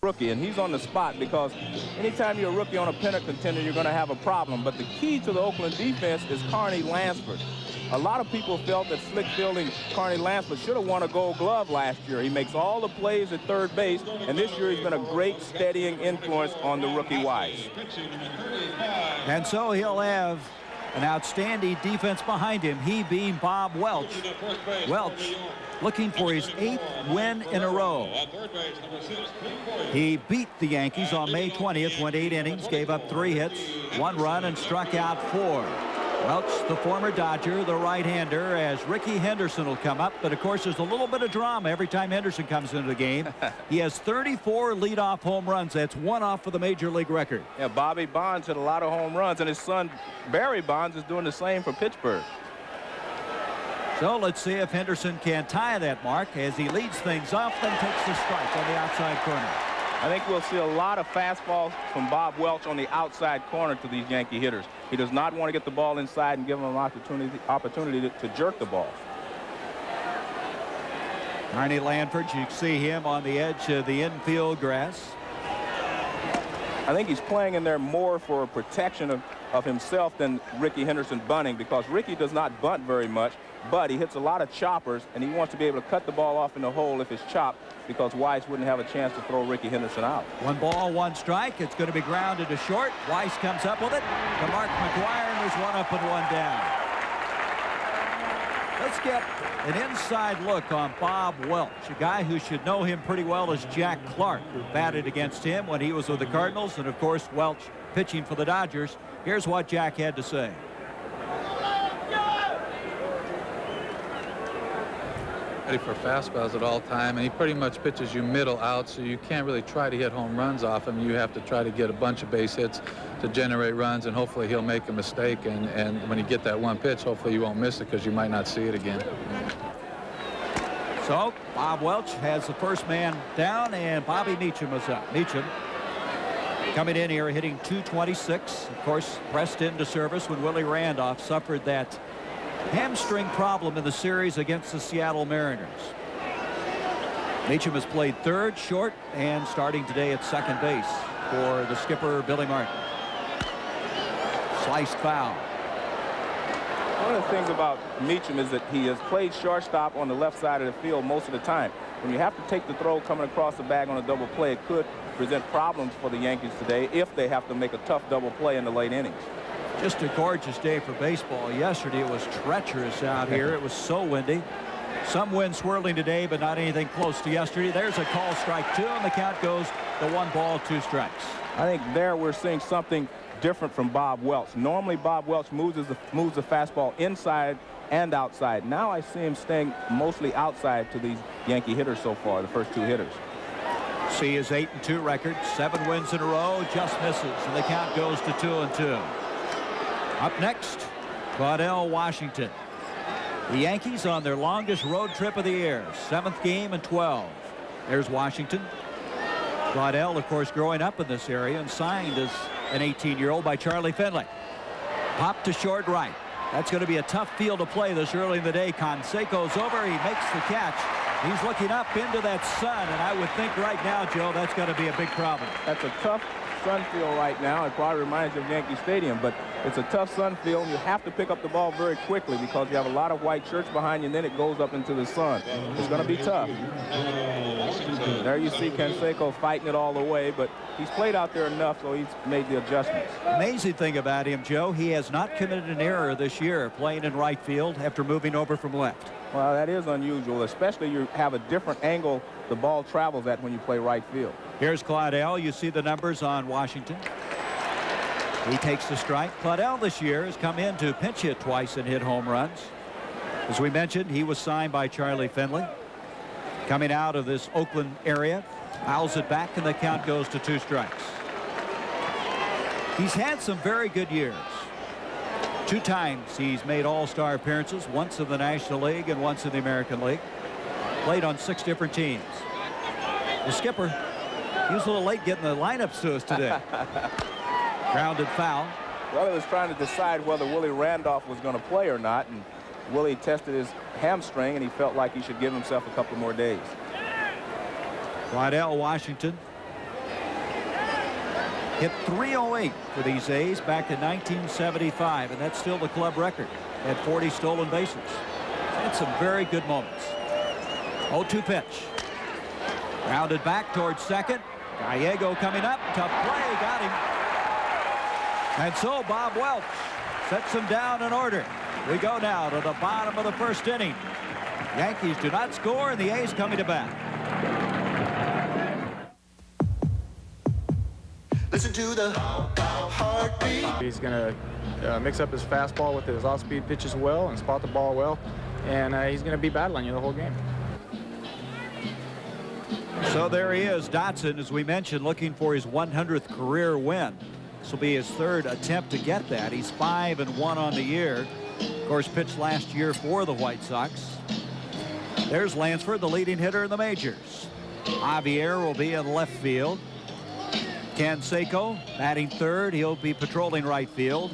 rookie, and he's on the spot because anytime you're a rookie on a pennant contender, you're going to have a problem. But the key to the Oakland defense is Carney Lansford. A lot of people felt that slick fielding Carney Lansford should have won a Gold Glove last year. He makes all the plays at third base, and this year he's been a great steadying influence on the rookie Wise. And so he'll have an outstanding defense behind him, he being Bob Welch. Welch looking for his 8th win in a row. He beat the Yankees on May 20th, went 8 innings, gave up 3 hits, 1 run, and struck out 4. Welch, the former Dodger, the right-hander, as Ricky Henderson will come up. But, of course, there's a little bit of drama every time Henderson comes into the game. He has 34 leadoff home runs. That's 1 off for the Major League record. Yeah, Bobby Bonds hit a lot of home runs, and his son, Barry Bonds, is doing the same for Pittsburgh. So let's see if Henderson can tie that mark as he leads things off, then takes the strike on the outside corner. I think we'll see a lot of fastballs from Bob Welch on the outside corner to these Yankee hitters. He does not want to get the ball inside and give them an opportunity to jerk the ball. Carney Lansford, you can see him on the edge of the infield grass. I think he's playing in there more for protection of himself than Ricky Henderson bunting, because Ricky does not bunt very much, but he hits a lot of choppers, and he wants to be able to cut the ball off in the hole if it's chopped, because Weiss wouldn't have a chance to throw Ricky Henderson out. 1 ball, 1 strike. It's going to be grounded to short. Weiss comes up with it to Mark McGwire, and there's 1 up and 1 down. Let's get an inside look on Bob Welch. A guy who should know him pretty well is Jack Clark, who batted against him when he was with the Cardinals, and of course Welch pitching for the Dodgers. Here's what Jack had to say. Ready for fastballs at all time, and he pretty much pitches you middle out, so you can't really try to hit home runs off him. You have to try to get a bunch of base hits to generate runs, and hopefully he'll make a mistake, and when you get that 1 pitch, hopefully you won't miss it, because you might not see it again. So Bob Welch has the first man down, and Bobby Meacham is up. Meacham coming in here hitting .226. Of course, pressed into service when Willie Randolph suffered that hamstring problem in the series against the Seattle Mariners. Meacham has played third, short, and starting today at second base for the skipper, Billy Martin. Sliced foul. One of the things about Meacham is that he has played shortstop on the left side of the field most of the time. When you have to take the throw coming across the bag on a double play, it could present problems for the Yankees today if they have to make a tough double play in the late innings. Just a gorgeous day for baseball. Yesterday it was treacherous out here. It was so windy. Some wind swirling today, but not anything close to yesterday. There's a call, strike 2, and the count goes to 1 ball, 2 strikes. I think there we're seeing something different from Bob Welch. Normally Bob Welch moves the fastball inside and outside. Now I see him staying mostly outside to these Yankee hitters so far, the first 2 hitters. See his 8-2 record, 7 wins in a row, just misses, and the count goes to 2-2. Up next, Claudell Washington. The Yankees on their longest road trip of the year, 7th game and 12. There's Washington. Claudell, of course, growing up in this area and signed as an 18-year-old by Charlie Finley. Pop to short right. That's going to be a tough field to play this early in the day. Canseco's over. He makes the catch. He's looking up into that sun, and I would think right now, Joe, that's going to be a big problem. That's a tough sun field right now. It probably reminds you of Yankee Stadium, but it's a tough sun field. You have to pick up the ball very quickly because you have a lot of white shirts behind you, and then it goes up into the sun. It's going to be tough. There you see Canseco fighting it all the way, but he's played out there enough, so he's made the adjustments. Amazing thing about him, Joe, he has not committed an error this year playing in right field after moving over from left. Well, that is unusual, especially you have a different angle the ball travels at when you play right field. Here's Claudell. You see the numbers on Washington. He takes the strike. Claudell this year has come in to pinch hit twice and hit home runs. As we mentioned, he was signed by Charlie Finley. Coming out of this Oakland area, fouls it back, and the count goes to 2 strikes. He's had some very good years. 2 times he's made all-star appearances, once in the National League and once in the American League. Played on 6 different teams. The skipper, he was a little late getting the lineups to us today. Grounded foul. Well, he was trying to decide whether Willie Randolph was going to play or not, and Willie tested his hamstring, and he felt like he should give himself a couple more days. Claudell Washington Hit .308 for these A's back in 1975, and that's still the club record. Had 40 stolen bases. Had some very good moments. 0-2 pitch. Rounded back towards second. Gallego coming up. Tough play. Got him. And so Bob Welch sets him down in order. We go now to the bottom of the first inning. Yankees do not score, and the A's coming to bat. Listen to the heartbeat. He's going to mix up his fastball with his off-speed pitches well and spot the ball well, and he's going to be battling you the whole game. So there he is, Dotson, as we mentioned, looking for his 100th career win. This will be his third attempt to get that. He's 5-1 on the year. Of course, pitched last year for the White Sox. There's Lansford, the leading hitter in the majors. Javier will be in left field. Canseco batting third. He'll be patrolling right field.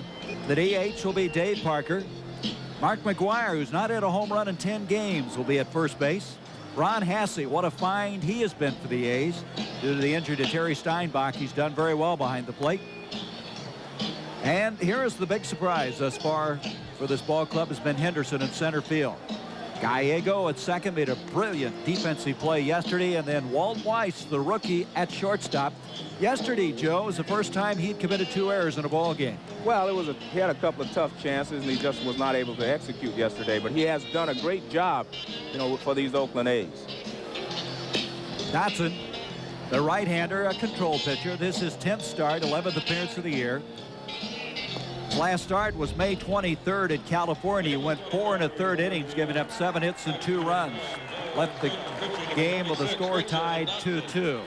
The DH will be Dave Parker. Mark McGwire, who's not hit a home run in 10 games, will be at first base. Ron Hassey, what a find he has been for the A's. Due to the injury to Terry Steinbach, he's done very well behind the plate. And here is the big surprise thus far for this ball club has been Henderson in center field. Gallego at second made a brilliant defensive play yesterday, and then Walt Weiss, the rookie, at shortstop. Yesterday, Joe, was the first time he'd committed 2 errors in a ball game. Well, he had a couple of tough chances, and he just was not able to execute yesterday. But he has done a great job, you know, for these Oakland A's. Dotson, the right-hander, a control pitcher. This is 10th start, 11th appearance of the year. His last start was May 23rd in California. He went 4 1/3 innings, giving up 7 hits and 2 runs. Left the game with the score tied 2-2.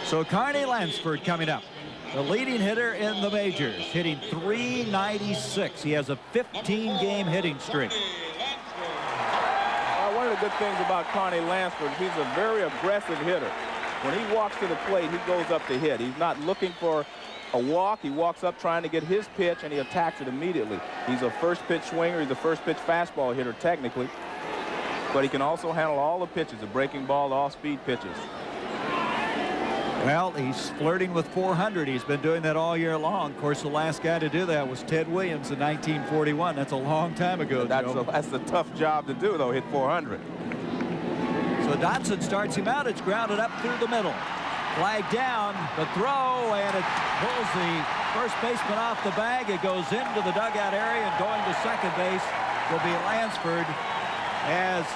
So Carney Lansford coming up, the leading hitter in the majors, hitting .396. He has a 15-game hitting streak. One of the good things about Carney Lansford, he's a very aggressive hitter. When he walks to the plate, he goes up to hit. He's not looking for a walk. He walks up trying to get his pitch, and he attacks it immediately. He's a first pitch swinger. He's a first pitch fastball hitter technically, but he can also handle all the pitches, the breaking ball, the off-speed pitches. Well, he's flirting with 400. He's been doing that all year long. Of course, the last guy to do that was Ted Williams in 1941. That's a long time ago, Joe. That's a tough job to do, though, hit 400. So Dotson starts him out. It's grounded up through the middle. Flag down, the throw, and it pulls the first baseman off the bag. It goes into the dugout area, and going to second base will be Lansford, as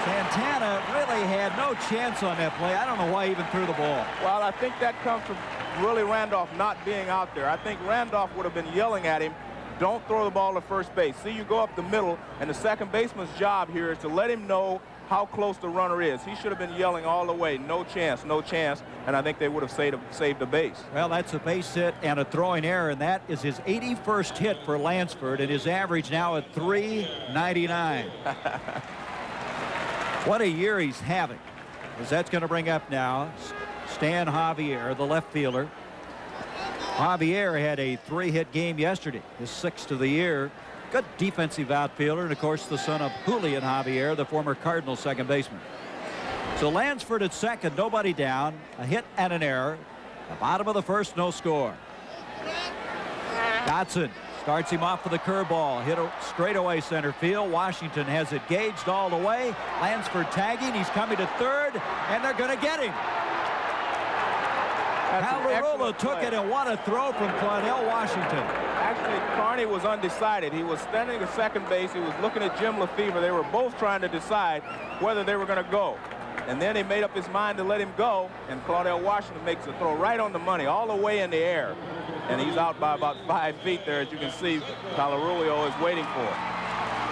Santana really had no chance on that play. I don't know why he even threw the ball. Well, I think that comes from Willie Randolph not being out there. I think Randolph would have been yelling at him, don't throw the ball to first base. See, you go up the middle, and the second baseman's job here is to let him know how close the runner is. He should have been yelling all the way, no chance, no chance, and I think they would have saved the base. Well, that's a base hit and a throwing error, and that is his 81st hit for Lansford, and his average now at .399. What a year he's having, as that's going to bring up now Stan Javier, the left fielder. Javier had a 3-hit game yesterday, his 6th of the year. Good defensive outfielder, and of course the son of Julian Javier, the former Cardinals second baseman. So Lansford at second, nobody down, a hit and an error. The bottom of the first, no score. Dotson starts him off with a curveball, hit a straightaway center field. Washington has it gauged all the way. Lansford tagging, he's coming to third, and they're going to get him. Calderola took it, and what a throw from Claudell Washington. Actually, Carney was undecided. He was standing at second base. He was looking at Jim Lefevre. They were both trying to decide whether they were going to go. And then he made up his mind to let him go, and Claudell Washington makes a throw right on the money, all the way in the air. And he's out by about 5 feet there, as you can see. Calderola is waiting for it.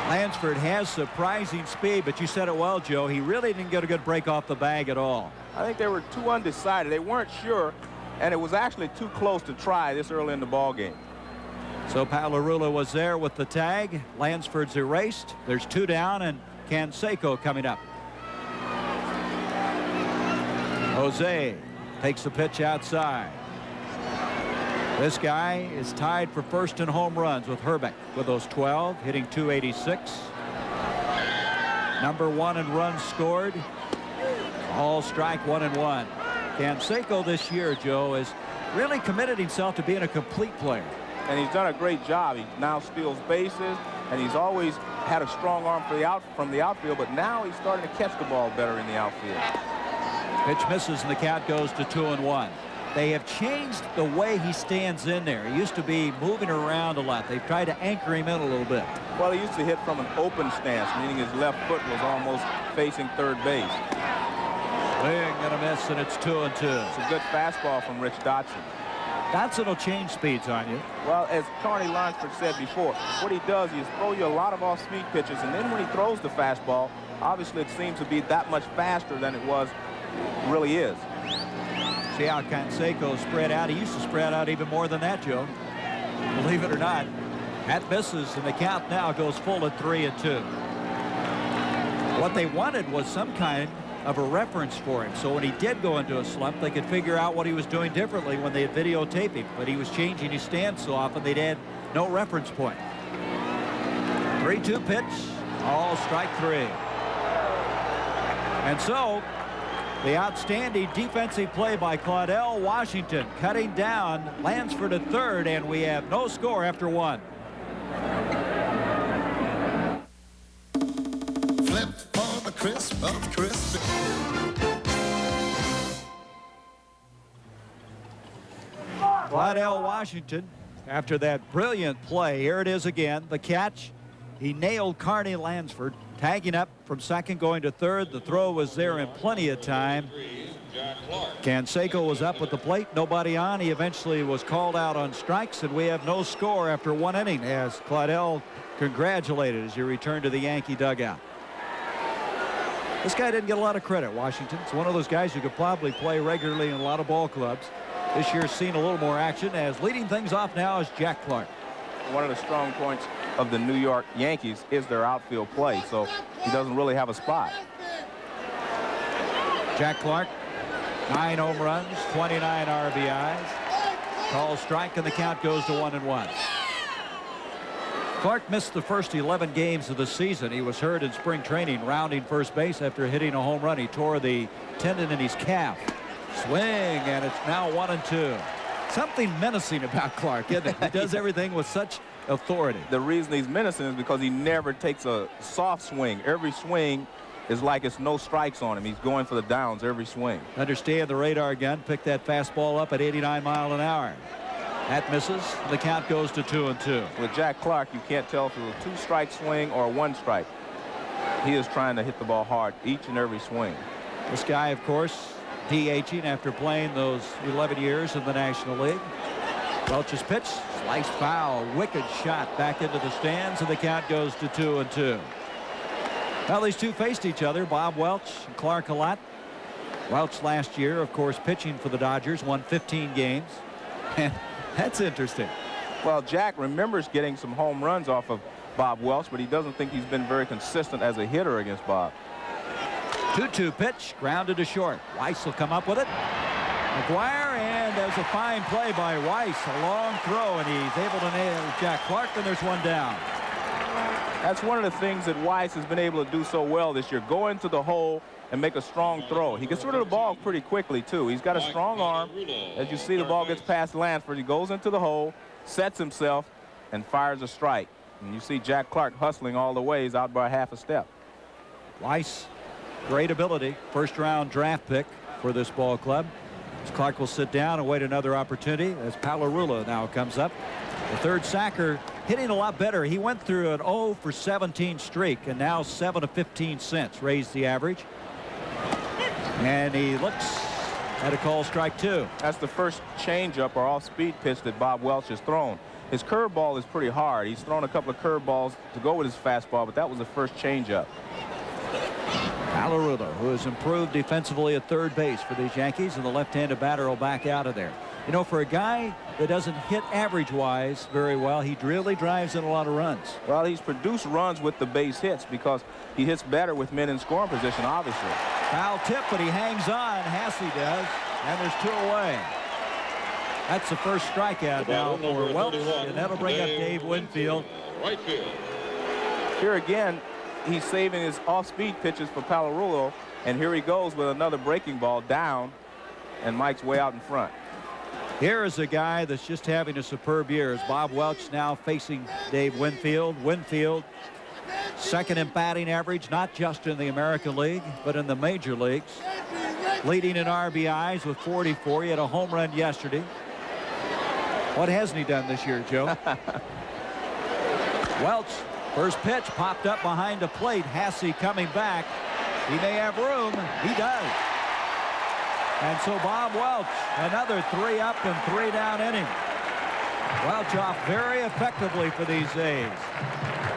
Lansford has surprising speed, but you said it well, Joe. He really didn't get a good break off the bag at all. I think they were too undecided. They weren't sure, and it was actually too close to try this early in the ball game. So Palarula was there with the tag. Lansford's erased. There's 2 down, and Canseco coming up. Jose takes the pitch outside. This guy is tied for first in home runs with Herbeck with those 12, hitting .286. Number 1 in runs scored. All strike, 1-1. Canseco this year, Joe, has really committed himself to being a complete player. And he's done a great job. He now steals bases, and he's always had a strong arm from the outfield, but now he's starting to catch the ball better in the outfield. Pitch misses, and the count goes to 2-1. They have changed the way he stands in there. He used to be moving around a lot. They've tried to anchor him in a little bit. Well, he used to hit from an open stance, meaning his left foot was almost facing third base. Swing and a miss, and it's 2-2. It's a good fastball from Rich Dotson. Dotson will change speeds on you. Well, as Carney Lansford said before, what he does is throw you a lot of off-speed pitches, and then when he throws the fastball, obviously it seems to be that much faster than it really is. See how Canseco spread out. He used to spread out even more than that, Joe. Believe it or not. That misses, and the count now goes full at 3-2. What they wanted was some kind of a reference for him, so when he did go into a slump, they could figure out what he was doing differently when they had videotaped him. But he was changing his stance so often they'd had no reference point. 3-2 pitch, all strike 3. And so the outstanding defensive play by Claudell Washington, cutting down Lansford at third, and we have no score after 1. Flip for the crisp of crispy. Claudell Washington, after that brilliant play, here it is again. The catch, he nailed Carney Lansford, tagging up from second, going to third. The throw was there in plenty of time. Canseco was up at the plate, nobody on. He eventually was called out on strikes, and we have no score after 1 inning as Claudell congratulated as he returned to the Yankee dugout. This guy didn't get a lot of credit, Washington. It's one of those guys who could probably play regularly in a lot of ball clubs. This year's seen a little more action, as leading things off now is Jack Clark. One of the strong points of the New York Yankees is their outfield play, so he doesn't really have a spot. Jack Clark, 9 home runs, 29 RBIs. Call strike, and the count goes to 1-1. Clark missed the first 11 games of the season. He was hurt in spring training, rounding first base after hitting a home run. He tore the tendon in his calf. Swing, and it's now 1-2. Something menacing about Clark, isn't it? He does everything with such authority. The reason he's menacing is because he never takes a soft swing. Every swing is like it's no strikes on him. He's going for the downs every swing. Understand the radar gun. Pick that fastball up at 89 miles an hour. That misses. The count goes to 2-2. With Jack Clark, you can't tell if it was a 2-strike swing or a 1-strike. He is trying to hit the ball hard each and every swing. This guy, of course, DHing after playing those 11 years in the National League. Welch's pitch, sliced foul, wicked shot back into the stands, and the count goes to 2-2. Well, these two faced each other, Bob Welch and Clark a lot. Welch last year, of course, pitching for the Dodgers, won 15 games. And that's interesting. Well, Jack remembers getting some home runs off of Bob Welch, but he doesn't think he's been very consistent as a hitter against Bob. 2-2 pitch, grounded to short. Weiss will come up with it. McGuire, and there's a fine play by Weiss. A long throw, and he's able to nail Jack Clark, and there's one down. That's one of the things that Weiss has been able to do so well this year. Go into the hole and make a strong throw. He gets rid of the ball pretty quickly, too. He's got a strong arm. As you see, the ball gets past Lansford. He goes into the hole, sets himself, and fires a strike. And you see Jack Clark hustling all the ways out by half a step. Weiss, great ability. First-round draft pick for this ball club. As Clark will sit down and wait another opportunity as Palarula now comes up. The third sacker hitting a lot better. He went through an 0 for 17 streak, and now 7 of 15 cents raised the average. And he looks at a call strike 2. That's the first changeup or off-speed pitch that Bob Welch has thrown. His curveball is pretty hard. He's thrown a couple of curveballs to go with his fastball, but that was the first changeup. Palarula, who has improved defensively at third base for these Yankees, and the left-handed batter will back out of there. You know, for a guy that doesn't hit average-wise very well, he really drives in a lot of runs. Well, he's produced runs with the base hits because he hits better with men in scoring position, obviously. Foul tip, but he hangs on. Hassey does, and there's 2 away. That's the first strikeout now for Welch, and that'll bring up Dave Winfield. Right field. Here again, he's saving his off-speed pitches for Palarula, and here he goes with another breaking ball down. and Mike's way out in front. Here is a guy that's just having a superb year. As Bob Welch now facing Dave Winfield. Winfield, second in batting average, not just in the American League, but in the major leagues. Leading in RBIs with 44. He had a home run yesterday. What hasn't he done this year, Joe? Welch, first pitch popped up behind the plate. Hasse coming back. He may have room. He does. And so Bob Welch, another 3 up and 3 down inning. Welch off very effectively for these A's.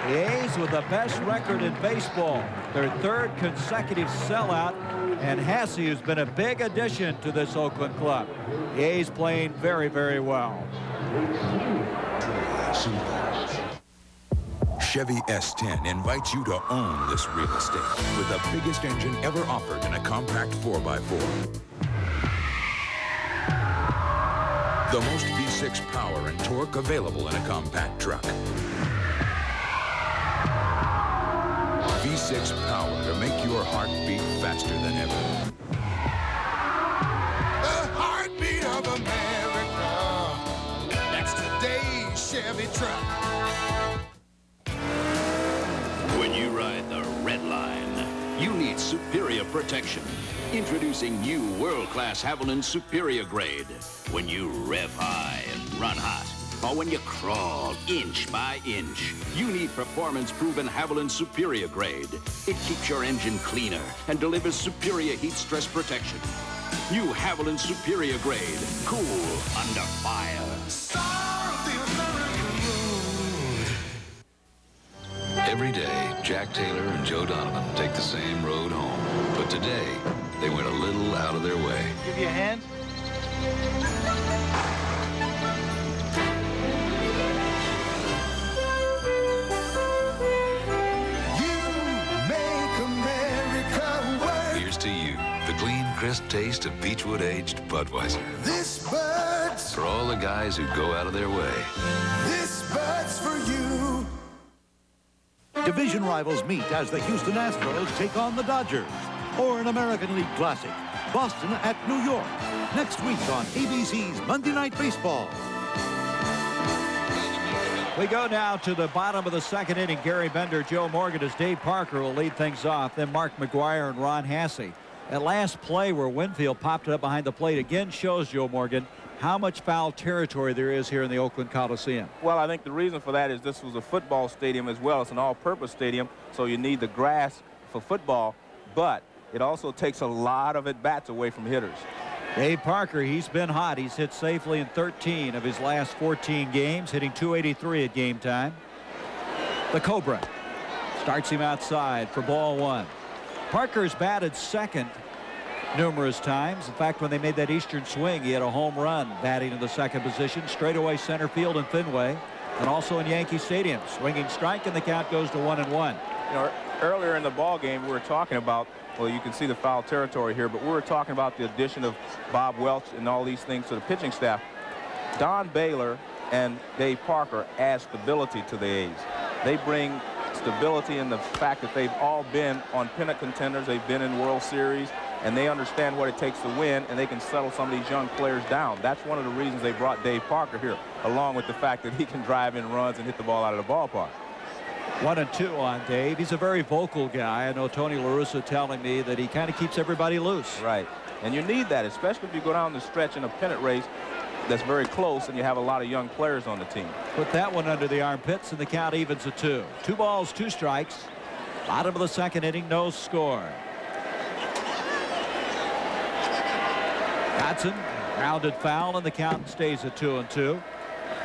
The A's with the best record in baseball. Their third consecutive sellout. And Hasse, who's been a big addition to this Oakland club. The A's playing very, very well. Chevy S10 invites you to own this real estate with the biggest engine ever offered in a compact 4x4. The most V6 power and torque available in a compact truck. V6 power to make your heart beat faster than ever. The heartbeat of America. That's today's Chevy truck. When you ride the red line, you need superior protection. Introducing new world-class Haviland Superior Grade. When you rev high and run hot, or when you crawl inch by inch, you need performance-proven Haviland Superior Grade. It keeps your engine cleaner and delivers superior heat stress protection. New Haviland Superior Grade. Cool under fire. Star of the American road. Every day, Jack Taylor and Joe Donovan take the same road home. But today, they went a little out of their way. Give you a hand. Here's to you, the clean, crisp taste of Beechwood aged Budweiser. This bird's For all the guys who go out of their way. for you. Division rivals meet as the Houston Astros take on the Dodgers. Or an American League Classic, Boston at New York. Next week on ABC's Monday Night Baseball. We go now to the bottom of the second inning. Gary Bender, Joe Morgan, as Dave Parker will lead things off. Then Mark McGuire and Ron Hasse. That last play where Winfield popped it up behind the plate again shows, Joe Morgan, how much foul territory there is here in the Oakland Coliseum. Well, I think the reason for that is this was a football stadium as well. It's an all-purpose stadium, so you need the grass for football, but it also takes a lot of at-bats away from hitters. Dave Parker, he's been hot. He's hit safely in 13 of his last 14 games, hitting .283 at game time. The Cobra starts him outside for ball 1. Parker's batted second numerous times. In fact, when they made that Eastern swing, he had a home run batting in the second position, straightaway center field in Fenway, and also in Yankee Stadium. Swinging strike, and the count goes to 1-1. You know, earlier in the ball game, we were talking about, well, you can see the foul territory here, but we were talking about the addition of Bob Welch and all these things to the pitching staff. Don Baylor and Dave Parker add stability to the A's. They bring stability in the fact that they've all been on pennant contenders. They've been in World Series, and they understand what it takes to win, and they can settle some of these young players down. That's one of the reasons they brought Dave Parker here, along with the fact that he can drive in runs and hit the ball out of the ballpark. 1-2 on Dave. He's a very vocal guy. I know Tony La Russa telling me that he kind of keeps everybody loose. Right. And you need that, especially if you go down the stretch in a pennant race that's very close and you have a lot of young players on the team. Put that one under the armpits, and the count evens at 2. 2 balls, 2 strikes. Bottom of the second inning, no score. Dodson grounded foul, and the count stays at 2-2.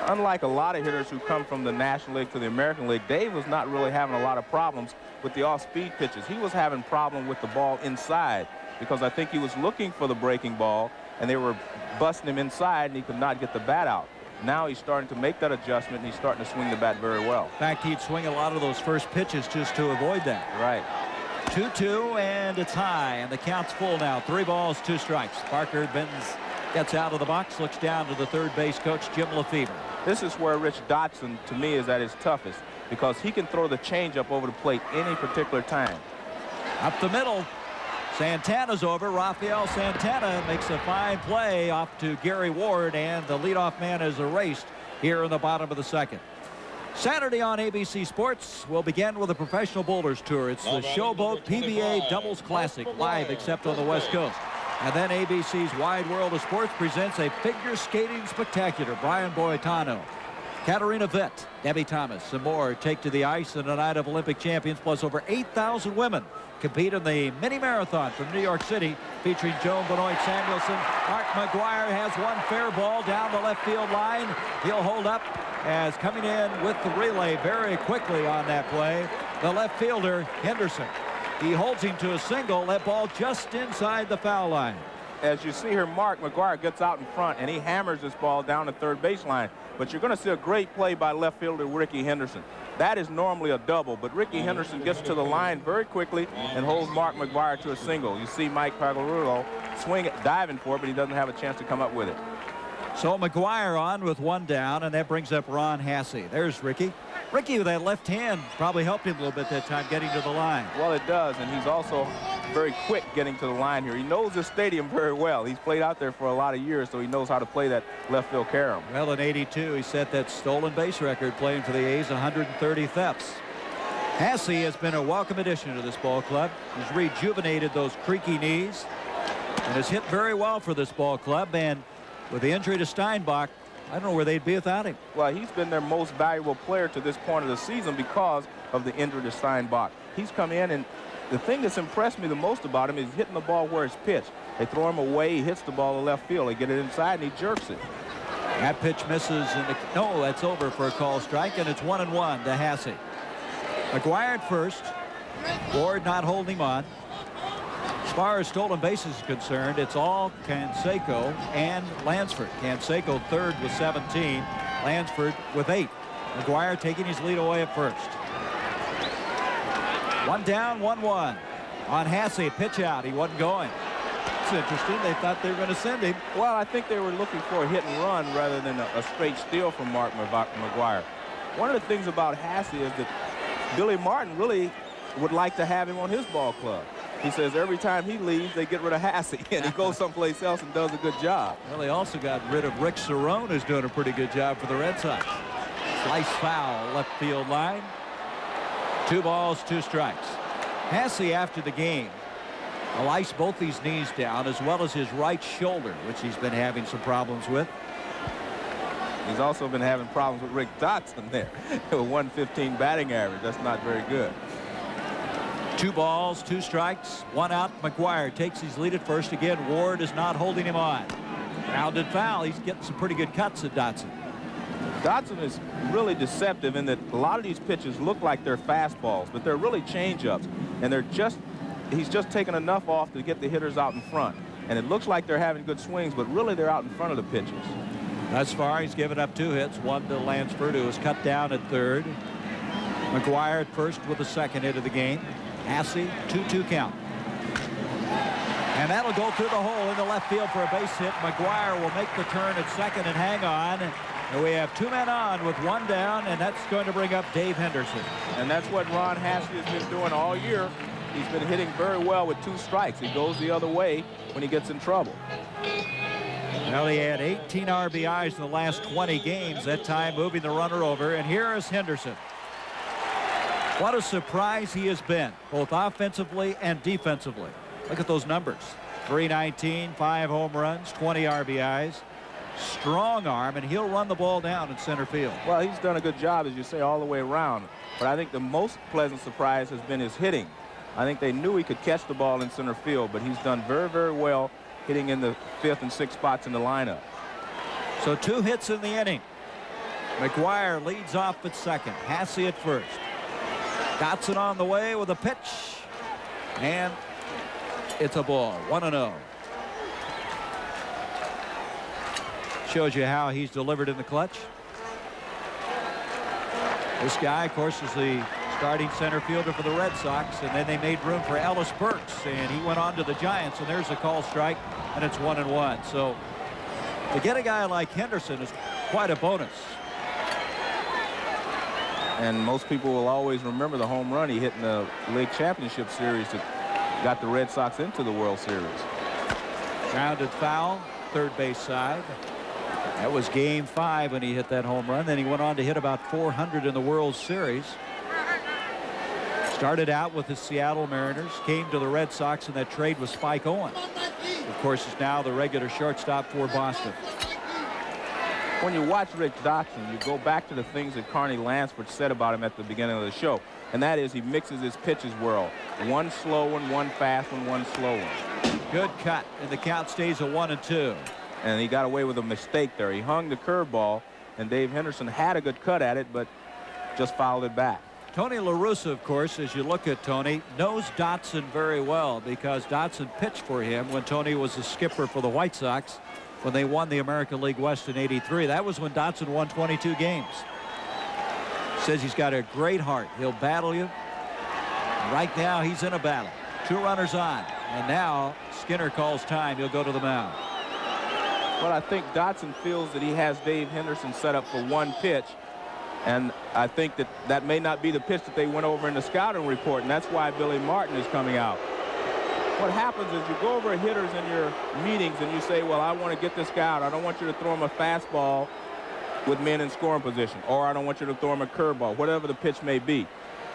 Unlike a lot of hitters who come from the National League to the American League, Dave was not really having a lot of problems with the off-speed pitches. He was having problem with the ball inside, because I think he was looking for the breaking ball, and they were busting him inside, and he could not get the bat out. Now he's starting to make that adjustment, and he's starting to swing the bat very well. In fact, he'd swing a lot of those first pitches just to avoid that. Right. 2-2, and it's high, and the count's full now. 3 balls, 2 strikes. Parker gets out of the box, looks down to the third base coach, Jim Lefevre. This is where Rich Dotson, to me, is at his toughest, because he can throw the changeup over the plate any particular time. Up the middle, Santana's over. Rafael Santana makes a fine play off to Gary Ward, and the leadoff man is erased here in the bottom of the second. Saturday on ABC Sports, we'll begin with the Professional Boulders Tour. It's the Showboat PBA Doubles Classic, live except on the West Coast. And then ABC's Wide World of Sports presents a figure skating spectacular. Brian Boitano, Katarina Witt, Debbie Thomas, and more take to the ice in a night of Olympic champions, plus over 8,000 women compete in the mini marathon from New York City, featuring Joan Benoit Samuelson. Mark McGuire has one fair ball down the left field line. He'll hold up as coming in with the relay very quickly on that play, the left fielder Henderson. He holds him to a single. That ball just inside the foul line. As you see here, Mark McGuire gets out in front and he hammers this ball down the third baseline. But you're going to see a great play by left fielder Ricky Henderson. That is normally a double, but Ricky Henderson gets to the line very quickly and holds Mark McGuire to a single. You see Mike Pagliarulo swing it, diving for it, but he doesn't have a chance to come up with it. So McGuire on with one down, and that brings up Ron Hasse. There's Ricky. Ricky with that left hand probably helped him a little bit that time getting to the line. Well, it does, and he's also very quick getting to the line here. He knows this stadium very well. He's played out there for a lot of years, so he knows how to play that left field carom. Well, in '82, he set that stolen base record playing for the A's, 130 thefts. Hasse has been a welcome addition to this ball club. He's rejuvenated those creaky knees and has hit very well for this ball club. And with the injury to Steinbach, I don't know where they'd be without him. Well, he's been their most valuable player to this point of the season because of the injury to Steinbach. He's come in, and the thing that's impressed me the most about him is hitting the ball where it's pitched. They throw him away, he hits the ball to left field. They get it inside, and he jerks it. That pitch misses, and no, that's over for a call strike, and it's 1-1 to Hasse. McGuire at first. Ward not holding him on. As far as stolen bases is concerned, it's all Canseco and Lansford. Canseco third with 17, Lansford with 8. McGuire taking his lead away at first. One down, 1-1. On Hasse, pitch out. He wasn't going. It's interesting. They thought they were going to send him. Well, I think they were looking for a hit and run rather than a straight steal from Mark McGuire. One of the things about Hasse is that Billy Martin really would like to have him on his ball club. He says every time he leaves, they get rid of Hasse, and he goes someplace else and does a good job. Well, they also got rid of Rick Cerrone, who's doing a pretty good job for the Red Sox. Slice foul, left field line. 2 balls, 2 strikes. Hasse, after the game, will ice both these knees down, as well as his right shoulder, which he's been having some problems with. He's also been having problems with Rick Dotson there. With 115 batting average. That's not very good. 2 balls, 2 strikes, 1 out. McGuire takes his lead at first again. Ward is not holding him on. Grounded foul. He's getting some pretty good cuts at Dotson. Dotson is really deceptive in that a lot of these pitches look like they're fastballs, but they're really changeups, and he's just taken enough off to get the hitters out in front. And it looks like they're having good swings, but really they're out in front of the pitches. Thus far, he's given up 2 hits, 1 to Lansford, who was cut down at third. McGuire at first with the second hit of the game. Hasse, 2-2 count. And that'll go through the hole in the left field for a base hit. McGuire will make the turn at second and hang on. And we have 2 men on with 1 down, and that's going to bring up Dave Henderson. And that's what Ron Hasse has been doing all year. He's been hitting very well with 2 strikes. He goes the other way when he gets in trouble. Well, he had 18 RBIs in the last 20 games, that time moving the runner over. And here is Henderson. What a surprise he has been, both offensively and defensively. Look at those numbers. 319, 5 home runs, 20 RBIs. Strong arm, and he'll run the ball down in center field. Well, he's done a good job, as you say, all the way around. But I think the most pleasant surprise has been his hitting. I think they knew he could catch the ball in center field, but he's done very, very well hitting in the 5th and 6th spots in the lineup. So 2 hits in the inning. McGuire leads off at second. Hasse at first. Dotson on the way with a pitch. And it's a ball. 1-0. Shows you how he's delivered in the clutch. This guy, of course, is the starting center fielder for the Red Sox, and then they made room for Ellis Burks, and he went on to the Giants, and there's a call strike, and it's 1-1. So to get a guy like Henderson is quite a bonus. And most people will always remember the home run he hit in the League Championship Series to got the Red Sox into the World Series. Grounded foul, third base side. That was game 5 when he hit that home run. Then he went on to hit about 400 in the World Series. Started out with the Seattle Mariners, came to the Red Sox in that trade with Spike Owen. Of course, is now the regular shortstop for Boston. When you watch Rick Dotson, you go back to the things that Carney Lansford said about him at the beginning of the show, and that is he mixes his pitches well. One slow one, one fast one, one slow one. Good cut, and the count stays at 1-2. And he got away with a mistake there. He hung the curveball, and Dave Henderson had a good cut at it, but just fouled it back. Tony La Russa, of course, as you look at Tony, knows Dotson very well because Dotson pitched for him when Tony was the skipper for the White Sox when they won the American League West in '83. That was when Dotson won 22 games. Says he's got a great heart. He'll battle you. Right now, he's in a battle. 2 runners on. And now Skinner calls time. He'll go to the mound. Well, I think Dotson feels that he has Dave Henderson set up for one pitch. And I think that that may not be the pitch that they went over in the scouting report, and that's why Billy Martin is coming out. What happens is you go over hitters in your meetings and you say, well, I want to get this guy out. I don't want you to throw him a fastball with men in scoring position, or I don't want you to throw him a curveball, whatever the pitch may be.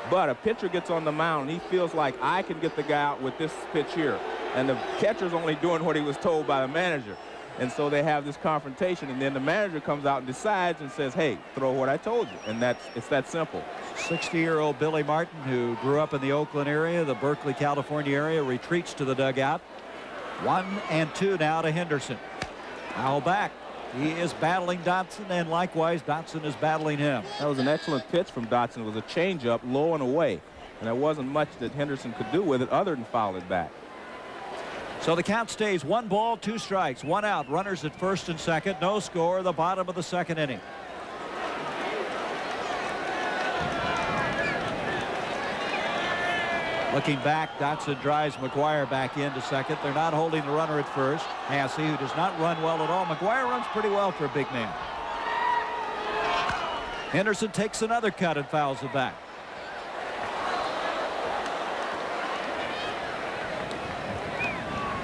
But a pitcher gets on the mound, and he feels like I can get the guy out with this pitch here. And the catcher's only doing what he was told by the manager. And so they have this confrontation, and then the manager comes out and decides and says, hey, throw what I told you. And it's that simple. 60-year-old Billy Martin, who grew up in the Oakland area, the Berkeley, California area, retreats to the dugout. 1-2 now to Henderson. Foul back. He is battling Dotson, and likewise Dotson is battling him. That was an excellent pitch from Dotson. It was a changeup, low and away. And there wasn't much that Henderson could do with it other than foul it back. So the count stays 1 ball, 2 strikes, 1 out. Runners at first and second. No score. The bottom of the second inning. Looking back, Dotson drives McGuire back into second. They're not holding the runner at first. Hasse, who does not run well at all. McGuire runs pretty well for a big man. Henderson takes another cut and fouls it back.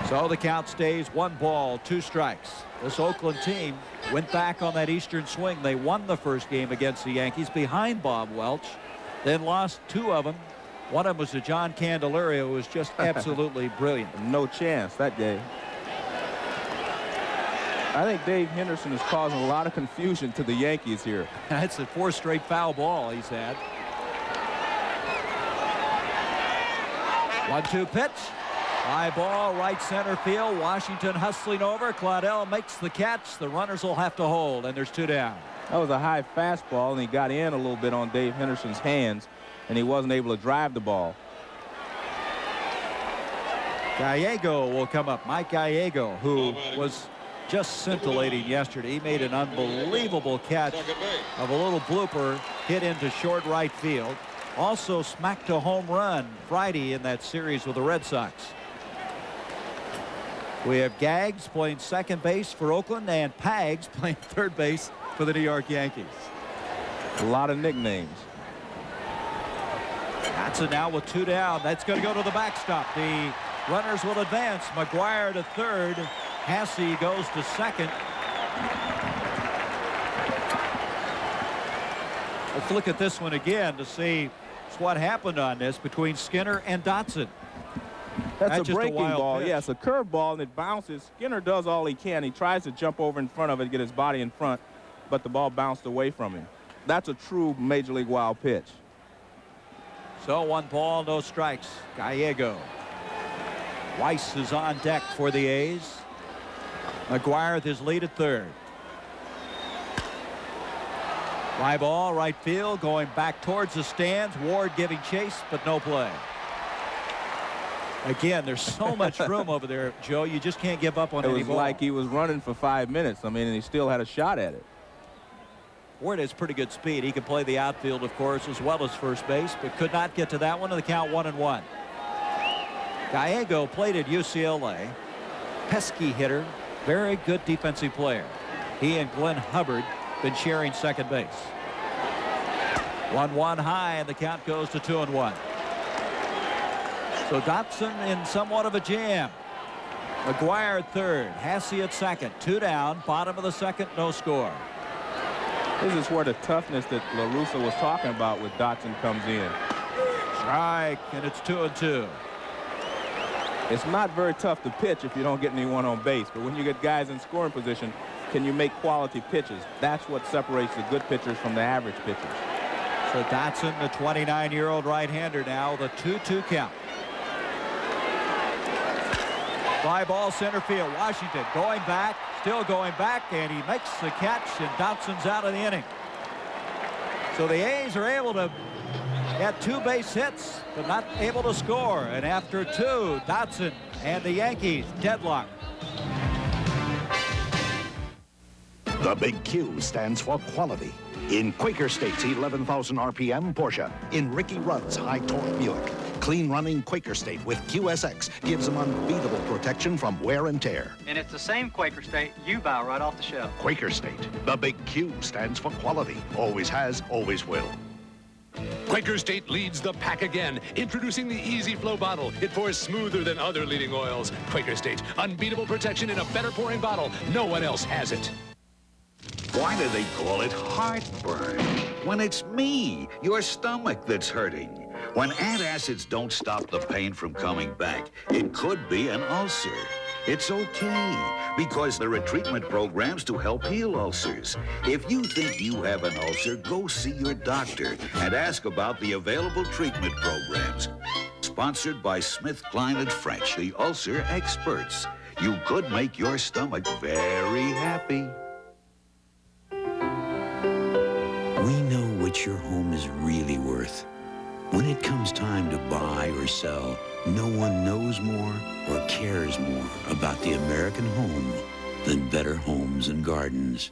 So the count stays 1 ball, 2 strikes. This Oakland team went back on that Eastern swing. They won the first game against the Yankees behind Bob Welch, then lost 2 of them. One of them was to John Candelario, who was just absolutely brilliant. No chance that day. I think Dave Henderson is causing a lot of confusion to the Yankees here. That's a 4 straight foul ball he's had. 1-2 pitch. High ball, right center field. Washington hustling over. Claudel makes the catch. The runners will have to hold, and there's 2 down. That was a high fastball, and he got in a little bit on Dave Henderson's hands, and he wasn't able to drive the ball. Gallego will come up. Mike Gallego, who was just scintillating yesterday. He made an unbelievable catch of a little blooper hit into short right field. Also smacked a home run Friday in that series with the Red Sox. We have Gags playing second base for Oakland and Pags playing third base for the New York Yankees. A lot of nicknames. Dotson now with 2 down. That's going to go to the backstop. The runners will advance. McGuire to third. Hasse goes to second. Let's look at this one again to see what happened on this between Skinner and Dotson. That's a breaking ball. Pitch. Yes, a curveball, and it bounces. Skinner does all he can. He tries to jump over in front of it, get his body in front, but the ball bounced away from him. That's a true Major League wild pitch. So 1 ball, no strikes. Gallego. Weiss is on deck for the A's. McGuire with his lead at third. Fly ball, right field, going back towards the stands. Ward giving chase, but no play. Again, there's so much room over there, Joe. You just can't give up on any ball. It was like he was running for 5 minutes. I mean, and he still had a shot at it. Ward has pretty good speed. He can play the outfield, of course, as well as first base, but could not get to that one, and the count 1-1. Gallego played at UCLA. Pesky hitter, very good defensive player. He and Glenn Hubbard been sharing second base. 1-1 high, and the count goes to 2-1. So Dotson in somewhat of a jam. McGuire at third, Hasse at second, 2 down, bottom of the second, no score. This is where the toughness that La Russa was talking about with Dotson comes in. Strike, and it's 2-2. It's not very tough to pitch if you don't get anyone on base, but when you get guys in scoring position, can you make quality pitches? That's what separates the good pitchers from the average pitchers. So Dotson, the 29-year-old right-hander now, the 2-2 count. Fly ball center field. Washington going back, still going back, and he makes the catch, and Dotson's out of the inning. So the A's are able to get 2 base hits, but not able to score. And after 2, Dotson and the Yankees deadlock. The big Q stands for quality. In Quaker State's 11,000 RPM Porsche, in Ricky Rudd's high-torque Buick, clean-running Quaker State with QSX gives them unbeatable protection from wear and tear. And it's the same Quaker State you buy right off the shelf. Quaker State. The big Q stands for quality. Always has, always will. Quaker State leads the pack again. Introducing the Easy Flow bottle. It pours smoother than other leading oils. Quaker State. Unbeatable protection in a better pouring bottle. No one else has it. Why do they call it heartburn? When it's me, your stomach, that's hurting. When antacids don't stop the pain from coming back, it could be an ulcer. It's okay, because there are treatment programs to help heal ulcers. If you think you have an ulcer, go see your doctor and ask about the available treatment programs. Sponsored by SmithKline & French, the ulcer experts. You could make your stomach very happy. We know what your home is really worth. When it comes time to buy or sell, no one knows more or cares more about the American home than Better Homes and Gardens.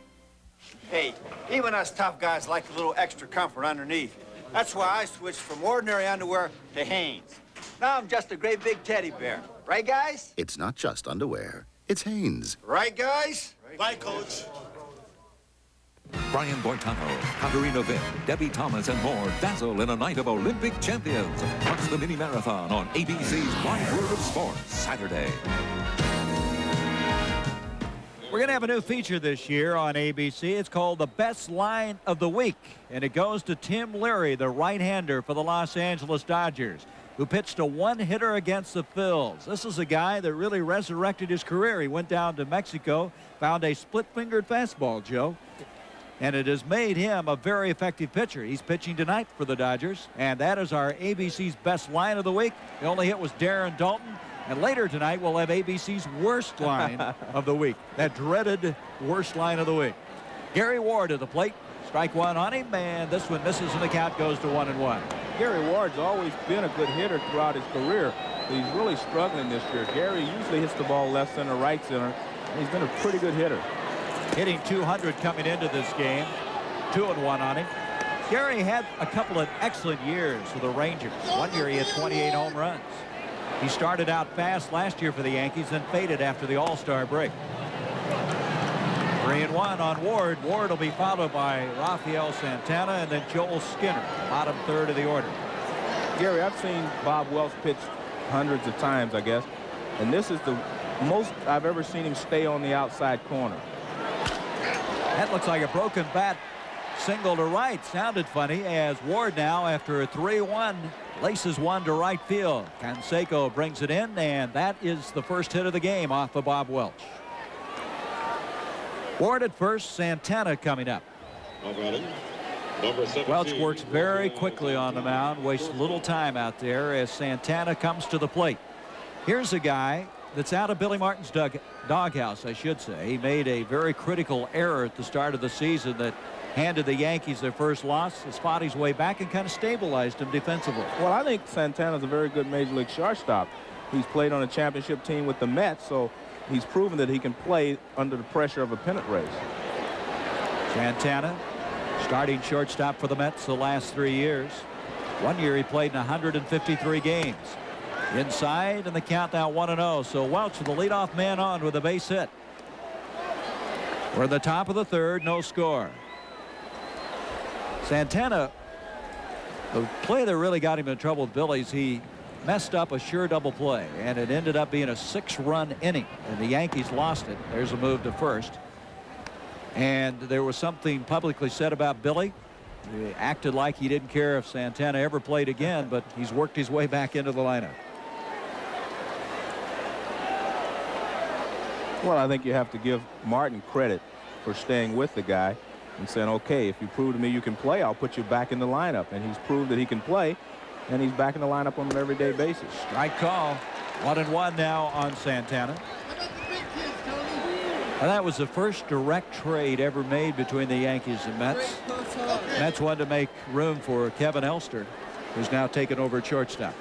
Hey, even us tough guys like a little extra comfort underneath. That's why I switched from ordinary underwear to Hanes. Now I'm just a great big teddy bear. Right, guys? It's not just underwear. It's Hanes. Right, guys? Bye, Coach. Brian Boitano, Katarina Witt, Debbie Thomas, and more dazzle in a night of Olympic champions. Watch the mini marathon on ABC's Wide World of Sports Saturday. We're going to have a new feature this year on ABC. It's called the Best Line of the Week, and it goes to Tim Leary, the right-hander for the Los Angeles Dodgers, who pitched a one-hitter against the Phils. This is a guy that really resurrected his career. He went down to Mexico, found a split-fingered fastball, Joe, and it has made him a very effective pitcher. He's pitching tonight for the Dodgers, and that is our ABC's Best Line of the Week. The only hit was Darren Dalton, and later tonight we'll have ABC's Worst Line of the Week, that dreaded Worst Line of the Week. Gary Ward at the plate. Strike one on him, and this one misses, and the count goes to 1-1. Gary Ward's always been a good hitter throughout his career, but he's really struggling this year. Gary usually hits the ball left center, right center, and he's been a pretty good hitter. Hitting 200 coming into this game. 2-1 on him. Gary had a couple of excellent years with the Rangers. One year he had 28 home runs. He started out fast last year for the Yankees, then faded after the All-Star break. 3-1 on Ward. Ward will be followed by Rafael Santana and then Joel Skinner, bottom third of the order. Gary, I've seen Bob Welch pitch hundreds of times, I guess, and this is the most I've ever seen him stay on the outside corner. That looks like a broken bat single to right. Sounded funny as Ward now, after a 3-1, laces one to right field. Canseco brings it in, and that is the first hit of the game off of Bob Welch. Ward at first, Santana coming up. Welch works very quickly on the mound, wastes little time out there as Santana comes to the plate. Here's a guy that's out of Billy Martin's doghouse, I should say. He made a very critical error at the start of the season that handed the Yankees their first loss. He fought his way back and kind of stabilized him defensively. Well, I think Santana's a very good Major League shortstop. He's played on a championship team with the Mets, so he's proven that he can play under the pressure of a pennant race. Santana, starting shortstop for the Mets the last 3 years. One year he played in 153 games. Inside, and the count now 1-0. So Welch, the leadoff man, on with a base hit. We're at the top of the third, no score. Santana, the play that really got him in trouble with Billy's, he messed up a sure double play, and it ended up being a 6-run inning, and the Yankees lost it. There's a move to first. And there was something publicly said about Billy. He acted like he didn't care if Santana ever played again, but he's worked his way back into the lineup. Well, I think you have to give Martin credit for staying with the guy and saying, okay, if you prove to me you can play, I'll put you back in the lineup. And he's proved that he can play, and he's back in the lineup on an everyday basis. Strike call. 1-1 now on Santana. And that was the first direct trade ever made between the Yankees and Mets. Mets wanted to make room for Kevin Elster, who's now taken over at shortstop.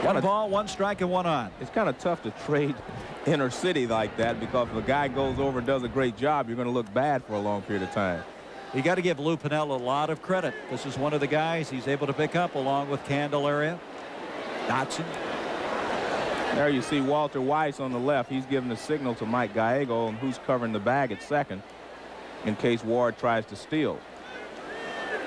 One ball, 1 strike, and 1 on. It's kind of tough to trade inner city like that, because if a guy goes over and does a great job, you're going to look bad for a long period of time. You got to give Lou Piniella a lot of credit. This is one of the guys he's able to pick up along with Candelaria, Dotson. There you see Walter Weiss on the left. He's giving the signal to Mike Gallego on who's covering the bag at second in case Ward tries to steal.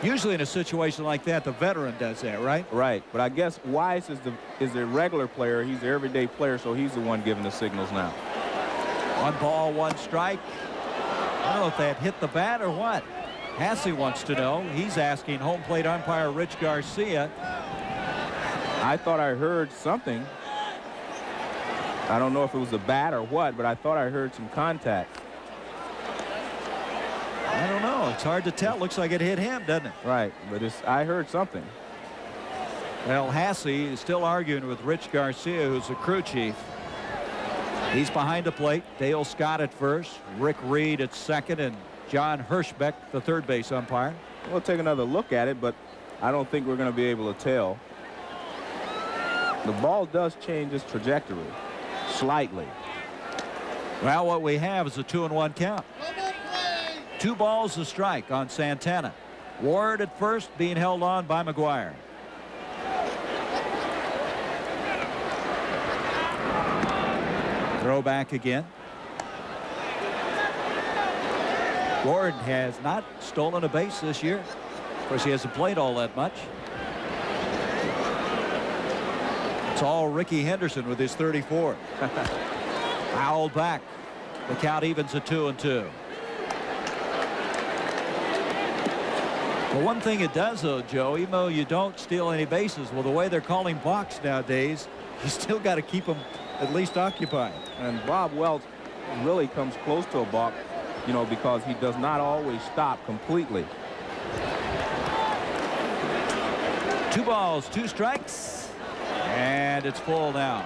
Usually in a situation like that, the veteran does that, right? Right. But I guess Weiss is the regular player. He's the everyday player, so he's the one giving the signals now. 1 ball, 1 strike. I don't know if that hit the bat or what. Hasse wants to know. He's asking home plate umpire Rich Garcia. I thought I heard something. I don't know if it was a bat or what, but I thought I heard some contact. I don't know. It's hard to tell. Looks like it hit him, doesn't it? Right, but I heard something. Well, Hasse is still arguing with Rich Garcia, who's the crew chief. He's behind the plate. Dale Scott at first, Rick Reed at second, and John Hirschbeck, the third base umpire. We'll take another look at it, but I don't think we're going to be able to tell. The ball does change its trajectory slightly. Well, what we have is a 2-1 count. 2 balls a strike on Santana. Ward at first, being held on by McGuire. Throw back again. Ward has not stolen a base this year. Of course, he hasn't played all that much. It's all Ricky Henderson with his 34. Fouled back. The count evens at 2-2. Well, one thing it does, though, Joe, even though you don't steal any bases, well, the way they're calling balks nowadays, you still got to keep them at least occupied. And Bob Welch really comes close to a balk, you know, because he does not always stop completely. 2 balls, 2 strikes, and it's full now.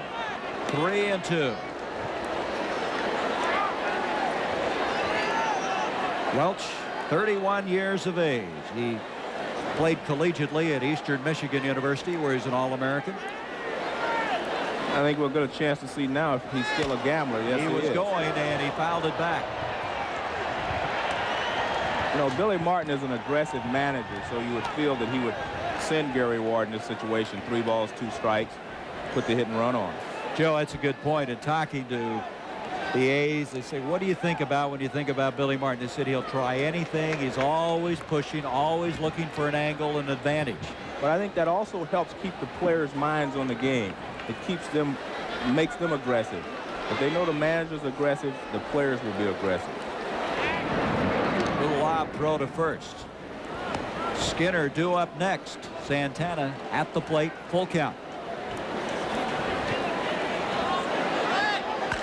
3-2. Welch, 31 years of age. He played collegiately at Eastern Michigan University, where he's an All-American. I think we'll get a chance to see now if he's still a gambler. Yes, he was is. going, and he fouled it back. You know, Billy Martin is an aggressive manager, so you would feel that he would send Gary Ward in this situation. 3 balls, 2 strikes, put the hit and run on. Joe, that's a good point. In talking to the A's, they say, what do you think about when you think about Billy Martin? They said he'll try anything. He's always pushing, always looking for an angle and advantage. But I think that also helps keep the players' minds on the game. It keeps them, makes them aggressive. If they know the manager's aggressive, the players will be aggressive. Little lob throw to first. Skinner due up next. Santana at the plate, full count.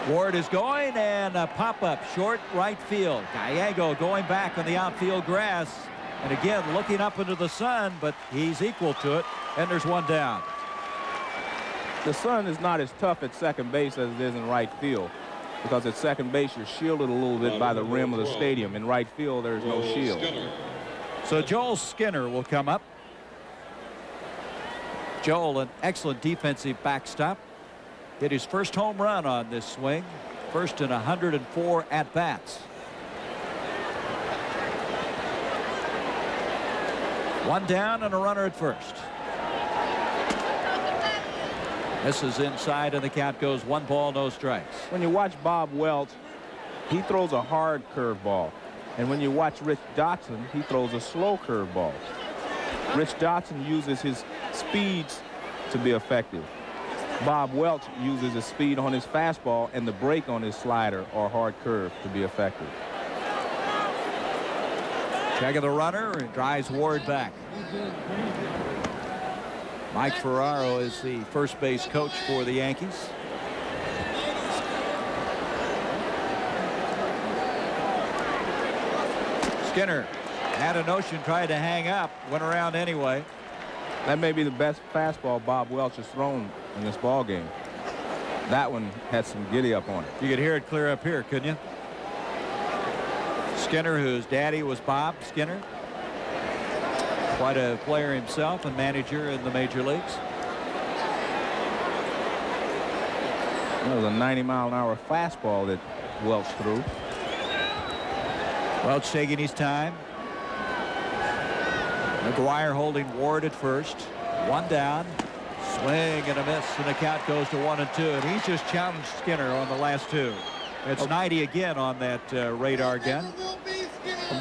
Ward is going, and a pop-up short right field. Gallego going back on the outfield grass, and again looking up into the sun, but he's equal to it, and there's 1 down. The sun is not as tough at second base as it is in right field, because at second base you're shielded a little bit by the rim of the stadium. In right field there's no shield. So Joel Skinner will come up. Joel, an excellent defensive backstop. Hit his first home run on this swing. First in 104 at-bats. 1 down and a runner at first. This is inside, and the count goes 1 ball, no strikes. When you watch Bob Welch, he throws a hard curveball. And when you watch Rich Dotson, he throws a slow curveball. Rich Dotson uses his speeds to be effective. Bob Welch uses his speed on his fastball and the break on his slider or hard curve to be effective. Check of the runner and drives Ward back. Mike Ferraro is the first base coach for the Yankees. Skinner had a notion, tried to hang up, went around anyway. That may be the best fastball Bob Welch has thrown in this ball game. That one had some giddy up on it. You could hear it clear up here, couldn't you? Skinner, whose daddy was Bob Skinner. Quite a player himself and manager in the major leagues. That was a 90-mile-an-hour fastball that Welch threw. Welch taking his time. McGuire holding Ward at first. One down. Swing and a miss, and the count goes to 1-2. And he's just challenged Skinner on the last two. It's 90 again on that radar gun.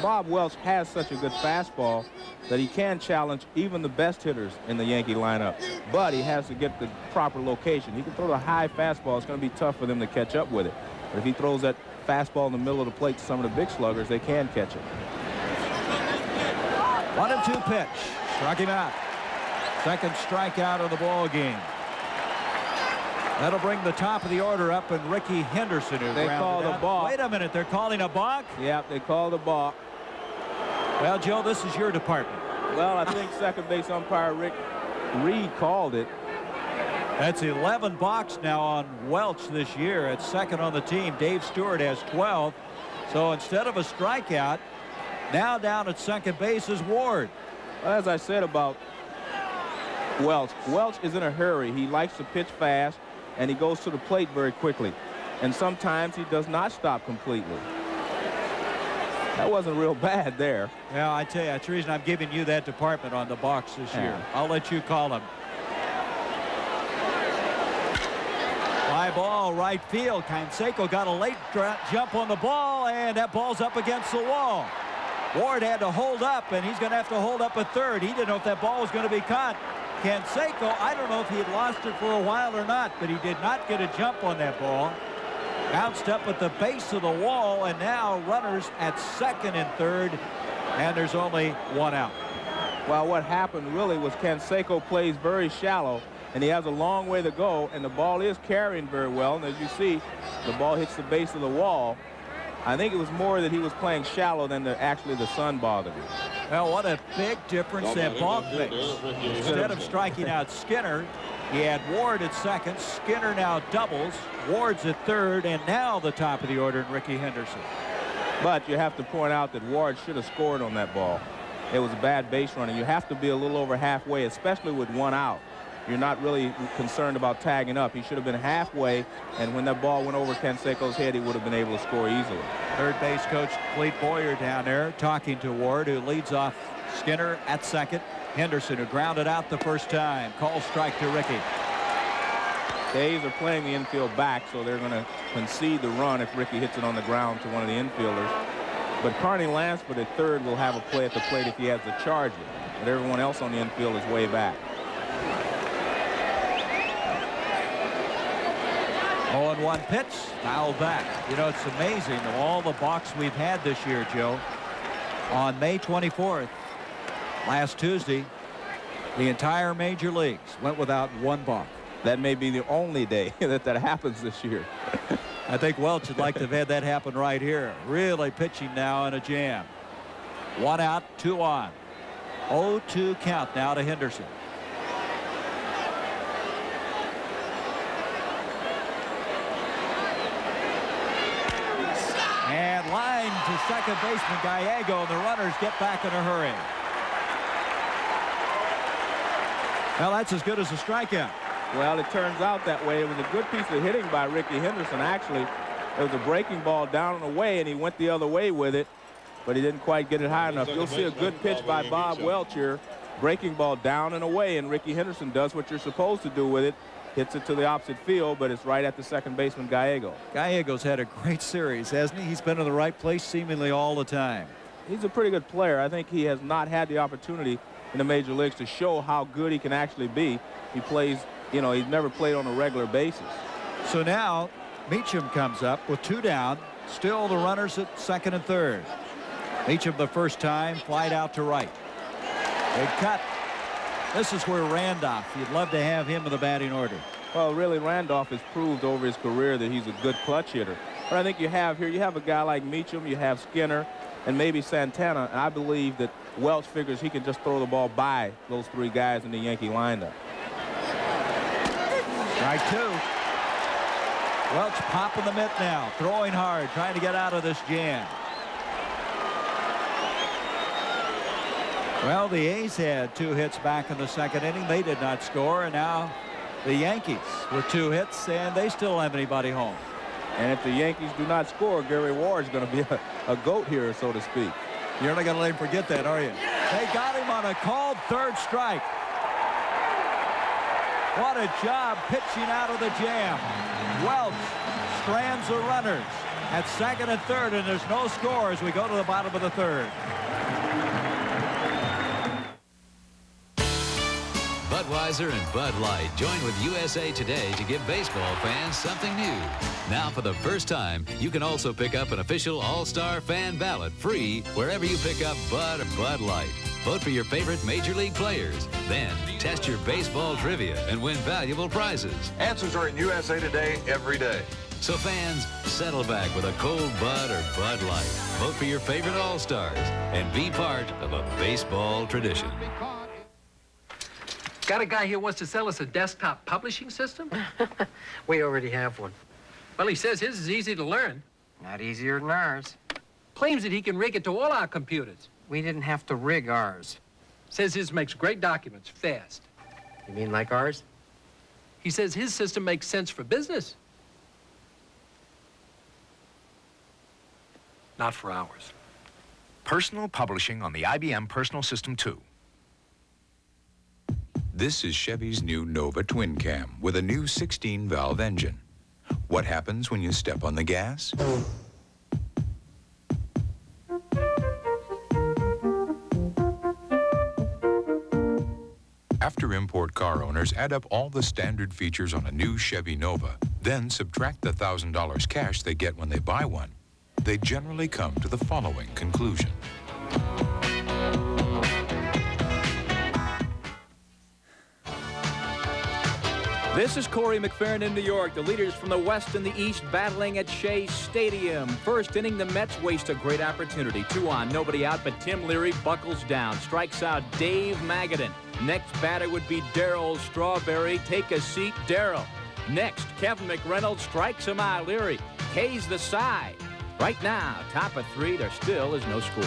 Bob Welch has such a good fastball that he can challenge even the best hitters in the Yankee lineup. But he has to get the proper location. He can throw the high fastball. It's going to be tough for them to catch up with it. But if he throws that fastball in the middle of the plate to some of the big sluggers, they can catch it. 1-2 pitch. Struck him out. Second strikeout of the ball game. That'll bring the top of the order up, and Ricky Henderson, who they call the balk. Wait a minute, they're calling a balk? Yep, they call the balk. Well, Joe, this is your department. Well, I think second base umpire Rick Reed called it. That's 11 balks now on Welch this year. At second on the team. Dave Stewart has 12. So instead of a strikeout, now down at second base is Ward. Well, as I said about Welch is in a hurry. He likes to pitch fast, and he goes to the plate very quickly. And sometimes he does not stop completely. That wasn't real bad there. Yeah, I tell you, that's the reason I'm giving you that department on the box this year. I'll let you call him. Fly ball, right field. Canseco got a late jump on the ball, and that ball's up against the wall. Ward had to hold up, and he's going to have to hold up a third. He didn't know if that ball was going to be caught. Canseco, I don't know if he had lost it for a while or not, but he did not get a jump on that ball. Bounced up at the base of the wall, and now runners at second and third, and there's only one out. Well, what happened really was Canseco plays very shallow, and he has a long way to go, and the ball is carrying very well. And as you see, the ball hits the base of the wall. I think it was more that he was playing shallow than actually the sun bothered him. Well, what a big difference that balk makes. Instead of striking out Skinner, he had Ward at second. Skinner now doubles. Ward's at third, and now the top of the order in Ricky Henderson. But you have to point out that Ward should have scored on that ball. It was a bad base running. You have to be a little over halfway, especially with one out. You're not really concerned about tagging up. He should have been halfway, and when that ball went over Canseco's head, he would have been able to score easily. Third base coach Clete Boyer down there talking to Ward, who leads off Skinner at second. Henderson, who grounded out the first time, calls strike to Ricky. The A's are playing the infield back, so they're going to concede the run if Ricky hits it on the ground to one of the infielders. But Carney Lansford at third will have a play at the plate if he has to charge it. But everyone else on the infield is way back. 0-1 pitch, fouled back. You know, it's amazing of all the balks we've had this year, Joe. On May 24th, last Tuesday, the entire major leagues went without one balk. That may be the only day that happens this year. I think Welch would like to have had that happen right here. Really pitching now in a jam. One out, two on. 0-2 count now to Henderson. And line to second baseman Gallego, and the runners get back in a hurry. Well, that's as good as a strikeout. Well, it turns out that way. It was a good piece of hitting by Ricky Henderson. Actually, there was a breaking ball down and away, and he went the other way with it, but he didn't quite get it high enough. You'll see a good pitch by Bob Welch here. Breaking ball down and away, and Ricky Henderson does what you're supposed to do with it. Hits it to the opposite field, but it's right at the second baseman, Gallego. Gallego's had a great series, hasn't he? He's been in the right place seemingly all the time. He's a pretty good player. I think he has not had the opportunity in the major leagues to show how good he can actually be. He plays, you know, he's never played on a regular basis. So now Meacham comes up with 2 down. Still the runners at second and third. Meacham the first time, flied out to right. Big cut. This is where Randolph, you'd love to have him in the batting order. Well, really, Randolph has proved over his career that he's a good clutch hitter. But I think you have here, you have a guy like Meacham, you have Skinner, and maybe Santana. And I believe that Welch figures he can just throw the ball by those 3 guys in the Yankee lineup. Strike 2. Welch popping the mitt now, throwing hard, trying to get out of this jam. Well, the A's had 2 hits back in the second inning. They did not score, and now the Yankees with 2 hits, and they still don't have anybody home. And if the Yankees do not score, Gary Ward is going to be a goat here, so to speak. You're not going to let him forget that, are you? They got him on a called 3rd strike. What a job pitching out of the jam. Welch strands the runners at second and third, and there's no score as we go to the bottom of the 3rd. Budweiser and Bud Light join with USA Today to give baseball fans something new. Now, for the first time, you can also pick up an official All-Star fan ballot free wherever you pick up Bud or Bud Light. Vote for your favorite Major League players. Then, test your baseball trivia and win valuable prizes. Answers are in USA Today every day. So fans, settle back with a cold Bud or Bud Light. Vote for your favorite All-Stars and be part of a baseball tradition. Got a guy here wants to sell us a desktop publishing system? We already have one. Well, he says his is easy to learn. Not easier than ours. Claims that he can rig it to all our computers. We didn't have to rig ours. Says his makes great documents fast. You mean like ours? He says his system makes sense for business. Not for ours. Personal publishing on the IBM Personal System 2. This is Chevy's new Nova Twin Cam with a new 16-valve engine. What happens when you step on the gas? After import car owners add up all the standard features on a new Chevy Nova, then subtract the $1,000 cash they get when they buy one, they generally come to the following conclusion. This is Corey McFerrin in New York. The leaders from the West and the East battling at Shea Stadium. First inning, the Mets waste a great opportunity. 2 on, nobody out, but Tim Leary buckles down. Strikes out Dave Magadan. Next batter would be Darryl Strawberry. Take a seat, Darryl. Next, Kevin McReynolds strikes him out. Leary K's the side. Right now, top of 3, there still is no score.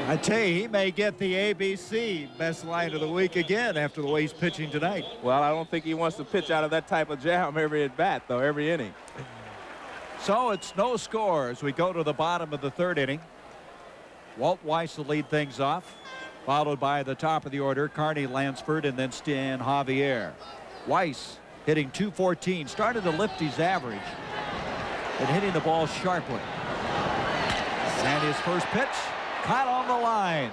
I tell you, he may get the ABC best line of the week again after the way he's pitching tonight. Well, I don't think he wants to pitch out of that type of jam every at bat, though, every inning. So it's no score as we go to the bottom of the 3rd inning. Walt Weiss will lead things off, followed by the top of the order, Carney Lansford, and then Stan Javier. Weiss hitting .214, started to lift his average, and hitting the ball sharply. And his first pitch. Caught on the line.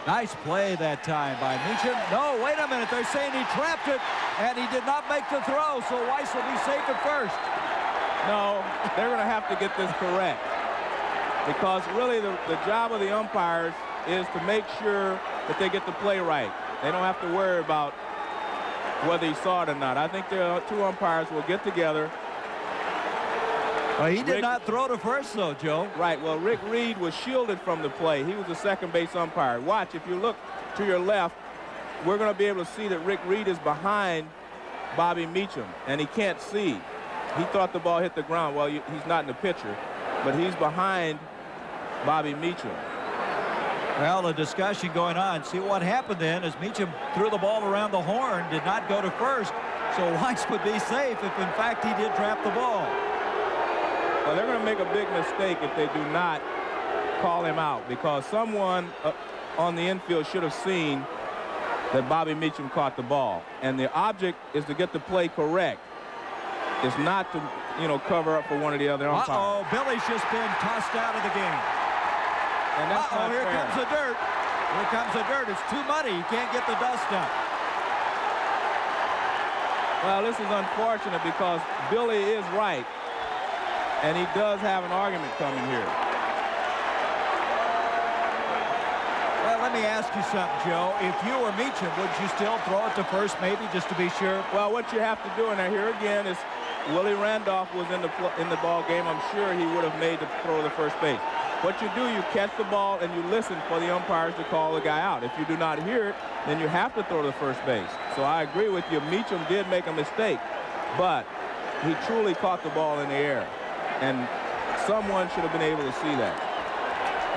Nice play that time by Meacham. No, wait a minute. They're saying he trapped it, and he did not make the throw, so Weiss will be safe at first. No, they're going to have to get this correct. Because really the job of the umpires is to make sure that they get the play right. They don't have to worry about whether he saw it or not. I think the 2 umpires will get together. Well, he did not throw to first, though, Joe. Right. Well, Rick Reed was shielded from the play. He was the second base umpire. Watch, if you look to your left, we're going to be able to see that Rick Reed is behind Bobby Meacham, and he can't see. He thought the ball hit the ground. Well, he's not in the picture, but he's behind Bobby Meacham. Well, the discussion going on. See what happened then is Meacham threw the ball around the horn, did not go to first, so Weiss would be safe if, in fact, he did trap the ball. Well, they're going to make a big mistake if they do not call him out, because someone on the infield should have seen that Bobby Meacham caught the ball. And the object is to get the play correct. It's not to, cover up for one of the other umpires. Uh-oh, Billy's just been tossed out of the game. And that's not here fair. comes the dirt. Here comes the dirt. It's too muddy. You can't get the dust up. Well, this is unfortunate because Billy is right, and he does have an argument coming here. Well, let me ask you something, Joe. If you were Meacham, would you still throw it to first maybe just to be sure? Well, what you have to do, and here again is Willie Randolph was in the ball game. I'm sure he would have made the throw to first base. What you do, you catch the ball and you listen for the umpires to call the guy out. If you do not hear it, then you have to throw to first base. So I agree with you. Meacham did make a mistake, but he truly caught the ball in the air, and someone should have been able to see that.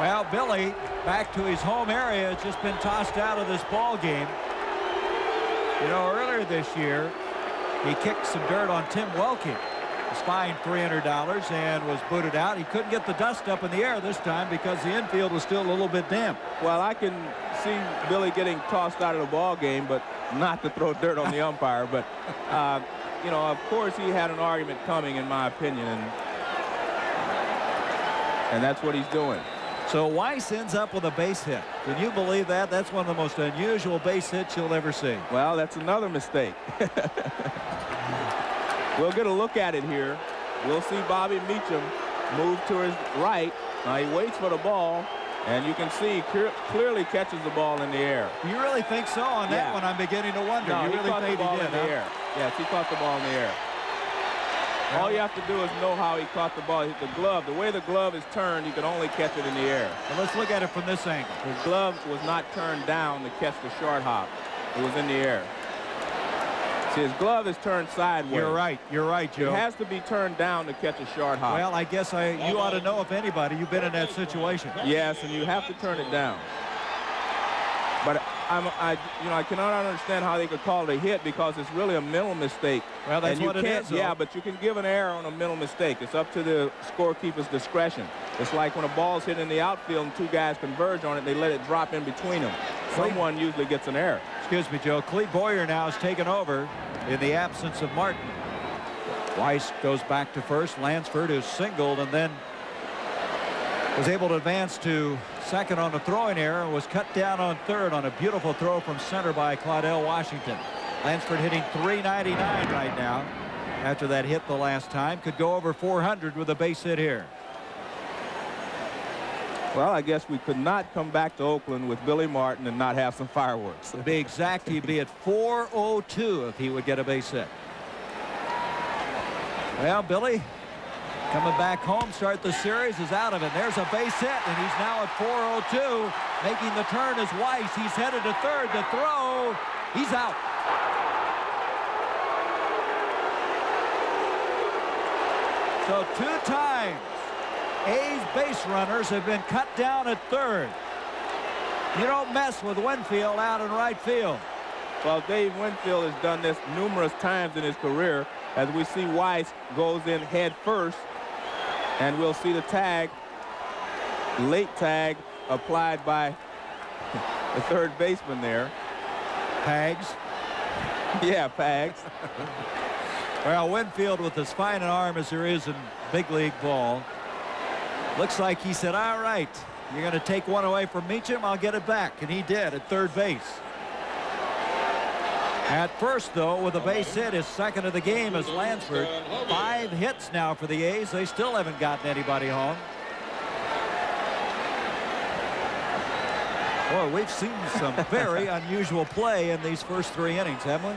Well, Billy, back to his home area, has just been tossed out of this ball game. You know, earlier this year, he kicked some dirt on Tim Welke. Was fined $300 and was booted out. He couldn't get the dust up in the air this time because the infield was still a little bit damp. Well, I can see Billy getting tossed out of the ball game, but not to throw dirt on the umpire. But, you know, of course he had an argument coming, in my opinion, and that's what he's doing. So Weiss ends up with a base hit. Can you believe that? That's one of the most unusual base hits you'll ever see. Well, that's another mistake. We'll get a look at it here. We'll see Bobby Meacham move to his right. Now he waits for the ball, and you can see clearly catches the ball in the air. You really think so? On that one, I'm beginning to wonder. No, you he really caught think the ball he did, in the air. Yes, he caught the ball in the air. All you have to do is know how he caught the ball. The glove, the way the glove is turned, you can only catch it in the air. Well, let's look at it from this angle. His glove was not turned down to catch the short hop. It was in the air. See, his glove is turned sideways. You're right, Joe. It has to be turned down to catch a short hop. Well, I guess you ought to know, if anybody, you've been in that situation. Yes, and you have to turn it down. But I cannot understand how they could call it a hit because it's really a mental mistake. Well, that's what it is, though. Yeah, but you can give an error on a mental mistake. It's up to the scorekeeper's discretion. It's like when a ball's hit in the outfield and two guys converge on it, they let it drop in between them. Someone usually gets an error. Excuse me, Joe. Clete Boyer now has taken over in the absence of Martin. Weiss goes back to first. Lansford, who's singled and then was able to advance to second on the throwing error and was cut down on third on a beautiful throw from center by Claudell Washington. Lansford hitting .399 right now after that hit the last time. Could go over 400 with a base hit here. Well, I guess we could not come back to Oakland with Billy Martin and not have some fireworks. To be exact, he'd be at 402 if he would get a base hit. Well, Billy coming back home, start the series, is out of it. There's a base hit, and he's now at 402. Making the turn is Weiss. He's headed to third. The throw, he's out. So 2 times A's base runners have been cut down at third. You don't mess with Winfield out in right field. Well, Dave Winfield has done this numerous times in his career. As we see Weiss goes in head first, and we'll see the tag, late tag, applied by the third baseman there. Pags. Yeah, Pags. Well, Winfield with as fine an arm as there is in big league ball. Looks like he said, all right, you're going to take one away from Meacham, I'll get it back. And he did at third base. At first, though, with a base hit, his second of the game is Lansford. 5 hits now for the A's. They still haven't gotten anybody home. Boy, we've seen some very unusual play in these first 3 innings, haven't we?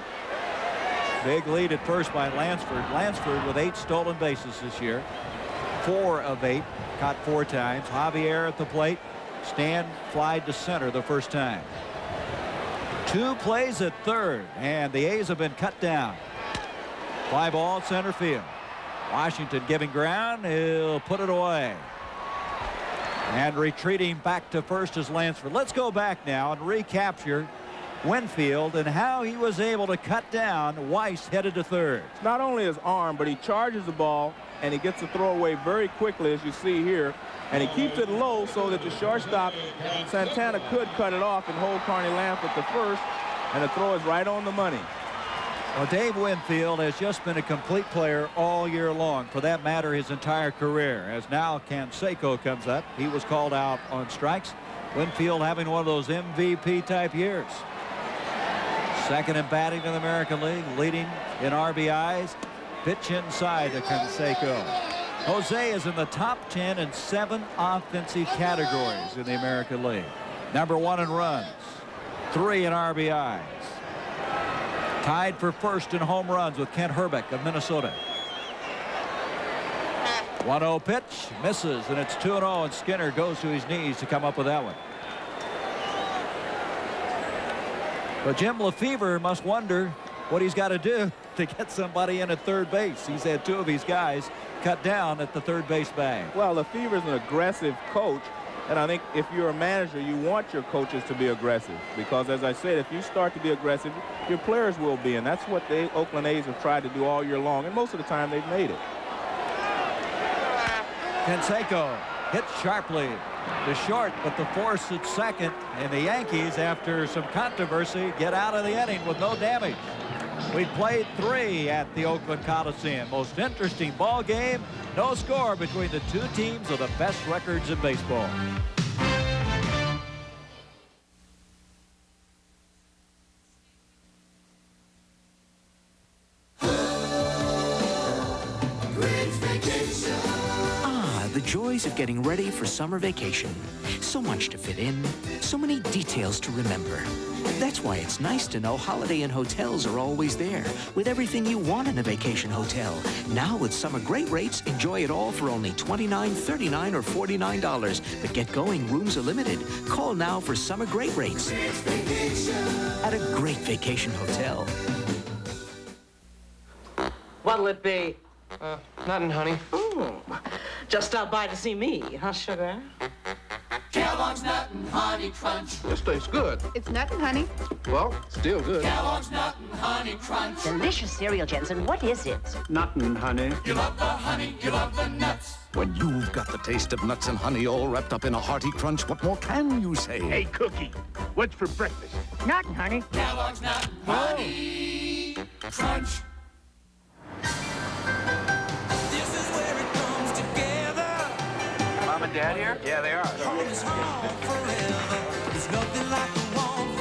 Big lead at first by Lansford. Lansford with 8 stolen bases this year. 4 of 8. Caught 4 times. Javier at the plate. Stan flied to center the first time. 2 plays at third, and the A's have been cut down. Fly ball center field. Washington giving ground. He'll put it away. And retreating back to first is Lansford. Let's go back now and recapture Winfield and how he was able to cut down Weiss headed to third. It's not only his arm, but he charges the ball and he gets the throw away very quickly, as you see here, and he keeps it low so that the shortstop Santana could cut it off and hold Carney Lansford to first, and the throw is right on the money. Well, Dave Winfield has just been a complete player all year long. For that matter, his entire career. As now Canseco comes up. He was called out on strikes. Winfield having one of those MVP type years. Second in batting in the American League, leading in RBIs. Pitch inside to Canseco. Jose is in the top 10 in 7 offensive categories in the American League. Number 1 in runs, 3 in RBIs. Tied for first in home runs with Kent Herbeck of Minnesota. 1-0 pitch, misses, and it's 2-0, and Skinner goes to his knees to come up with that one. But Jim Lefevre must wonder what he's got to do to get somebody in at third base. He's had 2 of his guys cut down at the third base bag. Well, Lefevre is an aggressive coach, and I think if you're a manager, you want your coaches to be aggressive, because as I said, if you start to be aggressive, your players will be, and that's what the Oakland A's have tried to do all year long, and most of the time they've made it. Canseco hits sharply to short, but the force at second, and the Yankees, after some controversy, get out of the inning with no damage. We played 3 at the Oakland Coliseum. Most interesting ball game. No score between the 2 teams with the best records in baseball. The joys of getting ready for summer vacation. So much to fit in, so many details to remember. That's why it's nice to know Holiday Inn hotels are always there with everything you want in a vacation hotel. Now with summer great rates, enjoy it all for only $29, $39, or $49. But get going, rooms are limited. Call now for summer great rates at a great vacation hotel. What'll it be? Nothing, honey. Just stop by to see me, huh, sugar? Kellogg's Nut and Honey Crunch. This tastes good. It's nut and honey. Well, still good. Kellogg's Nut and Honey Crunch. Delicious cereal, Jensen. What is it? Nut and honey. You love the honey, you love the nuts. When you've got the taste of nuts and honey all wrapped up in a hearty crunch, what more can you say? Hey, Cookie, what's for breakfast? Nut and honey. Kellogg's Nut and Honey Crunch. Mom and Dad here? Yeah, they are. Home is home forever. There's nothing like the warmth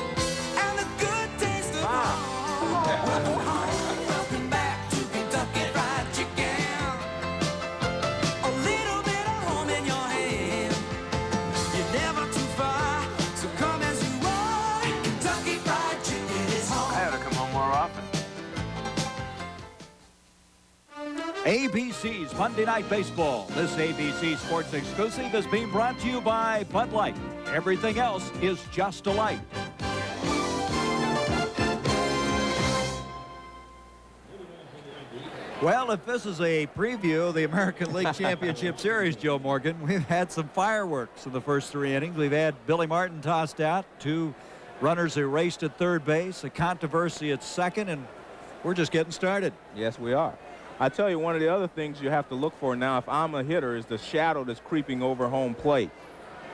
and the good taste of home. Welcome home, welcome back to Kentucky Fried Chicken. A little bit of home in your hand. You're never too far, so come as you are. Kentucky Fried Chicken is home. I ought to come home more often. ABC's Monday Night Baseball. This ABC Sports exclusive is being brought to you by Bud Light. Everything else is just a light. Well, if this is a preview of the American League Championship Series, Joe Morgan, we've had some fireworks in the first 3 innings. We've had Billy Martin tossed out, 2 runners erased at third base, a controversy at second, and we're just getting started. Yes, we are. I tell you, one of the other things you have to look for now, if I'm a hitter, is the shadow that's creeping over home plate.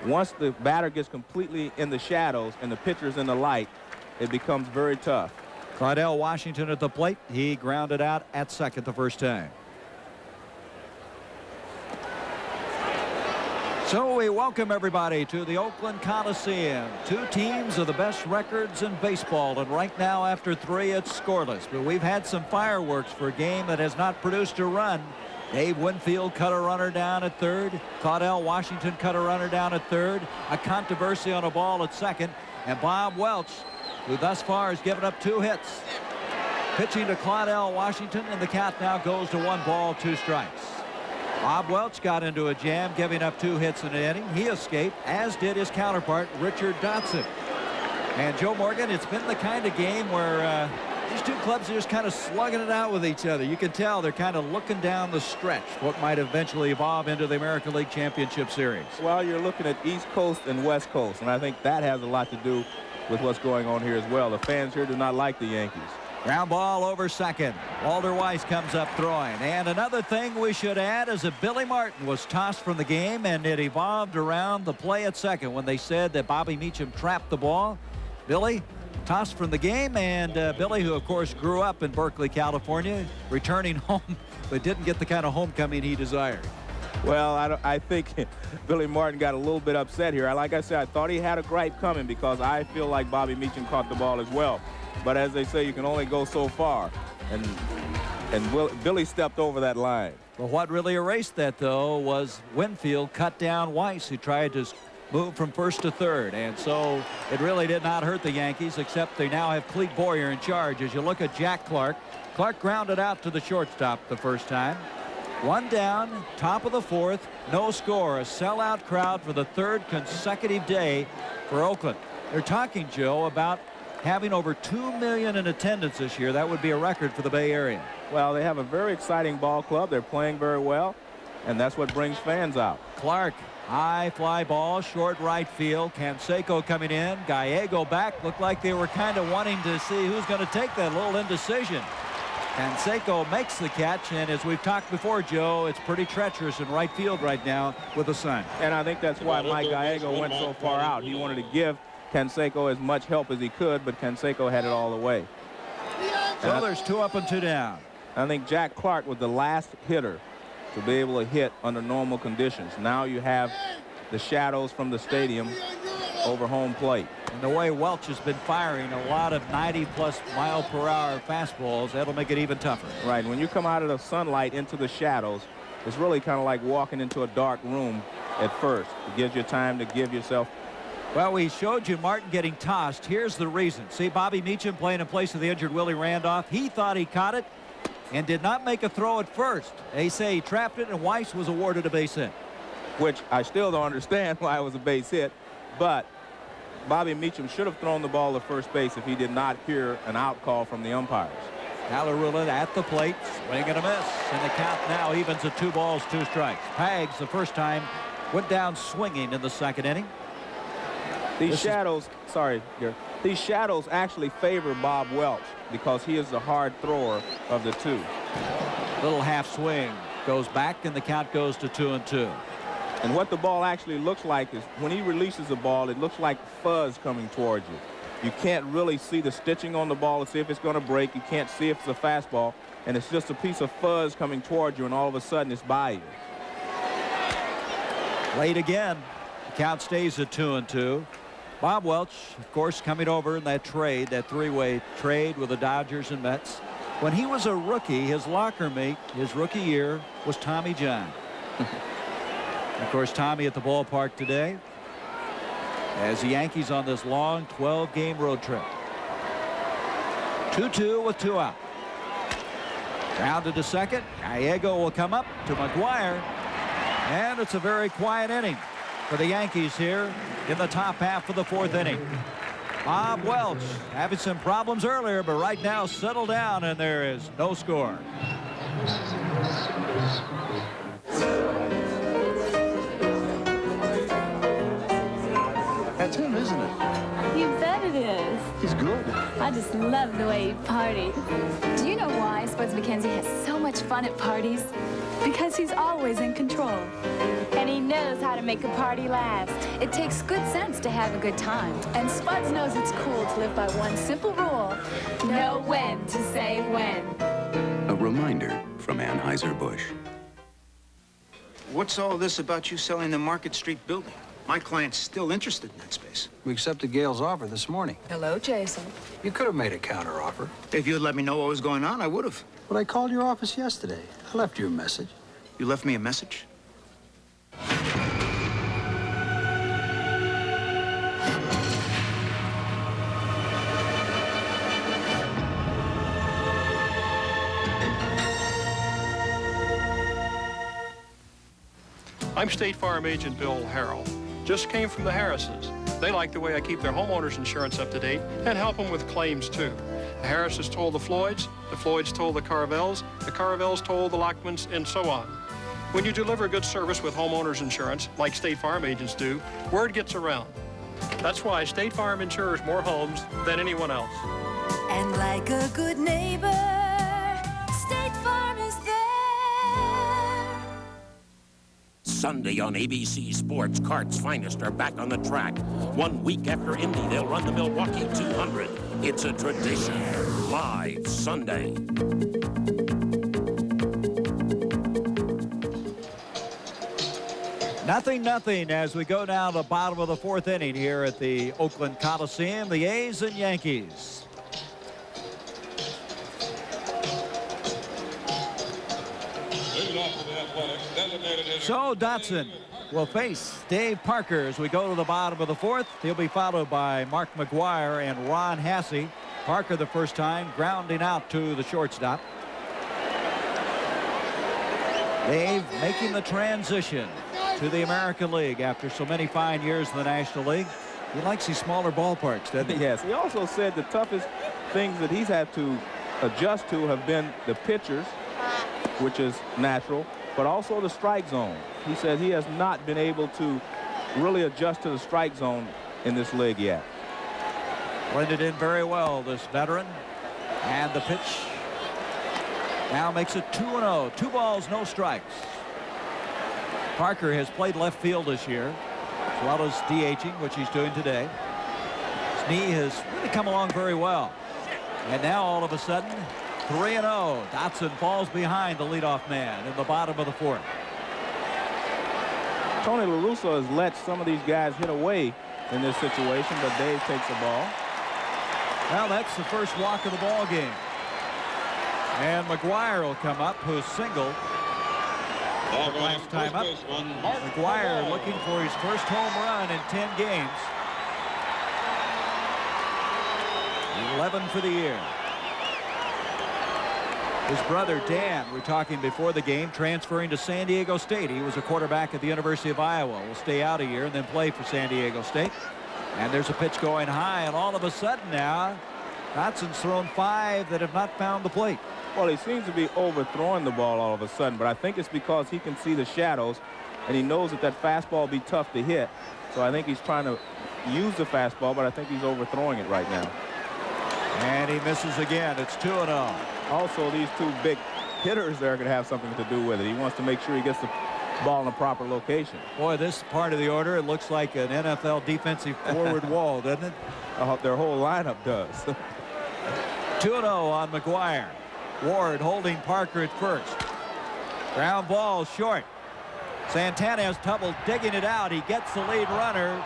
Once the batter gets completely in the shadows and the pitcher's in the light, it becomes very tough. Claudell Washington at the plate. He grounded out at second the first time. So we welcome everybody to the Oakland Coliseum. 2 teams of the best records in baseball, and right now after 3 it's scoreless. But we've had some fireworks for a game that has not produced a run. Dave Winfield cut a runner down at third. Claudell Washington cut a runner down at third. A controversy on a ball at second. And Bob Welch, who thus far has given up 2 hits. Pitching to Claudell Washington, and the count now goes to 1 ball, 2 strikes. Bob Welch got into a jam, giving up 2 hits in an inning. He escaped, as did his counterpart, Richard Dotson. And Joe Morgan, it's been the kind of game where these 2 clubs are just kind of slugging it out with each other. You can tell they're kind of looking down the stretch, what might eventually evolve into the American League Championship Series. Well, you're looking at East Coast and West Coast, and I think that has a lot to do with what's going on here as well. The fans here do not like the Yankees. Ground ball over second. Walter Weiss comes up throwing. And another thing we should add is that Billy Martin was tossed from the game, and it evolved around the play at second when they said that Bobby Meacham trapped the ball. Billy tossed from the game, and Billy, who of course grew up in Berkeley, California, returning home, but didn't get the kind of homecoming he desired. Well, I think Billy Martin got a little bit upset here. Like I said, I thought he had a gripe coming because I feel like Bobby Meacham caught the ball as well. But as they say, you can only go so far. And Billy stepped over that line. Well, what really erased that, though, was Winfield cut down Weiss, who tried to move from first to third. And so it really did not hurt the Yankees, except they now have Clete Boyer in charge. As you look at Jack Clark, Clark grounded out to the shortstop the first time. One down, top of the fourth, no score. A sellout crowd for the third consecutive day for Oakland. They're talking, Joe, about having over 2 million in attendance this year. That would be a record for the Bay Area. Well, they have a very exciting ball club. They're playing very well, and that's what brings fans out. Clark, high fly ball, short right field. Canseco coming in. Gallego back. Looked like they were kind of wanting to see who's going to take that. Little indecision. Canseco makes the catch, and as we've talked before, Joe, it's pretty treacherous in right field right now with the sun. And I think that's why Mike Gallego went so far out. He wanted to give Canseco as much help as he could, but Canseco had it all the way. So there's 2 up and 2 down. I think Jack Clark was the last hitter to be able to hit under normal conditions. Now you have the shadows from the stadium over home plate. And the way Welch has been firing a lot of 90-plus mile-per-hour fastballs, that'll make it even tougher. Right. When you come out of the sunlight into the shadows, it's really kind of like walking into a dark room at first. It gives you time to give yourself. Well, we showed you Martin getting tossed. Here's the reason. See Bobby Meacham playing in place of the injured Willie Randolph. He thought he caught it and did not make a throw at first. They say he trapped it, and Weiss was awarded a base hit. Which I still don't understand why it was a base hit, but Bobby Meacham should have thrown the ball to first base if he did not hear an out call from the umpires. Alarula at the plate, swing and a miss, and the count now evens at 2 balls, 2 strikes. Pags, the first time, went down swinging in the second inning. These shadows actually favor Bob Welch because he is the hard thrower of the 2. Little half swing goes back, and the count goes to 2-2. And what the ball actually looks like is when he releases the ball, it looks like fuzz coming towards you. You can't really see the stitching on the ball to see if it's going to break. You can't see if it's a fastball, and it's just a piece of fuzz coming towards you, and all of a sudden it's by you. Late again. The count stays at 2-2. Bob Welch, of course, coming over in that trade, that 3-way trade with the Dodgers and Mets. When he was a rookie, his locker mate, his rookie year, was Tommy John. Of course, Tommy at the ballpark today as the Yankees on this long 12-game road trip. 2-2 with 2 out. Grounded to second. Gallego will come up to McGuire. And it's a very quiet inning for the Yankees here in the top half of the 4th inning. Bob Welch having some problems earlier, but right now settled down, and there is no score. That's him, isn't it? You bet it is. He's good. I just love the way he parties. Do you know why Spuds McKenzie has so much fun at parties? Because he's always in control. And he knows how to make a party last. It takes good sense to have a good time. And Spuds knows it's cool to live by one simple rule. Know when to say when. A reminder from Anheuser-Busch. What's all this about you selling the Market Street building? My client's still interested in that space. We accepted Gail's offer this morning. Hello, Jason. You could have made a counteroffer. If you had let me know what was going on, I would have. But I called your office yesterday. I left you a message. You left me a message? I'm State Farm Agent Bill Harrell. Just came from the Harrises. They like the way I keep their homeowners insurance up to date and help them with claims too. The Harrises told the Floyds told the Carvels told the Lockmans, and so on. When you deliver good service with homeowners insurance, like State Farm agents do, word gets around. That's why State Farm insures more homes than anyone else. And like a good neighbor, State Farm is there. Sunday on ABC Sports, Cart's finest are back on the track. 1 week after Indy, they'll run the Milwaukee 200. It's a Tradition, live Sunday. Nothing as we go down the bottom of the fourth inning here at the Oakland Coliseum. The A's and Yankees. So Dotson will face Dave Parker as we go to the bottom of the fourth. He'll be followed by Mark McGuire and Ron Hasse. Parker the first time grounding out to the shortstop. Dave making the transition to the American League after so many fine years in the National League. He likes these smaller ballparks, doesn't he? Yes. He also said the toughest things that he's had to adjust to have been the pitchers, which is natural, but also the strike zone. He said he has not been able to really adjust to the strike zone in this league yet. Blended in very well, this veteran. And the pitch now makes it 2-0. 2 balls, no strikes. Parker has played left field this year, as well as DHing, which he's doing today. His knee has really come along very well. And now all of a sudden, 3-0. Dotson falls behind the leadoff man in the bottom of the fourth. Tony La Russa has let some of these guys hit away in this situation, but Dave takes the ball. Well, that's the first walk of the ball game. And McGuire will come up, who's singled. Last time up, McGuire looking for his first home run in 10 games. 11 for the year. His brother Dan, we're talking before the game, transferring to San Diego State. He was a quarterback at the University of Iowa. Will stay out a year and then play for San Diego State. And there's a pitch going high, and all of a sudden now, Dotson's thrown 5 that have not found the plate. Well, he seems to be overthrowing the ball all of a sudden, but I think it's because he can see the shadows, and he knows that fastball will be tough to hit. So I think he's trying to use the fastball, but I think he's overthrowing it right now. And he misses again. It's 2-0. Also, these two big hitters there are going to have something to do with it. He wants to make sure he gets the ball in the proper location. Boy, this part of the order, it looks like an NFL defensive forward wall, doesn't it? Their whole lineup does. 2-0 on McGuire. Ward holding Parker at first. Ground ball short. Santana has trouble digging it out. He gets the lead runner.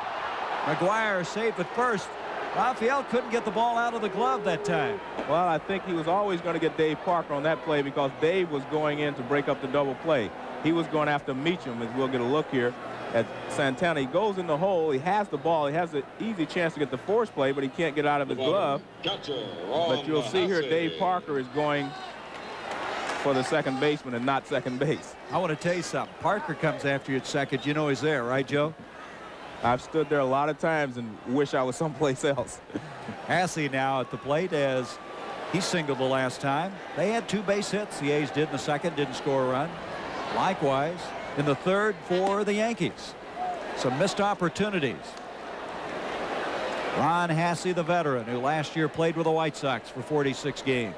McGuire safe at first. Raphael couldn't get the ball out of the glove that time. Well, I think he was always going to get Dave Parker on that play because Dave was going in to break up the double play. He was going after Meacham, as we'll get a look here at Santana. He goes in the hole. He has the ball. He has an easy chance to get the force play, but he can't get out of his glove. But you'll see here Dave Parker is going for the second baseman and not second base. I want to tell you something. Parker comes after you at second. You know he's there, right, Joe? I've stood there a lot of times and wish I was someplace else. Hasse now at the plate as he singled the last time. They had 2 base hits. The A's did in the second, didn't score a run. Likewise in the third for the Yankees. Some missed opportunities. Ron Hasse, the veteran, who last year played with the White Sox for 46 games.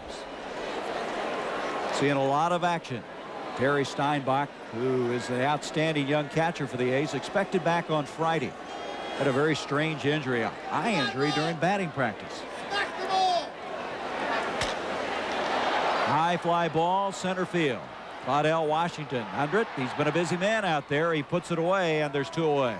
Seeing a lot of action. Terry Steinbach, who is an outstanding young catcher for the A's, expected back on Friday. Had a very strange injury, an eye injury during batting practice. High fly ball, center field. Claudel Washington under it. He's been a busy man out there. He puts it away, and there's 2 away.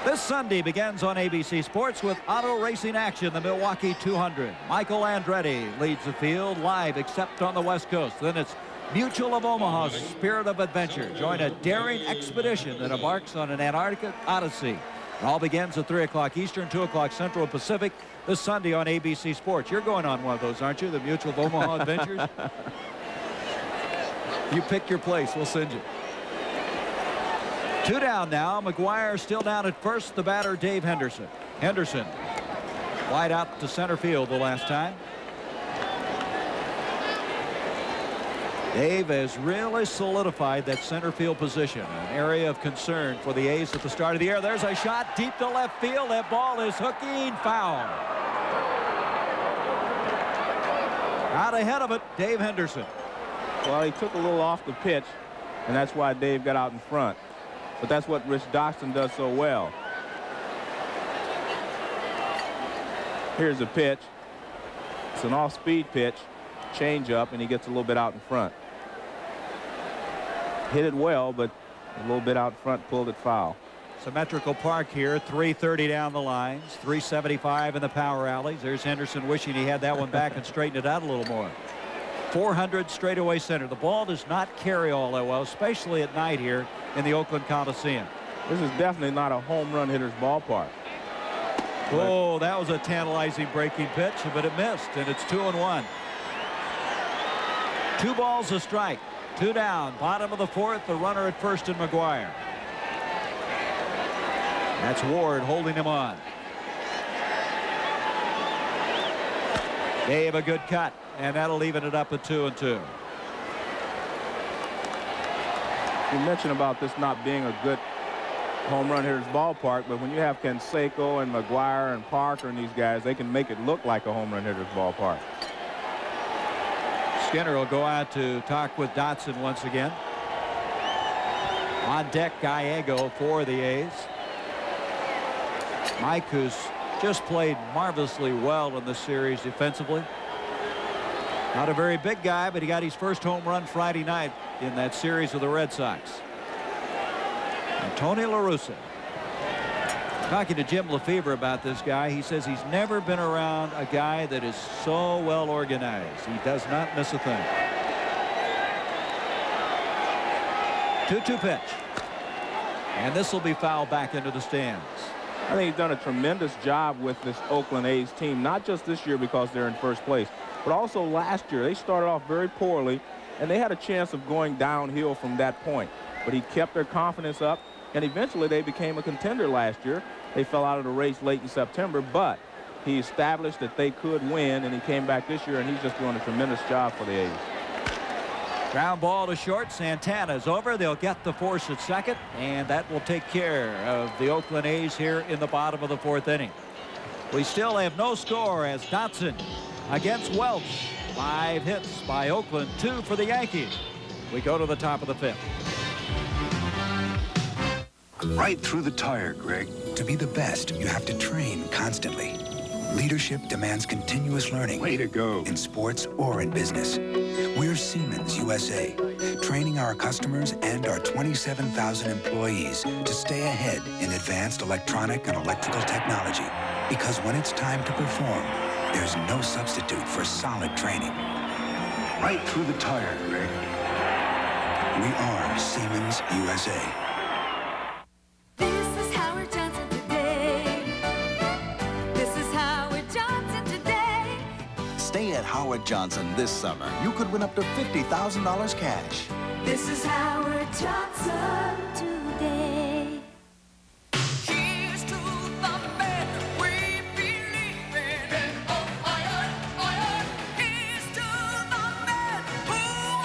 This Sunday begins on ABC Sports with auto racing action, the Milwaukee 200. Michael Andretti leads the field live except on the West Coast. Then it's Mutual of Omaha's Spirit of Adventure. Join a daring expedition that embarks on an Antarctic odyssey. It all begins at 3 o'clock Eastern, 2 o'clock Central Pacific this Sunday on ABC Sports. You're going on one of those, aren't you? The Mutual of Omaha Adventures? You pick your place. We'll send you. 2 down now. McGuire still down at first. The batter, Dave Henderson. Henderson wide out to center field the last time. Dave has really solidified that center field position, an area of concern for the A's at the start of the year. There's a shot deep to left field. That ball is hooking foul. Out ahead of it, Dave Henderson. Well, he took a little off the pitch, and that's why Dave got out in front. But that's what Rich Dotson does so well. Here's a pitch. It's an off-speed pitch, change up, and he gets a little bit out in front. Hit it well, but a little bit out front, pulled it foul. Symmetrical park here, 330 down the lines, 375 in the power alleys. There's Henderson wishing he had that one back and straightened it out a little more. 400 straightaway center. The ball does not carry all that well, especially at night here in the Oakland Coliseum. This is definitely not a home run hitter's ballpark. Oh, that was a tantalizing breaking pitch, but it missed, and it's 2-1. 2 balls a strike. 2 down. Bottom of the 4th. The runner at first in McGuire. That's Ward holding him on. Dave, a good cut, and that'll even it up at 2-2. You mentioned about this not being a good home run hitter's ballpark, but when you have Canseco and McGuire and Parker and these guys, they can make it look like a home run hitter's ballpark. Skinner will go out to talk with Dotson once again. On deck, Gallego for the A's. Mike, who's just played marvelously well in this series defensively. Not a very big guy, but he got his first home run Friday night in that series with the Red Sox. And Tony La Russa. Talking to Jim Lefebvre about this guy, he says he's never been around a guy that is so well organized. He does not miss a thing. 2-2 pitch. And this will be fouled back into the stands. I think he's done a tremendous job with this Oakland A's team, not just this year because they're in first place, but also last year. They started off very poorly, and they had a chance of going downhill from that point. But he kept their confidence up, and eventually they became a contender last year. They fell out of the race late in September, but he established that they could win, and he came back this year, and he's just doing a tremendous job for the A's. Ground ball to short. Santana's over. They'll get the force at second, and that will take care of the Oakland A's here in the bottom of the 4th inning. We still have no score as Dotson against Welch. 5 hits by Oakland, 2 for the Yankees. We go to the top of the 5th. Right through the tire, Greg. To be the best, you have to train constantly. Leadership demands continuous learning. Way to go. In sports or in business. We're Siemens USA, training our customers and our 27,000 employees to stay ahead in advanced electronic and electrical technology. Because when it's time to perform, there's no substitute for solid training. Right through the tire, Greg. We are Siemens USA. Stay at Howard Johnson this summer. You could win up to $50,000 cash. This is Howard Johnson today. Here's to the men we believe in. Men of iron, iron. Here's to the men who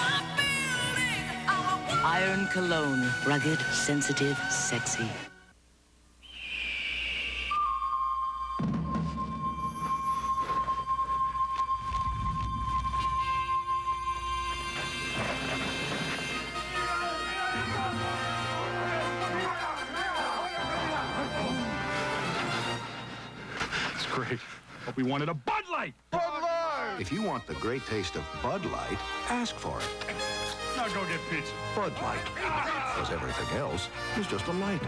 are building our Iron Cologne. Rugged, sensitive, sexy. Great. But we wanted a Bud Light. Bud Light! If you want the great taste of Bud Light, ask for it. Now go get pizza. Bud Light. Because everything else is just a light.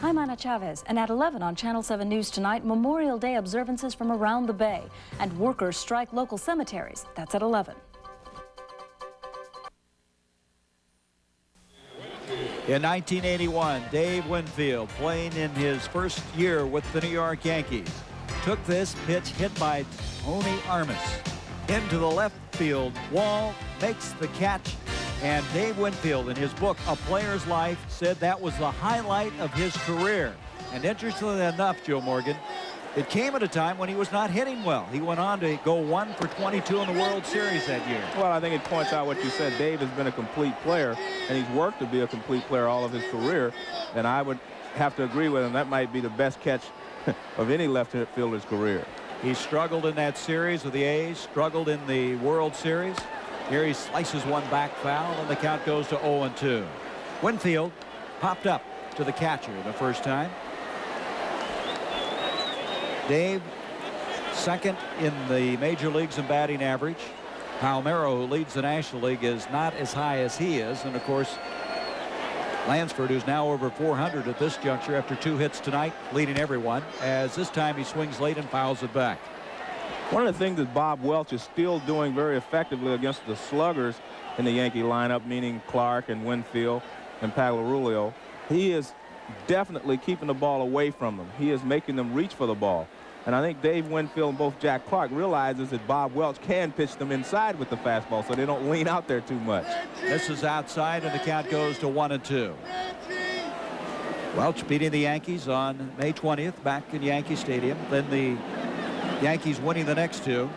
I'm Ana Chavez, and at 11 on Channel 7 News tonight, Memorial Day observances from around the Bay, and workers strike local cemeteries. That's at 11. In 1981, Dave Winfield, playing in his first year with the New York Yankees, took this pitch hit by Tony Armas into the left field wall, makes the catch, and Dave Winfield, in his book, A Player's Life, said that was the highlight of his career. And interestingly enough, Joe Morgan, it came at a time when he was not hitting well. He went on to go 1 for 22 in the World Series that year. Well, I think it points out what you said. Dave has been a complete player, and he's worked to be a complete player all of his career. And I would have to agree with him. That might be the best catch of any left fielder's career. He struggled in that series with the A's, struggled in the World Series. Here he slices one back foul, and the count goes to 0-2. Winfield popped up to the catcher the first time. Dave second in the major leagues in batting average. Palmeiro, who leads the National League, is not as high as he is. And, of course, Lansford, who's now over 400 at this juncture after 2 hits tonight, leading everyone, as this time he swings late and fouls it back. One of the things that Bob Welch is still doing very effectively against the sluggers in the Yankee lineup, meaning Clark and Winfield and Pagliarulo, he is definitely keeping the ball away from them. He is making them reach for the ball. And I think Dave Winfield and both Jack Clark realizes that Bob Welch can pitch them inside with the fastball, so they don't lean out there too much. This is outside, and the count goes to 1-2. Welch beating the Yankees on May 20th back in Yankee Stadium. Then the Yankees winning the next 2.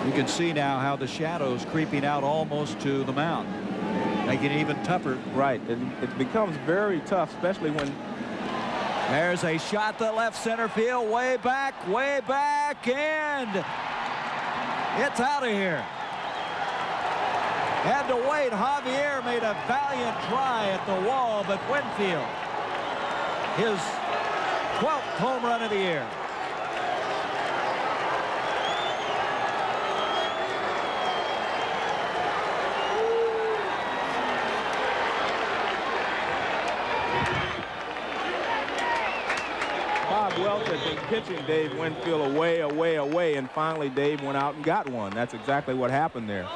You can see now how the shadow's creeping out almost to the mound, making it even tougher. Right. It becomes very tough, especially when... There's a shot to left center field, way back, and it's out of here. Had to wait. Javier made a valiant try at the wall, but Winfield, his 12th home run of the year. Bob Welch had been pitching Dave Winfield away, and finally Dave went out and got one. That's exactly what happened there.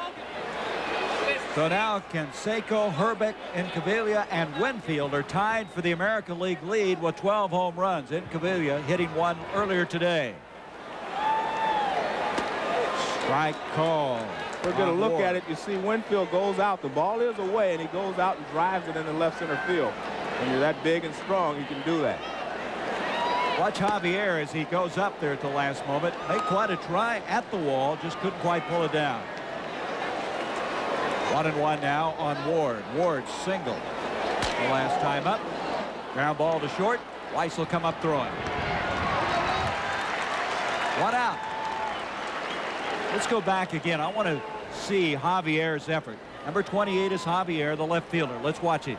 So now Canseco, Herbeck, Incaviglia, and Winfield are tied for the American League lead with 12 home runs. Incaviglia hitting one earlier today. Strike call. We're going to look at it. You see Winfield goes out. The ball is away, and he goes out and drives it into left center field. When you're that big and strong, you can do that. Watch Javier as he goes up there at the last moment. Made quite a try at the wall, just couldn't quite pull it down. 1-1 now on Ward. Ward single the last time up. Ground ball to short. Weiss will come up throwing. 1 out. Let's go back again. I want to see Javier's effort. Number 28 is Javier, the left fielder. Let's watch it.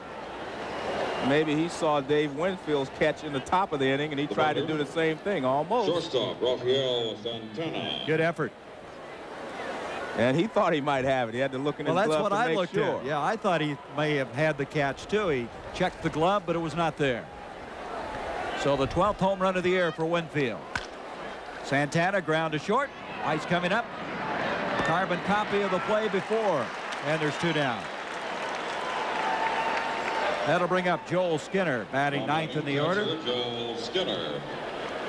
Maybe he saw Dave Winfield's catch in the top of the inning, and he tried to do the same thing, almost. Shortstop, Rafael Santana. Good effort. And he thought he might have it. He had to look in his glove to make sure. Well, that's what I looked at. Yeah, I thought he may have had the catch, too. He checked the glove, but it was not there. So the 12th home run of the year for Winfield. Santana ground to short. Weiss coming up. Carbon copy of the play before. And there's 2 down. That'll bring up Joel Skinner, batting 9th in the order. Joel Skinner.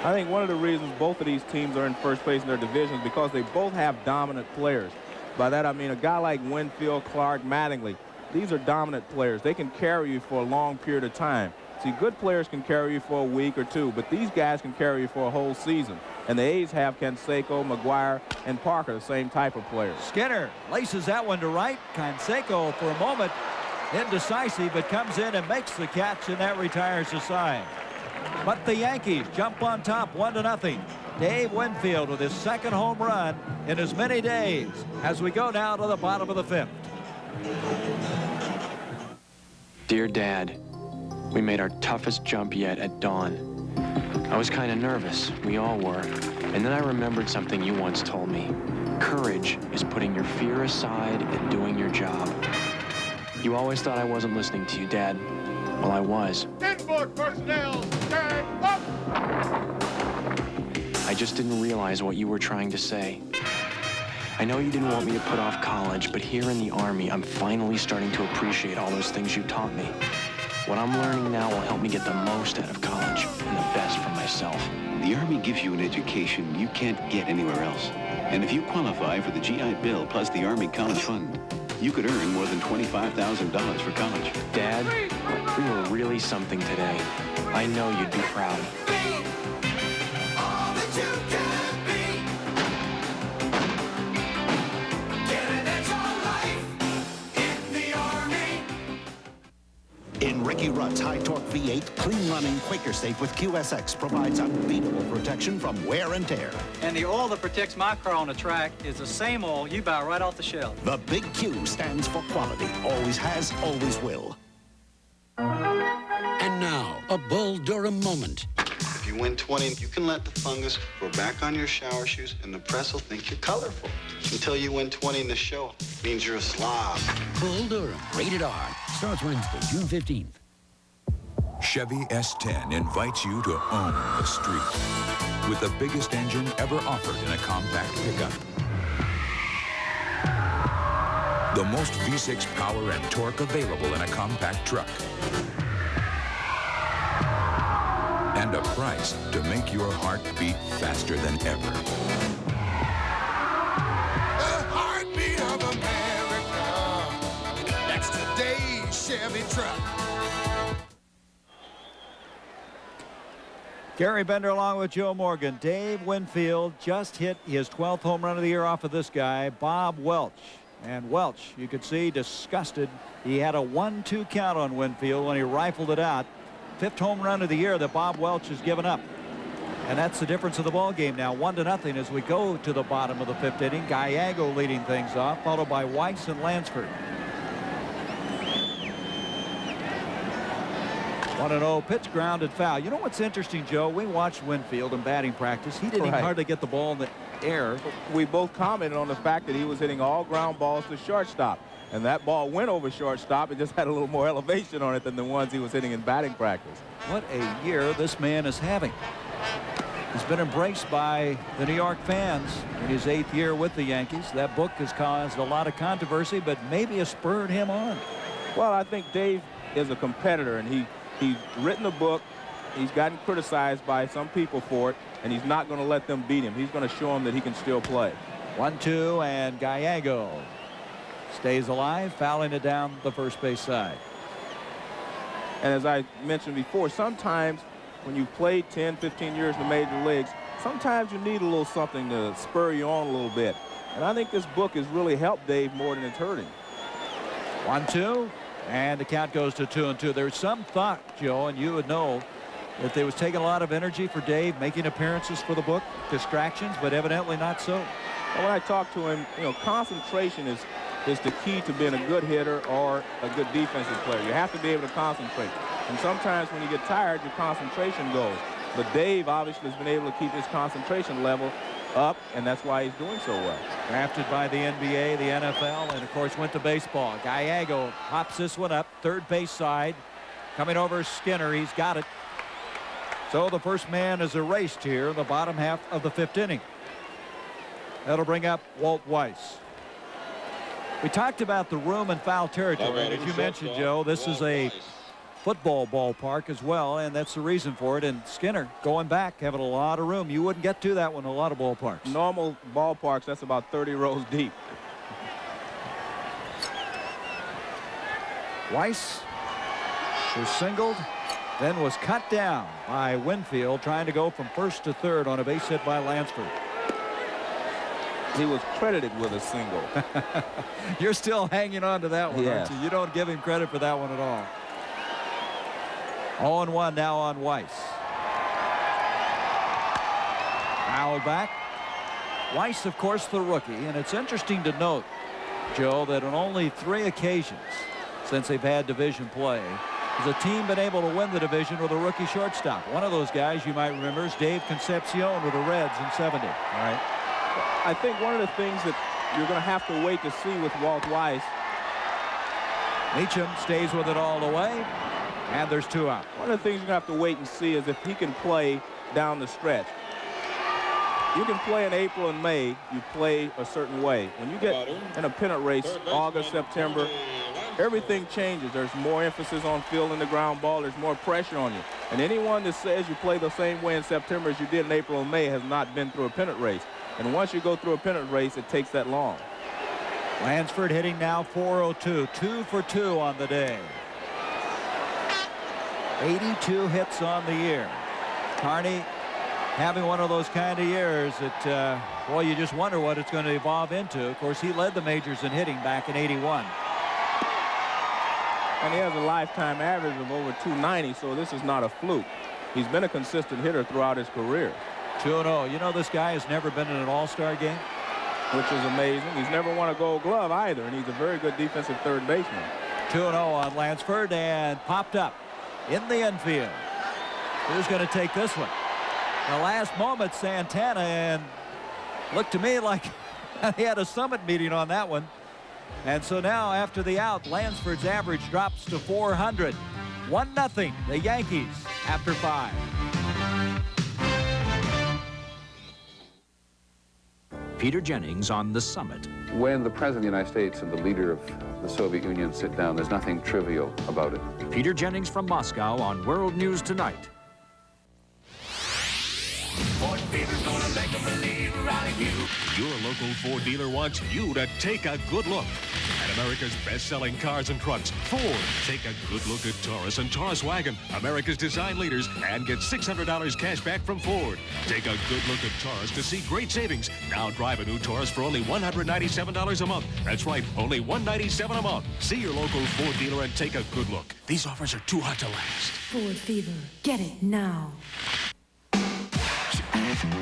I think one of the reasons both of these teams are in first place in their divisions because they both have dominant players. By that I mean a guy like Winfield, Clark, Mattingly. These are dominant players. They can carry you for a long period of time. See, good players can carry you for a week or 2, but these guys can carry you for a whole season. And the A's have Canseco, McGuire, and Parker, the same type of players. Skinner laces that one to right. Canseco for a moment indecisive, but comes in and makes the catch, and that retires the side. But the Yankees jump on top 1-0. Dave Winfield with his 2nd home run in as many days as we go down to the bottom of the 5th. Dear Dad, we made our toughest jump yet at dawn. I was kind of nervous. We all were. And then I remembered something you once told me. Courage is putting your fear aside and doing your job. You always thought I wasn't listening to you, Dad. Well, I was. Inboard personnel, stand up! I just didn't realize what you were trying to say. I know you didn't want me to put off college, but here in the Army, I'm finally starting to appreciate all those things you taught me. What I'm learning now will help me get the most out of college and the best for myself. The Army gives you an education you can't get anywhere else. And if you qualify for the GI Bill plus the Army College Fund, you could earn more than $25,000 for college. Dad, we were really something today. I know you'd be proud. All that you can be. Get it at your life in the Army. In Ricky Rudd's high-torque V8, clean-running, Quaker-safe with QSX provides unbeatable protection from wear and tear. And the oil that protects my car on the track is the same oil you buy right off the shelf. The big Q stands for quality. Always has, always will. And now, a Bull Durham moment. If you win 20, you can let the fungus grow back on your shower shoes, and the press will think you're colorful. Until you win 20 in the show, means you're a slob. Bull Durham, rated R. Starts Wednesday, June 15th. Chevy S10 invites you to own the street with the biggest engine ever offered in a compact pickup. The most V6 power and torque available in a compact truck. And a price to make your heart beat faster than ever. The heartbeat of America. That's today's Chevy truck. Gary Bender along with Joe Morgan. Dave Winfield just hit his 12th home run of the year off of this guy, Bob Welch. And Welch, you could see, disgusted. He had a 1-2 count on Winfield when he rifled it out. 5th home run of the year that Bob Welch has given up. And that's the difference of the ball game now, 1-0 as we go to the bottom of the 5th inning. Gallego leading things off, followed by Weiss and Lansford. 1-0 pitch, grounded foul. You know what's interesting, Joe? We watched Winfield in batting practice. He didn't even hardly get the ball in the air. We both commented on the fact that he was hitting all ground balls to shortstop. And that ball went over shortstop. It just had a little more elevation on it than the ones he was hitting in batting practice. What a year this man is having. He's been embraced by the New York fans in his 8th year with the Yankees. That book has caused a lot of controversy, but maybe has spurred him on. Well, I think Dave is a competitor, and he's written a book. He's gotten criticized by some people for it, and he's not going to let them beat him. He's going to show them that he can still play. 1-2, and Gallego stays alive, fouling it down the first base side. And as I mentioned before, sometimes when you've played 10, 15 years in the major leagues, sometimes you need a little something to spur you on a little bit. And I think this book has really helped Dave more than it's hurt him. 1-2, and the count goes to 2-2. There's some thought, Joe, and you would know, that they was taking a lot of energy for Dave, making appearances for the book, distractions, but evidently not so. Well, when I talked to him, you know, concentration is the key to being a good hitter or a good defensive player. You have to be able to concentrate. And sometimes when you get tired, your concentration goes. But Dave obviously has been able to keep his concentration level up, and that's why he's doing so well. Drafted by the NBA, the NFL, and of course went to baseball. Gallego pops this one up, third base side. Coming over Skinner, he's got it. So the first man is erased here in the bottom half of the 5th inning. That'll bring up Walt Weiss. We talked about the room and foul territory. As you mentioned, Joe, this is a football ballpark as well, and that's the reason for it. And Skinner going back, having a lot of room. You wouldn't get to that one in a lot of ballparks. Normal ballparks, that's about 30 rows deep. Weiss was singled, then was cut down by Winfield, trying to go from first to third on a base hit by Lansford. He was credited with a single. You're still hanging on to that one, yes. aren't you? You don't give him credit for that one at all. 0-1 now on Weiss. Fouled back. Weiss, of course, the rookie. And it's interesting to note, Joe, that on only 3 occasions since they've had division play has a team been able to win the division with a rookie shortstop. One of those guys you might remember is Dave Concepcion with the Reds in '70. All right. I think one of the things that you're going to have to wait to see with Walt Weiss. Meacham stays with it all the way, and there's 2 out. One of the things you're going to have to wait and see is if he can play down the stretch. You can play in April and May, you play a certain way. When you get in a pennant race, August, September, everything changes. There's more emphasis on fielding the ground ball. There's more pressure on you. And anyone that says you play the same way in September as you did in April and May has not been through a pennant race. And once you go through a pennant race, it takes that long. Lansford hitting now .402, 2 for 2 on the day. 82 hits on the year. Carney having one of those kind of years that, well, you just wonder what it's going to evolve into. Of course, he led the majors in hitting back in '81. And he has a lifetime average of over 290, so this is not a fluke. He's been a consistent hitter throughout his career. 2-0. You know, this guy has never been in an all-star game, which is amazing. He's never won a Gold Glove either, and he's a very good defensive third baseman. 2-0 on Lansford, and popped up in the infield. Who's going to take this one? The last moment, Santana, and looked to me like he had a summit meeting on that one. And so now, after the out, Lansford's average drops to 400. 1-0, the Yankees, after 5. Peter Jennings on The Summit. When the President of the United States and the leader of the Soviet Union sit down, there's nothing trivial about it. Peter Jennings from Moscow on World News Tonight. Ford Fever's gonna make a believer out of you. Your local Ford dealer wants you to take a good look at America's best-selling cars and trucks. Ford, take a good look at Taurus and Taurus Wagon, America's design leaders, and get $600 cash back from Ford. Take a good look at Taurus to see great savings. Now drive a new Taurus for only $197 a month. That's right, only $197 a month. See your local Ford dealer and take a good look. These offers are too hot to last. Ford Fever. Get it now.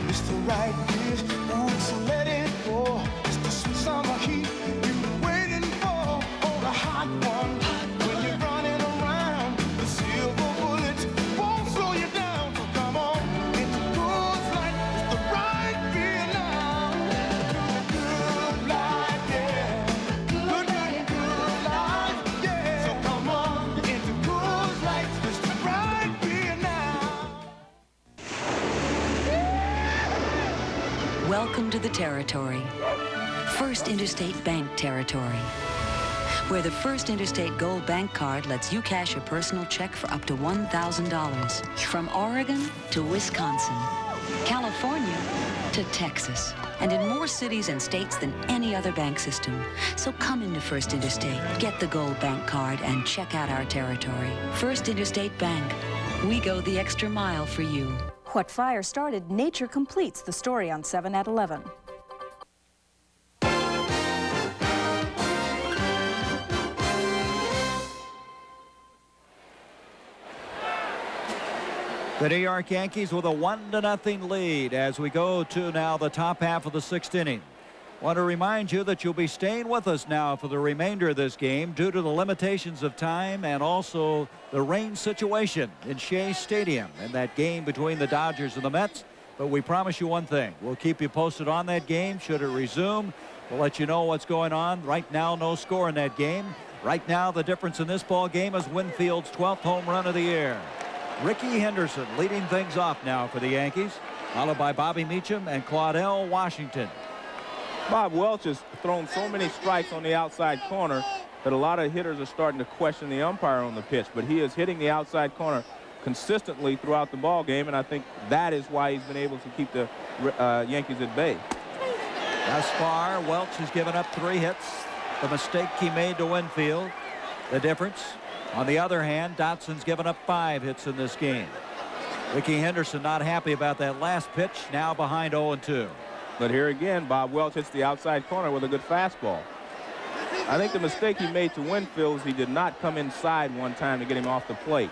It's the right years, so let it go. It's the sweet summer heat you've been waiting for. Oh, the hot one. When you're running around, the silver bullets won't slow you down. So come on, it's a good life. It's the right feel now. Do the good life, yeah. Good life, yeah. So come on, it's a good life. It's the right feel now. Welcome to the territory. First Interstate Bank territory, where the First Interstate Gold Bank Card lets you cash a personal check for up to $1,000. From Oregon to Wisconsin, California to Texas, and in more cities and states than any other bank system. So come into First Interstate, get the Gold Bank Card, and check out our territory. First Interstate Bank. We go the extra mile for you. What fire started, nature completes. The story on 7 at 11. The New York Yankees with a 1-0 lead as we go to now the top half of the 6th inning. Want to remind you that you'll be staying with us now for the remainder of this game due to the limitations of time and also the rain situation in Shea Stadium in that game between the Dodgers and the Mets. But we promise you one thing. We'll keep you posted on that game. Should it resume, we'll let you know what's going on. Right now, no score in that game. Right now, the difference in this ball game is Winfield's 12th home run of the year. Ricky Henderson leading things off now for the Yankees, followed by Bobby Meacham and Claudell Washington. Bob Welch has thrown so many strikes on the outside corner that a lot of hitters are starting to question the umpire on the pitch, but he is hitting the outside corner consistently throughout the ball game, and I think that is why he's been able to keep the Yankees at bay. Thus far, Welch has given up 3 hits. The mistake he made to Winfield, the difference. On the other hand, Dotson's given up 5 hits in this game. Ricky Henderson not happy about that last pitch, now behind 0-2. But here again, Bob Welch hits the outside corner with a good fastball. I think the mistake he made to Winfield is he did not come inside one time to get him off the plate.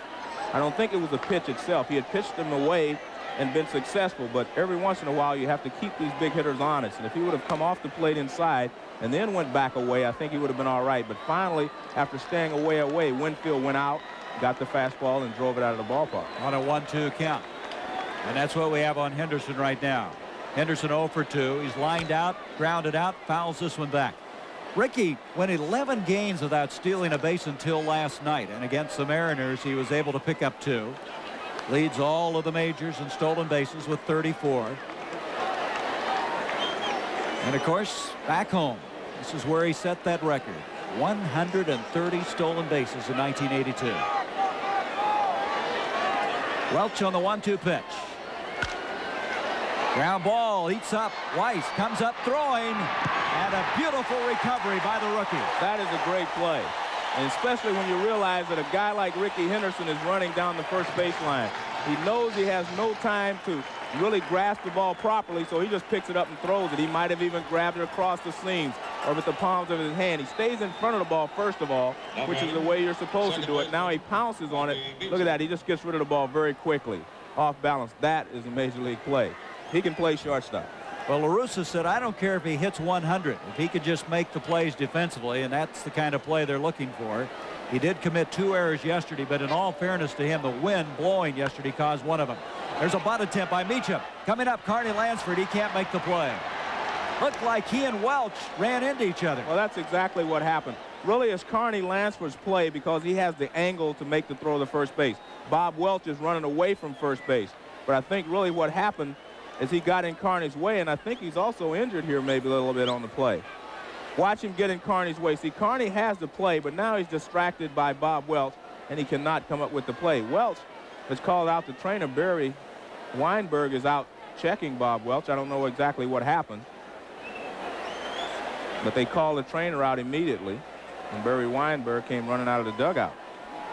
I don't think it was the pitch itself. He had pitched him away and been successful, but every once in a while you have to keep these big hitters honest. And if he would have come off the plate inside and then went back away, I think he would have been all right. But finally, after staying away, Winfield went out, got the fastball, and drove it out of the ballpark. On a 1-2 count. And that's what we have on Henderson right now. Henderson 0 for 2. He's lined out, grounded out, fouls this one back. Ricky went 11 games without stealing a base until last night, and against the Mariners he was able to pick up 2. Leads all of the majors in stolen bases with 34. And of course, back home, this is where he set that record. 130 stolen bases in 1982. Welch on the 1-2 pitch. Ground ball, eats up. Weiss comes up throwing, and a beautiful recovery by the rookie. That is a great play, and especially when you realize that a guy like Ricky Henderson is running down the first baseline. He knows he has no time to really grasp the ball properly, so he just picks it up and throws it. He might have even grabbed it across the seams or with the palms of his hand. He stays in front of the ball first of all, which is the way you're supposed to do it. Now he pounces on it. Look at that. He just gets rid of the ball very quickly. Off balance. That is a major league play. He can play shortstop. Well, La Russa said, I don't care if he hits 100. If he could just make the plays defensively, and that's the kind of play they're looking for. He did commit 2 errors yesterday, but in all fairness to him, the wind blowing yesterday caused one of them. There's a bunt attempt by Meacham. Coming up, Carney Lansford. He can't make the play. Looked like he and Welch ran into each other. Well, that's exactly what happened. Really, it's Carney Lansford's play because he has the angle to make the throw to first base. Bob Welch is running away from first base. But I think really what happened is he got in Carney's way, and I think he's also injured here maybe a little bit on the play. Watch him get in Carney's way. See, Carney has the play, but now he's distracted by Bob Welch, and he cannot come up with the play. Welch has called out the trainer. Barry Weinberg is out checking Bob Welch. I don't know exactly what happened, but they called the trainer out immediately, and Barry Weinberg came running out of the dugout.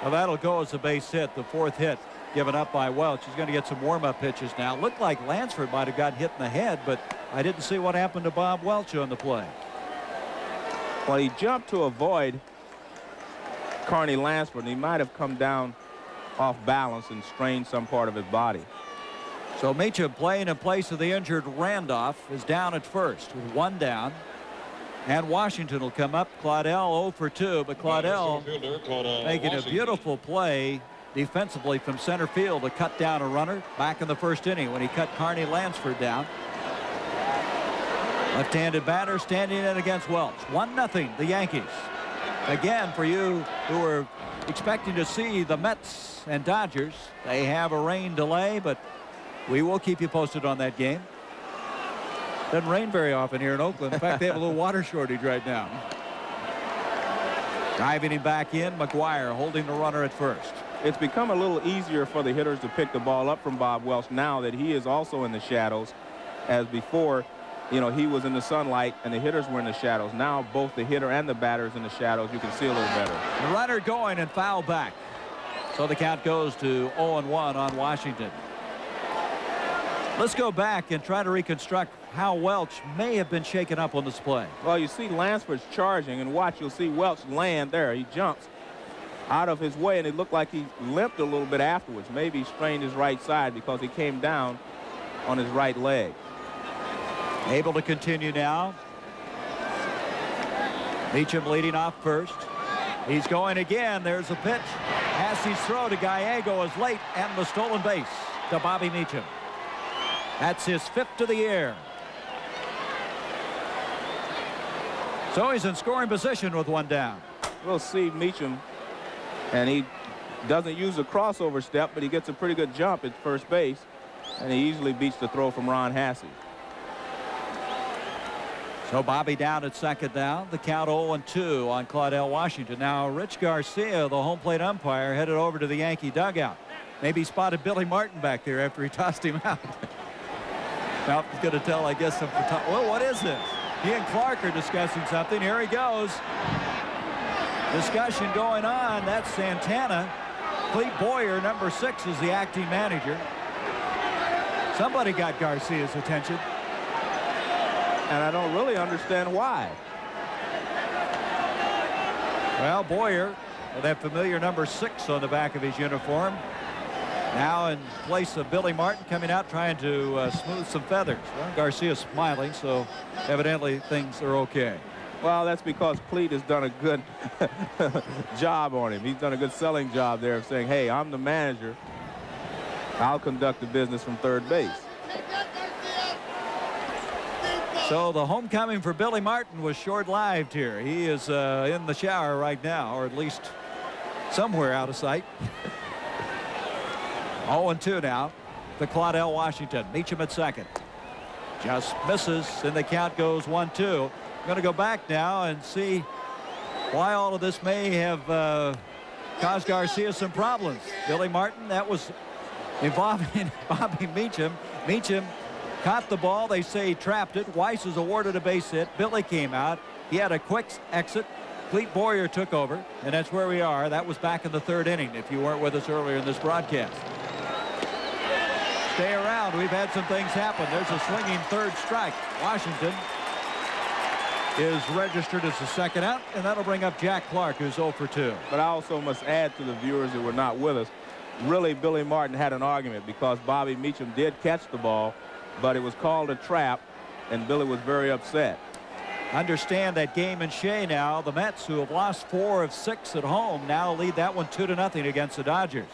Well, that'll go as a base hit, the 4th hit given up by Welch. He's going to get some warm-up pitches now. Looked like Lansford might have got hit in the head, but I didn't see what happened to Bob Welch on the play. Well, he jumped to avoid Carney Lansford, and he might have come down off balance and strained some part of his body. So Meacham, playing in place of the injured Randolph, is down at first with 1 down. And Washington will come up. Claudel 0 for 2, but Claudel making a beautiful play defensively from center field to cut down a runner back in the 1st inning when he cut Carney Lansford down. Left-handed batter standing in against Welch. 1-0 the Yankees. Again, for you who are expecting to see the Mets and Dodgers, they have a rain delay, but we will keep you posted on that game. Doesn't rain very often here in Oakland. In fact, they have a little water shortage right now. Driving him back in, McGuire holding the runner at first. It's become a little easier for the hitters to pick the ball up from Bob Welch now that he is also in the shadows, as before, you know, he was in the sunlight and the hitters were in the shadows. Now both the hitter and the batter is in the shadows. You can see a little better. The runner going and foul back. So the count goes to 0-1 on Washington. Let's go back and try to reconstruct how Welch may have been shaken up on this play. Well, you see Lansford's charging, and watch, you'll see Welch land there. He jumps out of his way, and it looked like he limped a little bit afterwards. Maybe he strained his right side because he came down on his right leg. Able to continue now. Meacham leading off first. He's going again. There's a pitch. Hassey's throw to Gallego is late, and the stolen base to Bobby Meacham. That's his 5th of the year. So he's in scoring position with 1 down. We'll see Meacham, and he doesn't use a crossover step, but he gets a pretty good jump at first base, and he easily beats the throw from Ron Hassey. So Bobby down at second now. The count 0-2 on Claudel Washington. Now Rich Garcia, the home plate umpire, headed over to the Yankee dugout. Maybe he spotted Billy Martin back there after he tossed him out. Now he's going to tell, I guess, some well, what is this? He and Clark are discussing something. Here he goes. Discussion going on. That's Santana. Clete Boyer, number 6, is the acting manager. Somebody got Garcia's attention. And I don't really understand why. Well, Boyer with that familiar number 6 on the back of his uniform. Now in place of Billy Martin coming out trying to smooth some feathers. Well, Garcia's smiling, so evidently things are okay. Well, that's because Clete has done a good job on him. He's done a good selling job there of saying, hey, I'm the manager. I'll conduct the business from third base. So the homecoming for Billy Martin was short-lived here. He is in the shower right now, or at least somewhere out of sight. 0-2 now to Claudel Washington. Meacham at second. Just misses, and the count goes 1-2. I'm going to go back now and see why all of this may have caused Garcia some problems. Billy Martin, that was involving Bobby Meacham. Meacham caught the ball. They say he trapped it. Weiss is awarded a base hit. Billy came out. He had a quick exit. Clete Boyer took over, and that's where we are. That was back in the 3rd inning, if you weren't with us earlier in this broadcast. Stay around. We've had some things happen. There's a swinging 3rd strike. Washington is registered as the 2nd out, and that'll bring up Jack Clark, who's 0 for 2. But I also must add to the viewers that were not with us, really Billy Martin had an argument because Bobby Meacham did catch the ball, but it was called a trap, and Billy was very upset. Understand that game in Shea now. The Mets, who have lost 4 of 6 at home, now lead that one 2-0 against the Dodgers.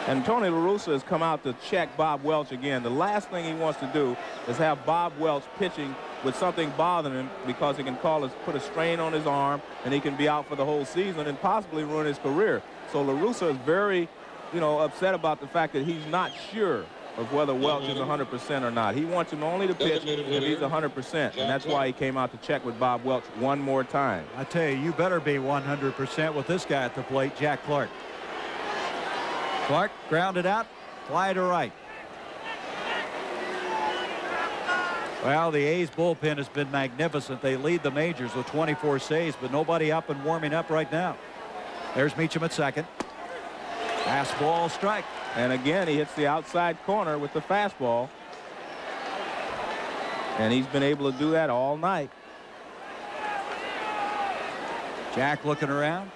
And Tony La Russa has come out to check Bob Welch again. The last thing he wants to do is have Bob Welch pitching with something bothering him, because it can put a strain on his arm, and he can be out for the whole season and possibly ruin his career. So La Russa is very, upset about the fact that he's not sure of whether Welch is 100% or not. He wants him only to pitch if he's 100%, and that's why he came out to check with Bob Welch one more time. I tell you, you better be 100% with this guy at the plate, Jack Clark. Clark grounded out, fly to right. Well, the A's bullpen has been magnificent. They lead the majors with 24 saves, but nobody up and warming up right now. There's Meacham at second. Fastball strike. And again, he hits the outside corner with the fastball. And he's been able to do that all night. Jack looking around.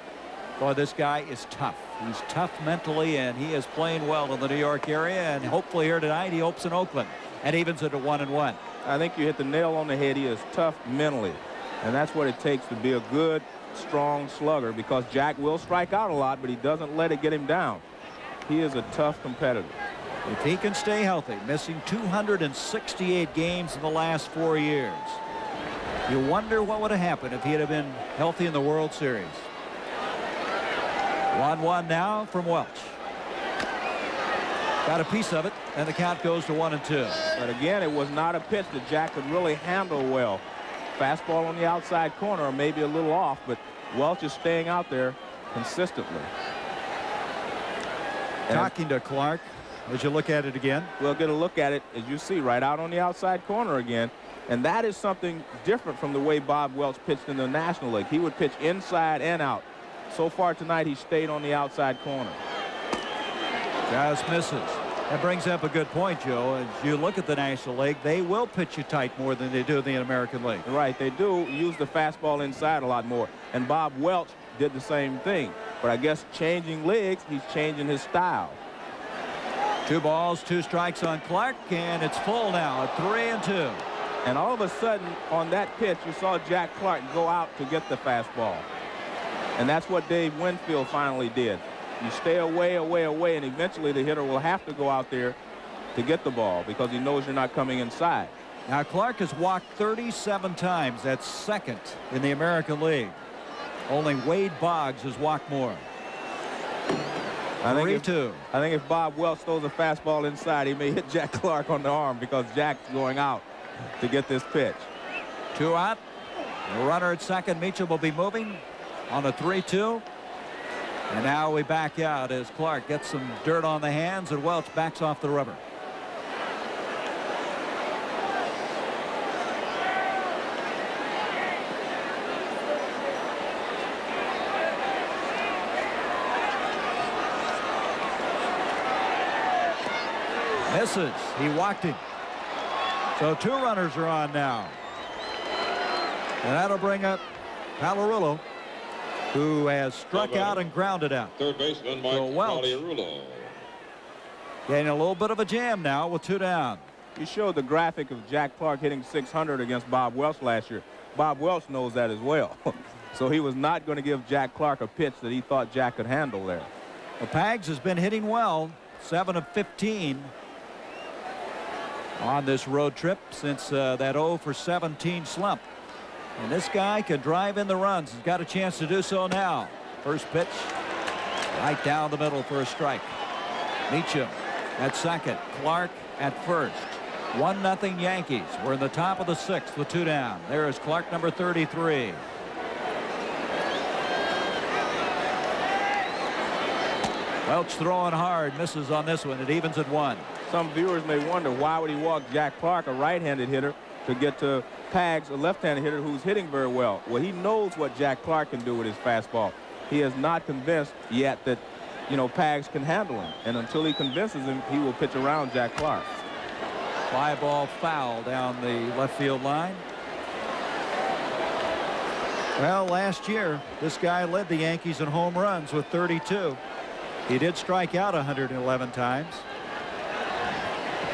Boy, this guy is tough. He's tough mentally, and he is playing well in the New York area. And hopefully here tonight he hopes in Oakland and evens it at 1-1. I think you hit the nail on the head. He is tough mentally. And that's what it takes to be a good, strong slugger, because Jack will strike out a lot, but he doesn't let it get him down. He is a tough competitor. If he can stay healthy, missing 268 games in the last 4 years. You wonder what would have happened if he had been healthy in the World Series. 1-1 now from Welch. Got a piece of it, and the count goes to 1-2. But again, it was not a pitch that Jack could really handle well. Fastball on the outside corner, or maybe a little off, but Welch is staying out there consistently. Talking to Clark as you look at it again. We'll get a look at it, as you see, right out on the outside corner again. And that is something different from the way Bob Welch pitched in the National League. He would pitch inside and out. So far tonight, he stayed on the outside corner. Just misses. That brings up a good point, Joe. As you look at the National League, they will pitch you tight more than they do in the American League. Right, they do use the fastball inside a lot more. And Bob Welch did the same thing. But I guess changing leagues, he's changing his style. 2 balls, 2 strikes on Clark, and it's full now at 3-2. And all of a sudden, on that pitch, you saw Jack Clark go out to get the fastball. And that's what Dave Winfield finally did. You stay away, away, away, and eventually the hitter will have to go out there to get the ball because he knows you're not coming inside. Now, Clark has walked 37 times. That's second in the American League. Only Wade Boggs has walked more. I think if Bob Welch throws a fastball inside, he may hit Jack Clark on the arm because Jack's going out to get this pitch. 2 out. The runner at second. Meacham will be moving on a 3-2. And now we back out as Clark gets some dirt on the hands and Welch backs off the rubber. Misses. He walked him. So 2 runners are on now. And that'll bring up Palarulo, who has struck out and grounded out. Third baseman Mike Palarulo. Getting a little bit of a jam now with 2 down. You showed the graphic of Jack Clark hitting .600 against Bob Welch last year. Bob Welch knows that as well. So he was not going to give Jack Clark a pitch that he thought Jack could handle there. Well, Pags has been hitting well, 7 of 15 on this road trip since that 0 for 17 slump. And this guy can drive in the runs. He's got a chance to do so now. First pitch, right down the middle for a strike. Meacham at second, Clark at first. 1-0 Yankees. We're in the top of the 6th with 2 down. There is Clark, number 33. Welch throwing hard, misses on this one. It evens at 1. Some viewers may wonder, why would he walk Jack Clark, a right-handed hitter, to get to Pags, a left-handed hitter who's hitting very well? Well, he knows what Jack Clark can do with his fastball. He is not convinced yet that, Pags can handle him. And until he convinces him, he will pitch around Jack Clark. Fly ball foul down the left field line. Well, last year, this guy led the Yankees in home runs with 32. He did strike out 111 times.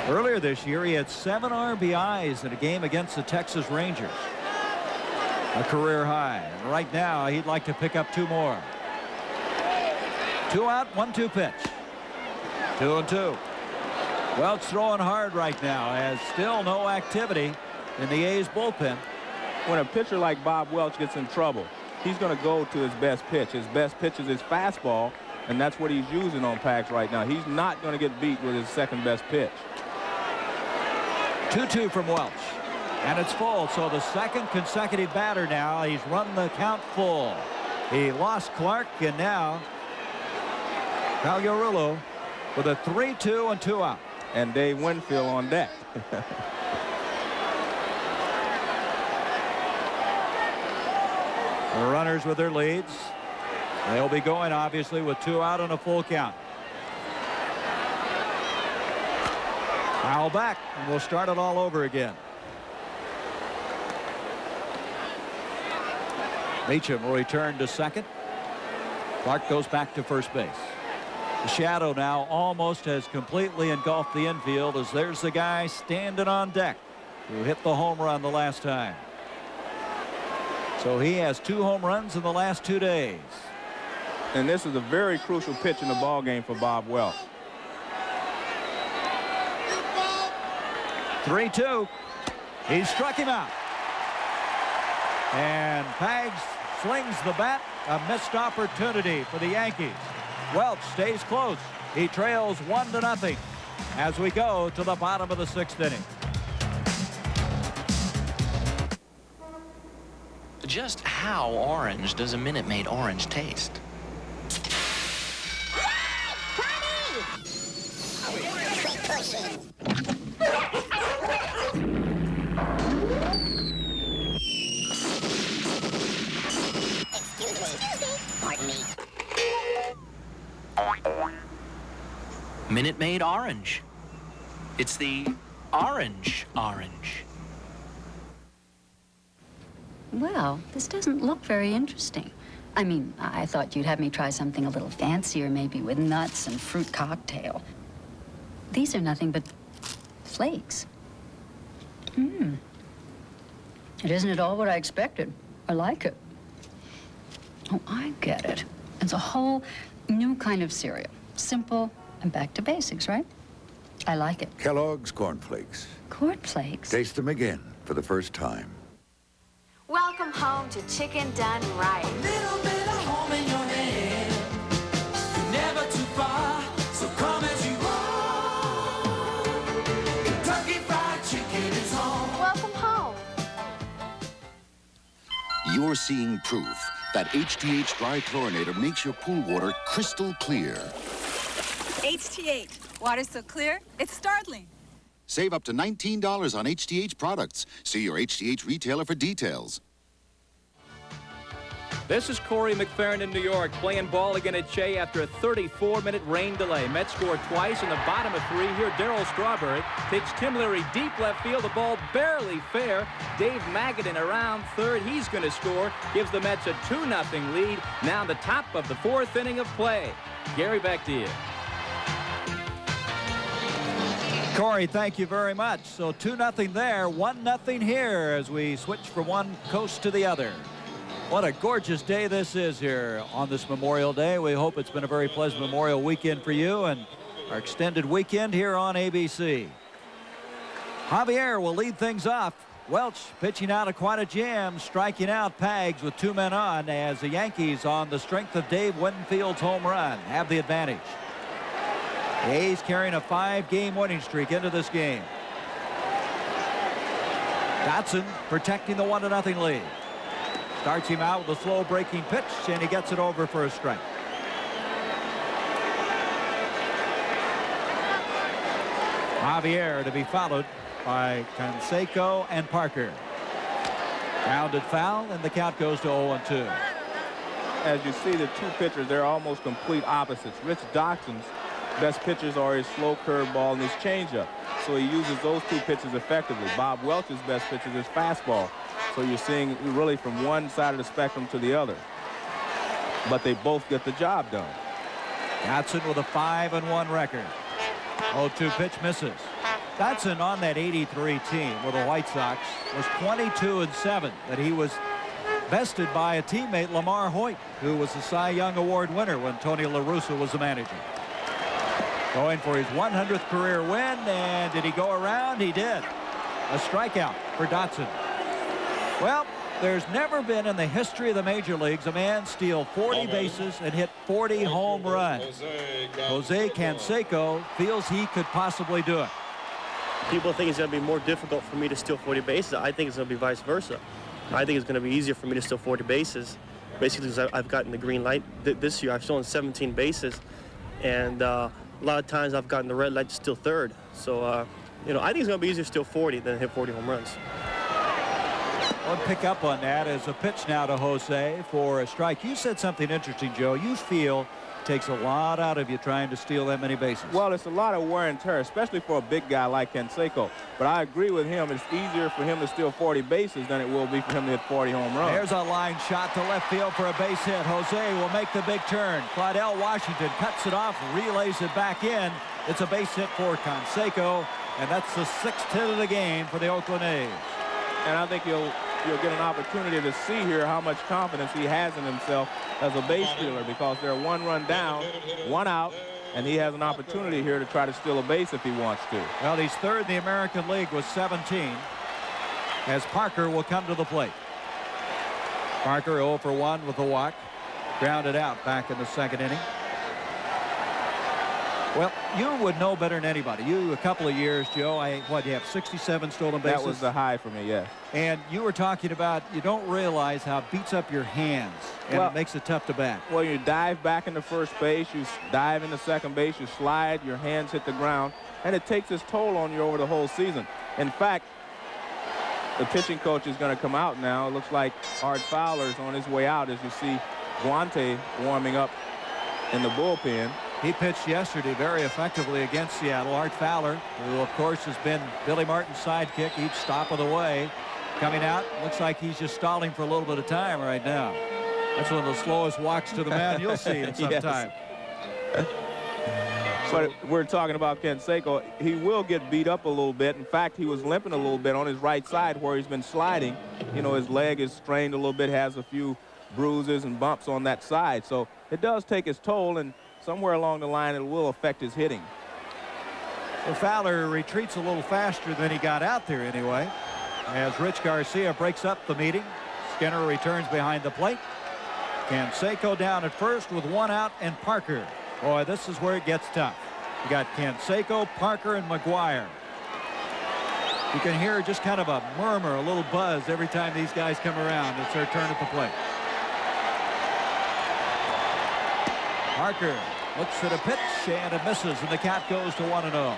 Earlier this year, he had 7 RBIs in a game against the Texas Rangers. A career high. And right now, he'd like to pick up 2 more. 2 out, 1-2 pitch. 2-2. Welch throwing hard right now, as still no activity in the A's bullpen. When a pitcher like Bob Welch gets in trouble, he's going to go to his best pitch. His best pitch is his fastball, and that's what he's using on Pags right now. He's not going to get beat with his second best pitch. 2-2 from Welch. And it's full, so the second consecutive batter now. He's run the count full. He lost Clark, and now Pagliarulo with a 3-2 and 2 out. And Dave Winfield on deck. The runners with their leads. They'll be going, obviously, with 2 out and a full count. Foul back, and we'll start it all over again. Meacham will return to second. Clark goes back to first base. The shadow now almost has completely engulfed the infield, as there's the guy standing on deck who hit the home run the last time. So he has 2 home runs in the last 2 days. And this is a very crucial pitch in the ball game for Bob Welch. 3-2. He struck him out. And Pags slings the bat. A missed opportunity for the Yankees. Welch stays close. He trails 1-0 as we go to the bottom of the 6th inning. Just how orange does a Minute Maid orange taste? Minute Maid orange. It's the orange. Well, this doesn't look very interesting. I mean, I thought you'd have me try something a little fancier, maybe with nuts and fruit cocktail. These are nothing but flakes. It isn't at all what I expected. I like it. Oh, I get it. It's a whole new kind of cereal. Simple and back to basics, right? I like it. Kellogg's Corn Flakes. Corn Flakes? Taste them again for the first time. Welcome home to chicken done right. Little bit of home in your head. You're never too far, so come as you are. Kentucky Fried Chicken is home. Welcome home. You're seeing proof that HTH Dry Chlorinator makes your pool water crystal clear. HTH. Water so clear, it's startling. Save up to $19 on HTH products. See your HTH retailer for details. This is Corey McFerrin in New York, playing ball again at Shea after a 34-minute rain delay. Mets scored twice in the bottom of 3. Here, Darryl Strawberry takes Tim Leary deep left field. The ball barely fair. Dave Magadan around third. He's going to score. Gives the Mets a 2-0 lead. Now the top of the 4th inning of play. Gary, back to you. Corey, thank you very much. So 2-0 there, 1-0 here as we switch from one coast to the other. What a gorgeous day this is here on this Memorial Day. We hope it's been a very pleasant Memorial weekend for you and our extended weekend here on ABC. Javier will lead things off. Welch pitching out of quite a jam, striking out Pags with 2 men on, as the Yankees, on the strength of Dave Winfield's home run, have the advantage. The A's carrying a 5-game winning streak into this game. Dotson protecting the 1-0 lead. Starts him out with a slow breaking pitch, and he gets it over for a strike. Javier to be followed by Canseco and Parker. Grounded foul, and the count goes to 0-2. As you see, the 2 pitchers, they're almost complete opposites. Rich Dotson's best pitches are his slow curveball and his changeup. So he uses those 2 pitches effectively. Bob Welch's best pitch is his fastball. So you're seeing really from one side of the spectrum to the other. But they both get the job done. Dotson with a 5-1 record. 0-2 pitch misses. Dotson on that 83 team with the White Sox was 22-7, but he was bested by a teammate, Lamar Hoyt, who was the Cy Young Award winner when Tony La Russa was the manager. Going for his 100th career win, and did he go around? He did. A strikeout for Dotson. Well, there's never been in the history of the major leagues a man steal 40 bases and hit 40 home runs. Jose Canseco feels he could possibly do it. People think it's going to be more difficult for me to steal 40 bases. I think it's going to be vice versa. I think it's going to be easier for me to steal 40 bases, basically because I've gotten the green light. This year I've stolen 17 bases, and a lot of times I've gotten the red light to steal third. So, you know, I think it's going to be easier to steal 40 than hit 40 home runs. I'll pick up on that as a pitch now to Jose for a strike. You said something interesting, Joe. You feel it takes a lot out of you trying to steal that many bases. Well, it's a lot of wear and tear, especially for a big guy like Canseco. But I agree with him. It's easier for him to steal 40 bases than it will be for him to hit 40 home runs. There's a line shot to left field for a base hit. Jose will make the big turn. Claudel Washington cuts it off, relays it back in. It's a base hit for Canseco, and that's the 6th hit of the game for the Oakland A's. And I think you'll get an opportunity to see here how much confidence he has in himself as a base stealer, because they're 1 run down, 1 out, and he has an opportunity here to try to steal a base if he wants to. Well, he's third in the American League with 17, as Parker will come to the plate. Parker 0 for 1 with a walk, grounded out back in the 2nd inning. Well, you would know better than anybody. You, a couple of years, Joe, you have 67 stolen bases? That was the high for me, yes. And you were talking about you don't realize how it beats up your hands, and it makes it tough to bat. Well, you dive back into first base, you dive into second base, you slide, your hands hit the ground, and it takes its toll on you over the whole season. In fact, the pitching coach is going to come out now. It looks like Art Fowler's on his way out as you see Guante warming up in the bullpen. He pitched yesterday very effectively against Seattle. Art Fowler, who of course has been Billy Martin's sidekick each stop of the way, coming out. Looks like he's just stalling for a little bit of time right now. That's one of the slowest walks to the mound you'll see in some time. But we're talking about Canseco. He will get beat up a little bit. In fact, he was limping a little bit on his right side where he's been sliding. You know, his leg is strained a little bit, has a few bruises and bumps on that side. So it does take its toll, and somewhere along the line it will affect his hitting. Well, Fowler retreats a little faster than he got out there anyway, as Rich Garcia breaks up the meeting. Skinner returns behind the plate. Canseco down at first with 1 out, and Parker. Boy, this is where it gets tough. You got Canseco, Parker, and McGuire. You can hear just kind of a murmur, a little buzz every time these guys come around. It's their turn at the plate. Parker looks at a pitch, and it misses, and the count goes to 1-0.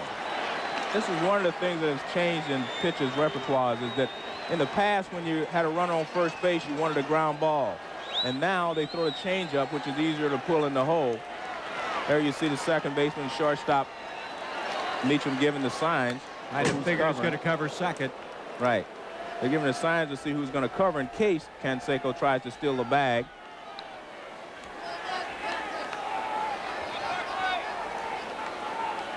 This is one of the things that has changed in pitchers' repertoires, is that in the past when you had a runner on first base, you wanted a ground ball. And now they throw a changeup, which is easier to pull in the hole. There you see the second baseman, shortstop, Meacham giving the signs. I didn't figure he was going to cover second. Right. They're giving the signs to see who's going to cover in case Canseco tries to steal the bag.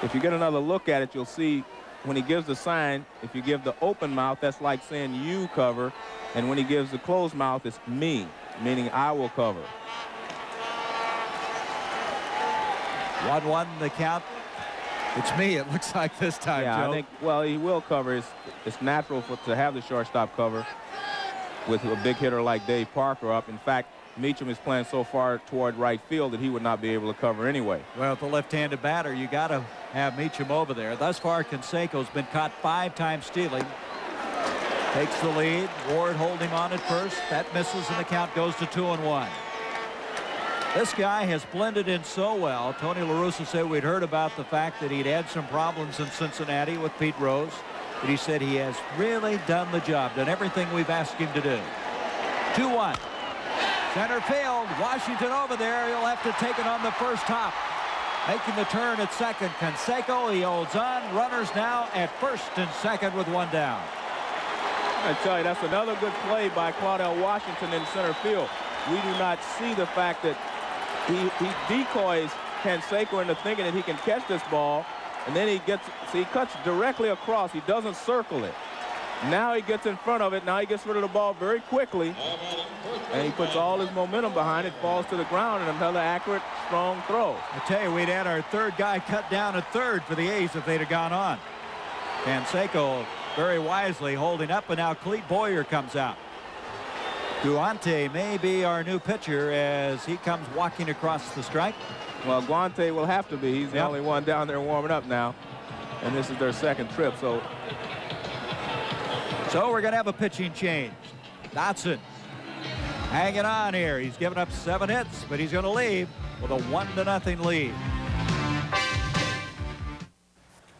If you get another look at it, you'll see when he gives the sign, if you give the open mouth, that's like saying you cover. And when he gives the closed mouth, it's me, meaning I will cover. 1-1 the count. It's me, it looks like this time, yeah, Joe. I think, well, he will cover. It's natural to have the shortstop cover with a big hitter like Dave Parker up. In fact, Meacham is playing so far toward right field that he would not be able to cover anyway. Well, with the left-handed batter, you got to have Meacham over there. Thus far, Canseco's been caught 5 times stealing. Takes the lead. Ward holding on at first. That misses, and the count goes to 2-1. This guy has blended in so well. Tony La Russa said we'd heard about the fact that he'd had some problems in Cincinnati with Pete Rose, but he said he has really done the job, done everything we've asked him to do. 2-1. Center field. Washington over there. He'll have to take it on the first hop. Making the turn at second. Canseco, he holds on. Runners now at first and second with 1 down. I tell you, that's another good play by Claudel Washington in center field. We do not see the fact that he decoys Canseco into thinking that he can catch this ball, And then he cuts directly across. He doesn't circle it. Now he gets in front of it. Now he gets rid of the ball very quickly. And he puts all his momentum behind it, falls to the ground, and another accurate, strong throw. I tell you, we'd had our third guy cut down at third for the A's if they'd have gone on. Canseco very wisely holding up, and now Clete Boyer comes out. Guante may be our new pitcher as he comes walking across the strike. Well, Guante will have to be. He's the only one down there warming up now. And this is their second trip, so we're going to have a pitching change. Dotson hanging on here. He's given up 7 hits, but he's going to leave with a 1-0 lead.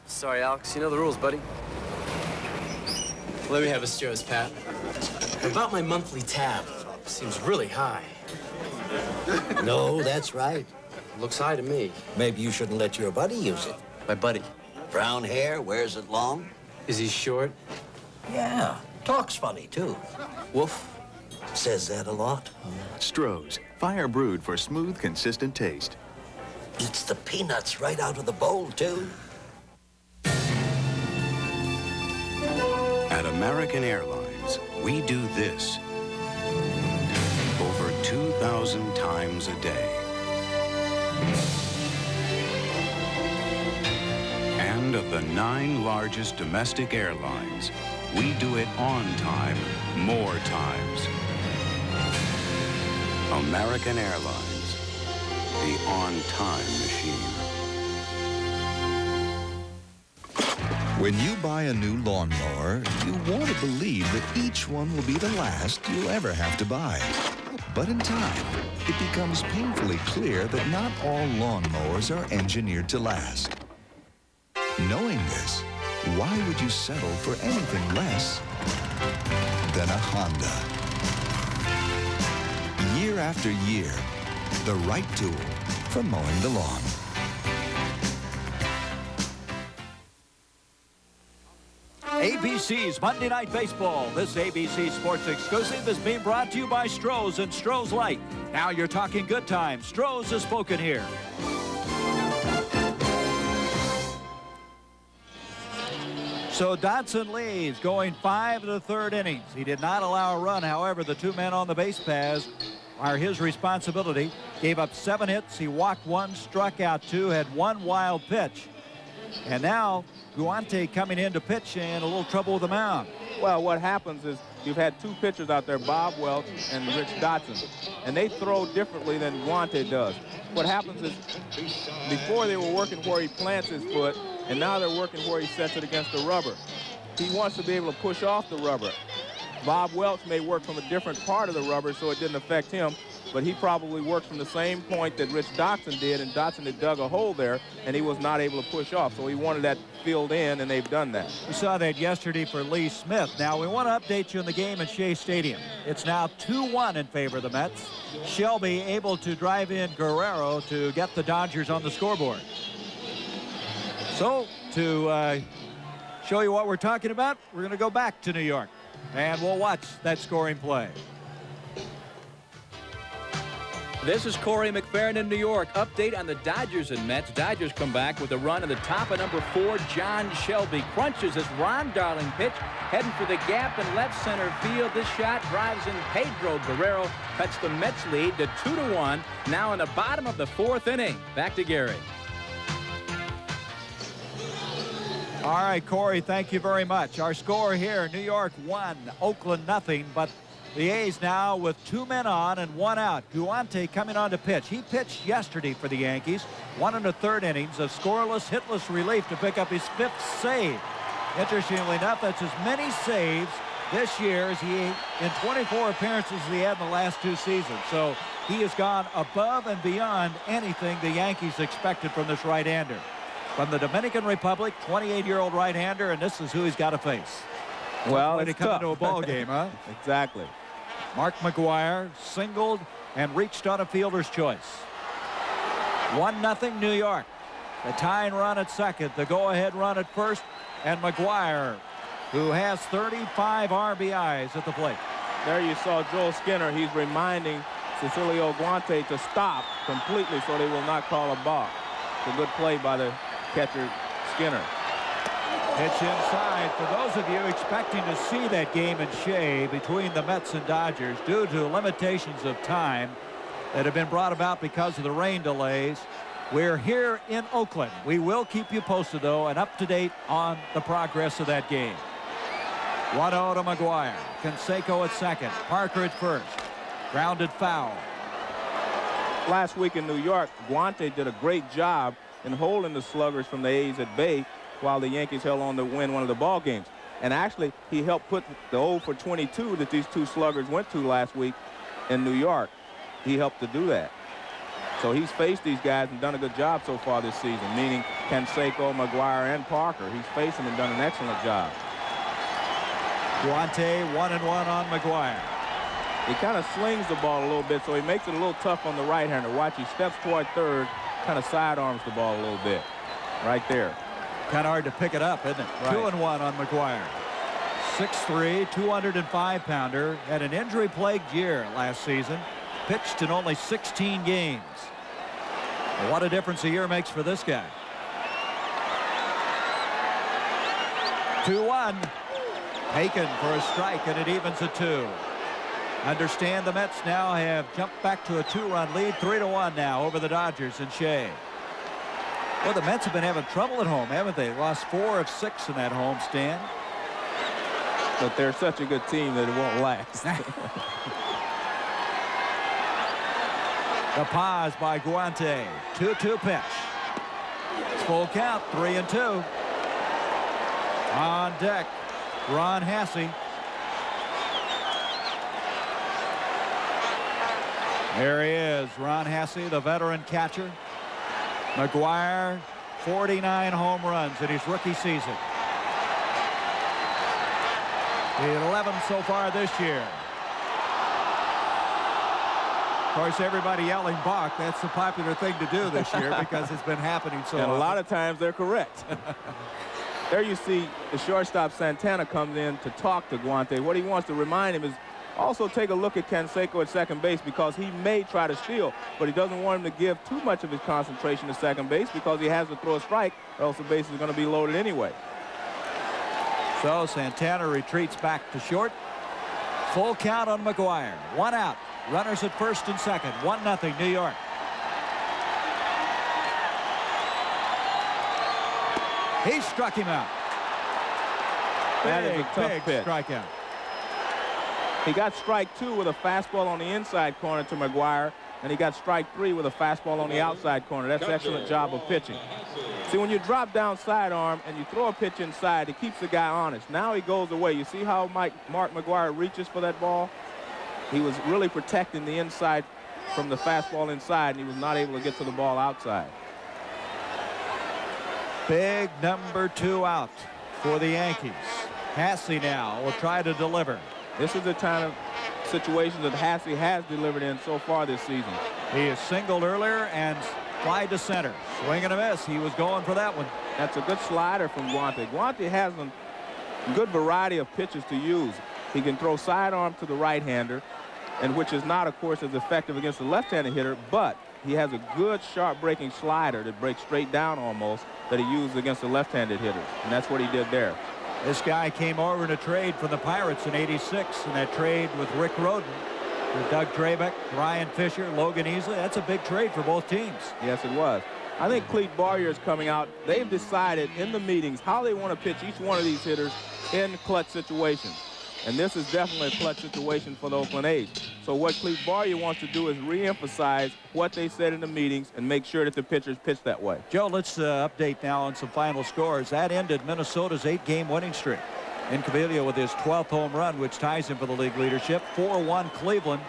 Sorry, Alex. You know the rules, buddy. Let me have a Stroh's, Pat. About my monthly tab. Seems really high. No, that's right. Looks high to me. Maybe you shouldn't let your buddy use it. My buddy. Brown hair, wears it long. Is he short? Yeah, talks funny, too. Woof. Says that a lot. Stroh's, fire brewed for smooth, consistent taste. Eats the peanuts right out of the bowl, too. At American Airlines, we do this over 2,000 times a day. And of the 9 largest domestic airlines, we do it on time, more times. American Airlines, the on-time machine. When you buy a new lawnmower, you want to believe that each one will be the last you'll ever have to buy. But in time, it becomes painfully clear that not all lawnmowers are engineered to last. Knowing this, why would you settle for anything less than a Honda? Year after year, the right tool for mowing the lawn. ABC's Monday Night Baseball. This ABC Sports exclusive is being brought to you by Stroh's and Stroh's Light. Now you're talking good times. Stroh's has spoken here. So Dotson leaves, going 5 to the 3rd innings. He did not allow a run. However, the 2 men on the base paths are his responsibility. Gave up 7 hits. He walked 1, struck out 2, had 1 wild pitch. And now Guante coming in to pitch and a little trouble with the mound. Well, what happens is you've had 2 pitchers out there, Bob Welch and Rich Dotson, and they throw differently than Guante does. What happens is before they were working where he plants his foot, and now they're working where he sets it against the rubber. He wants to be able to push off the rubber. Bob Welch may work from a different part of the rubber so it didn't affect him, but he probably worked from the same point that Rich Dotson did, and Dotson had dug a hole there, and he was not able to push off. So he wanted that filled in, and they've done that. We saw that yesterday for Lee Smith. Now we want to update you on the game at Shea Stadium. It's now 2-1 in favor of the Mets. Shelby able to drive in Guerrero to get the Dodgers on the scoreboard. So to show you what we're talking about, we're going to go back to New York, and we'll watch that scoring play. This is Corey McFerrin in New York. Update on the Dodgers and Mets. Dodgers come back with a run at the top of number 4. John Shelby crunches this Ron Darling pitch, heading for the gap in left center field. This shot drives in Pedro Guerrero, cuts the Mets lead to 2-1. Now in the bottom of the 4th inning. Back to Gary. All right, Corey, thank you very much. Our score here, New York 1, Oakland nothing, but the A's now with 2 men on and 1 out. Guante coming on to pitch. He pitched yesterday for the Yankees. 1 1/3 innings of scoreless, hitless relief to pick up his 5th save. Interestingly enough, that's as many saves this year as he in 24 appearances as he had in the last 2 seasons. So he has gone above and beyond anything the Yankees expected from this right-hander. From the Dominican Republic, 28-year-old right-hander, and this is who he's got to face. Well, way it's to come tough. into a ball game, huh? Exactly. Mark McGwire singled and reached on a fielder's choice. 1-0 New York. The tying run at second, the go-ahead run at first, and McGwire, who has 35 RBIs at the plate. There you saw Joel Skinner. He's reminding Cecilio Guante to stop completely so they will not call a balk. It's a good play by the catcher Skinner. Pitch inside. For those of you expecting to see that game in Shea between the Mets and Dodgers due to limitations of time that have been brought about because of the rain delays, we're here in Oakland. We will keep you posted, though, and up to date on the progress of that game. 1-0 to McGuire. Canseco at second. Parker at first. Grounded foul. Last week in New York, Guante did a great job in holding the sluggers from the A's at bay while the Yankees held on to win one of the ball games. And actually, he helped put the 0 for 22 that these two sluggers went to last week in New York. He helped to do that. So he's faced these guys and done a good job so far this season, meaning Canseco, McGuire, and Parker. He's faced them and done an excellent job. Guante 1-1 on McGuire. He kind of slings the ball a little bit, so he makes it a little tough on the right-hander. Watch, he steps toward third, kind of sidearms the ball a little bit. Right there. Kind of hard to pick it up, isn't it? Right. 2-1 on McGuire. 6'3", 205-pounder. Had an injury-plagued year last season. Pitched in only 16 games. Well, what a difference a year makes for this guy. 2-1. Taken for a strike, and it evens at 2. Understand the Mets now have jumped back to a 2-run lead, 3-1 now over the Dodgers in Shea. Well, the Mets have been having trouble at home, haven't they? Lost 4 of 6 in that homestand. But they're such a good team that it won't last. The pause by Guante. 2-2 pitch. It's full count, 3-2. On deck, Ron Hasse. There he is, Ron Hasse, the veteran catcher. McGuire, 49 home runs in his rookie season. He had 11 so far this year. Of course, everybody yelling balk. That's the popular thing to do this year because it's been happening so And often. a lot of times they're correct. There you see the shortstop Santana comes in to talk to Guante. What he wants to remind him is also take a look at Canseco at second base because he may try to steal, but he doesn't want him to give too much of his concentration to second base because he has to throw a strike or else the base is going to be loaded anyway. So Santana retreats back to short. Full count on McGuire. 1 out. Runners at first and second. 1-0 New York. He struck him out. That is a tough big pitch. strikeout. He got strike 2 with a fastball on the inside corner to McGuire, and he got strike 3 with a fastball on the outside corner. That's an excellent job of pitching. See, when you drop down sidearm and you throw a pitch inside, it keeps the guy honest. Now he goes away. You see how Mark McGuire reaches for that ball? He was really protecting the inside from the fastball inside, and he was not able to get to the ball outside. Big number 2 out for the Yankees. Hasse now will try to deliver. This is the kind of situation that Hasse has delivered in so far this season. He is singled earlier and fly to center. Swing and a miss. He was going for that one. That's a good slider from Guante. Guante has a good variety of pitches to use. He can throw sidearm to the right-hander, and which is not, of course, as effective against the left-handed hitter, but he has a good sharp breaking slider that breaks straight down almost that he used against the left-handed hitters, and that's what he did there. This guy came over in a trade from the Pirates in '86, and that trade with Rick Rhoden for Doug Drabeck, Ryan Fisher, Logan Easley. That's a big trade for both teams. Yes, it was. I think Clete Barrier is coming out. They've decided in the meetings how they want to pitch each one of these hitters in clutch situations. And this is definitely a clutch situation for the Oakland A's. So what Clete Barrier wants to do is re-emphasize what they said in the meetings and make sure that the pitchers pitch that way. Joe, let's update now on some final scores. That ended Minnesota's 8-game winning streak. Incaviglia with his 12th home run, which ties him for the league leadership. 4-1 Cleveland.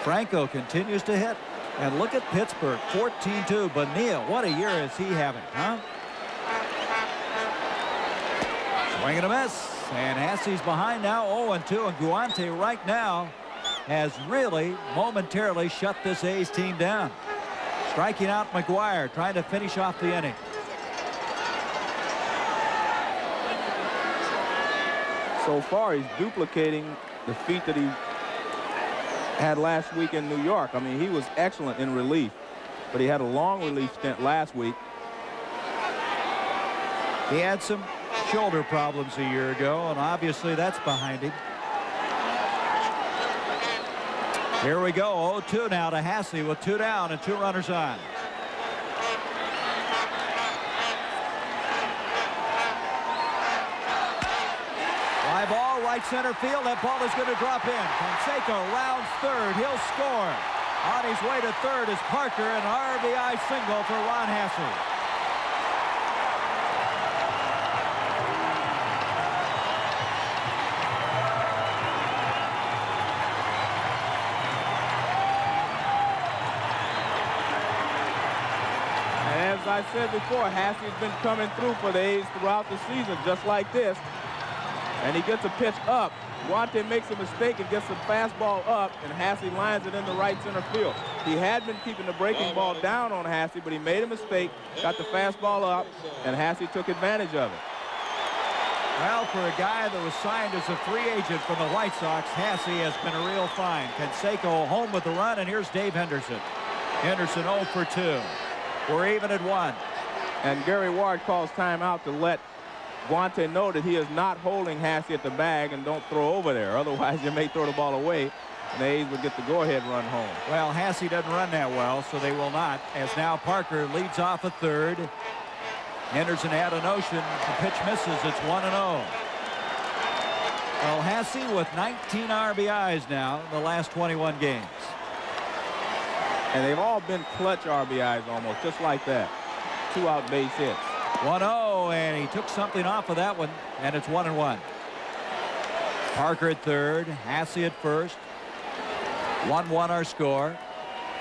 Franco continues to hit. And look at Pittsburgh, 14-2. Benil, what a year is he having, huh? Swing and a miss. And Hasse's behind now, 0-2. And Guante right now has really momentarily shut this A's team down. Striking out McGuire, trying to finish off the inning. So far, he's duplicating the feat that he had last week in New York. I mean, he was excellent in relief, but he had a long relief stint last week. He had some shoulder problems a year ago, and obviously that's behind him. Here we go, 0-2 now to Hasse with 2 down and 2 runners on. Fly ball, right center field. That ball is going to drop in. Canseco rounds third. He'll score. On his way to third is Parker, an RBI single for Ron Hasse. As I said before, Hasse's been coming through for the A's throughout the season, just like this. And he gets a pitch up. Guante makes a mistake and gets the fastball up, and Hasse lines it in the right center field. He had been keeping the breaking ball down on Hasse, but he made a mistake, got the fastball up, and Hasse took advantage of it. Well, for a guy that was signed as a free agent from the White Sox, Hasse has been a real find. Canseco home with the run, and here's Dave Henderson. Henderson 0 for 2. We're even at 1. And Gary Ward calls timeout to let Guante know that he is not holding Hasse at the bag and don't throw over there. Otherwise, you may throw the ball away, and the A's would get the go-ahead run home. Well, Hasse doesn't run that well, so they will not. As now Parker leads off at third. Henderson had a notion. The pitch misses. It's 1-0. Well, Hasse with 19 RBIs now in the last 21 games. And they've all been clutch RBIs almost, just like that. 2 out base hits. 1-0, and he took something off of that one, and it's 1-1. Parker at third, Hasse at first. 1-1 our score.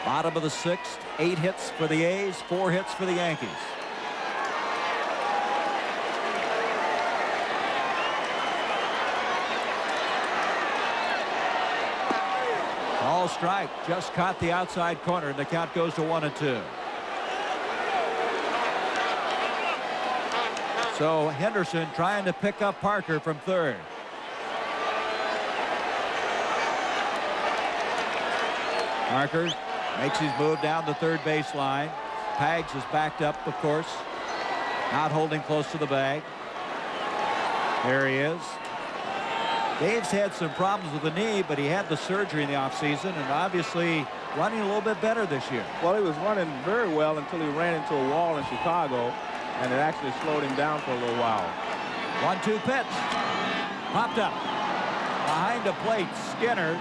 Bottom of the 6th, 8 hits for the A's, 4 hits for the Yankees. Ball strike, just caught the outside corner, and the count goes to 1-2. So Henderson trying to pick up Parker from third. Parker makes his move down the third baseline. Pags is backed up, of course, not holding close to the bag. There he is. Dave's had some problems with the knee, but he had the surgery in the offseason and obviously running a little bit better this year. Well, he was running very well until he ran into a wall in Chicago, and it actually slowed him down for a little while. 1-2 pitch. Popped up. Behind the plate, Skinner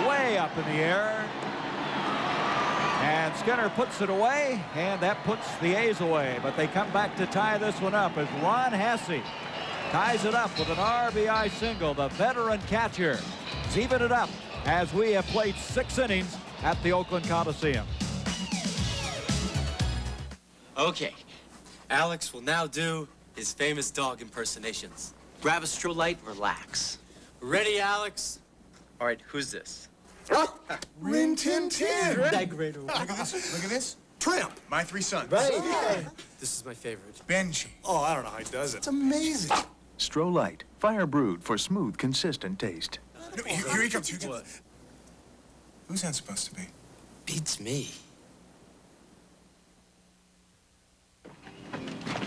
way up in the air. And Skinner puts it away, and that puts the A's away. But they come back to tie this one up as Ron Hasse ties it up with an RBI single. The veteran catcher has evened it up as we have played 6 innings at the Oakland Coliseum. Okay, Alex will now do his famous dog impersonations. Grab a stroll light, relax. Ready, Alex? All right, who's this? Rin Tin Tin. That great. Look at this. Look at this. Tramp, my 3 sons. Right. This is my favorite. Benji. Oh, I don't know how he does it. It's amazing. Stroh Light, fire brewed for smooth, consistent taste. No, here he comes. Here he comes. Who's that supposed to be? Beats me.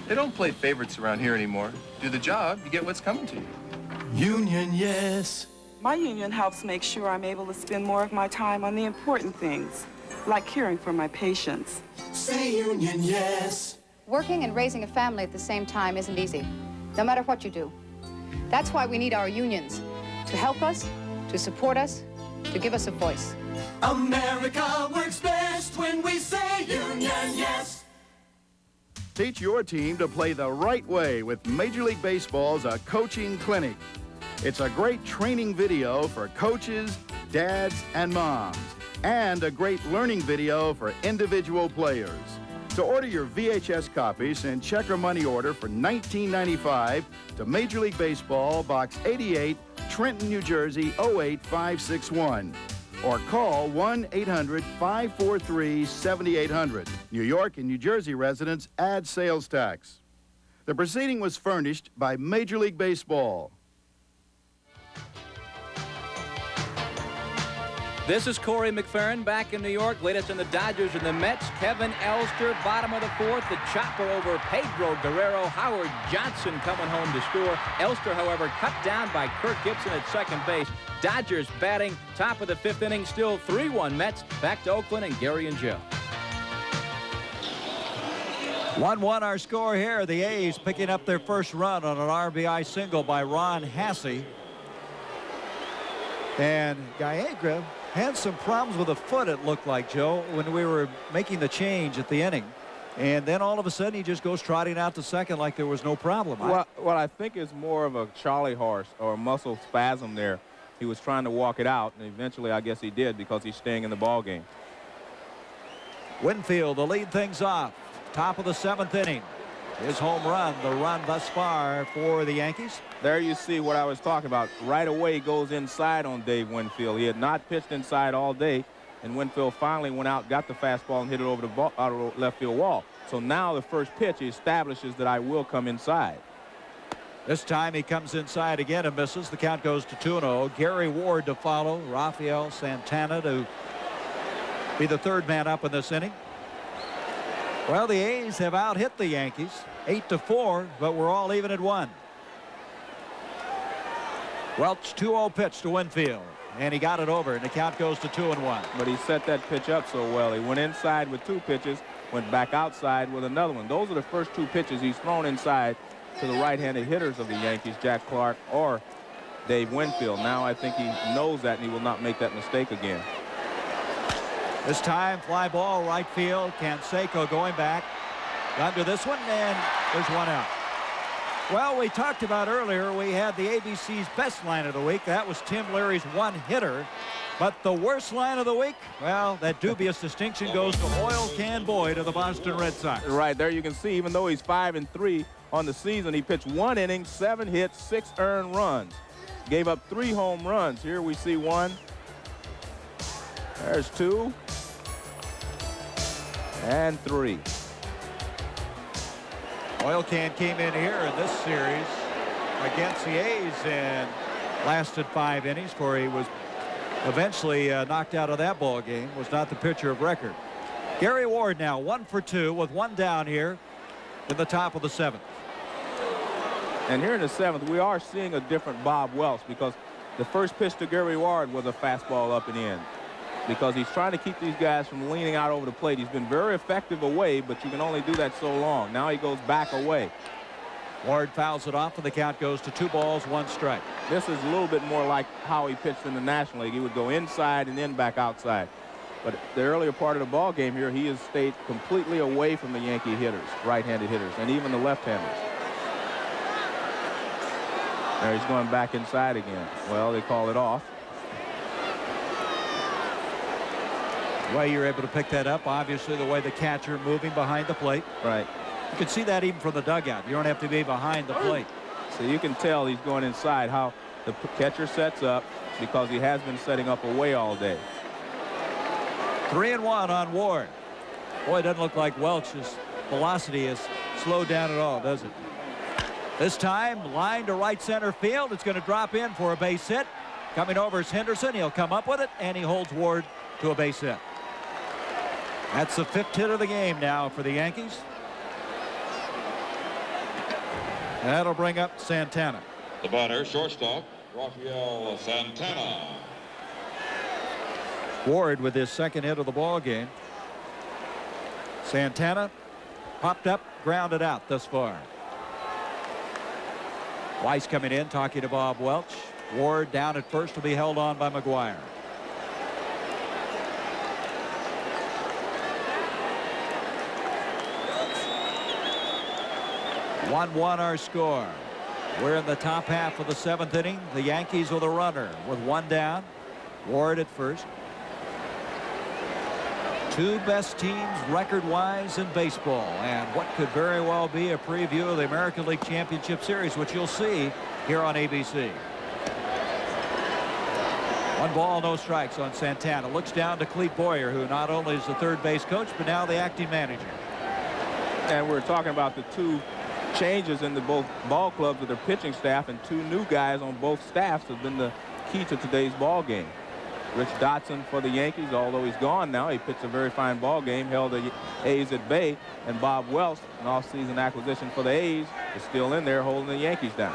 They don't play favorites around here anymore. Do the job, you get what's coming to you. Union, yes. My union helps make sure I'm able to spend more of my time on the important things, like caring for my patients. Say union, yes. Working and raising a family at the same time isn't easy, no matter what you do. That's why we need our unions, to help us, to support us, to give us a voice. America works best when we say union, yes. Teach your team to play the right way with Major League Baseball's A Coaching Clinic. It's a great training video for coaches, dads, and moms, and a great learning video for individual players. To order your VHS copy, send check or money order for $19.95 to Major League Baseball, Box 88, Trenton, New Jersey, 08561. Or call 1-800-543-7800. New York and New Jersey residents add sales tax. The proceeding was furnished by Major League Baseball. This is Corey McFerrin back in New York. Latest in the Dodgers and the Mets. Kevin Elster, bottom of the fourth. The chopper over Pedro Guerrero. Howard Johnson coming home to score. Elster, however, cut down by Kirk Gibson at second base. Dodgers batting top of the fifth inning. Still 3-1 Mets. Back to Oakland and Gary and Joe. 1-1 our score here. The A's picking up their first run on an RBI single by Ron Hasse. And Gallegos had some problems with a foot, it looked like, Joe, when we were making the change at the inning. And then all of a sudden he just goes trotting out to second like there was no problem. Well, I think it's more of a Charlie horse or a muscle spasm there. He was trying to walk it out, and eventually I guess he did because he's staying in the ball game. Winfield to lead things off. Top of the seventh inning. His home run, the run thus far for the Yankees. There you see what I was talking about. Right away goes inside on Dave Winfield. He had not pitched inside all day, and Winfield finally went out, got the fastball, and hit it over the ball, out of the left field wall. So now the first pitch establishes that I will come inside. This time he comes inside again and misses. The count goes to 2-0. Gary Ward to follow. Rafael Santana to be the third man up in this inning. Well, the A's have out-hit the Yankees 8-4, but we're all even at 1. Welch 2-0 pitch to Winfield, and he got it over, and the count goes to 2-1. But he set that pitch up so well. He went inside with 2 pitches, went back outside with another one. Those are the first 2 pitches he's thrown inside to the right-handed hitters of the Yankees, Jack Clark or Dave Winfield. Now I think he knows that, and he will not make that mistake again. This time, fly ball, right field. Canseco going back. Under this one, and there's one out. Well, we talked about earlier, we had the ABC's best line of the week. That was Tim Leary's one-hitter. But the worst line of the week, well, that dubious distinction goes to Oil Can Boyd of the Boston Red Sox. Right there you can see, even though he's 5-3 on the season, he pitched 1 inning, 7 hits, 6 earned runs. Gave up 3 home runs. Here we see 1. There's 2. And 3. Oil Can came in here in this series against the A's and lasted 5 innings before he was eventually knocked out of that ball game. Was not the pitcher of record. Gary Ward now 1 for 2 with 1 down here in the top of the 7th. And here in the 7th, we are seeing a different Bob Welch, because the first pitch to Gary Ward was a fastball up and in, because he's trying to keep these guys from leaning out over the plate. He's been very effective away, but you can only do that so long. Now he goes back away. Ward fouls it off, and the count goes to 2 balls, 1 strike. This is a little bit more like how he pitched in the National League. He would go inside and then back outside. But the earlier part of the ball game here, he has stayed completely away from the Yankee hitters, right-handed hitters, and even the left-handers. There he's going back inside again. Well, they call it off. The way you're able to pick that up, obviously the way the catcher moving behind the plate. Right. You can see that even from the dugout. You don't have to be behind the plate. So you can tell he's going inside, how the catcher sets up, because he has been setting up away all day. 3-1 on Ward. Boy, it doesn't look like Welch's velocity has slowed down at all, does it? This time, line to right center field. It's going to drop in for a base hit. Coming over is Henderson. He'll come up with it, and he holds Ward to a base hit. That's the 5th hit of the game now for the Yankees. That'll bring up Santana. The batter, shortstop, Rafael Santana. Ward with his 2nd hit of the ball game. Santana popped up, grounded out thus far. Weiss coming in, talking to Bob Welch. Ward down at first, will be held on by McGuire. (1-1) our score. We're in the top half of the 7th inning. The Yankees with a runner with 1 down. Ward at first. 2 best teams record-wise in baseball, and what could very well be a preview of the American League Championship Series, which you'll see here on ABC. 1 ball, no strikes on Santana. Looks down to Clete Boyer, who not only is the third base coach, but now the acting manager. And we're talking about the 2 changes in the both ball clubs with their pitching staff, and 2 new guys on both staffs have been the key to today's ball game. Rich Dotson for the Yankees, although he's gone now. He pitched a very fine ball game, held the A's at bay, and Bob Welch, an off-season acquisition for the A's, is still in there holding the Yankees down.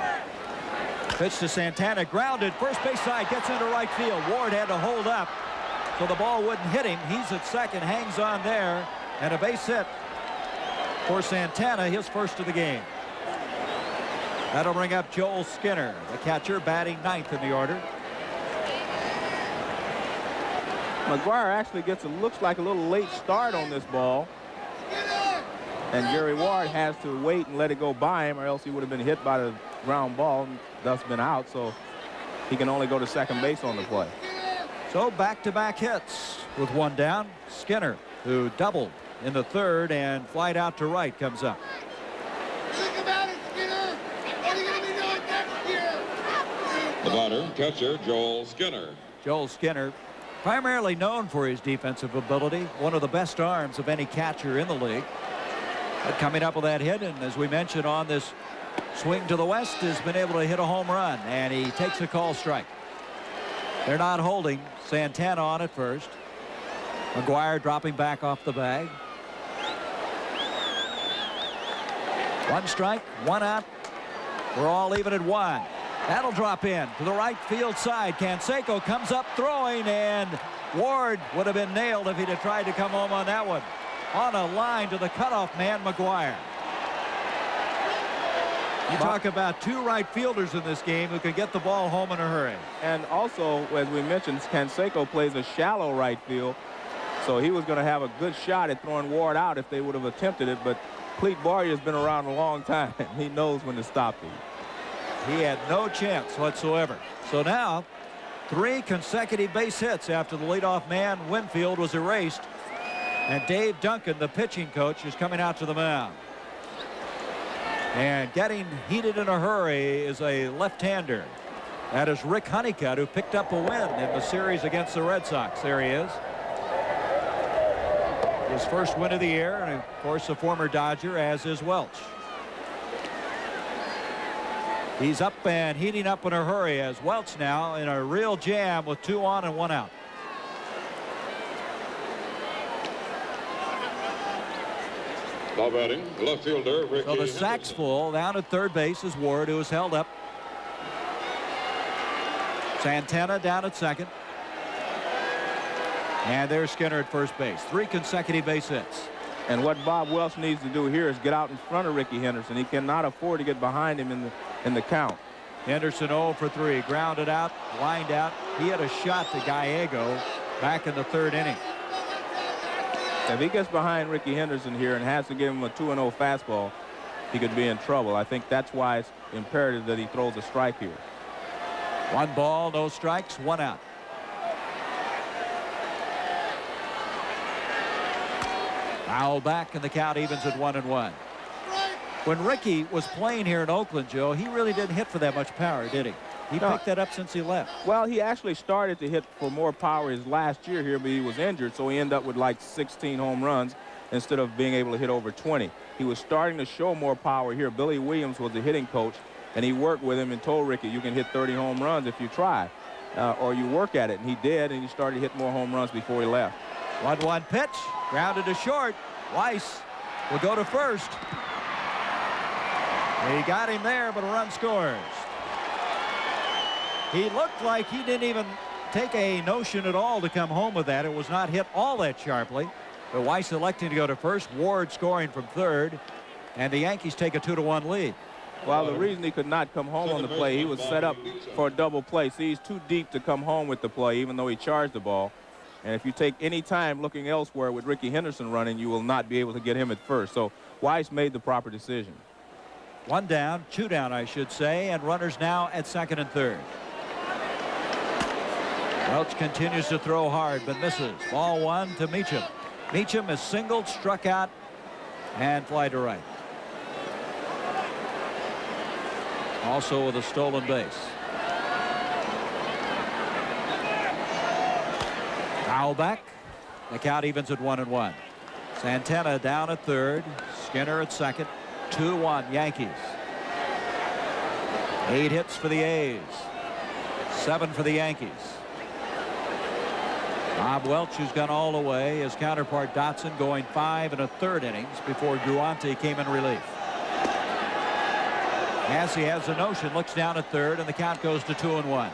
Pitch to Santana, grounded, first base side, gets into right field. Ward had to hold up so the ball wouldn't hit him. He's at second, hangs on there, and a base hit for Santana, his first of the game. That'll bring up Joel Skinner, the catcher, batting ninth in the order. McGuire actually gets looks like a little late start on this ball. And Jerry Ward has to wait and let it go by him, or else he would have been hit by the ground ball and thus been out. So he can only go to second base on the play. So back-to-back hits with one down. Skinner, who doubled in the third and flied out to right, comes up. Think about it, Skinner. What are you going to be doing next year? The batter, catcher, Joel Skinner. Joel Skinner, primarily known for his defensive ability, one of the best arms of any catcher in the league. But coming up with that hit, and as we mentioned on this swing to the west, has been able to hit a home run, and he takes a call strike. They're not holding Santana on at first. McGuire dropping back off the bag. One strike, one out. We're all even at one. That'll drop in to the right field side. Canseco comes up throwing, and Ward would have been nailed if he'd have tried to come home on that one. On a line to the cutoff man, McGuire. You talk about two right fielders in this game who can get the ball home in a hurry. And also, as we mentioned, Canseco plays a shallow right field, so he was going to have a good shot at throwing Ward out if they would have attempted it. But Clete Boyer has been around a long time. He knows when to stop these. He had no chance whatsoever. So now, 3 consecutive base hits after the leadoff man, Winfield, was erased. And Dave Duncan, the pitching coach, is coming out to the mound. And getting heated in a hurry is a left-hander. That is Rick Honeycutt, who picked up a win in the series against the Red Sox. There he is. His first win of the year, and of course a former Dodger, as is Welch. He's up and heating up in a hurry as Welch now in a real jam with 2 on and 1 out. Now batting, left fielder Ricky. So the sack's full. Down at third base is Ward, who is held up. Santana down at second. And there's Skinner at first base. 3 consecutive base hits. And what Bob Welch needs to do here is get out in front of Ricky Henderson. He cannot afford to get behind him in the count. Henderson 0 for 3. Grounded out, lined out. He had a shot to Gallego back in the 3rd inning. If he gets behind Ricky Henderson here and has to give him a 2-0 fastball, he could be in trouble. I think that's why it's imperative that he throws a strike here. 1 ball, no strikes, 1 out. Foul back, and the count evens at 1-1. When Ricky was playing here in Oakland, Joe, he really didn't hit for that much power, did he? He picked that up since he left. Well, he actually started to hit for more power his last year here, but he was injured, so he ended up with like 16 home runs instead of being able to hit over 20. He was starting to show more power here. Billy Williams was the hitting coach, and he worked with him and told Ricky, you can hit 30 home runs if you try, or you work at it. And he did, and he started to hit more home runs before he left. 1-1 pitch, grounded to short. Weiss will go to first. He got him there, but a run scores. He looked like he didn't even take a notion at all to come home with that. It was not hit all that sharply. But Weiss electing to go to first. Ward scoring from third. And the Yankees take a 2-1 lead. Well, the reason he could not come home on the play, he was set up for a double play. See, he's too deep to come home with the play, even though he charged the ball. And if you take any time looking elsewhere with Ricky Henderson running, you will not be able to get him at first. So Weiss made the proper decision. 1 down, 2 down, I should say, and runners now at second and third. Welch continues to throw hard, but misses. Ball 1 to Meacham. Meacham is singled, struck out, and fly to right. Also with a stolen base. Foul back. The count evens at 1-1. Santana down at third. Skinner at second. 2-1 Yankees. 8 hits for the A's. 7 for the Yankees. Bob Welch, who's gone all the way, his counterpart Dotson going 5 1/3 innings before Guante came in relief. Massey has a notion, looks down at third, and the count goes to 2-1.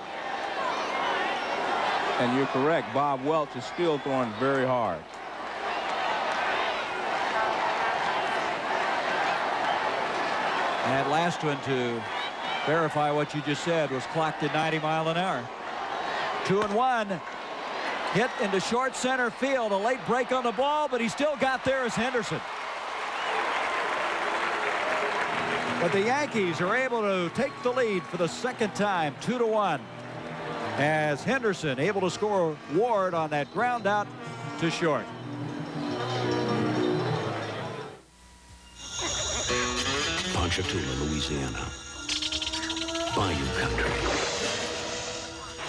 And you're correct. Bob Welch is still throwing very hard. That last one, to verify what you just said, was clocked at 90 miles an hour. 2-1. Hit into short center field. A late break on the ball, but he still got there as Henderson. But the Yankees are able to take the lead for the second time, 2-1. As Henderson able to score Ward on that ground out to short. Ponchatoula, Louisiana. Bayou country.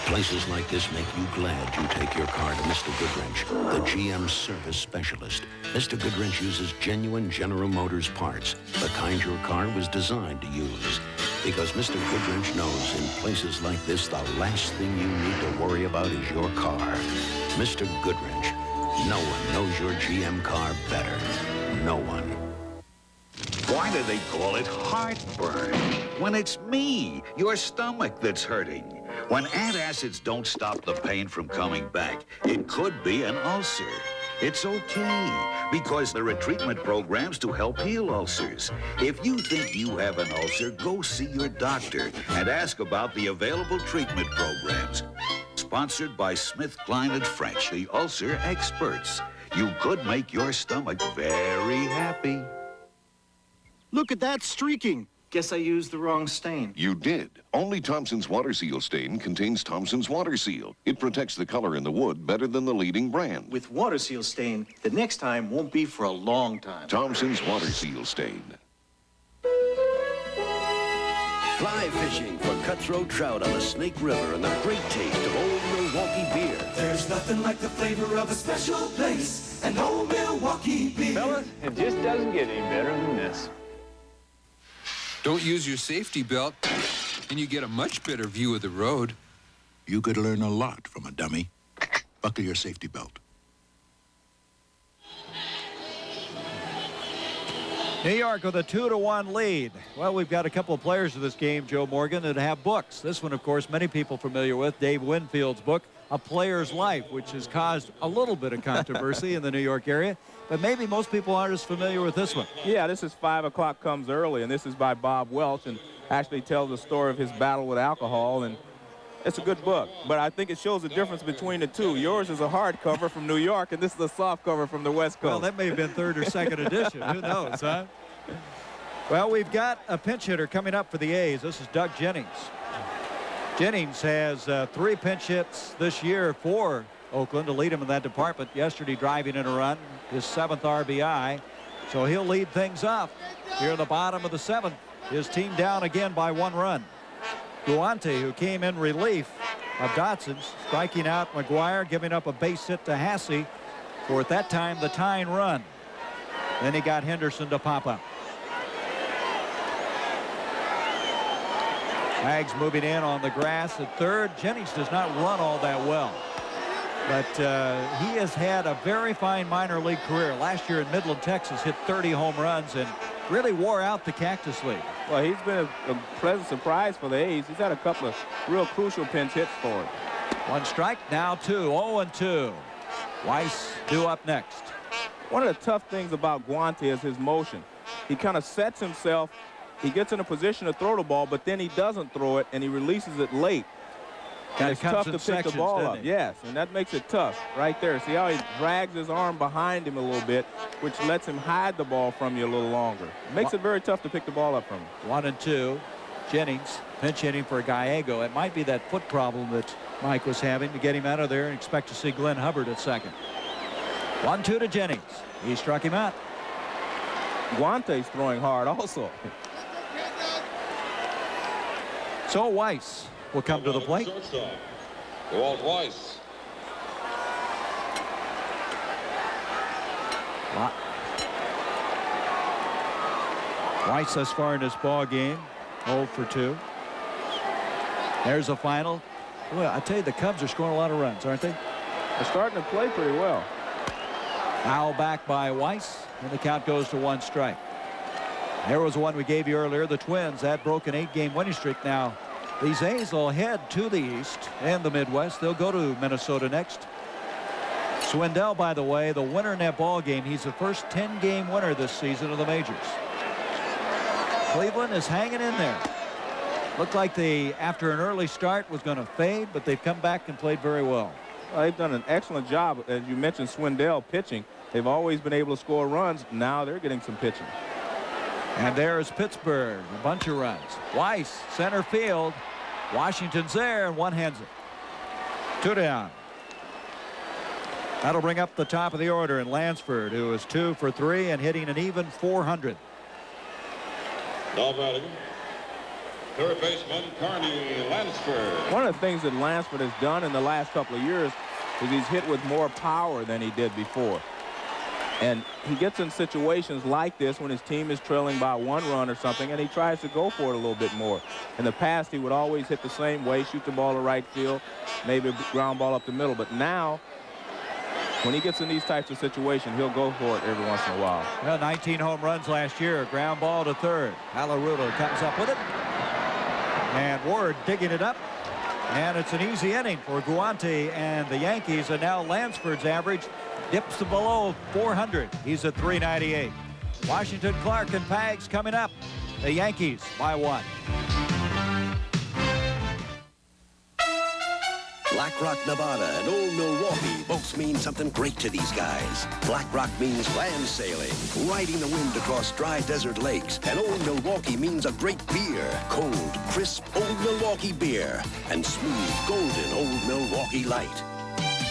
Places like this make you glad you take your car to Mr. Goodwrench, the GM service specialist. Mr. Goodwrench uses genuine General Motors parts, the kind your car was designed to use. Because Mr. Goodwrench knows in places like this, the last thing you need to worry about is your car. Mr. Goodwrench, no one knows your GM car better. No one. Why do they call it heartburn? When it's me, your stomach, that's hurting. When antacids don't stop the pain from coming back, it could be an ulcer. It's okay, because there are treatment programs to help heal ulcers. If you think you have an ulcer, go see your doctor and ask about the available treatment programs. Sponsored by SmithKline & French, the ulcer experts. You could make your stomach very happy. Look at that streaking. Guess I used the wrong stain. You did. Only Thompson's Water Seal stain contains Thompson's Water Seal. It protects the color in the wood better than the leading brand. With Water Seal stain, the next time won't be for a long time. Thompson's Water Seal stain. Fly fishing for cutthroat trout on the Snake River and the great taste of Old Milwaukee beer. There's nothing like the flavor of a special place, an Old Milwaukee beer. Fellas, it just doesn't get any better than this. Don't use your safety belt, and you get a much better view of the road. You could learn a lot from a dummy. Buckle your safety belt. New York with a 2-1 lead. Well, we've got a couple of players of this game, Joe Morgan, that have books. This one, of course, many people familiar with, Dave Winfield's book, A Player's Life, which has caused a little bit of controversy in the New York area. But maybe most people aren't as familiar with this one. Yeah, this is 5 O'Clock Comes Early, and this is by Bob Welch, and actually tells the story of his battle with alcohol, and it's a good book. But I think it shows the difference between the two. Yours is a hardcover from New York, and this is a soft cover from the West Coast. Well, that may have been third or second edition. Who knows, huh? Well, we've got a pinch hitter coming up for the A's. This is Doug Jennings. Jennings has 3 pinch hits this year for Oakland to lead him in that department. Yesterday, driving in a run, his 7th RBI. So he'll lead things off here in the bottom of the 7th. His team down again by 1 run. Guante, who came in relief of Dotson, striking out McGuire, giving up a base hit to Hasse for, at that time, the tying run. Then he got Henderson to pop up. Wags moving in on the grass at third. Jennings does not run all that well. But he has had a very fine minor league career. Last year in Midland, Texas, hit 30 home runs and really wore out the Cactus League. Well, he's been a pleasant surprise for the A's. He's had a couple of real crucial pinch hits for him. 1 strike, now 2, 0-2. Weiss due up next. One of the tough things about Guante is his motion. He kind of sets himself. He gets in a position to throw the ball, but then he doesn't throw it, and he releases it late. And it's tough to pick the ball up. Yes, and that makes it tough right there. See how he drags his arm behind him a little bit, which lets him hide the ball from you a little longer. Makes it very tough to pick the ball up from him. 1-2. Jennings pinch hitting for Gallego. It might be that foot problem that Mike was having to get him out of there, and expect to see Glenn Hubbard at second. 1-2 to Jennings. He struck him out. Guante's throwing hard also. So Weiss will come to the plate. Walt Weiss. Weiss thus far in this ball game, 0 for 2. There's a final. Well, I tell you, the Cubs are scoring a lot of runs, aren't they? They're starting to play pretty well. Foul back by Weiss, and the count goes to 1 strike. There was one we gave you earlier, the Twins. That broke an 8-game winning streak. Now, these A's will head to the East and the Midwest. They'll go to Minnesota next. Swindell, by the way, the winner in that ball game. He's the first 10-game winner this season of the majors. Cleveland is hanging in there. Looked like they, after an early start, was going to fade, but they've come back and played very well. They've done an excellent job. As you mentioned, Swindell pitching. They've always been able to score runs. Now they're getting some pitching. And there's Pittsburgh, a bunch of runs. Weiss, center field. Washington's there, and one hands it. 2 down. That'll bring up the top of the order in Lansford, who is 2 for 3 and hitting an even .400. Now batting, third baseman Carney Lansford. One of the things that Lansford has done in the last couple of years is he's hit with more power than he did before. And he gets in situations like this when his team is trailing by 1 run or something, and he tries to go for it a little bit more. In the past, he would always hit the same way, shoot the ball to right field, maybe a ground ball up the middle. But now, when he gets in these types of situations, he'll go for it every once in a while. Well, 19 home runs last year. Ground ball to third. Alarudo comes up with it. And Ward digging it up. And it's an easy inning for Guante and the Yankees. And now Lansford's average dips to below .400. He's at .398. Washington, Clark, and Pags coming up. The Yankees by 1. Black Rock, Nevada and Old Milwaukee both mean something great to these guys. Black Rock means land sailing, riding the wind across dry desert lakes. And Old Milwaukee means a great beer. Cold, crisp Old Milwaukee beer. And smooth, golden Old Milwaukee Light.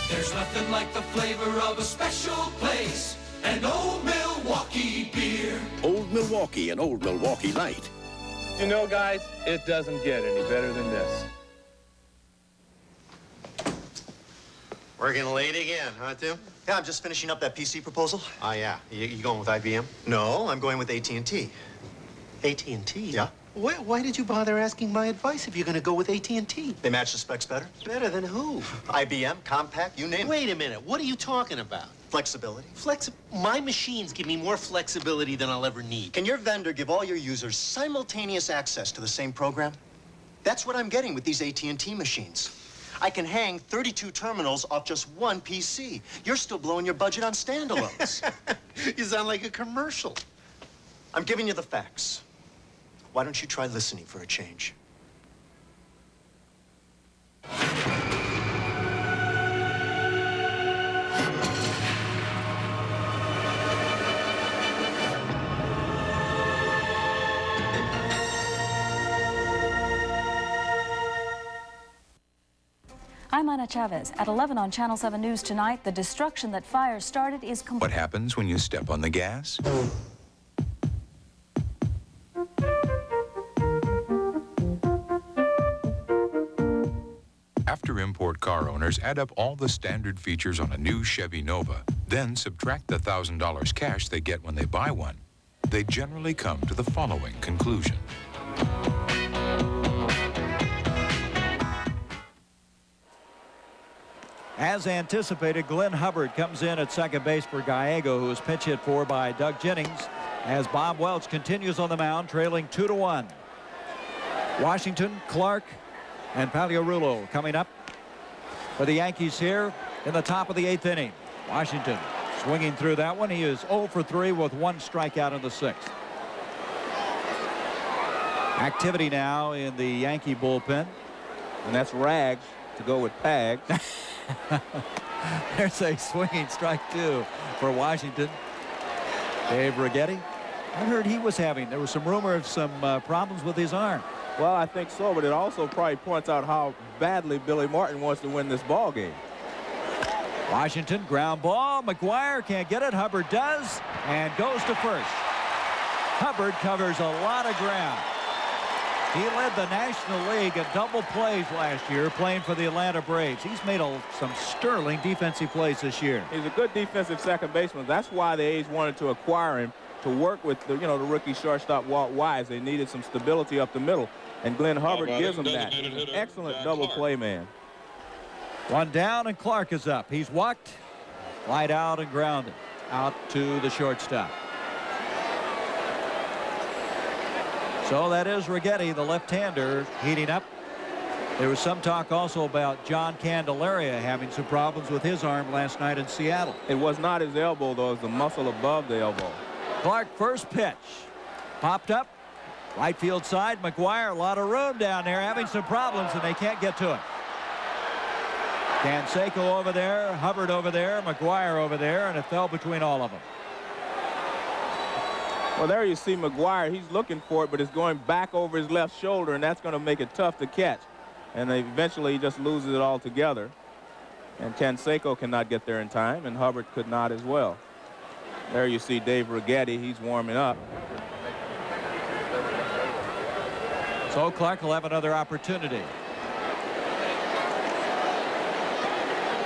There's nothing like the flavor of a special place. And Old Milwaukee beer. Old Milwaukee and Old Milwaukee Light. You know, guys, it doesn't get any better than this. Working late again, huh, Tim? Yeah, I'm just finishing up that PC proposal. Oh, yeah. You going with IBM? No, I'm going with AT&T. AT&T? Yeah. Why did you bother asking my advice if you're going to go with AT&T? They match the specs better. Better than who? IBM, Compact, you name it. Wait a minute. What are you talking about? Flexibility. My machines give me more flexibility than I'll ever need. Can your vendor give all your users simultaneous access to the same program? That's what I'm getting with these AT&T machines. I can hang 32 terminals off just one PC. You're still blowing your budget on standalones. You sound like a commercial. I'm giving you the facts. Why don't you try listening for a change? I'm Ana Chavez. At 11 on Channel 7 News tonight, the destruction that fire started is complete. What happens when you step on the gas? After import car owners add up all the standard features on a new Chevy Nova, then subtract the $1,000 cash they get when they buy one, they generally come to the following conclusion. As anticipated, Glenn Hubbard comes in at second base for Gallego, who is pinch hit for by Doug Jennings, as Bob Welch continues on the mound, trailing 2-1. Washington, Clark, and Paliarulo coming up for the Yankees here in the top of the 8th inning. Washington swinging through that one. He is 0 for 3 with 1 strikeout in the 6th. Activity now in the Yankee bullpen. And that's Rag to go with Pag. There's a swinging strike 2 for Washington. Dave Righetti. I heard he was there was some rumor of some problems with his arm. Well, I think so, but it also probably points out how badly Billy Martin wants to win this ball game. Washington, ground ball. McGuire can't get it. Hubbard does and goes to first. Hubbard covers a lot of ground. He led the National League in double plays last year playing for the Atlanta Braves. He's made some sterling defensive plays this year. He's a good defensive second baseman. That's why the A's wanted to acquire him, to work with the rookie shortstop Walt Wise. They needed some stability up the middle, and Glenn Hubbard gives them that. He's an excellent double play man. One down, and Clark is up. He's walked, light out, and grounded out to the shortstop. So that is Righetti, the left-hander, heating up. There was some talk also about John Candelaria having some problems with his arm last night in Seattle. It was not his elbow, though. It was the muscle above the elbow. Clark, first pitch. Popped up. Right field side. McGuire, a lot of room down there, having some problems, and they can't get to it. Canseco over there, Hubbard over there, McGuire over there, and it fell between all of them. Well, there you see McGuire. He's looking for it, but it's going back over his left shoulder, and that's going to make it tough to catch. And eventually he just loses it altogether. And Canseco cannot get there in time, and Hubbard could not as well. There you see Dave Righetti. He's warming up. So Clark will have another opportunity.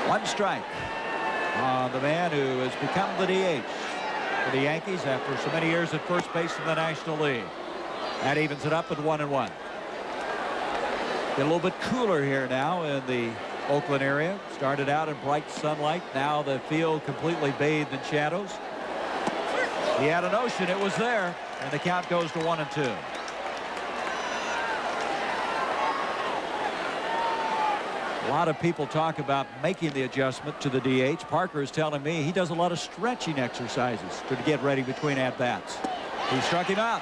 One strike on the man who has become the DH for the Yankees after so many years at first base in the National League. That evens it up at 1-1. Get a little bit cooler here now in the Oakland area. Started out in bright sunlight. Now the field completely bathed in shadows. He had a notion. It was there. And the count goes to 1-2. A lot of people talk about making the adjustment to the DH. Parker is telling me he does a lot of stretching exercises to get ready between at-bats. He struck him out.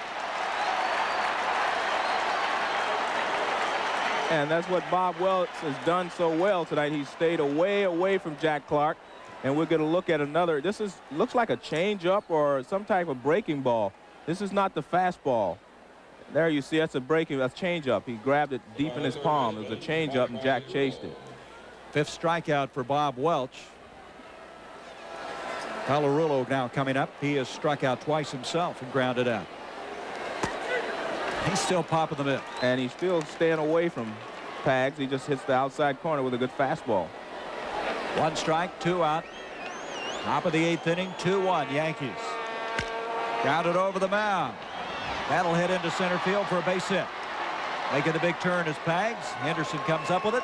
And that's what Bob Welch has done so well tonight. He stayed away from Jack Clark. And we're going to look at another. This looks like a changeup or some type of breaking ball. This is not the fastball. There you see that's a changeup. He grabbed it deep in his palm. It was a changeup, and Jack chased it. Fifth strikeout for Bob Welch. Colorulo now coming up. He has struck out twice himself and grounded out. He's still popping the mitt. And he's still staying away from Pags. He just hits the outside corner with a good fastball. One strike, two out. Top of the eighth inning, 2-1 Yankees. Grounded over the mound. That'll hit into center field for a base hit. Making the big turn is Pags. Henderson comes up with it.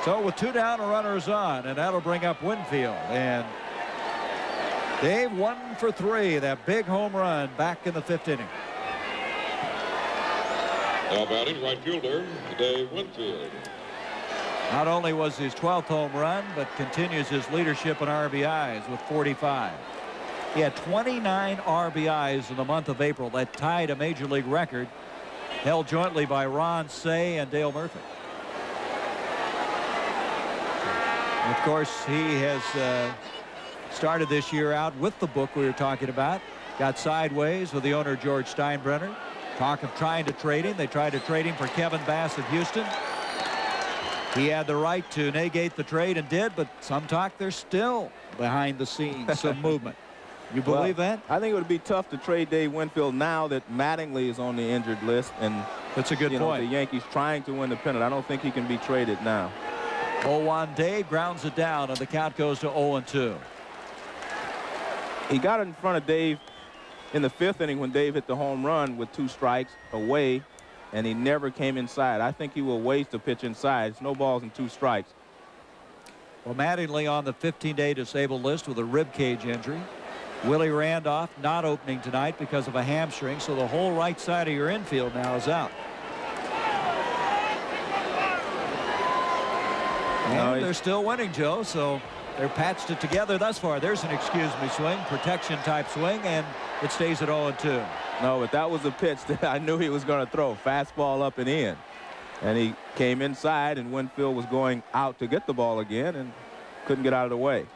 So with two down, a runner is on, and that'll bring up Winfield. And Dave 1 for 3. That big home run back in the fifth inning. Now batting, right fielder Dave Winfield. Not only was his 12th home run, but continues his leadership in RBIs with 45. He had 29 RBIs in the month of April. That tied a major league record held jointly by Ron Cey and Dale Murphy. And of course, he has started this year out with the book we were talking about. Got sideways with the owner, George Steinbrenner. Talk of trying to trade him. They tried to trade him for Kevin Bass of Houston. He had the right to negate the trade and did, but some talk there's still behind the scenes some movement. You believe that? I think it would be tough to trade Dave Winfield now that Mattingly is on the injured list, and that's a good point. The Yankees trying to win the pennant. I don't think he can be traded now. 0-1 Dave grounds it down, and the count goes to 0-2. He got in front of Dave in the fifth inning when Dave hit the home run with 2 strikes away, and he never came inside. I think he will waste a pitch inside. It's no balls and 2 strikes. Well, Mattingly on the 15-day disabled list with a rib cage injury. Willie Randolph not opening tonight because of a hamstring, so the whole right side of your infield now is out. And they're still winning, Joe, so they're patched it together thus far. There's an excuse me swing, protection type swing, and it stays at 0-2. No, but that was a pitch that I knew he was going to throw. Fastball up and in. And he came inside, and Winfield was going out to get the ball again and couldn't get out of the way.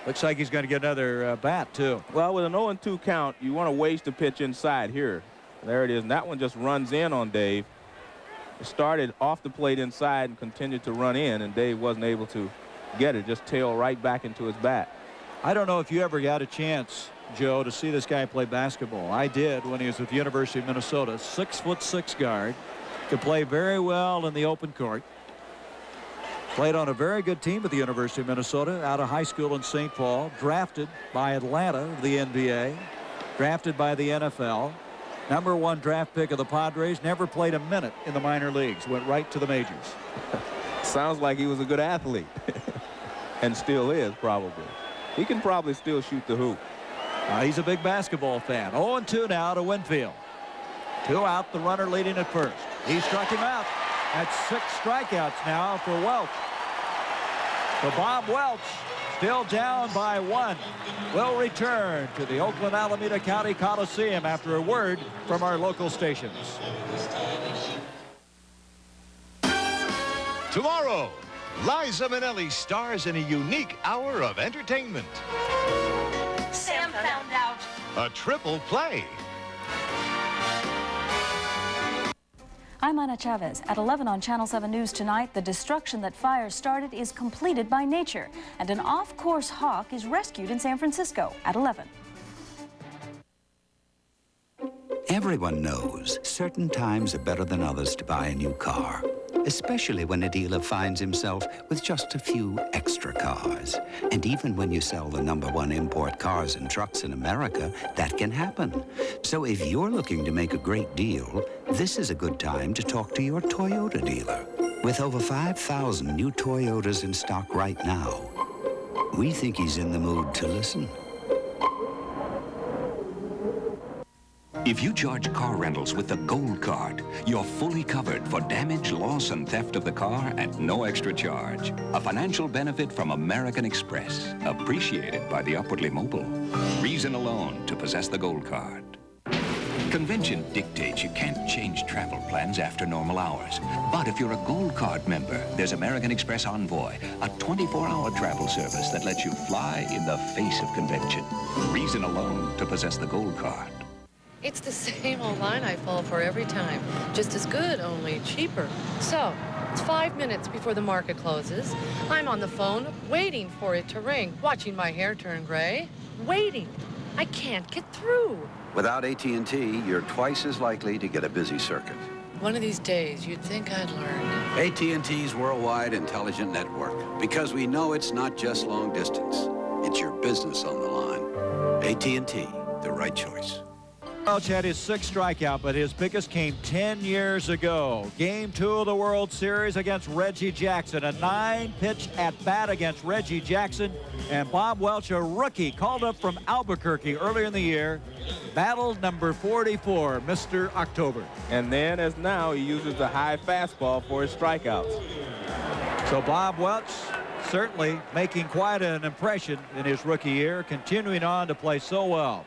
Looks like he's going to get another bat, too. Well, with an 0-2 count, you want to waste a pitch inside here. There it is. And that one just runs in on Dave. It started off the plate inside and continued to run in, and Dave wasn't able to get it. Just tailed right back into his bat. I don't know if you ever got a chance, Joe, to see this guy play basketball. I did when he was with the University of Minnesota. 6'6" guard. Could play very well in the open court. Played on a very good team at the University of Minnesota out of high school in St. Paul. Drafted by Atlanta of the NBA. Drafted by the NFL. #1 draft pick of the Padres. Never played a minute in the minor leagues. Went right to the majors. Sounds like he was a good athlete. And still is, probably. He can probably still shoot the hoop. He's a big basketball fan. 0-2 now to Winfield. 2 out, the runner leading at first. He struck him out. That's 6 strikeouts now for Welch. So Bob Welch, still down by 1, will return to the Oakland Alameda County Coliseum after a word from our local stations. Tomorrow, Liza Minnelli stars in a unique hour of entertainment. Sam found out. A triple play. I'm Ana Chavez. At 11 on Channel 7 News tonight, the destruction that fire started is completed by nature, and an off-course hawk is rescued in San Francisco at 11. Everyone knows certain times are better than others to buy a new car, especially when a dealer finds himself with just a few extra cars. And even when you sell the #1 import cars and trucks in America, that can happen. So if you're looking to make a great deal, this is a good time to talk to your Toyota dealer. With over 5,000 new Toyotas in stock right now, we think he's in the mood to listen. If you charge car rentals with the Gold Card, you're fully covered for damage, loss, and theft of the car at no extra charge. A financial benefit from American Express, appreciated by the upwardly mobile. Reason alone to possess the Gold Card. Convention dictates you can't change travel plans after normal hours. But if you're a Gold Card member, there's American Express Envoy, a 24-hour travel service that lets you fly in the face of convention. Reason alone to possess the Gold Card. It's the same old line I fall for every time. Just as good, only cheaper. So, it's 5 minutes before the market closes. I'm on the phone, waiting for it to ring, watching my hair turn gray. Waiting. I can't get through. Without AT&T, you're twice as likely to get a busy circuit. One of these days, you'd think I'd learn. AT&T's worldwide intelligent network. Because we know it's not just long distance. It's your business on the line. AT&T, the right choice. Welch had his 6th strikeout, but his biggest came 10 years ago. Game 2 of the World Series against Reggie Jackson. A 9-pitch at-bat against Reggie Jackson. And Bob Welch, a rookie, called up from Albuquerque earlier in the year, battled number 44, Mr. October. And then, as now, he uses the high fastball for his strikeouts. So Bob Welch certainly making quite an impression in his rookie year, continuing on to play so well.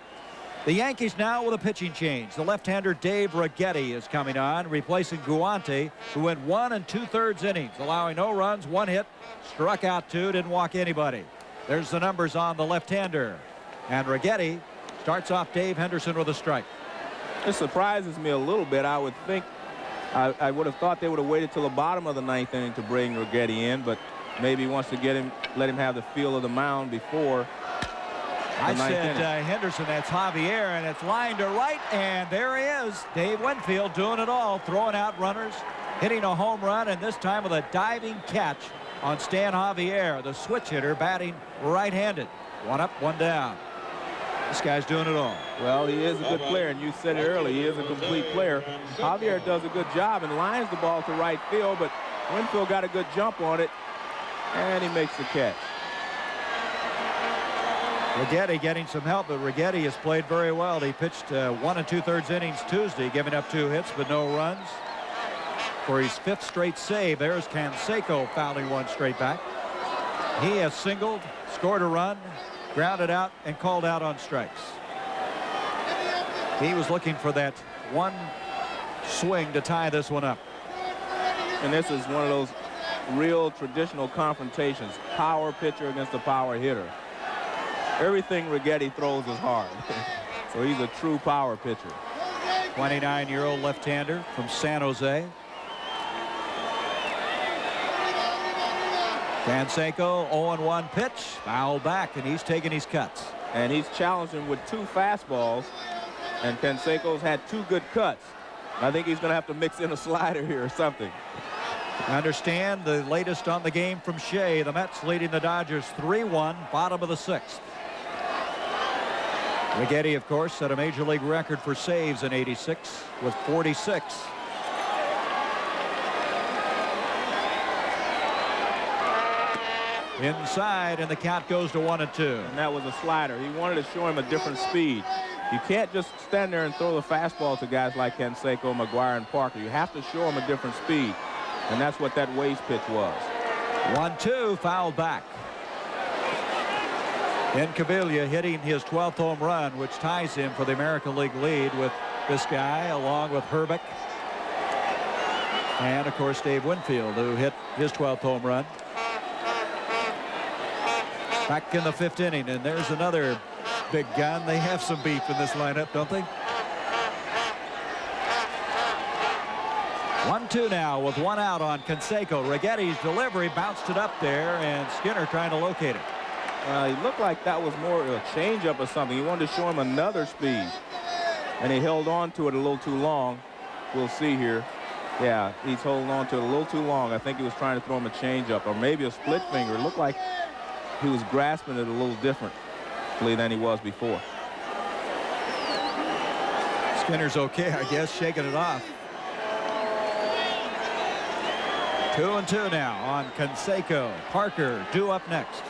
The Yankees now with a pitching change. The left-hander Dave Righetti is coming on, replacing Guante, who went 1 2/3 innings, allowing no runs, 1 hit, struck out 2, didn't walk anybody. There's the numbers on the left-hander. And Righetti starts off Dave Henderson with a strike. It surprises me a little bit. I would think, I would have thought they would have waited till the bottom of the 9th inning to bring Righetti in, but maybe he wants to let him have the feel of the mound before. I said Henderson, that's Javier, and it's lined to right, and there he is. Dave Winfield doing it all, throwing out runners, hitting a home run, and this time with a diving catch on Stan Javier, the switch hitter, batting right-handed. 1 up, 1 down. This guy's doing it all. Well, he is a good player, and you said it earlier, he is a complete player. Javier does a good job and lines the ball to right field, but Winfield got a good jump on it, and he makes the catch. Righetti getting some help, but Righetti has played very well. He pitched 1 2/3 innings Tuesday, giving up 2 hits but no runs. For his 5th straight save, there's Canseco fouling 1 straight back. He has singled, scored a run, grounded out, and called out on strikes. He was looking for that 1 swing to tie this one up. And this is one of those real traditional confrontations. Power pitcher against a power hitter. Everything Righetti throws is hard. So he's a true power pitcher. 29-year-old left-hander from San Jose. Canseco, 0-1 pitch, foul back, and he's taking his cuts. And he's challenged him with 2 fastballs, and Canseco's had 2 good cuts. I think he's going to have to mix in a slider here or something. Understand the latest on the game from Shea. The Mets leading the Dodgers 3-1, bottom of the 6th. Righetti, of course, set a major league record for saves in '86 with 46. inside, and the count goes to 1-2. And that was a slider. He wanted to show him a different speed. You can't just stand there and throw the fastball to guys like Canseco, McGuire, and Parker. You have to show them a different speed, and that's what that Waze pitch was. 1-2, foul back. Incaviglia hitting his 12th home run, which ties him for the American League lead with this guy, along with Herbeck. And, of course, Dave Winfield, who hit his 12th home run. Back in the 5th inning, and there's another big gun. They have some beef in this lineup, don't they? 1-2 now with one out on Canseco. Righetti's delivery bounced it up there, and Skinner trying to locate it. He looked like that was more a changeup or something. He wanted to show him another speed, and he held on to it a little too long. We'll see here. Yeah, he's holding on to it a little too long. I think he was trying to throw him a changeup or maybe a split finger. It looked like he was grasping it a little differently than he was before. Skinner's okay, I guess, shaking it off. 2-2 now on Canseco. Parker due up next.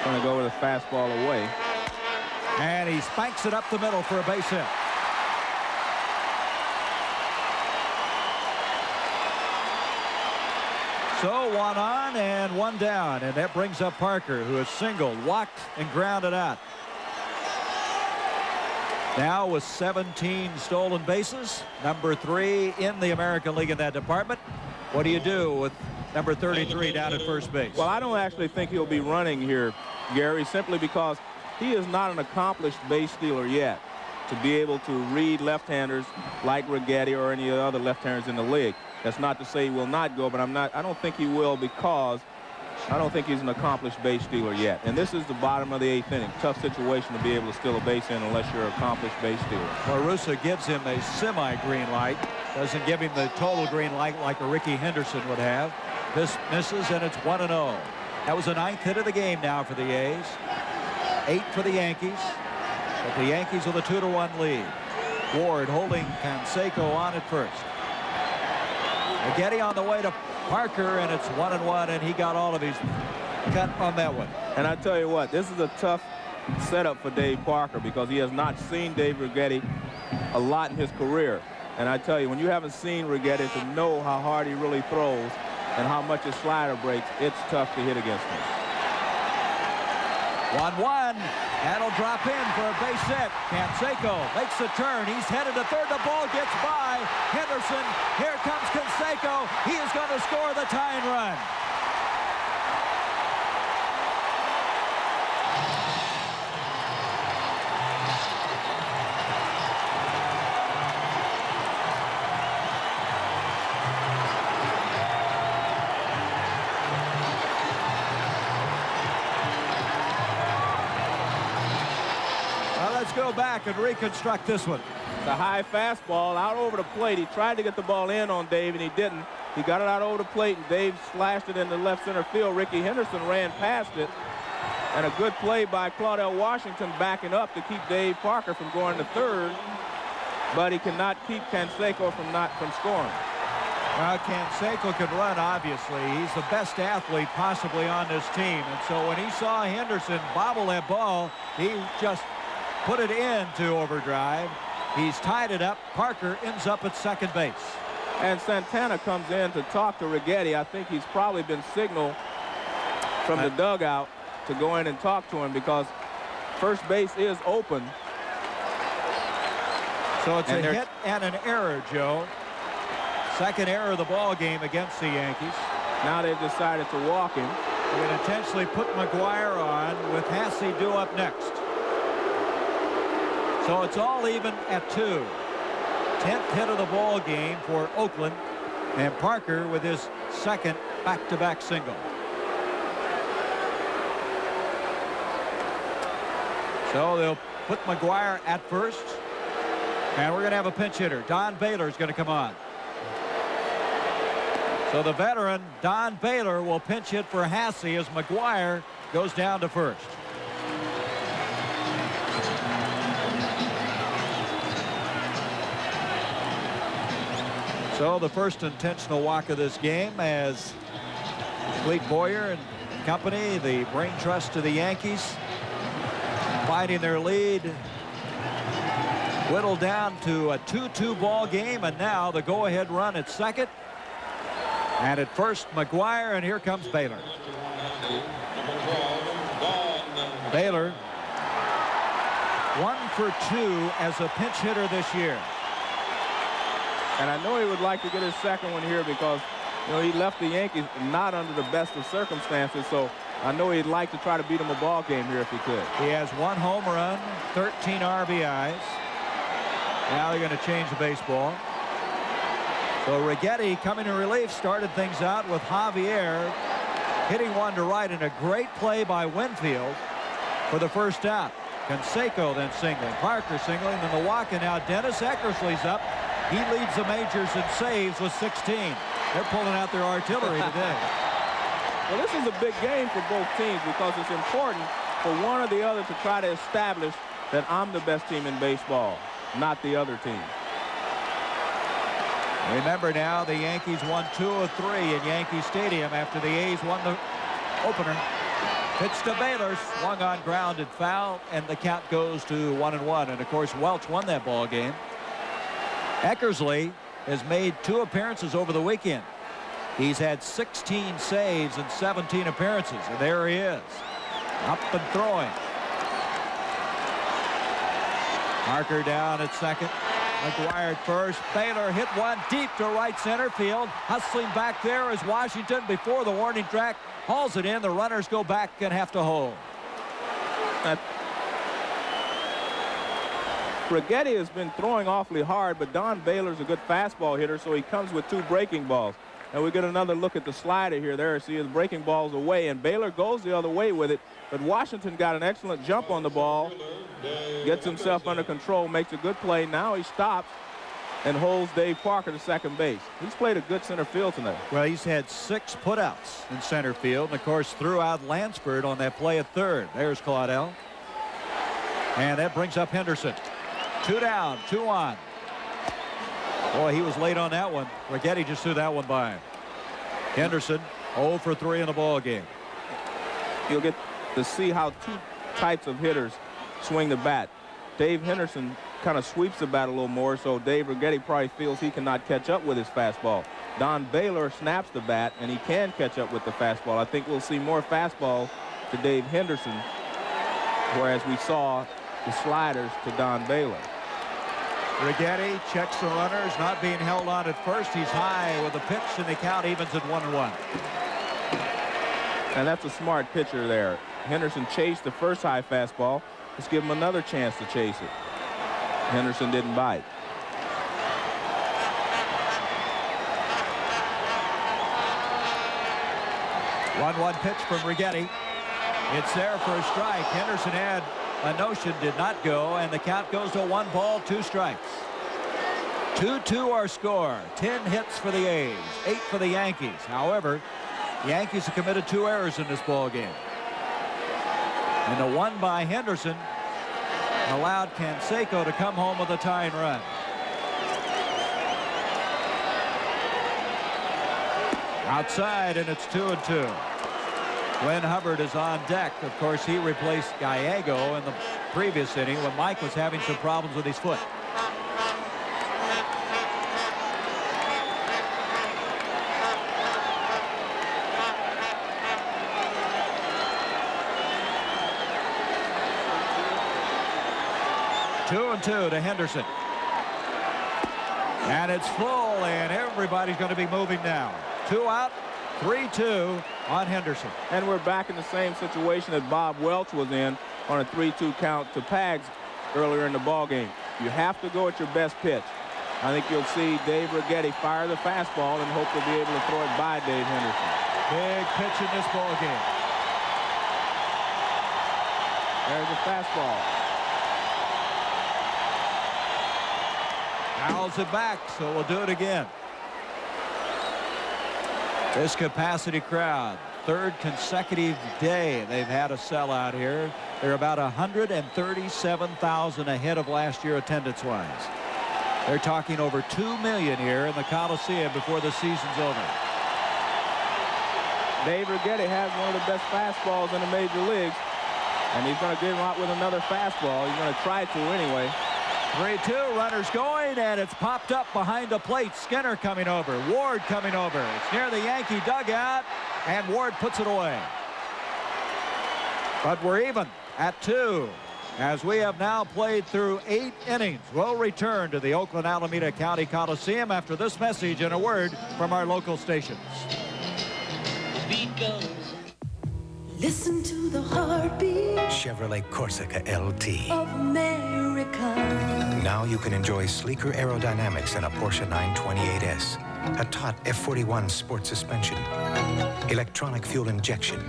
Going to go with a fastball away. And he spanks it up the middle for a base hit. So one on and one down, and that brings up Parker, who is singled, walked, and grounded out. Now with 17 stolen bases, number 3 in the American League in that department. What do you do with number 33 down at first base? Well, I don't actually think he'll be running here, Gary, simply because he is not an accomplished base stealer yet to be able to read left-handers like Righetti or any other left-handers in the league. That's not to say he will not go, but I don't think he will, because I don't think he's an accomplished base stealer yet. And this is the bottom of the 8th inning. Tough situation to be able to steal a base in unless you're an accomplished base stealer. Marusa gives him a semi-green light. Doesn't give him the total green light like a Ricky Henderson would have. This misses, and it's 1-0. That was the 9th hit of the game now for the A's. 8 for the Yankees. But the Yankees with a 2-1 lead. Ward holding Canseco on at first. Righetti on the way to Parker, and it's 1-1, and he got all of his cut on that one. And I tell you what, this is a tough setup for Dave Parker because he has not seen Dave Righetti a lot in his career. And I tell you, when you haven't seen Righetti to know how hard he really throws and how much his slider breaks, it's tough to hit against him. 1-1. That'll drop in for a base hit. Canseco makes the turn. He's headed to third. The ball gets by Henderson. Here comes Canseco. He is going to score the tying run. Go back and reconstruct this one. The high fastball out over the plate. He tried to get the ball in on Dave, and he didn't. He got it out over the plate, and Dave slashed it into left center field. Ricky Henderson ran past it, and a good play by Claudell Washington backing up to keep Dave Parker from going to third, but he cannot keep Canseco from scoring. Well, Canseco can run, obviously. He's the best athlete possibly on this team, and so when he saw Henderson bobble that ball, he just put it into overdrive. He's tied it up. Parker ends up at second base. And Santana comes in to talk to Righetti. I think he's probably been signaled from the dugout to go in and talk to him because first base is open. So it's a hit and an error, Joe. Second error of the ball game against the Yankees. Now they've decided to walk him. They're going to intentionally put McGuire on with Hasse due up next. So it's all even at 2. 10th hit of the ball game for Oakland, and Parker with his second back-to-back single. So they'll put McGuire at first, and we're going to have a pinch hitter. Don Baylor is going to come on. So the veteran Don Baylor will pinch hit for Hasse as McGuire goes down to first. So the first intentional walk of this game as Clete Boyer and company, the brain trust to the Yankees, fighting their lead, whittled down to a 2-2 ball game, and now the go-ahead run at second. And at first, McGuire, and here comes Baylor. Baylor 1 for 2 as a pinch hitter this year. And I know he would like to get his second one here because, you know, he left the Yankees not under the best of circumstances, so I know he'd like to try to beat him a ball game here if he could. He has 1 home run, 13 RBIs. Now they're going to change the baseball. So Righetti coming in relief started things out with Javier hitting one to right, and a great play by Winfield for the first out. Canseco then singling, Parker singling, then the walk, and now Dennis Eckersley's up. He leads the majors in saves with 16. They're pulling out their artillery today. Well, this is a big game for both teams because it's important for one or the other to try to establish that I'm the best team in baseball, not the other team. Remember now, the Yankees won 2 of 3 in Yankee Stadium after the A's won the opener. Pitch to Baylor, swung on, grounded, foul, and the count goes to 1-1. And of course, Welch won that ball game. Eckersley has made 2 appearances over the weekend. He's had 16 saves and 17 appearances, and there he is, up and throwing. Parker down at second. McGuire at first. Baylor hit one deep to right center field. Hustling back there is Washington before the warning track. Hauls it in. The runners go back and have to hold. Righetti has been throwing awfully hard, but Don Baylor's a good fastball hitter, so he comes with 2 breaking balls. And we get another look at the slider here. There, see his breaking balls away, and Baylor goes the other way with it. But Washington got an excellent jump on the ball, gets himself under control, makes a good play. Now he stops and holds Dave Parker to second base. He's played a good center field tonight. Well, he's had 6 putouts in center field, and of course threw out Lansford on that play at third. There's Claudel. And that brings up Henderson. 2 down, 2 on. Boy, he was late on that one. Righetti just threw that one by. Henderson 0 for 3 in the ball game. You'll get to see how 2 types of hitters swing the bat. Dave Henderson kind of sweeps the bat a little more, so Dave Righetti probably feels he cannot catch up with his fastball. Don Baylor snaps the bat, and he can catch up with the fastball. I think we'll see more fastballs to Dave Henderson, whereas we saw the sliders to Don Baylor. Righetti checks the runners, not being held on at first. He's high with a pitch, and the count evens at 1-1. And that's a smart pitcher there. Henderson chased the first high fastball. Let's give him another chance to chase it. Henderson didn't bite. One pitch from Righetti. It's there for a strike. Henderson had a notion, did not go, and the count goes to 1 ball, 2 strikes. 2-2 our score. 10 hits for the A's, 8 for the Yankees. However, the Yankees have committed 2 errors in this ball game. And the one by Henderson allowed Canseco to come home with a tying run. Outside, and it's 2-2. Glenn Hubbard is on deck. Of course, he replaced Gallego in the previous inning when Mike was having some problems with his foot. Two and two to Henderson. And it's full, and everybody's going to be moving now. 2 out, 3-2 on Henderson. And we're back in the same situation that Bob Welch was in on a 3-2 count to Pags earlier in the ball game. You have to go at your best pitch. I think you'll see Dave Righetti fire the fastball and hope to be able to throw it by Dave Henderson. Big pitch in this ball game. There's a fastball. Fouls it back, so we'll do it again. This capacity crowd, 3rd consecutive day they've had a sellout here. They're about 137,000 ahead of last year attendance-wise. They're talking over 2 million here in the Coliseum before the season's over. Dave Righetti has one of the best fastballs in the major leagues, and he's going to get him out with another fastball. He's going to try to anyway. 3-2, runners going, and it's popped up behind the plate. Skinner coming over, Ward coming over. It's near the Yankee dugout, and Ward puts it away. But we're even at 2, as we have now played through 8 innings. We'll return to the Oakland Alameda County Coliseum after this message and a word from our local stations. Listen to the heartbeat Chevrolet Corsica LT. of America. Now you can enjoy sleeker aerodynamics in a Porsche 928S, a taut F41 sport suspension, electronic fuel injection,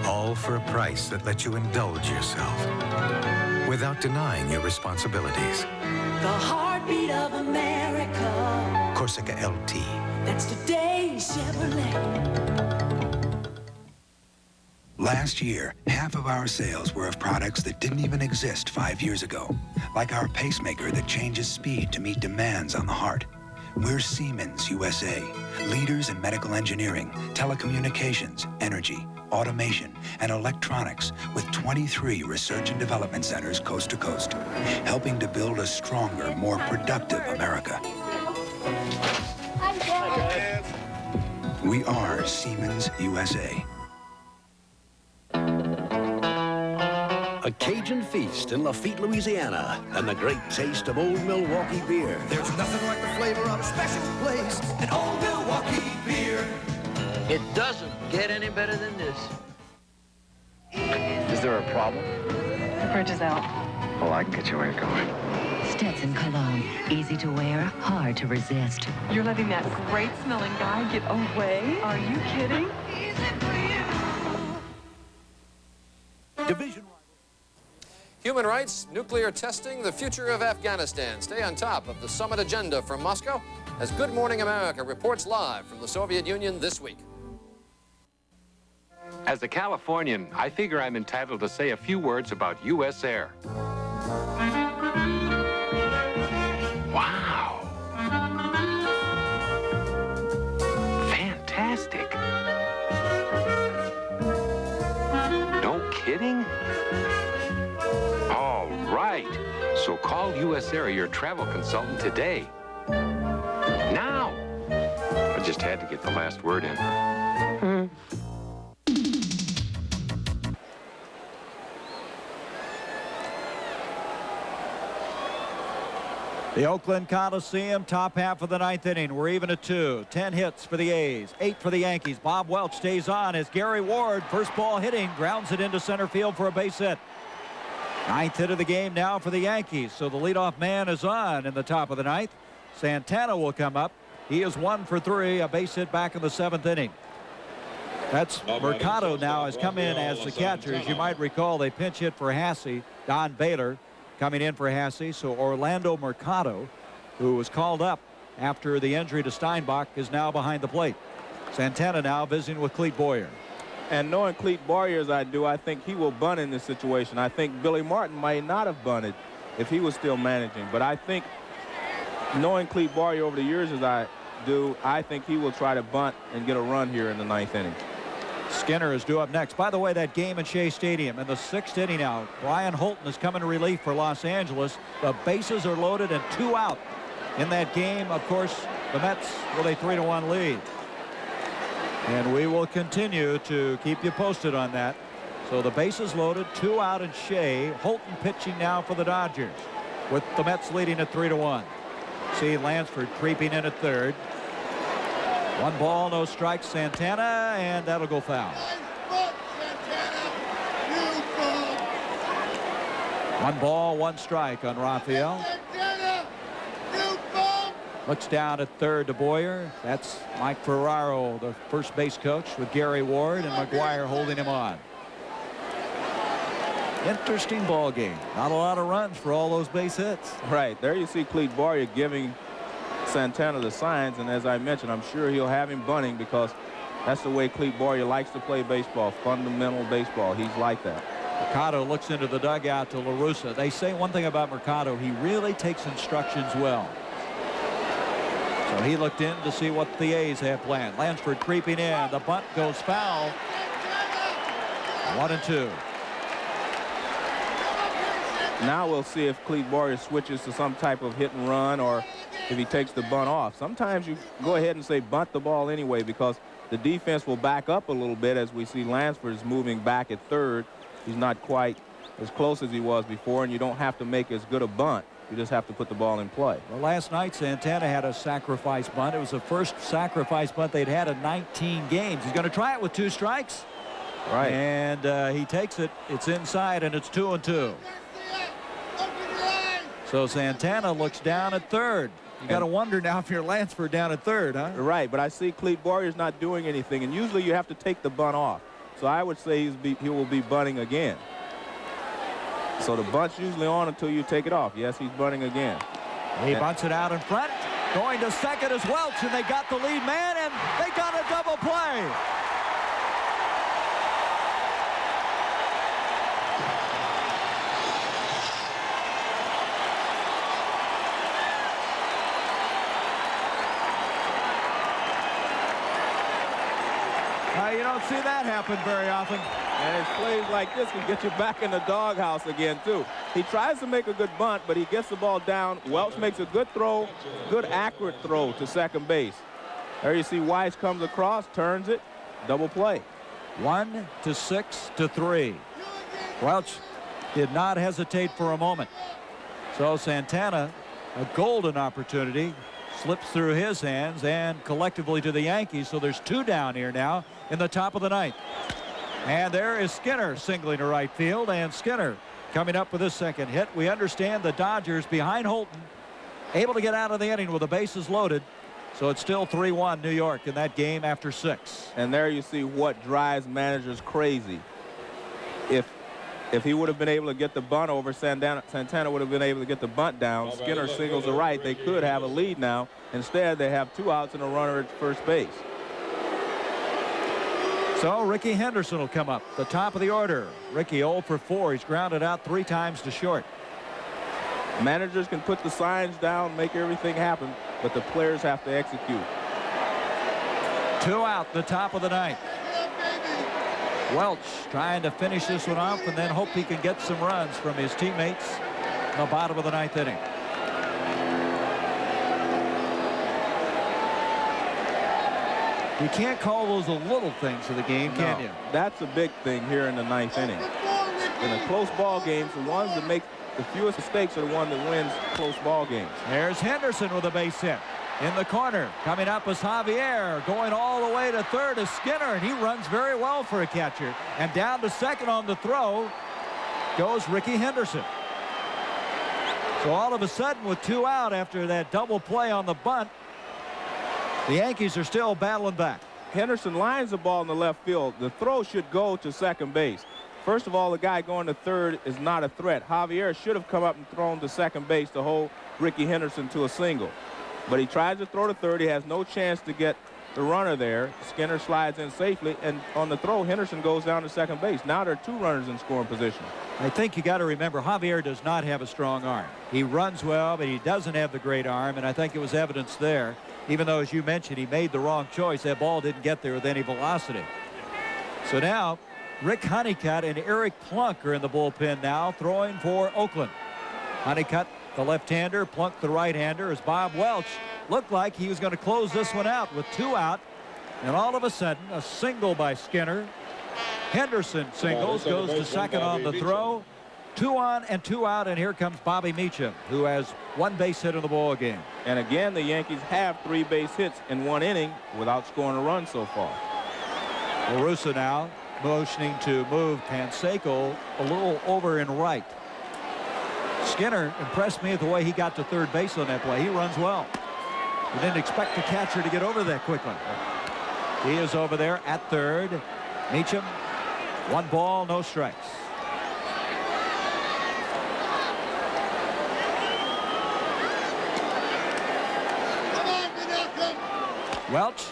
all for a price that lets you indulge yourself without denying your responsibilities. The heartbeat of America. Corsica LT. That's today's Chevrolet. Last year, half of our sales were of products that didn't even exist 5 years ago, like our pacemaker that changes speed to meet demands on the heart. We're Siemens USA, leaders in medical engineering, telecommunications, energy, automation, and electronics, with 23 research and development centers coast to coast, helping to build a stronger, more productive America. Hi, Dad. We are Siemens USA. A Cajun feast in Lafitte, Louisiana, and the great taste of Old Milwaukee beer. There's nothing like the flavor of a special place, an old Milwaukee beer. It doesn't get any better than this. Is there a problem? The bridge is out. Well, I can get you where you're going. Stetson Cologne. Easy to wear, hard to resist. You're letting that great-smelling guy get away? Are you kidding? Division. Human rights, nuclear testing, the future of Afghanistan. Stay on top of the summit agenda from Moscow as Good Morning America reports live from the Soviet Union this week. As a Californian, I figure I'm entitled to say a few words about U.S. Air. Wow. Fantastic. No kidding? All right. So call U.S. Air your travel consultant today. Now. I just had to get the last word in. The Oakland Coliseum, top half of the 9th inning. We're even at 2. 10 hits for the A's, 8 for the Yankees. Bob Welch stays on as Gary Ward, first ball hitting, grounds it into center field for a base hit. 9th hit of the game now for the Yankees. So the leadoff man is on in the top of the 9th. Santana will come up. He is 1 for 3, a base hit back in the 7th inning. That's Mercado now has come in as the catcher. As you might recall, they pinch hit for Hasse, Don Baylor coming in for Hasse. So Orlando Mercado, who was called up after the injury to Steinbach, is now behind the plate. Santana now visiting with Clete Boyer. And knowing Clete Boyer as I do, I think he will bunt in this situation. I think Billy Martin might not have bunted if he was still managing. But I think knowing Clete Boyer over the years as I do, I think he will try to bunt and get a run here in the 9th inning. Skinner is due up next. By the way, that game in Shea Stadium in the 6th inning now, Brian Holton is coming to relief for Los Angeles. The bases are loaded and 2 out. In that game, of course, the Mets with a 3-1 lead. And we will continue to keep you posted on that. So the bases loaded, 2 out in Shea. Holton pitching now for the Dodgers with the Mets leading at 3-1. See Lansford creeping in at third. 1 ball, no strikes, Santana, and that'll go foul. 1 ball, 1 strike on Rafael. Looks down at third to Boyer. That's Mike Ferraro, the first base coach, with Gary Ward and McGuire holding him on. Interesting ball game. Not a lot of runs for all those base hits. Right. There you see Clete Boyer giving Santana the signs, and as I mentioned, I'm sure he'll have him bunting because that's the way Clete Boyer likes to play baseball, fundamental baseball. He's like that. Mercado looks into the dugout to La Russa. They say one thing about Mercado, he really takes instructions well. So he looked in to see what the A's have planned. Lansford creeping in. The bunt goes foul. 1-2. Now we'll see if Clete Boyer switches to some type of hit and run, or if he takes the bunt off. Sometimes you go ahead and say bunt the ball anyway, because the defense will back up a little bit as we see Lansford is moving back at third. He's not quite as close as he was before, and you don't have to make as good a bunt. You just have to put the ball in play. Well, last night Santana had a sacrifice bunt. It was the first sacrifice bunt they'd had in 19 games. He's going to try it with 2 strikes. Right. And he takes it. It's inside, and it's 2-2. So Santana looks down at third. You got to wonder now if you're Lansford down at third, huh? Right, but I see Clete Boyer's not doing anything, and usually you have to take the bunt off. So I would say he will be bunting again. So the bunt's usually on until you take it off. Yes, he's bunting again. He bunts it out in front. Going to second is Welch, and they got the lead man, and they got a double play. You don't see that happen very often. And it's plays like this can get you back in the doghouse again, too. He tries to make a good bunt, but he gets the ball down. Welch makes a good throw, good accurate throw to second base. There you see Weiss comes across, turns it, double play. 1-6-3. Welch did not hesitate for a moment. So Santana, a golden opportunity, slips through his hands and collectively to the Yankees. So there's 2 down here now in the top of the 9th. And there is Skinner singling to right field, and Skinner coming up with his second hit. We understand the Dodgers behind Holton, able to get out of the inning with the bases loaded. So it's still 3-1 New York in that game after 6. And there you see what drives managers crazy. If he would have been able to get the bunt over, Santana would have been able to get the bunt down. Skinner singles to right. They could have a lead now. Instead, they have 2 outs and a runner at first base. So Ricky Henderson will come up, the top of the order. Ricky 0 for 4. He's grounded out 3 times to short. Managers can put the signs down, make everything happen, but the players have to execute. 2 out, the top of the 9th. Welch trying to finish this one off and then hope he can get some runs from his teammates in the bottom of the 9th inning. You can't call those the little things of the game, can you? That's a big thing here in the 9th inning. In a close ball games, the ones that make the fewest mistakes are the one that wins close ball games. There's Henderson with a base hit. In the corner, coming up is Javier, going all the way to third is Skinner, and he runs very well for a catcher. And down to second on the throw goes Ricky Henderson. So all of a sudden, with 2 out after that double play on the bunt, the Yankees are still battling back. Henderson lines the ball in the left field. The throw should go to second base. First of all, the guy going to third is not a threat. Javier should have come up and thrown to second base to hold Ricky Henderson to a single. But he tries to throw to third. He has no chance to get the runner there. Skinner slides in safely, and on the throw, Henderson goes down to second base. Now there are 2 runners in scoring position. I think you got to remember, Javier does not have a strong arm. He runs well, but he doesn't have the great arm, and I think it was evidence there. Even though, as you mentioned, he made the wrong choice. That ball didn't get there with any velocity. So now, Rick Honeycutt and Eric Plunk are in the bullpen now, throwing for Oakland. Honeycutt, the left-hander, Plunk, the right-hander, as Bob Welch looked like he was going to close this one out with 2 out. And all of a sudden, a single by Skinner. Henderson singles, goes to second on the throw. 2 on and 2 out, and here comes Bobby Meacham, who has 1 base hit in the ball game. And again, the Yankees have 3 base hits in 1 inning without scoring a run so far. La Russa now motioning to move Canseco a little over in right. Skinner impressed me with the way he got to third base on that play. He runs well. You didn't expect the catcher to get over that quickly. He is over there at third. Meacham, 1 ball, no strikes. Welch,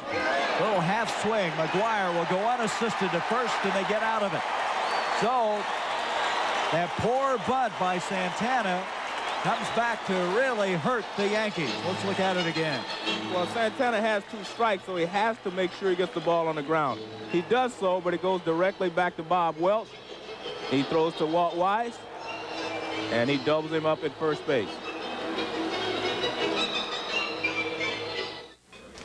little half swing. McGuire will go unassisted to first, and they get out of it. So that poor bunt by Santana comes back to really hurt the Yankees. Let's look at it again. Well, Santana has 2 strikes, so he has to make sure he gets the ball on the ground. He does so, but it goes directly back to Bob Welch. He throws to Walt Weiss, and he doubles him up at first base.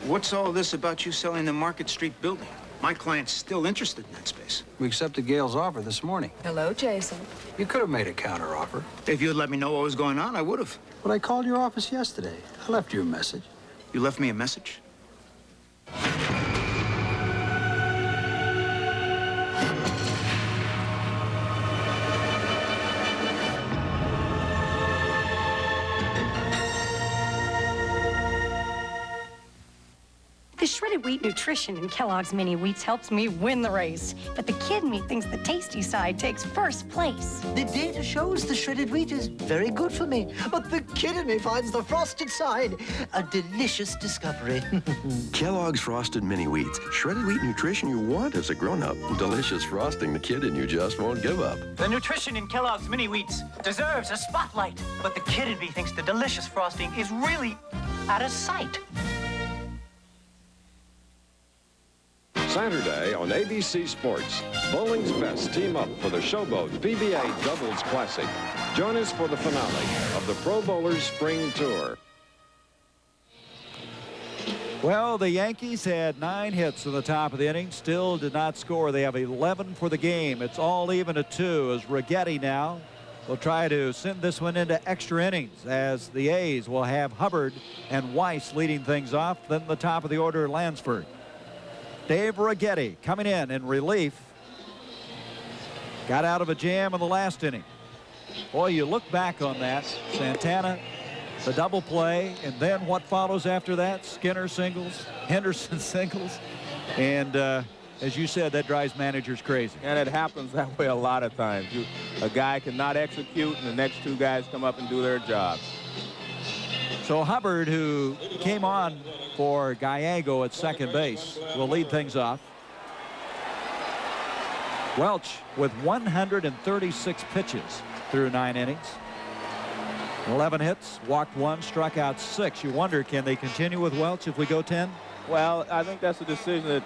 What's all this about you selling the Market Street building? My client's still interested in that space. We accepted Gail's offer this morning. Hello, Jason. You could have made a counteroffer. If you had let me know what was going on, I would have. But I called your office yesterday. I left you a message. You left me a message? The shredded wheat nutrition in Kellogg's Mini Wheats helps me win the race. But the kid in me thinks the tasty side takes first place. The data shows the shredded wheat is very good for me. But the kid in me finds the frosted side a delicious discovery. Kellogg's Frosted Mini Wheats. Shredded wheat nutrition you want as a grown-up. Delicious frosting the kid in you just won't give up. The nutrition in Kellogg's Mini Wheats deserves a spotlight. But the kid in me thinks the delicious frosting is really out of sight. Saturday on ABC Sports, bowling's best team up for the Showboat PBA Doubles Classic. Join us for the finale of the Pro Bowlers Spring Tour. Well, the Yankees had 9 hits in the top of the inning, still did not score. They have 11 for the game. It's all even at 2 as Righetti now will try to send this one into extra innings, as the A's will have Hubbard and Weiss leading things off. Then the top of the order, Lansford. Dave Righetti coming in relief. Got out of a jam in the last inning. Boy, you look back on that. Santana, the double play, and then what follows after that? Skinner singles, Henderson singles. And as you said, that drives managers crazy. And it happens that way a lot of times. A guy cannot execute, and the next 2 guys come up and do their job. So Hubbard, who came on for Gallego at second base, will lead things off. Welch with 136 pitches through 9 innings. 11 hits, walked 1, struck out 6. You wonder, can they continue with Welch if we go 10? Well, I think that's a decision that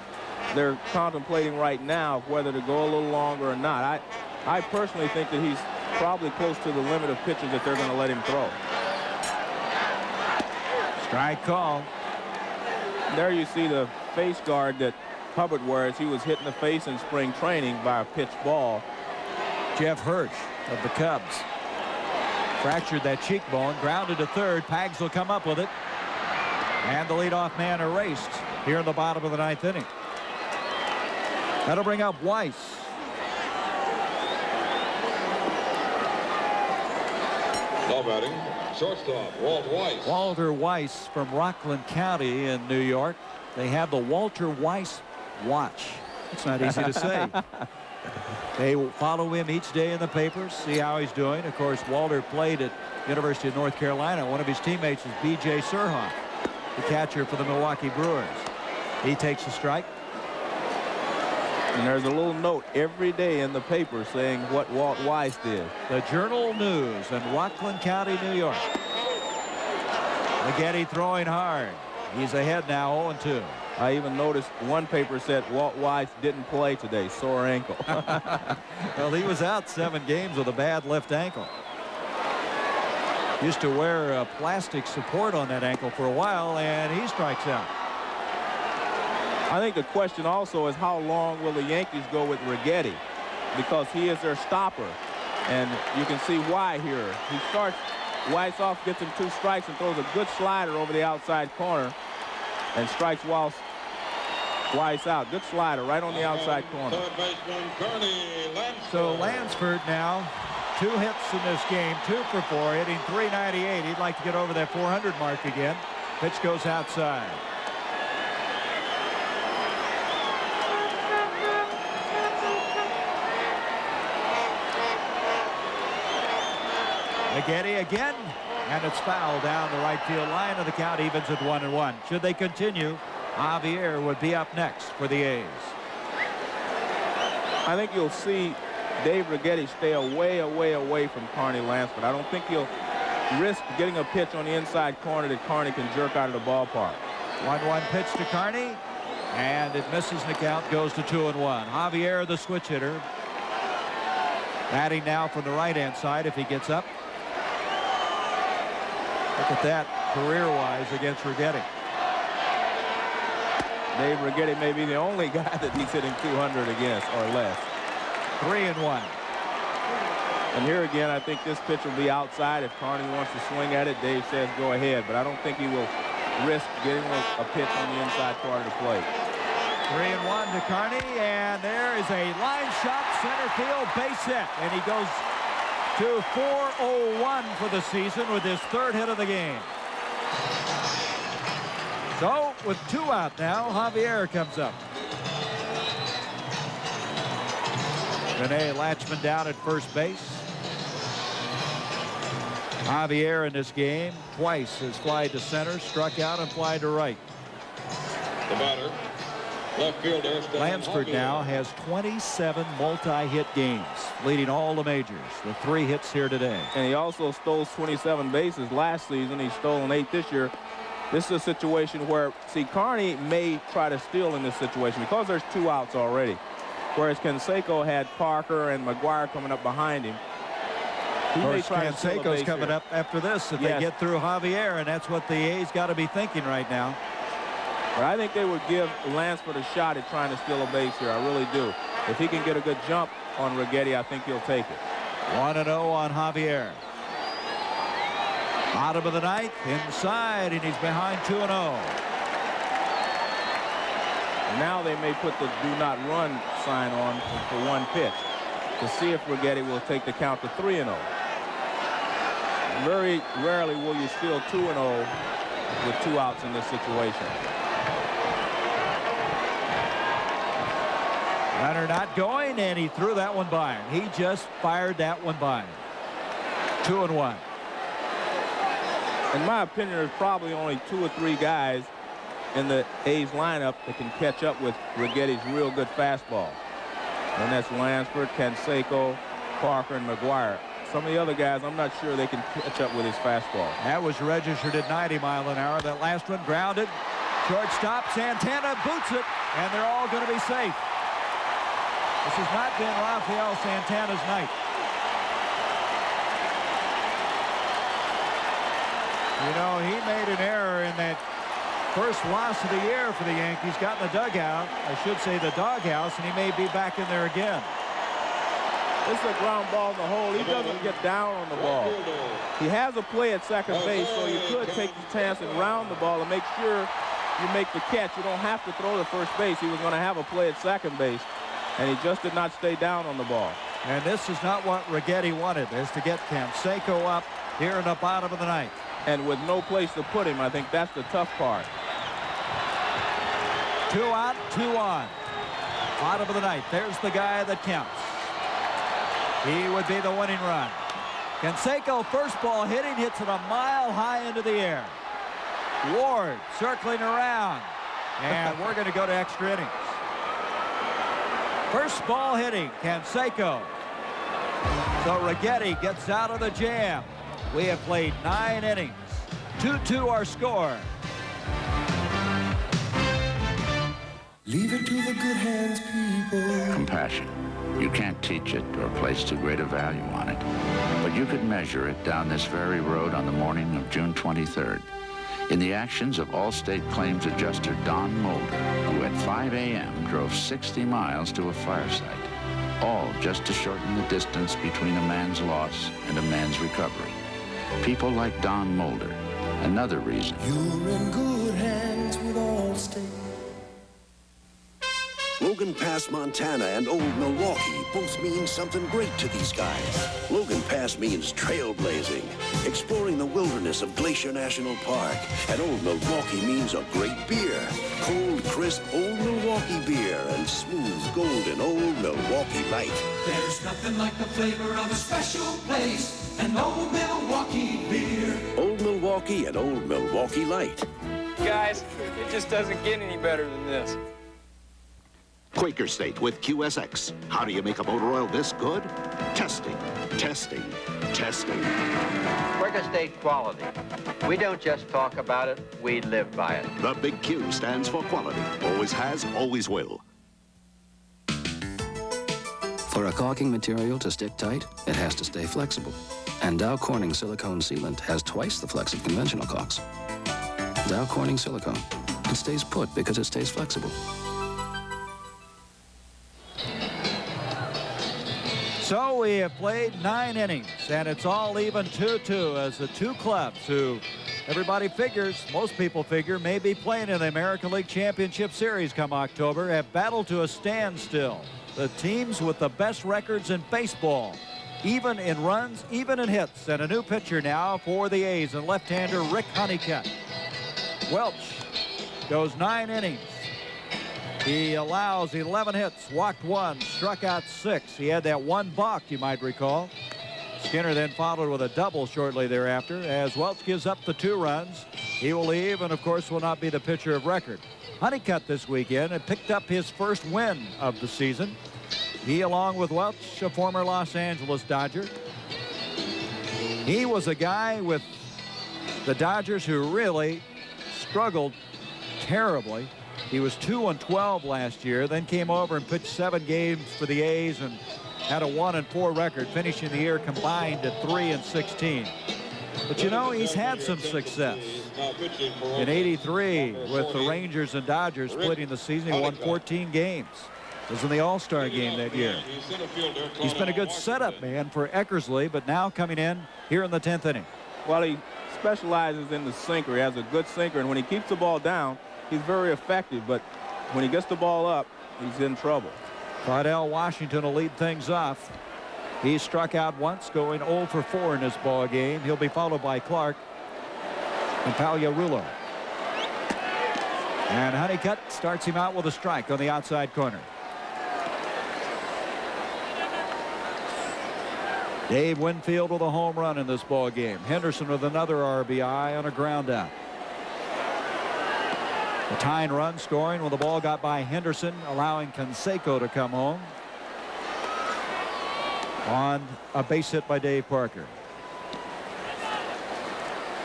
they're contemplating right now, whether to go a little longer or not. I personally think that he's probably close to the limit of pitches that they're going to let him throw. Strike call. There you see the face guard that Hubbard wears. He was hit in the face in spring training by a pitched ball. Jeff Hirsch of the Cubs fractured that cheekbone, grounded to third. Pags will come up with it. And the leadoff man erased here in the bottom of the 9th inning. That'll bring up Weiss. Now batting, shortstop, Walt Weiss. Walter Weiss from Rockland County in New York. They have the Walter Weiss watch. It's not easy to say. They follow him each day in the papers, see how he's doing. Of course, Walter played at University of North Carolina. One of his teammates is B.J. Surhoff, the catcher for the Milwaukee Brewers. He takes a strike. And there's a little note every day in the paper saying what Walt Weiss did. The Journal News in Rockland County, New York. Righetti throwing hard. He's ahead now, 0-2. I even noticed one paper said Walt Weiss didn't play today, sore ankle. Well, he was out 7 games with a bad left ankle. Used to wear a plastic support on that ankle for a while, and he strikes out. I think the question also is how long will the Yankees go with Righetti, because he is their stopper, and you can see why here. He starts Weiss off, gets him 2 strikes, and throws a good slider over the outside corner and strikes Weiss out. Good slider right on the outside corner. So Lansford now 2 hits in this game, 2 for 4, hitting .398. He'd like to get over that 400 mark again. Pitch goes outside. Righetti again, and it's fouled down the right field line, and the count evens at 1-1. Should they continue, Javier would be up next for the A's. I think you'll see Dave Righetti stay away from Carney Lansford. I don't think he'll risk getting a pitch on the inside corner that Carney can jerk out of the ballpark. 1-1 pitch to Carney, and it misses, and the count goes to 2-1. Javier, the switch hitter, batting now from the right-hand side if he gets up. Look at that, career-wise against Righetti. Dave Righetti may be the only guy that he's hitting 200 against or less. 3-1. And here again, I think this pitch will be outside. If Carney wants to swing at it, Dave says go ahead. But I don't think he will risk getting a pitch on the inside part of the plate. 3-1 to Carney, and there is a line shot center field base hit, and he goes to 401 for the season with his third hit of the game. So with 2 out now, Javier comes up. Rene Latchman down at first base. Javier in this game twice has flied to center, struck out, and flied to right. The batter, left fielder Lansford now has 27 multi-hit games, leading all the majors with 3 hits here today. And he also stole 27 bases last season. He's stolen 8 this year. This is a situation where, see, Carney may try to steal in this situation because there's 2 outs already. Whereas Canseco had Parker and McGuire coming up behind him. Of course, Canseco's coming up after this if they get through Javier, and that's what the A's got to be thinking right now. But I think they would give Lansford a shot at trying to steal a base here. I really do. If he can get a good jump on Righetti, I think he'll take it. 1-0 on Javier. Bottom of the 9th, inside, and he's behind 2-0. And now they may put the do not run sign on for 1 pitch to see if Righetti will take the count to 3-0. Very rarely will you steal 2-0 with 2 outs in this situation. Runner not going, and he threw that one by him. He just fired that one by him. 2-1. In my opinion, there's probably only 2 or 3 guys in the A's lineup that can catch up with Righetti's real good fastball. And that's Lansford, Canseco, Parker, and McGuire. Some of the other guys, I'm not sure they can catch up with his fastball. That was registered at 90 miles an hour. That last one grounded. Shortstop, Santana boots it, and they're all going to be safe. This has not been Rafael Santana's night. You know, he made an error in that first loss of the year for the Yankees. Got in the dugout, I should say the doghouse, and he may be back in there again. This is a ground ball in the hole. He doesn't get down on the ball. He has a play at second base, so you could take the chance and round the ball and make sure you make the catch. You don't have to throw to first base. He was going to have a play at second base, and he just did not stay down on the ball. And this is not what Righetti wanted, is to get Canseco up here in the bottom of the 9th. And with no place to put him, I think that's the tough part. 2 out, 2 on. Bottom of the 9th. There's the guy that counts. He would be the winning run. Canseco, first ball hitting, hits it a mile high into the air. Ward circling around. And we're going to go to extra innings. First ball hitting, Canseco. So Righetti gets out of the jam. We have played 9 innings. 2-2 our score. Leave it to the good hands, people. Compassion. You can't teach it or place too great a value on it. But you could measure it down this very road on the morning of June 23rd. In the actions of Allstate Claims Adjuster Don Mulder, who at 5 a.m. drove 60 miles to a fire site. All just to shorten the distance between a man's loss and a man's recovery. People like Don Mulder. Another reason. You're in good hands with Allstate. Logan Pass, Montana and Old Milwaukee both mean something great to these guys. Logan Pass means trailblazing, exploring the wilderness of Glacier National Park. And Old Milwaukee means a great beer. Cold, crisp Old Milwaukee beer and smooth, golden Old Milwaukee Light. There's nothing like the flavor of a special place, an Old Milwaukee beer. Old Milwaukee and Old Milwaukee Light. Guys, it just doesn't get any better than this. Quaker State with QSX. How do you make a motor oil this good? Testing, testing, testing. Quaker State quality. We don't just talk about it, we live by it. The big Q stands for quality. Always has, always will. For a caulking material to stick tight, it has to stay flexible. And Dow Corning silicone sealant has twice the flex of conventional caulks. Dow Corning silicone. It stays put because it stays flexible. So we have played 9 innings, and it's all even 2-2 as the two clubs who everybody figures, most people figure, may be playing in the American League Championship Series come October, have battled to a standstill. The teams with the best records in baseball, even in runs, even in hits. And a new pitcher now for the A's, and left-hander Rick Honeycutt. Welch goes 9 innings. He allows 11 hits, walked 1, struck out 6. He had that one balk, you might recall. Skinner then followed with a double shortly thereafter. As Welch gives up the 2 runs, he will leave and, of course, will not be the pitcher of record. Honeycutt this weekend had picked up his first win of the season. He, along with Welch, a former Los Angeles Dodger. He was a guy with the Dodgers who really struggled terribly. He was 2-12 last year, then came over and pitched 7 games for the A's and had a 1-4 record, finishing the year combined at 3-16. But you know, he's had some success. In '83 with the Rangers and Dodgers splitting the season, he won 14 games. Was in the All-Star game that year. He's been a good setup man for Eckersley, but now coming in here in the 10th inning. Well, he specializes in the sinker. He has a good sinker, and when he keeps the ball down, he's very effective, but when he gets the ball up, he's in trouble. Claudell Washington will lead things off. He struck out once, going 0 for 4 in this ball game. He'll be followed by Clark and Pagliarulo. And Honeycutt starts him out with a strike on the outside corner. Dave Winfield with a home run in this ball game. Henderson with another RBI on a ground out. The tying run scoring when the ball got by Henderson, allowing Canseco to come home on a base hit by Dave Parker.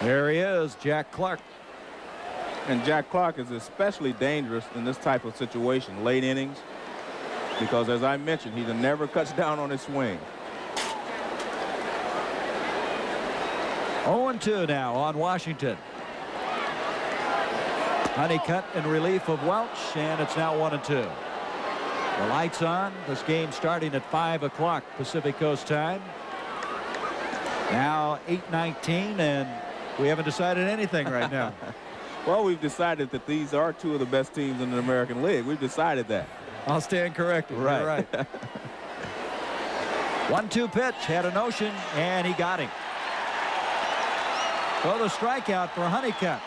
There he is, Jack Clark. And Jack Clark is especially dangerous in this type of situation, late innings, because as I mentioned, he never cuts down on his swing. 0-2 now on Washington. Honeycutt in relief of Welch, and it's now 1-2. The lights on. This game starting at 5 o'clock Pacific Coast time. Now 8:19, and we haven't decided anything right now. Well, we've decided that these are 2 of the best teams in the American League. We've decided that. I'll stand corrected. Right. You're right. 1-2 pitch, had a notion, and he got him. So the strikeout for Honeycutt.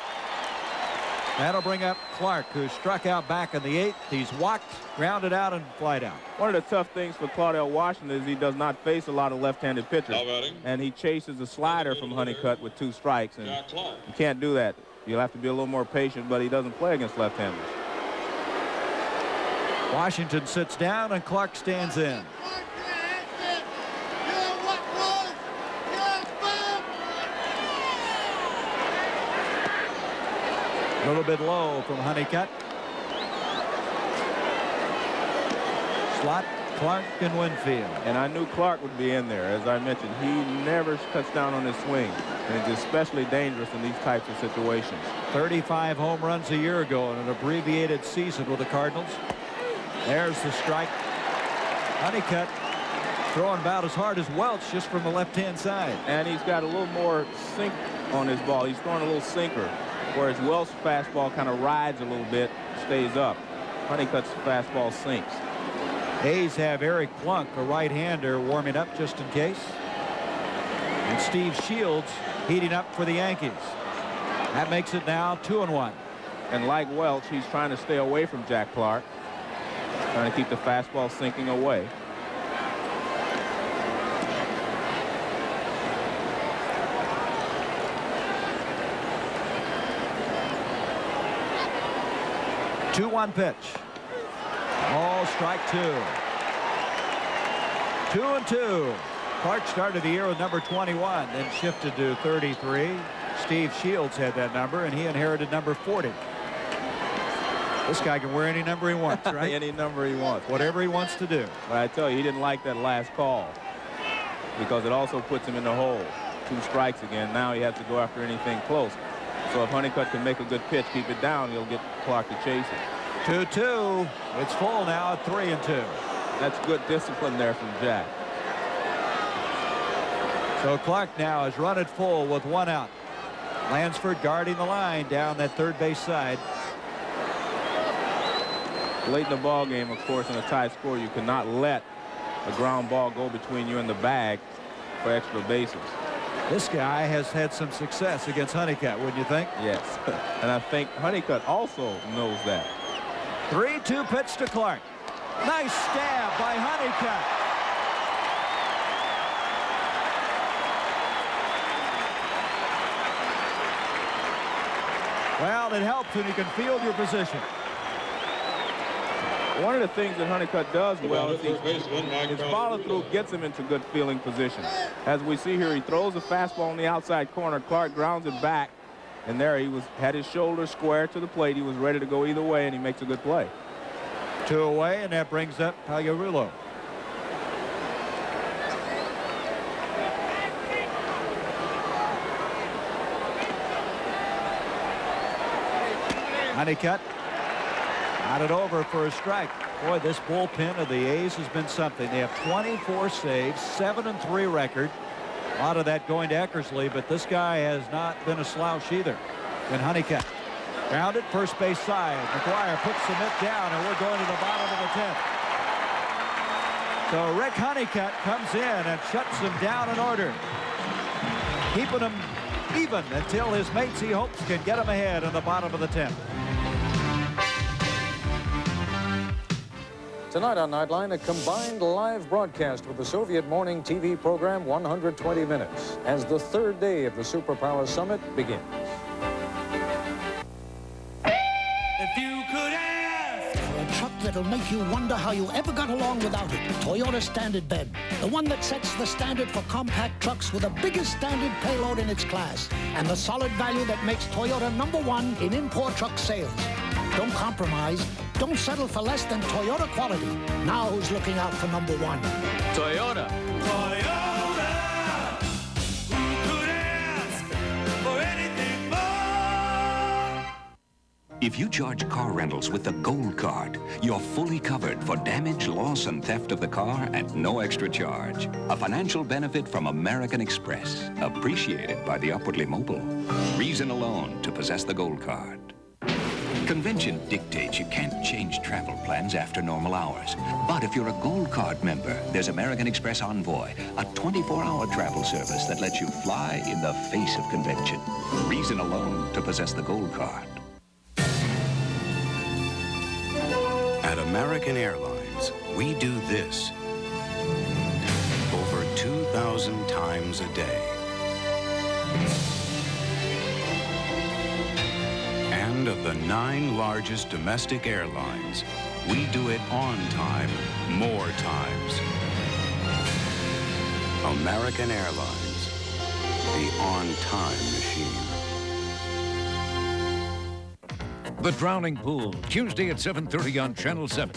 That'll bring up Clark, who struck out back in the 8th. He's walked, grounded out, and flied out. One of the tough things for Claudell Washington is he does not face a lot of left-handed pitchers. And he chases a slider from Honeycutt with 2 strikes. And you can't do that. You'll have to be a little more patient, but he doesn't play against left-handers. Washington sits down, and Clark stands in. A little bit low from Honeycutt. Slot, Clark, and Winfield. And I knew Clark would be in there. As I mentioned, he never cuts down on his swing. And it's especially dangerous in these types of situations. 35 home runs a year ago in an abbreviated season with the Cardinals. There's the strike. Honeycutt throwing about as hard as Welch, just from the left-hand side. And he's got a little more sink on his ball. He's throwing a little sinker, whereas Welch's fastball kind of rides a little bit, stays up. Honeycutt's fastball sinks. A's have Eric Plunk, a right-hander, warming up just in case. And Steve Shields heating up for the Yankees. That makes it now 2-1. And like Welch, he's trying to stay away from Jack Clark, trying to keep the fastball sinking away. Two-one pitch. Ball strike two. 2-2. Clark started the year with number 21, then shifted to 33. Steve Shields had that number, and he inherited number 40. This guy can wear any number he wants, right? Any number he wants. Whatever he wants to do. But I tell you, he didn't like that last call because it also puts him in the hole. 2 strikes again. Now he has to go after anything close. So if Honeycutt can make a good pitch, keep it down, he'll get Clark to chase it. 2-2. It's full now at 3-2. That's good discipline there from Jack. So Clark now has run it full with 1 out. Lansford guarding the line down that third base side. Late in the ball game, of course, in a tie score, you cannot let a ground ball go between you and the bag for extra bases. This guy has had some success against Honeycutt, wouldn't you think? Yes. And I think Honeycutt also knows that. 3-2 pitch to Clark. Nice stab by Honeycutt. Well, it helps when you can field your position. One of the things that Honeycutt does well is his follow-through gets him into good fielding position. As we see here, he throws a fastball on the outside corner. Clark grounds it back, and there he had his shoulder square to the plate. He was ready to go either way, and he makes a good play. 2 away, and that brings up Pagliarulo. Honeycutt got it over for a strike. Boy, this bullpen of the A's has been something. They have 24 saves, 7-3 record. A lot of that going to Eckersley, but this guy has not been a slouch either. And Honeycutt grounded first base side. McGuire puts the mitt down, and we're going to the bottom of the 10th. So Rick Honeycutt comes in and shuts them down in order, keeping them even until his mates, he hopes, can get him ahead in the bottom of the 10th. Tonight on Nightline, a combined live broadcast with the Soviet morning TV program 120 Minutes as the 3rd day of the Superpower Summit begins. If you could ask for a truck that'll make you wonder how you ever got along without it, Toyota Standard Bed. The one that sets the standard for compact trucks with the biggest standard payload in its class and the solid value that makes Toyota #1 in import truck sales. Don't compromise. Don't settle for less than Toyota quality. Now who's looking out for #1? Toyota. Toyota! Who could ask for anything more? If you charge car rentals with the Gold Card, you're fully covered for damage, loss, and theft of the car at no extra charge. A financial benefit from American Express, appreciated by the upwardly mobile. Reason alone to possess the Gold Card. Convention dictates you can't change travel plans after normal hours. But if you're a Gold Card member, there's American Express Envoy, a 24-hour travel service that lets you fly in the face of convention. Reason alone to possess the Gold Card. At American Airlines, we do this over 2,000 times a day. And of the 9 largest domestic airlines, we do it on time more times. American Airlines, the on-time machine. The Drowning Pool, Tuesday at 7:30 on Channel 7.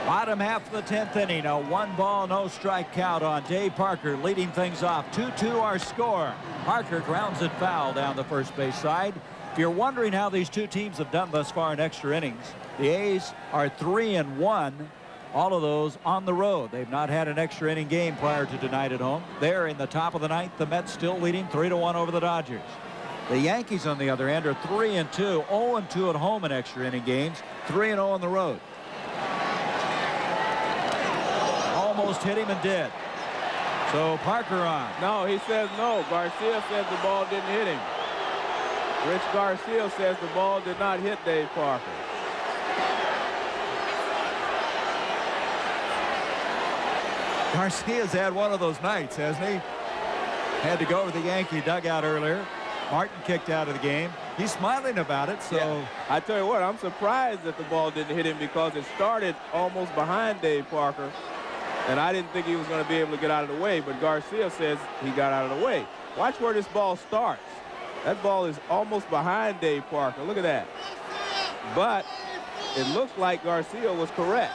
Bottom half of the 10th inning, a 1-ball, no-strike count on Dave Parker leading things off. 2-2 our score. Parker grounds it foul down the first base side. If you're wondering how these two teams have done thus far in extra innings, the A's are 3-1, all of those on the road. They've not had an extra inning game prior to tonight at home. They're in the top of the 9th. The Mets still leading 3-1 over the Dodgers. The Yankees, on the other end, are 3-2, 0-2 at home in extra inning games, 3-0 on the road. Almost hit him and did. So Parker on. No, he says no. Garcia says the ball didn't hit him. Rich Garcia says the ball did not hit Dave Parker. Garcia's had one of those nights, hasn't he? had to go to the Yankee dugout earlier. Martin kicked out of the game. He's smiling about it, so... Yeah. I tell you what, I'm surprised that the ball didn't hit him because it started almost behind Dave Parker, and I didn't think he was going to be able to get out of the way, but Garcia says he got out of the way. Watch where this ball starts. That ball is almost behind Dave Parker. Look at that. But it looks like Garcia was correct.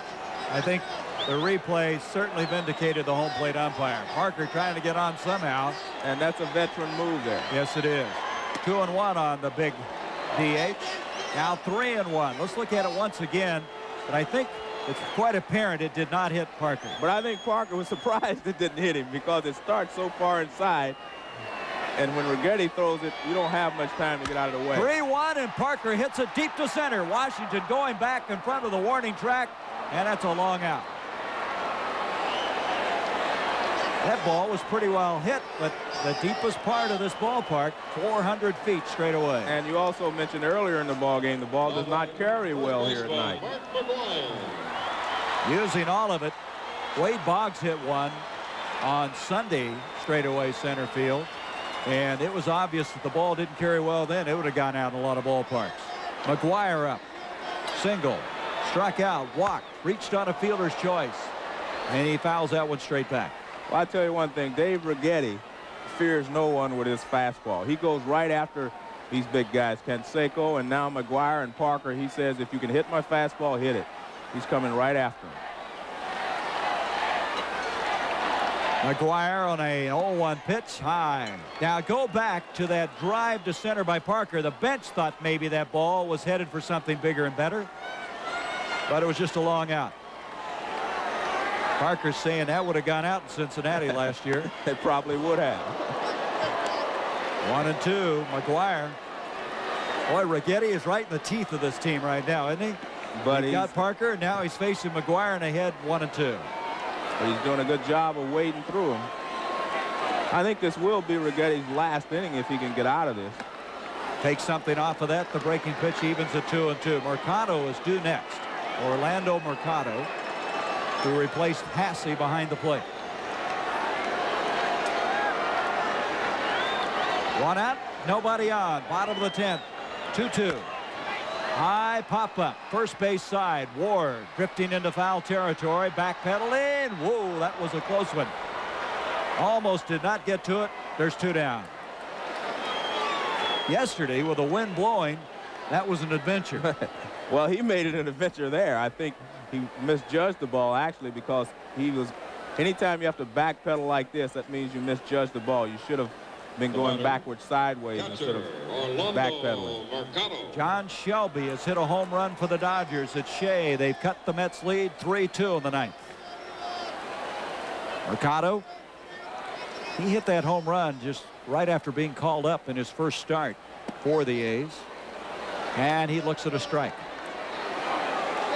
I think the replay certainly vindicated the home plate umpire. Parker trying to get on somehow. And that's a veteran move there. Yes, it is. 2-1 on the big DH. Now 3-1. Let's look at it once again. But I think it's quite apparent it did not hit Parker. But I think Parker was surprised it didn't hit him because it starts so far inside. And when Righetti throws it, you don't have much time to get out of the way. 3-1, and Parker hits it deep to center. Washington going back in front of the warning track, and that's a long out. That ball was pretty well hit, but the deepest part of this ballpark, 400 feet straight away. And you also mentioned earlier in the ball game, the ball does not carry well here tonight. Using all of it, Wade Boggs hit one on Sunday straightaway center field. And it was obvious that the ball didn't carry well then. It would have gone out in a lot of ballparks. McGuire up. Single. Struck out. Walked. Reached on a fielder's choice. And he fouls that one straight back. Well, I tell you one thing. Dave Righetti fears no one with his fastball. He goes right after these big guys. Canseco and now McGuire and Parker. He says, if you can hit my fastball, hit it. He's coming right after him. McGuire on a 0-1 pitch high. Now go back to that drive to center by Parker. The bench thought maybe that ball was headed for something bigger and better, but it was just a long out. Parker's saying that would have gone out in Cincinnati last year. It probably would have. 1-2. McGuire. Boy, Righetti is right in the teeth of this team right now, isn't he? But he got Parker, and now he's facing McGuire, and ahead 1-2. But he's doing a good job of wading through him. I think this will be Righetti's last inning if he can get out of this. Take something off of that. The breaking pitch evens at 2-2. Mercado is due next. Orlando Mercado, who replaced Hasse behind the plate. One out, nobody on. Bottom of the 10th. 2-2. High pop-up, first base side. Ward drifting into foul territory, backpedaling. Whoa, that was a close one. Almost did not get to it. There's two down. Yesterday, with the wind blowing, that was an adventure. Well, he made it an adventure there. I think he misjudged the ball, actually, because he was... Anytime you have to backpedal like this, that means you misjudged the ball. You should have been going backwards sideways instead of backpedaling. John Shelby has hit a home run for the Dodgers at Shea. They've cut the Mets lead 3-2 in the ninth. Mercado, he hit that home run just right after being called up in his first start for the A's. And he looks at a strike.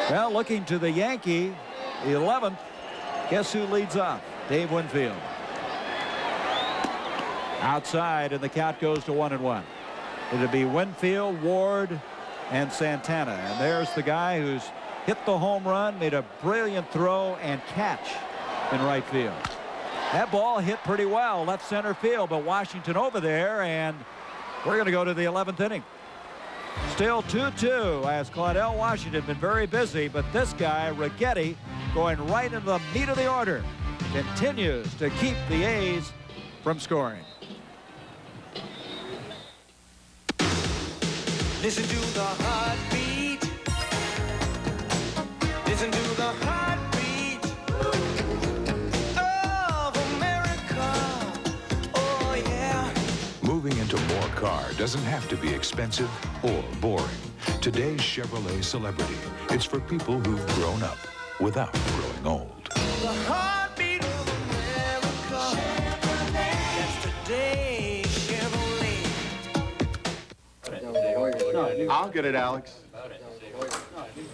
Well, looking to the Yankee, the 11th. Guess who leads off? Dave Winfield. Outside, and the count goes to 1-1. It'll be Winfield, Ward, and Santana. And there's the guy who's hit the home run, made a brilliant throw and catch in right field. That ball hit pretty well left center field, but Washington over there, and we're going to go to the 11th inning. Still 2-2 as Claudell Washington been very busy, but this guy, Righetti, going right into the meat of the order, continues to keep the A's from scoring. Listen to the heartbeat. Listen to the heartbeat of America. Oh, yeah. Moving into more car doesn't have to be expensive or boring. Today's Chevrolet Celebrity. It's for people who've grown up without growing old. The heartbeat of America. Chevrolet. That's today's Chevrolet. I'll get it, Alex.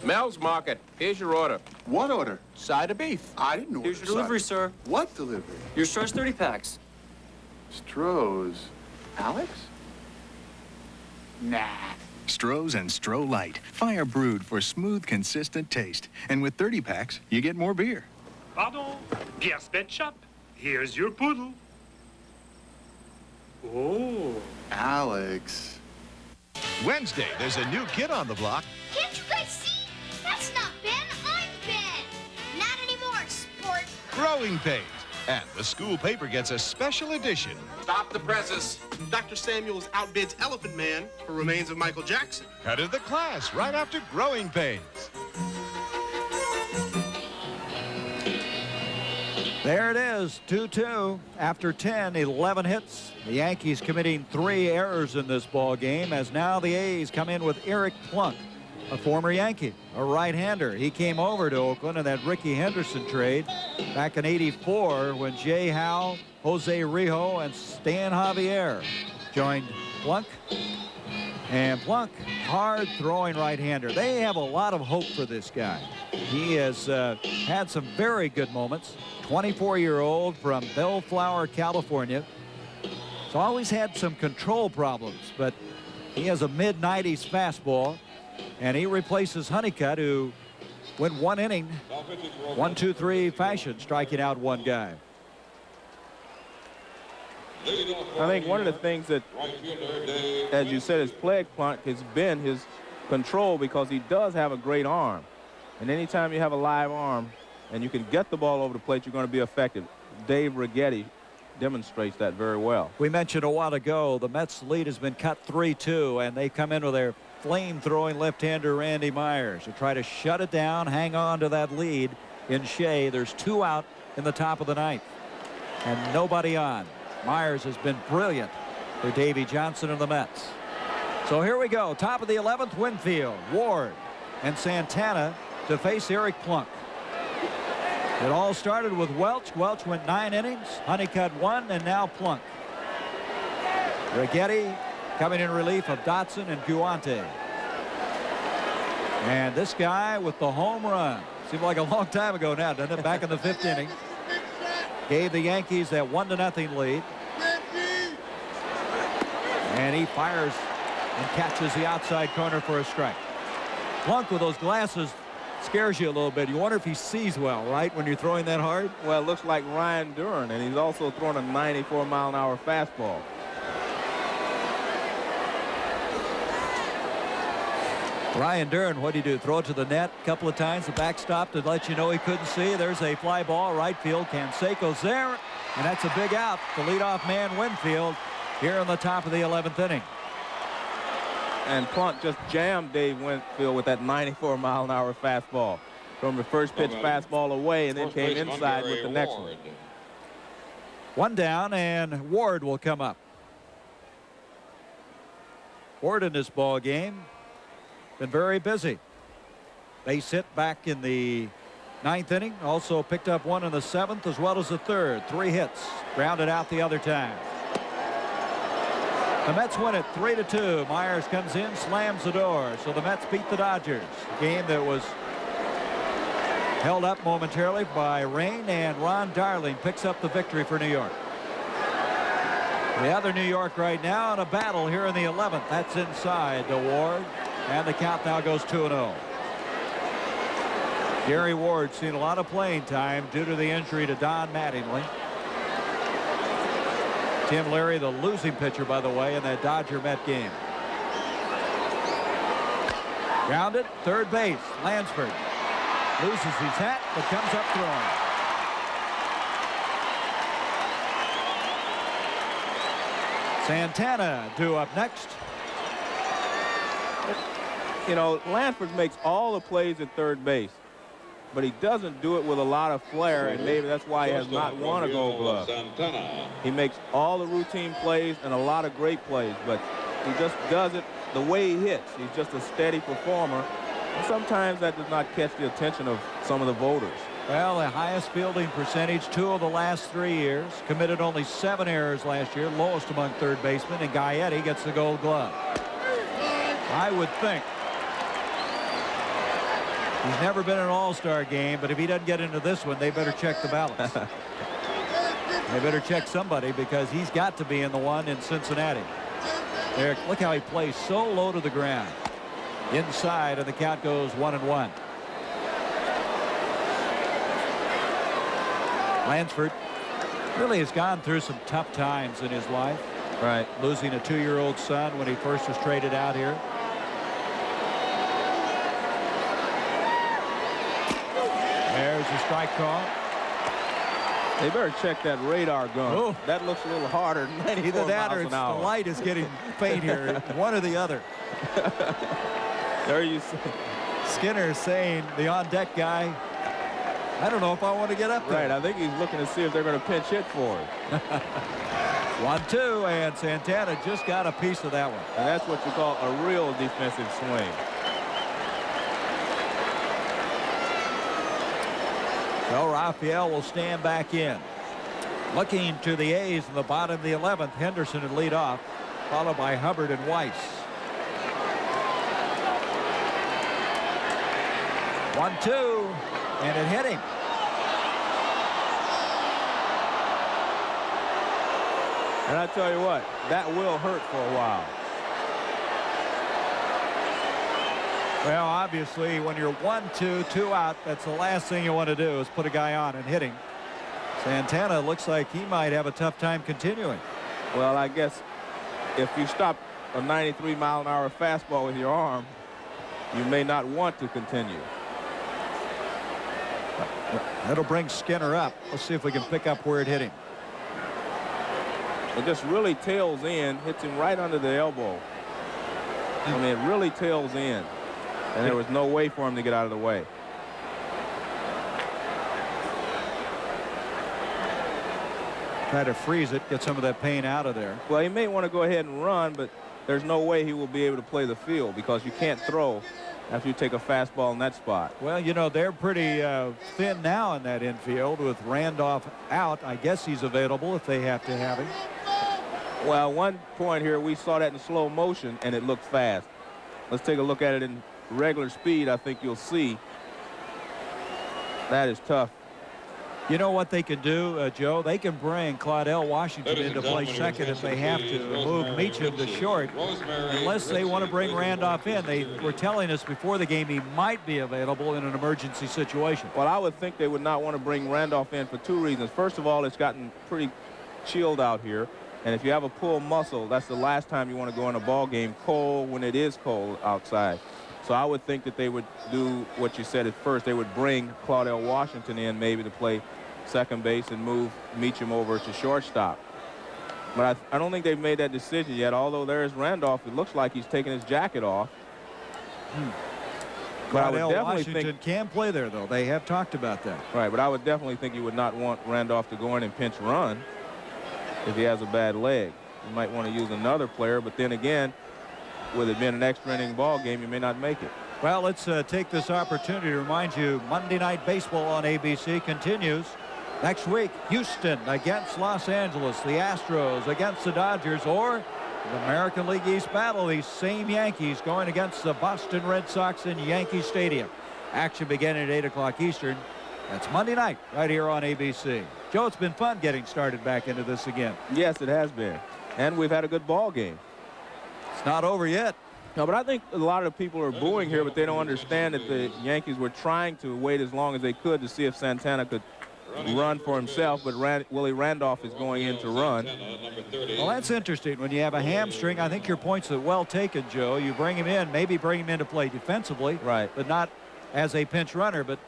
Mel's Market. Here's your order. What order? Side of beef. I didn't order. Here's your delivery, sir. What delivery? Your Stroh's 30 packs. Stroh's. Alex? Nah. Stroh's and Stroh Light. Fire brewed for smooth, consistent taste. And with 30 packs, you get more beer. Pardon? Pierre's Pet Shop. Here's your poodle. Oh, Alex. Wednesday, there's a new kid on the block. Can't you guys see? That's not Ben. I'm Ben. Not anymore, sport. Growing Pains. And the school paper gets a special edition. Stop the presses. Dr. Samuels outbids Elephant Man for remains of Michael Jackson. Cut of the class right after Growing Pains. There it is, 2-2 after 10, 11 hits. The Yankees committing 3 errors in this ball game, as now the A's come in with Eric Plunk, a former Yankee, a right-hander. He came over to Oakland in that Ricky Henderson trade back in '84 when Jay Howe, Jose Rijo, and Stan Javier joined Plunk. And Plunk, hard-throwing right-hander. They have a lot of hope for this guy. He has had some very good moments. 24-year-old from Bellflower, California. He's always had some control problems, but he has a mid-90s fastball, and he replaces Honeycutt, who went 1 inning, 1-2-3 fashion, striking out 1 guy. I think one of the things that, as you said, has plagued Plunk has been his control, because he does have a great arm. And anytime you have a live arm and you can get the ball over the plate, you're going to be effective. Dave Righetti demonstrates that very well. We mentioned a while ago the Mets lead has been cut 3-2, and they come in with their flame-throwing left-hander Randy Myers to try to shut it down, hang on to that lead in Shea. There's 2 out in the top of the 9th and nobody on. Myers has been brilliant for Davey Johnson and the Mets. So here we go, top of the 11th, Winfield, Ward, and Santana to face Eric Plunk. It all started with Welch. Welch went 9 innings, Honeycutt 1, and now Plunk. Righetti coming in relief of Dotson and Guante. And this guy with the home run, seemed like a long time ago now, doesn't it? Back in the 5th inning, gave the Yankees that 1-0 lead. And he fires and catches the outside corner for a strike. Plunk with those glasses scares you a little bit. You wonder if he sees well, right, when you're throwing that hard? Well, it looks like Ryan Duran, and he's also throwing a 94-mile-an-hour fastball. Ryan Duran, what did he do? Throw it to the net a couple of times, the backstop to let you know he couldn't see. There's a fly ball, right field. Canseco's there, and that's a big out. The leadoff man, Winfield, here in the top of the 11th inning. And Plunk just jammed Dave Winfield with that 94-mile-an-hour fastball. From the first pitch fastball away, and then came inside with the next one. 1 down, and Ward will come up. Ward in this ball game been very busy. Base hit back in the 9th inning. Also picked up 1 in the 7th as well as the 3rd. 3 hits. Grounded out the other time. The Mets win it 3-2. Myers comes in, slams the door. So the Mets beat the Dodgers. A game that was held up momentarily by rain, and Ron Darling picks up the victory for New York. The other New York right now in a battle here in the 11th. That's inside to Ward, and the count now goes 2-0. Gary Ward seen a lot of playing time due to the injury to Don Mattingly. Tim Leary, the losing pitcher, by the way, in that Dodger-Met game. Grounded, 3rd base. Lansford loses his hat, but comes up throwing. Santana due up next. You know, Lansford makes all the plays at 3rd base, but he doesn't do it with a lot of flair, and maybe that's why he has not won a Gold Glove. He makes all the routine plays and a lot of great plays, but he just does it the way he hits. He's just a steady performer, and sometimes that does not catch the attention of some of the voters. Well, the highest fielding percentage 2 of the last 3 years. Committed only 7 errors last year, lowest among 3rd basemen, and Gaetti gets the Gold Glove. I would think. He's never been in an all-star game, but if he doesn't get into this one, they better check the ballots. They better check somebody, because he's got to be in the one in Cincinnati. There, look how he plays so low to the ground. Inside, and the count goes 1-1. Lansford really has gone through some tough times in his life. Right. Losing a 2-year-old son when he first was traded out here. There's the strike call. They better check that radar gun. Oh. That looks a little harder than 94 Either that miles or an it's hour. the light is getting faint here. One or the other. There you see. Skinner saying, the on-deck guy, I don't know if I want to get up there. Right, I think he's looking to see if they're going to pinch hit for him. 1-2, and Santana just got a piece of that one. And that's what you call a real defensive swing. So Raphael will stand back in. Looking to the A's in the bottom of the 11th, Henderson would lead off, followed by Hubbard and Weiss. 1-2, and it hit him. And I tell you what, that will hurt for a while. Well, obviously, when you're 1-2, 2 out, that's the last thing you want to do is put a guy on and hit him. Santana looks like he might have a tough time continuing. Well, I guess if you stop a 93-mile-an-hour fastball with your arm, you may not want to continue. That'll bring Skinner up. Let's see if we can pick up where it hit him. It just really tails in, hits him right under the elbow. I mean, it really tails in. And there was no way for him to get out of the way. Try to freeze it, get some of that pain out of there. Well, he may want to go ahead and run, but there's no way he will be able to play the field because you can't throw after you take a fastball in that spot. Well, you know, they're pretty thin now in that infield with Randolph out. I guess he's available if they have to have him. Well, one point here, we saw that in slow motion, and it looked fast. Let's take a look at it in regular speed. I think you'll see that is tough. You know what they can do, Joe? They can bring Claudell Washington into play second if they have to, move Meacham to short, unless they want to bring Randolph in. They were telling us before the game he might be available in an emergency situation. Well, I would think they would not want to bring Randolph in for 2 reasons. First of all, it's gotten pretty chilled out here. And if you have a pulled muscle, that's the last time you want to go in a ball game cold when it is cold outside. So I would think that they would do what you said at first. They would bring Claudell Washington in maybe to play second base and move Meacham over to shortstop. But I don't think they've made that decision yet. Although there is Randolph, it looks like he's taking his jacket off. But Claudell Washington can play there, though. They have talked about that. Right, but I would definitely think you would not want Randolph to go in and pinch run if he has a bad leg. You might want to use another player, but then again, with it being an extra inning ball game, you may not make it. Well, let's take this opportunity to remind you Monday Night Baseball on ABC continues. Next week, Houston against Los Angeles, the Astros against the Dodgers, or the American League East battle, these same Yankees going against the Boston Red Sox in Yankee Stadium. Action beginning at 8 o'clock Eastern. That's Monday night right here on ABC. Joe, it's been fun getting started back into this again. Yes, it has been. And we've had a good ball game. It's not over yet. No, but I think a lot of people are booing here, but they don't understand that the Yankees were trying to wait as long as they could to see if Santana could run for himself, but Willie Randolph is going in to run. Well, that's interesting. When you have a hamstring, I think your point's well taken, Joe. You bring him in, maybe bring him in to play defensively, right, but not as a pinch runner. But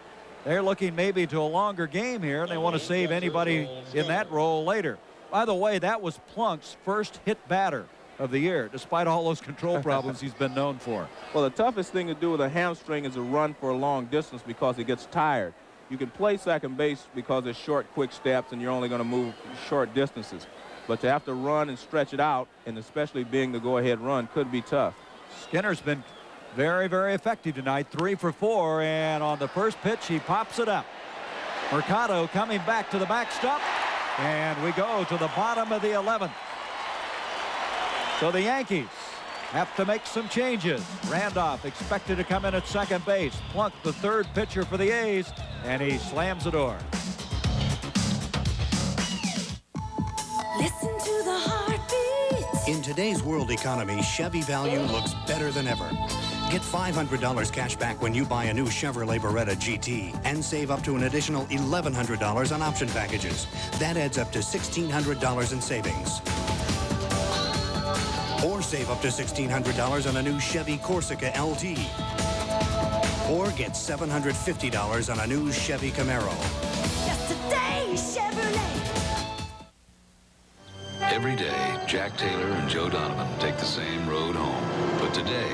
they're looking maybe to a longer game here, and they want to save anybody in that role later. By the way, that was Plunk's first hit batter of the year, despite all those control problems he's been known for. Well, the toughest thing to do with a hamstring is to run for a long distance because it gets tired. You can play second base because it's short, quick steps, and you're only going to move short distances. But to have to run and stretch it out, and especially being the go-ahead run, could be tough. Skinner's been very, very effective tonight, 3 for 4, and on the first pitch, he pops it up. Mercado coming back to the backstop, and we go to the bottom of the 11th. So the Yankees have to make some changes. Randolph expected to come in at second base. Plunk, the third pitcher for the A's, and he slams the door. Listen to the heartbeat. In today's world economy, Chevy value looks better than ever. Get $500 cash back when you buy a new Chevrolet Beretta GT and save up to an additional $1,100 on option packages. That adds up to $1,600 in savings. Or save up to $1,600 on a new Chevy Corsica LT. Or get $750 on a new Chevy Camaro. Just today, Chevrolet. Every day, Jack Taylor and Joe Donovan take the same road home. But today,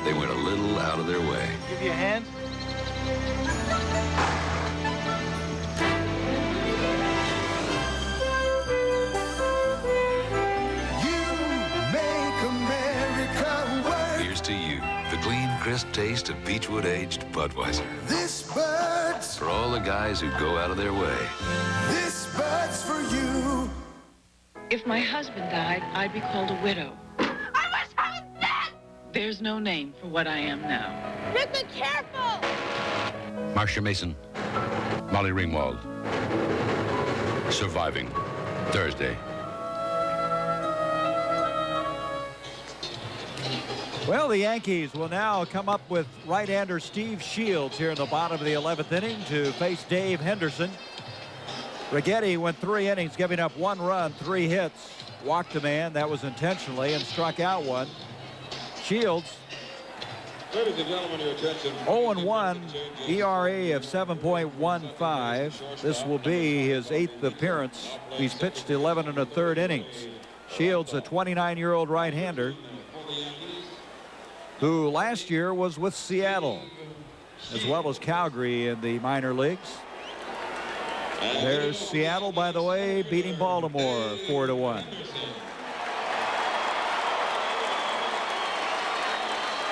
they went a little out of their way. Give you a hand. Here's to you, the clean, crisp taste of Beechwood-aged Budweiser. This bird's For all the guys who go out of their way. This bird's for you. If my husband died, I'd be called a widow. I wish I was dead! There's no name for what I am now. Rick, be careful! Marcia Mason, Molly Ringwald. Surviving. Thursday. Well, the Yankees will now come up with right-hander Steve Shields here in the bottom of the 11th inning to face Dave Henderson. Righetti went 3 innings, giving up 1 run, 3 hits, walked a man, that was intentionally, and struck out 1. Shields, Ladies and gentlemen, your attention. 0-1, ERA of 7.15. This will be his 8th appearance. He's pitched 11 1/3 innings. Shields, a 29-year-old right-hander, who last year was with Seattle, as well as Calgary in the minor leagues. There's Seattle, by the way, beating Baltimore 4-1.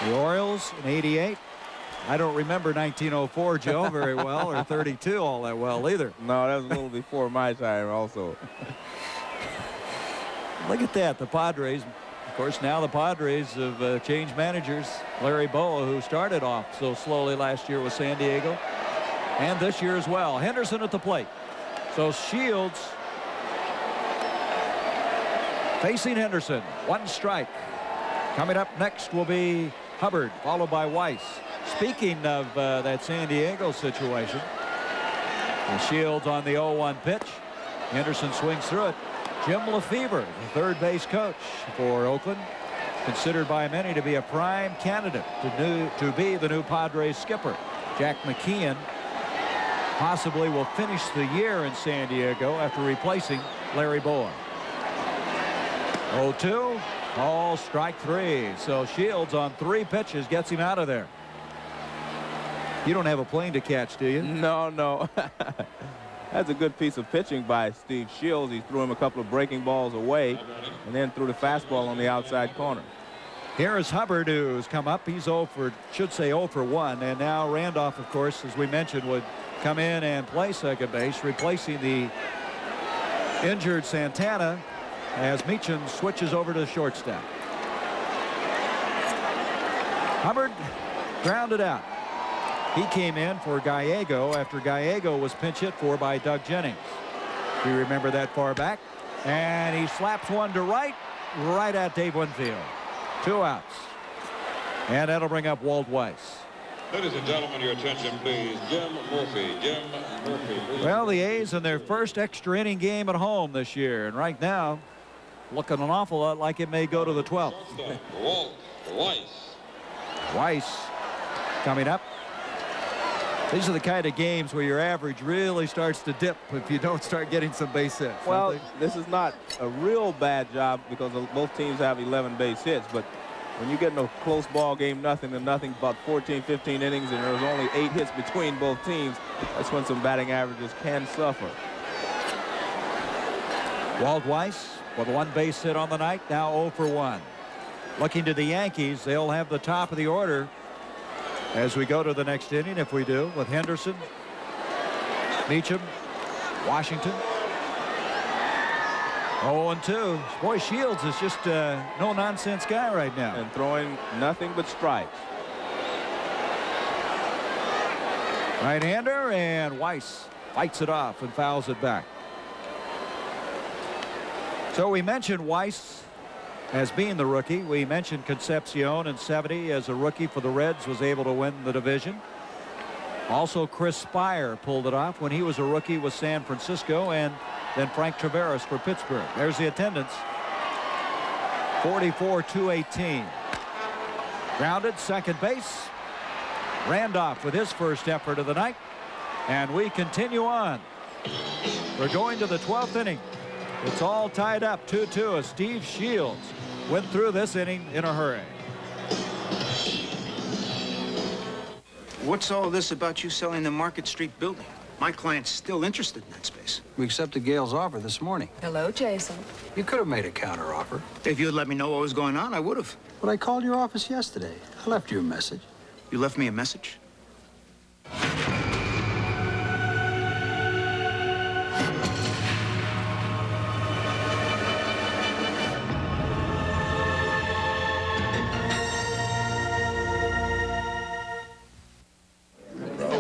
The Orioles in '88. I don't remember 1904, Joe, very well, or 32 all that well either. No, that was a little before my time also. Look at that, the Padres. Of course, now the Padres have changed managers. Larry Boa, who started off so slowly last year with San Diego, and this year as well. Henderson at the plate. So Shields facing Henderson. 1 strike. Coming up next will be Hubbard, followed by Weiss. Speaking of that San Diego situation, Shields on the 0-1 pitch. Henderson swings through it. Jim Lefevre, the third base coach for Oakland, considered by many to be a prime candidate to be the new Padres skipper. Jack McKeon possibly will finish the year in San Diego after replacing Larry Boa. 0-2, all strike 3. So Shields on 3 pitches gets him out of there. You don't have a plane to catch, do you? No, no. That's a good piece of pitching by Steve Shields. He threw him a couple of breaking balls away and then threw the fastball on the outside corner. Here is Hubbard, who's come up. He's 0 for 1. And now Randolph, of course, as we mentioned, would come in and play second base, replacing the injured Santana as Meacham switches over to the shortstop. Hubbard grounded out. He came in for Gallego after Gallego was pinch hit for by Doug Jennings. Do you remember that far back? And he slaps one to right at Dave Winfield. 2 outs. And that'll bring up Walt Weiss. Ladies and gentlemen, your attention, please. Jim Murphy. Jim Murphy. Well, the A's in their first extra inning game at home this year. And right now, looking an awful lot like it may go to the 12th. Walt Weiss. Weiss coming up. These are the kind of games where your average really starts to dip if you don't start getting some base hits. Well, this is not a real bad job because both teams have 11 base hits, but when you get in a close ball game, nothing to nothing, about 14, 15 innings, and there's only 8 hits between both teams, that's when some batting averages can suffer. Walt Weiss with 1 base hit on the night, now 0 for 1. Looking to the Yankees, they'll have the top of the order as we go to the next inning, if we do, with Henderson, Meacham, Washington. 0-2. Boy, Shields is just a no-nonsense guy right now. And throwing nothing but strikes. Right-hander, and Weiss fights it off and fouls it back. So we mentioned Weiss as being the rookie. We mentioned Concepcion in '70 as a rookie for the Reds, was able to win the division. Also, Chris Spire pulled it off when he was a rookie with San Francisco, and then Frank Taveras for Pittsburgh. There's the attendance. 44-218. Grounded, second base. Randolph with his first effort of the night. And we continue on. We're going to the 12th inning. It's all tied up 2-2 as Steve Shields went through this inning in a hurry. What's all this about you selling the Market Street building? My client's still interested in that space. We accepted Gail's offer this morning. Hello, Jason. You could have made a counteroffer. If you had let me know what was going on, I would have. But I called your office yesterday. I left you a message. You left me a message?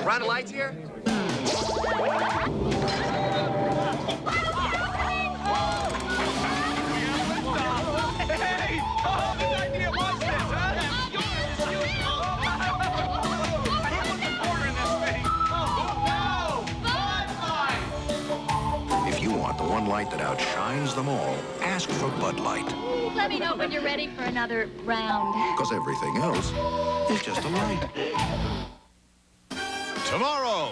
Round of lights here? If you want the one light that outshines them all, ask for Bud Light. Let me know when you're ready for another round. Because everything else is just a light. Tomorrow,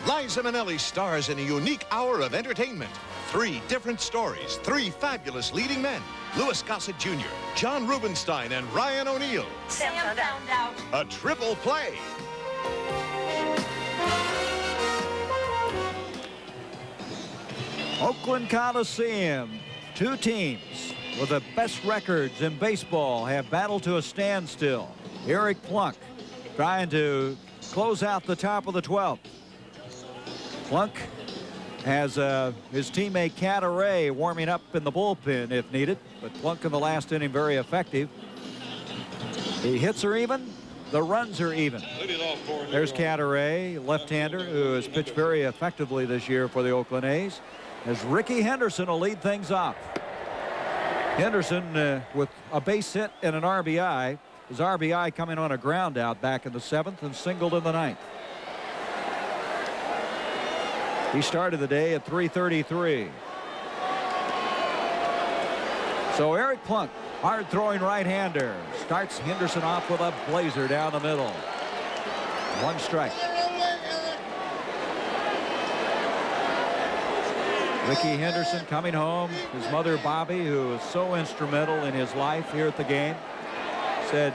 Liza Minnelli stars in a unique hour of entertainment. 3 different stories, 3 fabulous leading men. Louis Gossett Jr., John Rubinstein, and Ryan O'Neal. Sam found out. A triple play. Oakland Coliseum. 2 teams with the best records in baseball have battled to a standstill. Eric Plunk trying to close out the top of the 12th. Plunk has his teammate Cataray warming up in the bullpen if needed, but Plunk in the last inning very effective. The hits are even, the runs are even. There's Cataray, left-hander, who has pitched very effectively this year for the Oakland A's, as Ricky Henderson will lead things off. Henderson with a base hit and an RBI. His RBI coming on a ground out back in the 7th and singled in the 9th. He started the day at .333. So Eric Plunk, hard throwing right-hander, starts Henderson off with a blazer down the middle. 1 strike. Ricky Henderson coming home. His mother Bobby, who was so instrumental in his life here at the game, said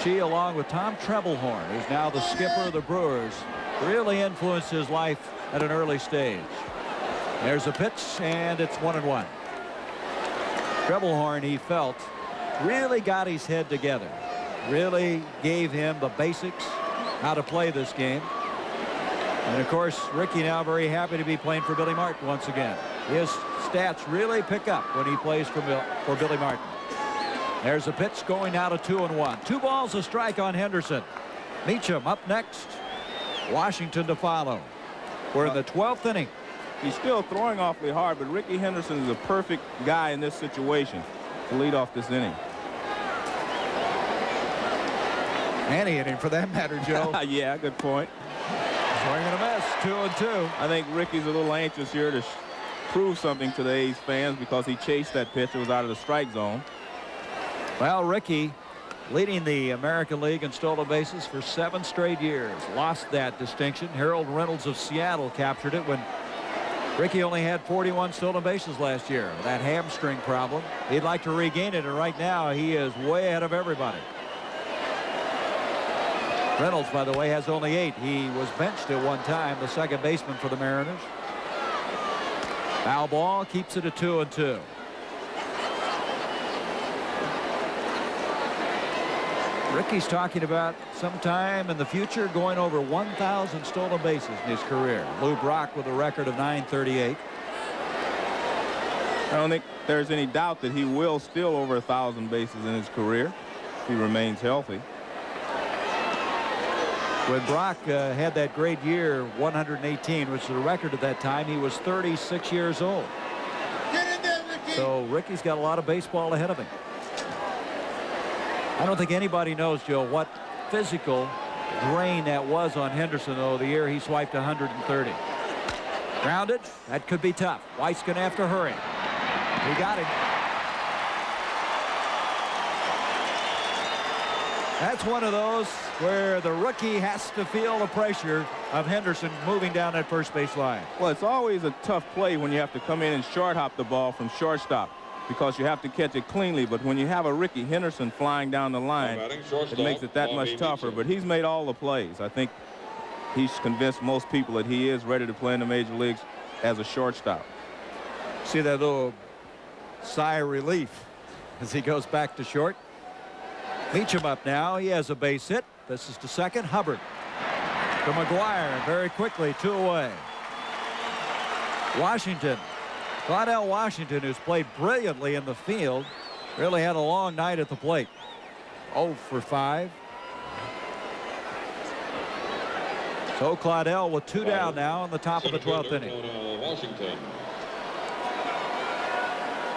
she, along with Tom Trebelhorn, who's now the skipper of the Brewers, really influenced his life at an early stage. There's a pitch, and it's 1-1. Trebelhorn, he felt, really got his head together, really gave him the basics, how to play this game. And of course, Ricky now very happy to be playing for Billy Martin once again. His stats really pick up when he plays for Billy Martin. There's a pitch going out of 2-1. 2 balls, a strike on Henderson. Meacham up next. Washington to follow. We're in the 12th inning. He's still throwing awfully hard, but Ricky Henderson is a perfect guy in this situation to lead off this inning. Any inning for that matter, Joe. Yeah, good point. Swing and a miss, 2-2. I think Ricky's a little anxious here to prove something to the A's fans because he chased that pitch. It was out of the strike zone. Well, Ricky leading the American League in stolen bases for 7 straight years. Lost that distinction. Harold Reynolds of Seattle captured it when Ricky only had 41 stolen bases last year. That hamstring problem. He'd like to regain it, and right now he is way ahead of everybody. Reynolds, by the way, has only 8. He was benched at one time, the second baseman for the Mariners. Foul ball keeps it at 2-2. Ricky's talking about sometime in the future going over 1,000 stolen bases in his career. Lou Brock with a record of 938. I don't think there's any doubt that he will steal over 1,000 bases in his career if he remains healthy. When Brock had that great year, 118, which was the record at that time, he was 36 years old. So Ricky's got a lot of baseball ahead of him. I don't think anybody knows, Joe, what physical drain that was on Henderson, though, the year he swiped 130. Grounded. That could be tough. White's going to have to hurry. He got him. That's one of those where the rookie has to feel the pressure of Henderson moving down that first base line. Well, it's always a tough play when you have to come in and short hop the ball from shortstop because you have to catch it cleanly. But when you have a Ricky Henderson flying down the line, it makes it that much tougher. But he's made all the plays. I think he's convinced most people that he is ready to play in the major leagues as a shortstop. See that little sigh of relief as he goes back to short. Meacham up now. He has a base hit. This is to second. Hubbard to McGuire. Very quickly, 2 away. Washington. Claudell Washington, who's played brilliantly in the field, really had a long night at the plate. 0 for 5. So Claudell with 2 down now in the top of the 12th inning. Washington.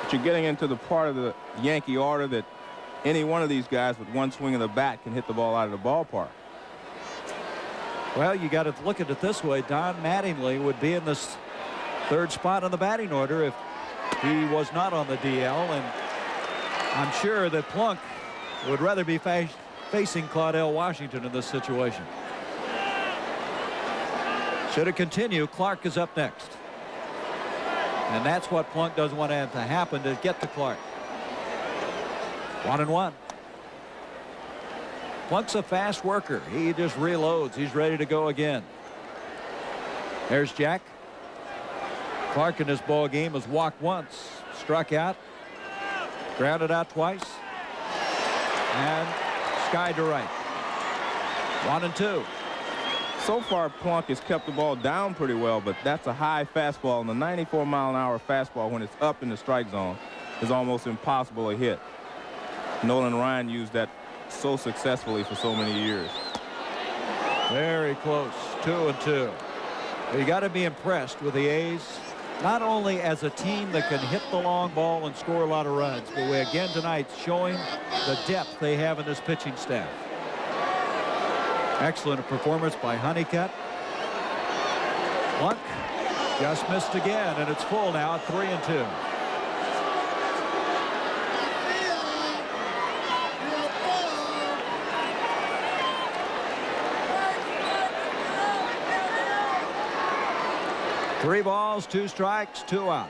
But you're getting into the part of the Yankee order that any one of these guys with one swing of the bat can hit the ball out of the ballpark. Well, you got to look at it this way. Don Mattingly would be in this 3rd spot on the batting order if he was not on the DL, and I'm sure that Plunk would rather be facing Claudell Washington in this situation. Should it continue, Clark is up next. And that's what Plunk doesn't want to have to happen, to get to Clark. 1-1. Plunk's a fast worker. He just reloads. He's ready to go again. There's Jack. Clark in this ball game has walked once, struck out, grounded out twice, and skied to right. 1-2. So far, Plunk has kept the ball down pretty well, but that's a high fastball, and the 94-mile-an-hour fastball, when it's up in the strike zone, is almost impossible to hit. Nolan Ryan used that so successfully for so many years. Very close. 2-2. You got to be impressed with the A's, not only as a team that can hit the long ball and score a lot of runs, but we again tonight showing the depth they have in this pitching staff. Excellent performance by Honeycutt. Plunk just missed again, and it's full now at 3-2. Three balls, 2 strikes, 2 out.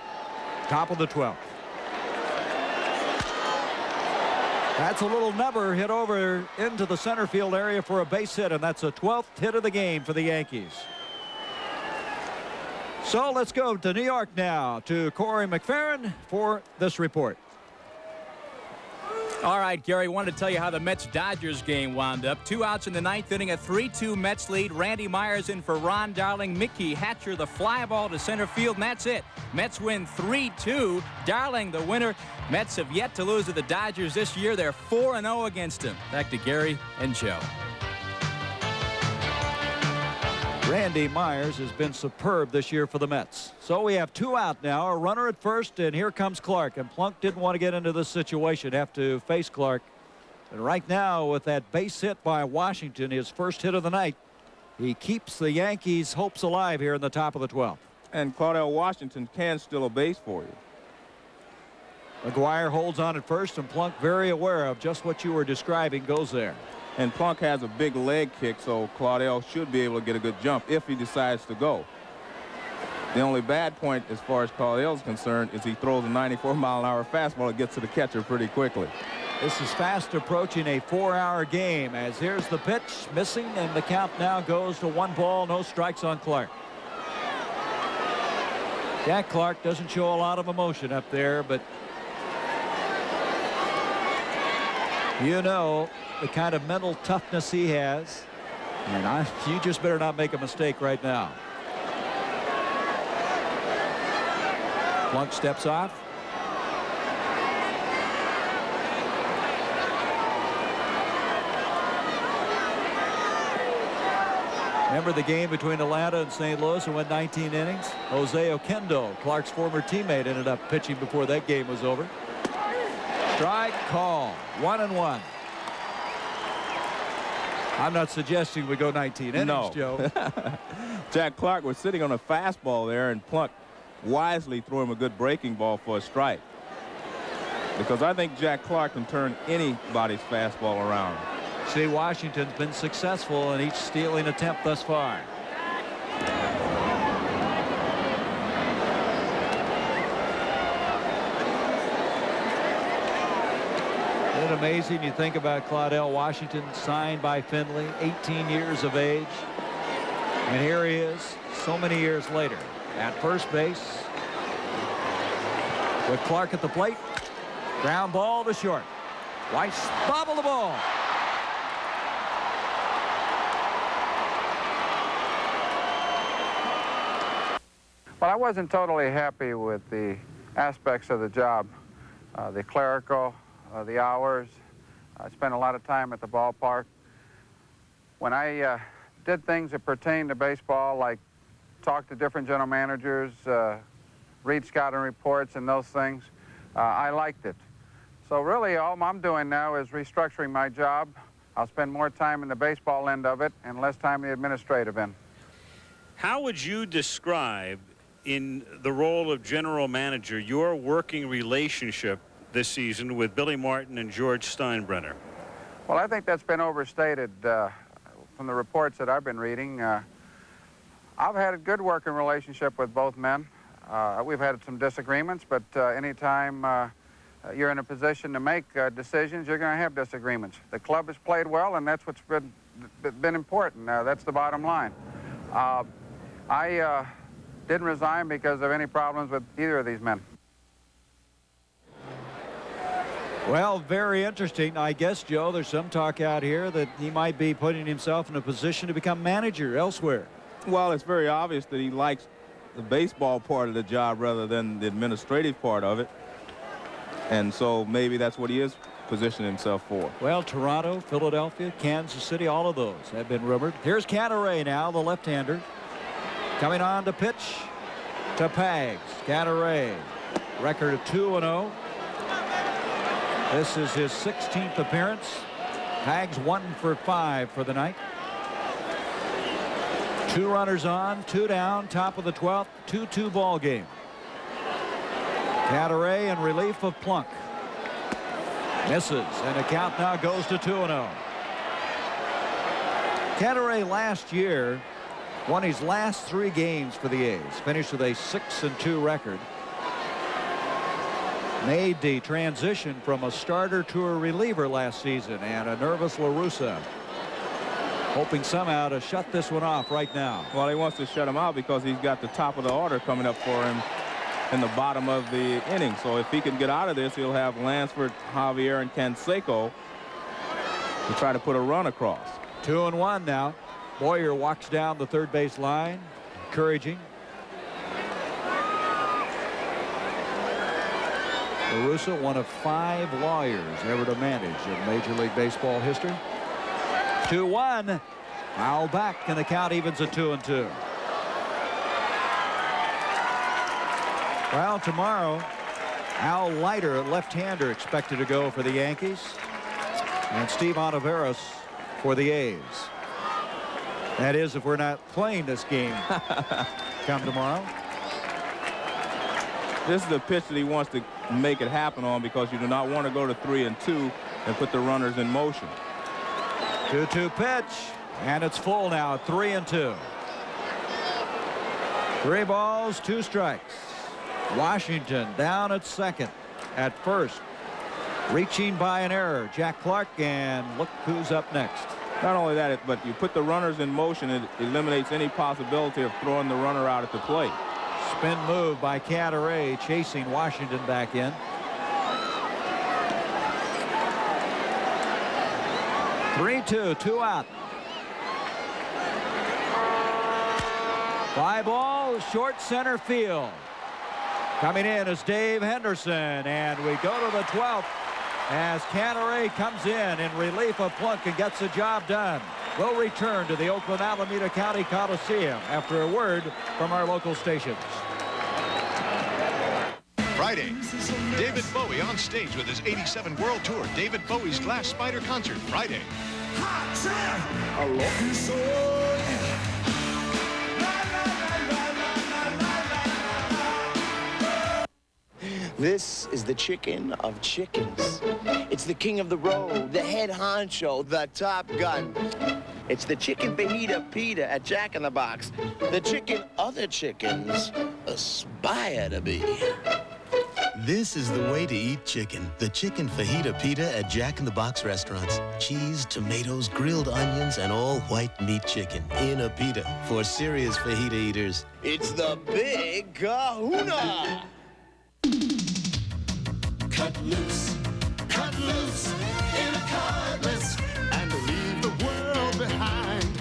Top of the 12th. That's a little number hit over into the center field area for a base hit, and that's the 12th hit of the game for the Yankees. So let's go to New York now to Corey McFerrin for this report. All right, Gary, wanted to tell you how the Mets-Dodgers game wound up. 2 outs in the 9th inning, a 3-2 Mets lead. Randy Myers in for Ron Darling. Mickey Hatcher, the fly ball to center field, and that's it. Mets win 3-2. Darling, the winner. Mets have yet to lose to the Dodgers this year. They're 4-0 against them. Back to Gary and Joe. Randy Myers has been superb this year for the Mets. So we have 2 out now, a runner at first, and here comes Clark. And Plunk didn't want to get into this situation, have to face Clark. And right now, with that base hit by Washington, his first hit of the night, he keeps the Yankees' hopes alive here in the top of the 12th. And Claudell Washington can steal a base for you. McGuire holds on at first, and Plunk, very aware of just what you were describing, goes there. And Plunk has a big leg kick, so Claudell should be able to get a good jump if he decides to go. The only bad point as far as Claudell's concerned is he throws a 94-mile-an-hour fastball that gets to the catcher pretty quickly. This is fast approaching a 4-hour game, as here's the pitch missing, and the count now goes to 1 ball, no strikes on Clark. Jack Clark doesn't show a lot of emotion up there, but you know the kind of mental toughness he has, and you just better not make a mistake right now. Plunk steps off. Remember the game between Atlanta and St. Louis and went 19 innings? Jose Oquendo, Clark's former teammate, ended up pitching before that game was over. Strike call. 1-1. I'm not suggesting we go 19 innings, no. Joe. Jack Clark was sitting on a fastball there, and Plunk wisely threw him a good breaking ball for a strike. Because I think Jack Clark can turn anybody's fastball around. See, Washington's been successful in each stealing attempt thus far. Isn't it amazing? You think about Claudell Washington, signed by Finley, 18 years of age. And here he is so many years later at first base with Clark at the plate. Ground ball to short. Weiss bobble the ball. Well, I wasn't totally happy with the aspects of the job, the clerical, the hours. I spent a lot of time at the ballpark. When I did things that pertained to baseball, like talk to different general managers, read scouting reports and those things, I liked it. So really all I'm doing now is restructuring my job. I'll spend more time in the baseball end of it and less time in the administrative end. How would you describe, in the role of general manager, your working relationship this season with Billy Martin and George Steinbrenner? Well, I think that's been overstated from the reports that I've been reading. I've had a good working relationship with both men. We've had some disagreements, but anytime you're in a position to make decisions, you're going to have disagreements. The club has played well, and that's what's been important. That's the bottom line. I didn't resign because of any problems with either of these men. Well, very interesting. I guess, Joe, there's some talk out here that he might be putting himself in a position to become manager elsewhere. Well, it's very obvious that he likes the baseball part of the job rather than the administrative part of it. And so maybe that's what he is positioning himself for. Well, Toronto, Philadelphia, Kansas City, all of those have been rumored. Here's Cantaray now, the left-hander. Coming on to pitch to Pags. Cantaray, record of 2-0. This is his 16th appearance. Pags 1 for 5 for the night. 2 runners on, 2 down, top of the 12th, 2-2 ball game. Cantaray in relief of Plunk. Misses, and the count now goes to 2-0. Cantaray last year won his last 3 games for the A's, finished with a 6-2 record. Made the transition from a starter to a reliever last season, and a nervous La Russa hoping somehow to shut this one off right now. Well, he wants to shut him out because he's got the top of the order coming up for him in the bottom of the inning. So if he can get out of this, he'll have Lansford, Javier, and Canseco to try to put a run across. 2-1 now. Boyer walks down the third base line, encouraging. La Russa, one of 5 lawyers ever to manage in Major League Baseball history. 2-1. Foul back, and the count evens at 2-2. Well, tomorrow, Al Leiter, a left-hander, expected to go for the Yankees, and Steve Ontiveros for the A's. That is, if we're not playing this game come tomorrow. This is the pitch that he wants to make it happen on, because you do not want to go to 3-2 and put the runners in motion. 2-2 pitch, and it's full now, 3-2. 3 balls, 2 strikes. Washington down at second. At first, reaching by an error, Jack Clark, and look who's up next. Not only that, but you put the runners in motion, it eliminates any possibility of throwing the runner out at the plate. Spin move by Cantaray, chasing Washington back in. (3-2), 2 out. 5 balls, short center field. Coming in is Dave Henderson, and we go to the 12th as Cantaray comes in relief of Plunk and gets the job done. We'll return to the Oakland Alameda County Coliseum after a word from our local stations. Friday, David Bowie on stage with his 87 World Tour. David Bowie's Glass Spider Concert, Friday. I love you so. This is the chicken of chickens. It's the king of the road, the head honcho, the top gun. It's the chicken fajita pita at Jack in the Box. The chicken other chickens aspire to be. This is the way to eat chicken. The chicken fajita pita at Jack in the Box restaurants. Cheese, tomatoes, grilled onions, and all white meat chicken in a pita for serious fajita eaters. It's the big kahuna. Cut loose in a cutlass and leave the world behind.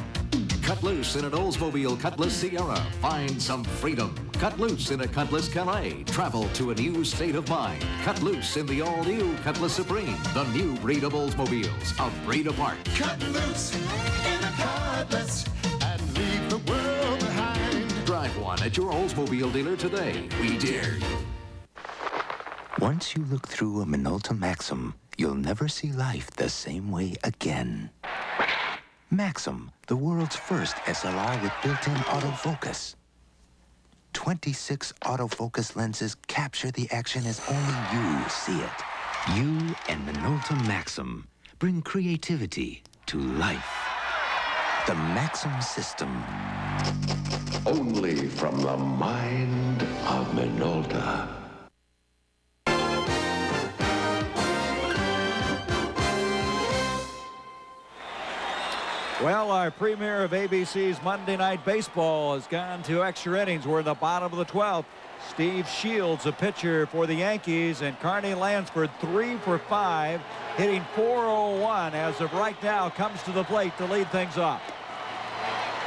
Cut loose in an Oldsmobile Cutlass Sierra. Find some freedom. Cut loose in a Cutlass Calais. Travel to a new state of mind. Cut loose in the all-new Cutlass Supreme. The new breed of Oldsmobiles. A breed apart. Cut loose in a cutlass and leave the world behind. Drive one at your Oldsmobile dealer today. We dare you. Once you look through a Minolta Maxim, you'll never see life the same way again. Maxim, the world's first SLR with built-in autofocus. 26 autofocus lenses capture the action as only you see it. You and Minolta Maxim bring creativity to life. The Maxim system. Only from the mind of Minolta. Well, our premiere of ABC's Monday Night Baseball has gone to extra innings. We're in the bottom of the 12th. Steve Shields, a pitcher for the Yankees, and Carney Lansford, 3 for 5, hitting .401 as of right now, comes to the plate to lead things off.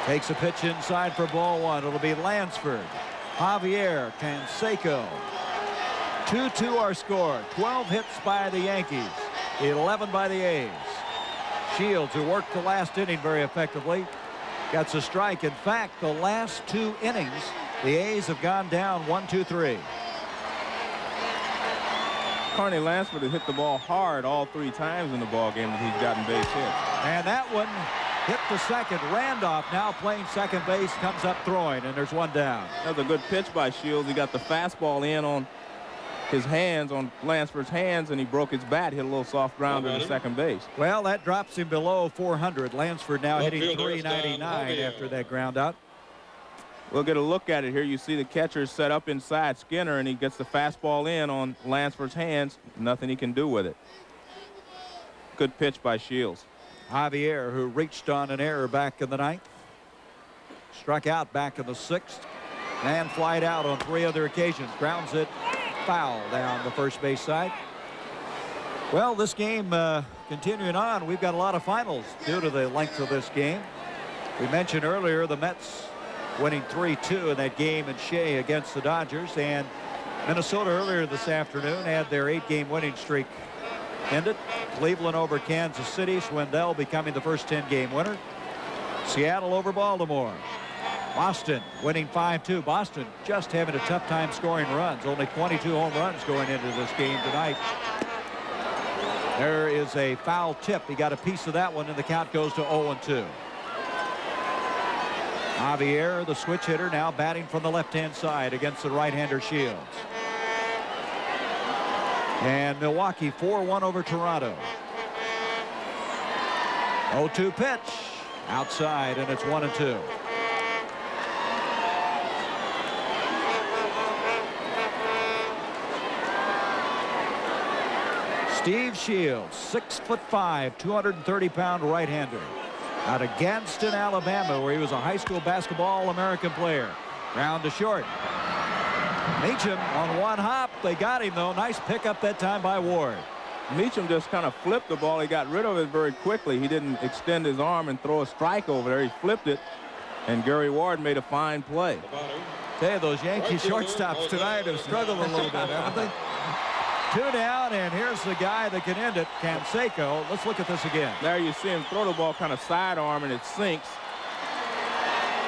Takes a pitch inside for ball one. It'll be Lansford, Javier, Canseco. 2-2 our score. 12 hits by the Yankees, 11 by the A's. Shields, who worked the last inning very effectively, gets a strike. In fact, the last 2 innings, the A's have gone down 1-2-3. Carney Lansford has hit the ball hard all 3 times in the ball game that he's gotten base hit. And that one hit the second. Randolph now playing second base, comes up throwing, and there's 1 down. That was a good pitch by Shields. He got the fastball in on his hands, on Lansford's hands, and he broke his bat, hit a little soft grounder to second base. Well, that drops him below 400. Lansford now hitting .399 after that ground out. We'll get a look at it here. You see the catcher set up inside Skinner, and he gets the fastball in on Lansford's hands. Nothing he can do with it. Good pitch by Shields. Javier, who reached on an error back in the 9th, struck out back in the 6th, and flied out on 3 other occasions. Grounds it foul down the first base side. Well, this game continuing on. We've got a lot of finals due to the length of this game. We mentioned earlier the Mets winning 3-2 in that game in Shea against the Dodgers, and Minnesota earlier this afternoon had their 8-game winning streak ended. Cleveland over Kansas City, Swindell becoming the first 10-game winner. Seattle over Baltimore. Boston winning 5-2. Boston just having a tough time scoring runs. Only 22 home runs going into this game tonight. There is a foul tip. He got a piece of that one, and the count goes to 0-2. Javier, the switch hitter, now batting from the left-hand side against the right-hander Shields. And Milwaukee 4-1 over Toronto. 0-2 pitch outside, and it's 1-2. Steve Shields, 6'5", 230-pound right-hander, out of Gadsden, Alabama, where he was a high school basketball All-American player. Ground to short. Meacham on 1 hop. They got him, though. Nice pickup that time by Ward. Meacham just kind of flipped the ball. He got rid of it very quickly. He didn't extend his arm and throw a strike over there. He flipped it, and Gary Ward made a fine play. Tell you, those Yankee shortstops tonight have struggled a little bit, haven't they? 2 down, and here's the guy that can end it, Canseco. Let's look at this again. There you see him throw the ball kind of sidearm, and it sinks.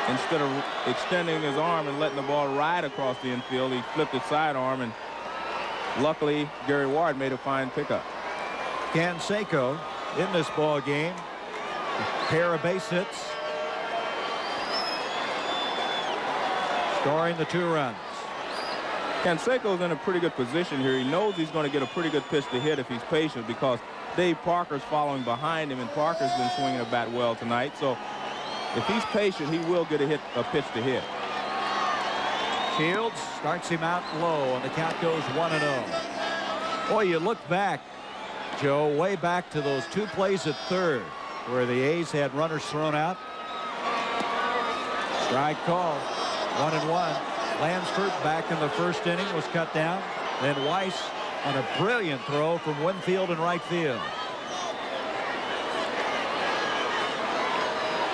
Instead of extending his arm and letting the ball ride across the infield, he flipped it sidearm, and luckily Gary Ward made a fine pickup. Canseco in this ball game, a pair of base hits, scoring the 2 runs. Canseco's in a pretty good position here. He knows he's going to get a pretty good pitch to hit if he's patient, because Dave Parker's following behind him, and Parker's been swinging a bat well tonight. So if he's patient, he will get a pitch to hit. Shields starts him out low, and the count goes 1-0. Boy, you look back, Joe, way back to those 2 plays at third where the A's had runners thrown out. Strike call, 1-1. Lansford back in the first inning was cut down. Then Weiss on a brilliant throw from Winfield in right field.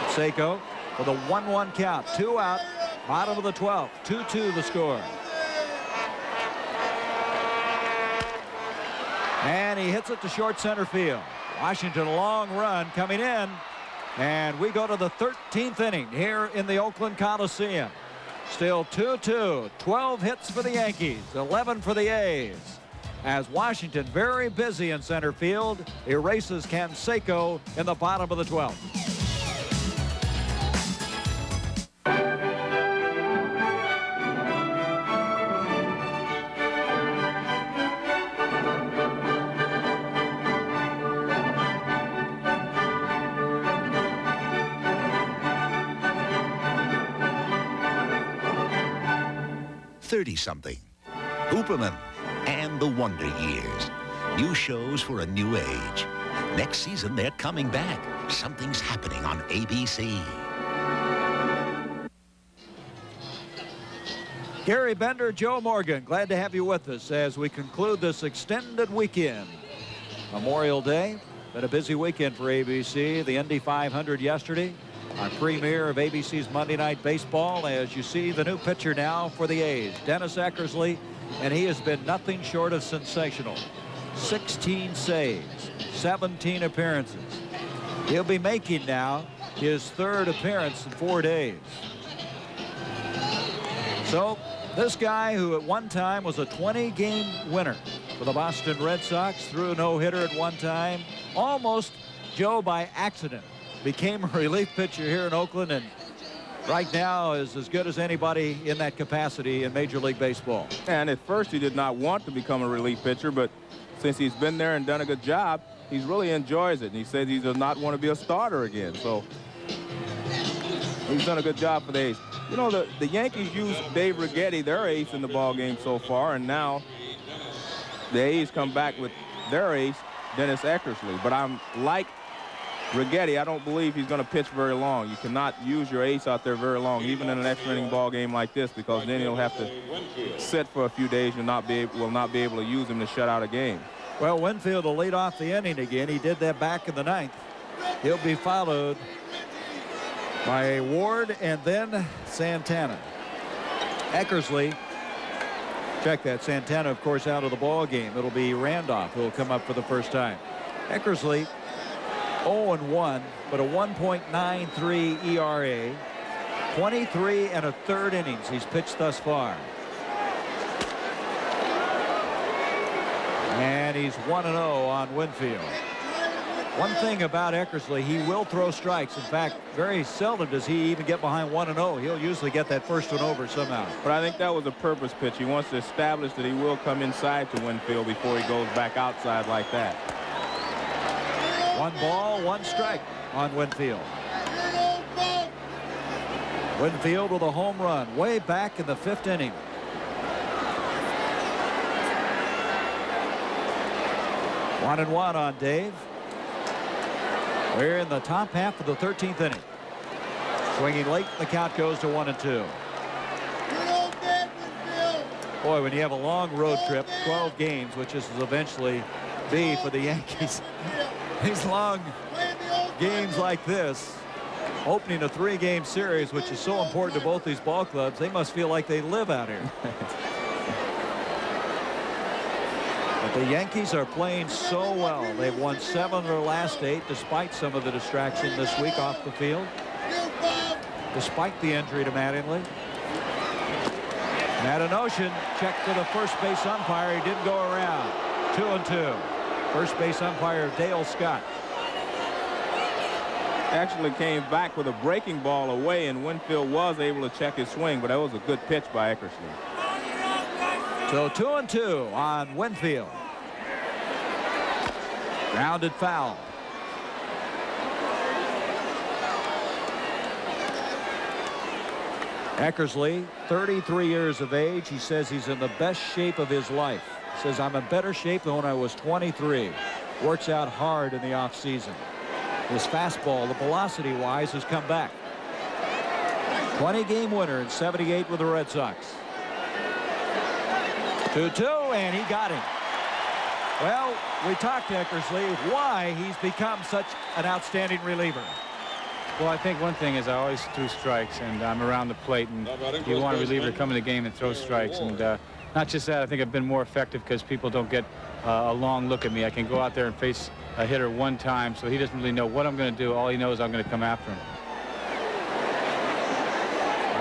Canseco with a 1-1 count, 2 out, bottom of the 12th, 2-2 the score. And he hits it to short center field. Washington, a long run coming in, and we go to the 13th inning here in the Oakland Coliseum. Still 2-2, 12 hits for the Yankees, 11 for the A's. As Washington, very busy in center field, erases Canseco in the bottom of the 12th. Something. Hooperman and the Wonder Years. New shows for a new age. Next season, they're coming back. Something's happening on ABC. Gary Bender, Joe Morgan, glad to have you with us as we conclude this extended weekend. Memorial Day, been a busy weekend for ABC. The Indy 500 yesterday. Our premiere of ABC's Monday Night Baseball, as you see the new pitcher now for the A's, Dennis Eckersley, and he has been nothing short of sensational. 16 saves, 17 appearances. He'll be making now his 3rd appearance in 4 days. So this guy, who at one time was a 20-game winner for the Boston Red Sox, threw a no-hitter at one time, almost, Joe, by accident, became a relief pitcher here in Oakland, and right now is as good as anybody in that capacity in Major League Baseball. And at first he did not want to become a relief pitcher, but since he's been there and done a good job, he really enjoys it. And he says he does not want to be a starter again. So he's done a good job for the A's. You know, the Yankees used Dave Righetti, their ace, in the ball game so far, and now the A's come back with their ace, Dennis Eckersley. But I'm like Righetti, I don't believe he's going to pitch very long. You cannot use your ace out there very long, even in an extra inning ball game like this, because then he'll have to sit for a few days and will not be able to use him to shut out a game. Well, Winfield will lead off the inning again. He did that back in the 9th. He'll be followed by Ward and then Santana. Eckersley, check that. Santana, of course, out of the ball game. It'll be Randolph who will come up for the first time. Eckersley, 0-1, but a 1.93 ERA, 23 1/3 innings he's pitched thus far. And he's 1-0 on Winfield. One thing about Eckersley, he will throw strikes. In fact, very seldom does he even get behind 1-0. He'll usually get that first one over somehow. But I think that was a purpose pitch. He wants to establish that he will come inside to Winfield before he goes back outside like that. 1 ball, 1 strike on Winfield. Winfield with a home run way back in the 5th inning. One and one on Dave. We're in the top half of the 13th inning. Swinging late, the count goes to 1-2. Boy, when you have a long road trip, 12 games, which this will eventually be for the Yankees, these long games like this, opening a 3-game series, which is so important to both these ball clubs, they must feel like they live out here. But the Yankees are playing so well. They've won 7 of their last 8, despite some of the distraction this week off the field, despite the injury to Mattingly. Mattinotion checked to the first base umpire. He didn't go around. 2-2. First base umpire Dale Scott. Actually came back with a breaking ball away, and Winfield was able to check his swing, but that was a good pitch by Eckersley. So 2-2 on Winfield. Grounded foul. Eckersley, 33 years of age. He says he's in the best shape of his life. Says, I'm in better shape than when I was 23. Works out hard in the offseason. His fastball, the velocity-wise, has come back. 20-game winner in '78 with the Red Sox. 2-2, and he got him. Well, we talked to Eckersley why he's become such an outstanding reliever. Well, I think one thing is I always threw strikes, and I'm around the plate, and you want a reliever to come in the game and throw strikes. And not just that, I think I've been more effective because people don't get a long look at me. I can go out there and face a hitter one time, so he doesn't really know what I'm going to do. All he knows I'm going to come after him.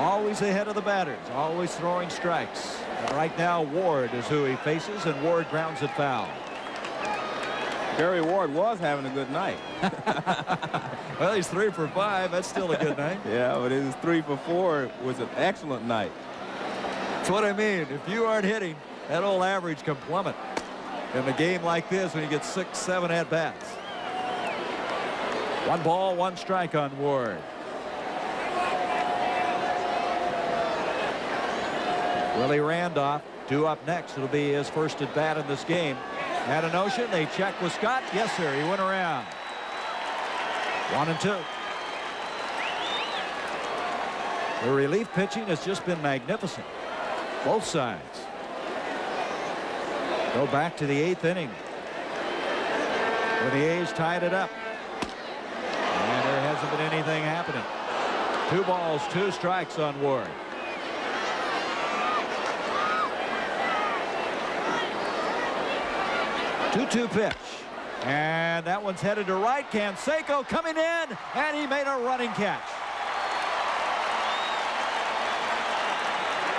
Always ahead of the batters, always throwing strikes. And right now, Ward is who he faces, and Ward grounds it foul. Gary Ward was having a good night. Well, he's 3 for 5. That's still a good night. Yeah, but his 3 for 4 was an excellent night. That's what I mean. If you aren't hitting, that old average can plummet in a game like this when you get 6, 7 at-bats. 1 ball, 1 strike on Ward. Willie Randolph, 2 up next. It'll be his first at bat in this game. Had a notion. They check with Scott. Yes, sir. He went around. 1-2. The relief pitching has just been magnificent. Both sides. Go back to the 8th inning, when the A's tied it up. And there hasn't been anything happening. 2 balls, 2 strikes on Ward. 2-2 pitch. And that one's headed to right. Canseco coming in, and he made a running catch.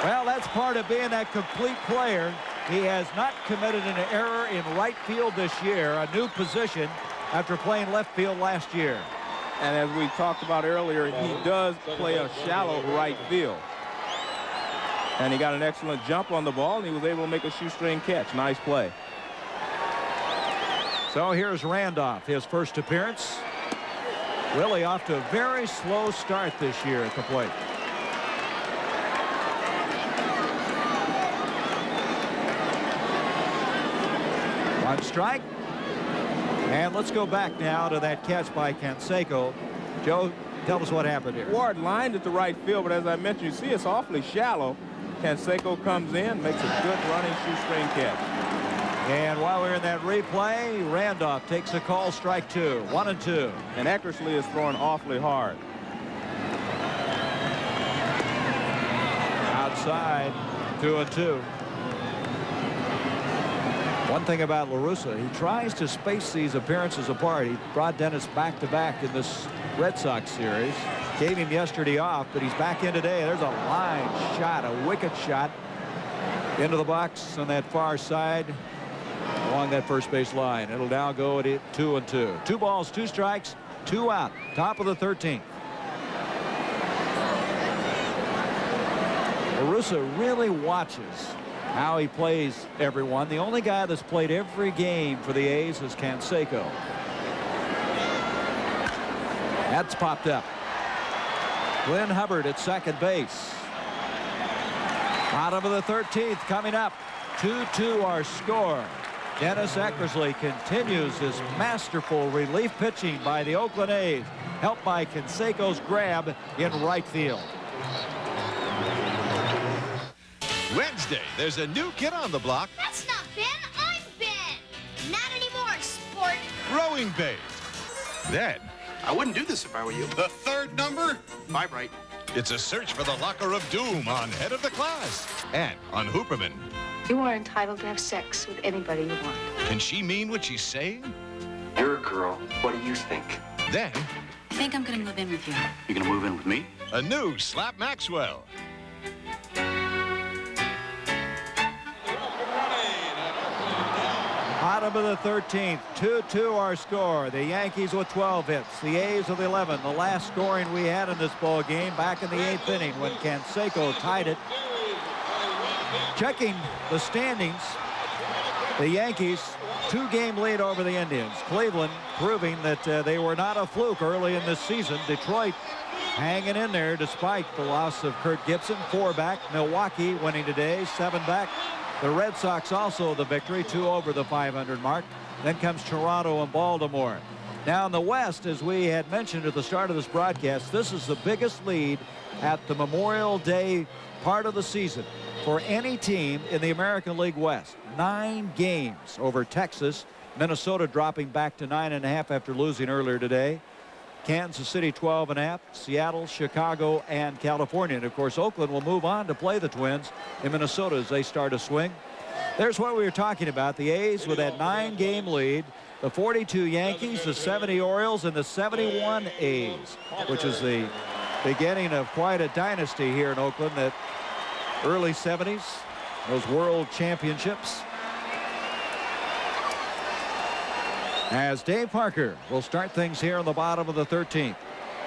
Well, that's part of being that complete player. He has not committed an error in right field this year, a new position after playing left field last year. And as we talked about earlier, he does play a shallow right field. And he got an excellent jump on the ball, and he was able to make a shoestring catch. Nice play. So here's Randolph, his first appearance. Willie off to a very slow start this year at the plate. One strike. And let's go back now to that catch by Canseco. Joe, tell us what happened here. Ward lined it to right field, but as I mentioned, you see it's awfully shallow. Canseco comes in, makes a good running shoestring catch. And while we're in that replay, Randolph takes a call, strike 2, 1-2. And Eckersley is throwing awfully hard. Outside, 2-2. One thing about La Russa, he tries to space these appearances apart. He brought Dennis back-to-back in this Red Sox series. Gave him yesterday off, but he's back in today. There's a line shot, a wicked shot into the box on that far side along that first base line. It'll now go at 2-2. 2 balls, 2 strikes, 2 out. Top of the 13th. La Russa really watches how he plays everyone. The only guy that's played every game for the A's is Canseco. That's popped up. Glenn Hubbard at second base. Bottom of the 13th coming up. 2-2 our score. Dennis Eckersley continues his masterful relief pitching by the Oakland A's, helped by Canseco's grab in right field. Wednesday, there's a new kid on the block. That's not Ben, I'm Ben. Not anymore, sport. Rowing bait. Then, I wouldn't do this if I were you. the 3rd number. Bye, Bright. It's a search for the locker of doom on Head of the Class and on Hooperman. You are entitled to have sex with anybody you want. Can she mean what she's saying? You're a girl. What do you think? Then, I think I'm going to move in with you. You gonna move in with me? a new Slap Maxwell. Bottom of the 13th, 2-2 our score. The Yankees with 12 hits, the A's with 11. The last scoring we had in this ball game back in the 8th inning when Canseco tied it Checking the standings, the Yankees 2-game lead over the Indians. Cleveland proving that they were not a fluke early in this season. Detroit hanging in there despite the loss of Kurt Gibson. 4 back. Milwaukee winning today, 7 back. The Red Sox also the victory, 2 over the 500 mark. Then comes Toronto and Baltimore. Now in the West, as we had mentioned at the start of this broadcast, this is the biggest lead at the Memorial Day part of the season for any team in the American League West. 9 games over Texas. Minnesota dropping back to 9.5 after losing earlier today. Kansas City 12.5. Seattle, Chicago, and California. And of course, Oakland will move on to play the Twins in Minnesota as they start a swing. There's what we were talking about. The A's with that 9-game lead. The 42 Yankees, the 70 Orioles, and the 71 A's, which is the beginning of quite a dynasty here in Oakland. That early 70s, those world championships. As Dave Parker will start things here on the bottom of the 13th.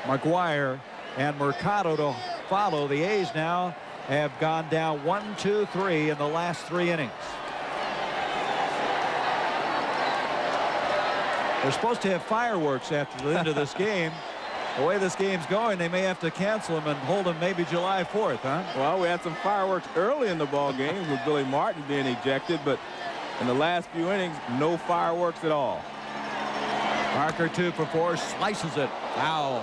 McGuire and Mercado to follow. The A's now have gone down 1, 2, 3 in the last 3 innings. They're supposed to have fireworks after the end of this game. The way this game's going, they may have to cancel them and hold them maybe July 4th, huh? Well, we had some fireworks early in the ball game with Billy Martin being ejected, but in the last few innings, no fireworks at all. Parker 2 for 4, slices it. Foul.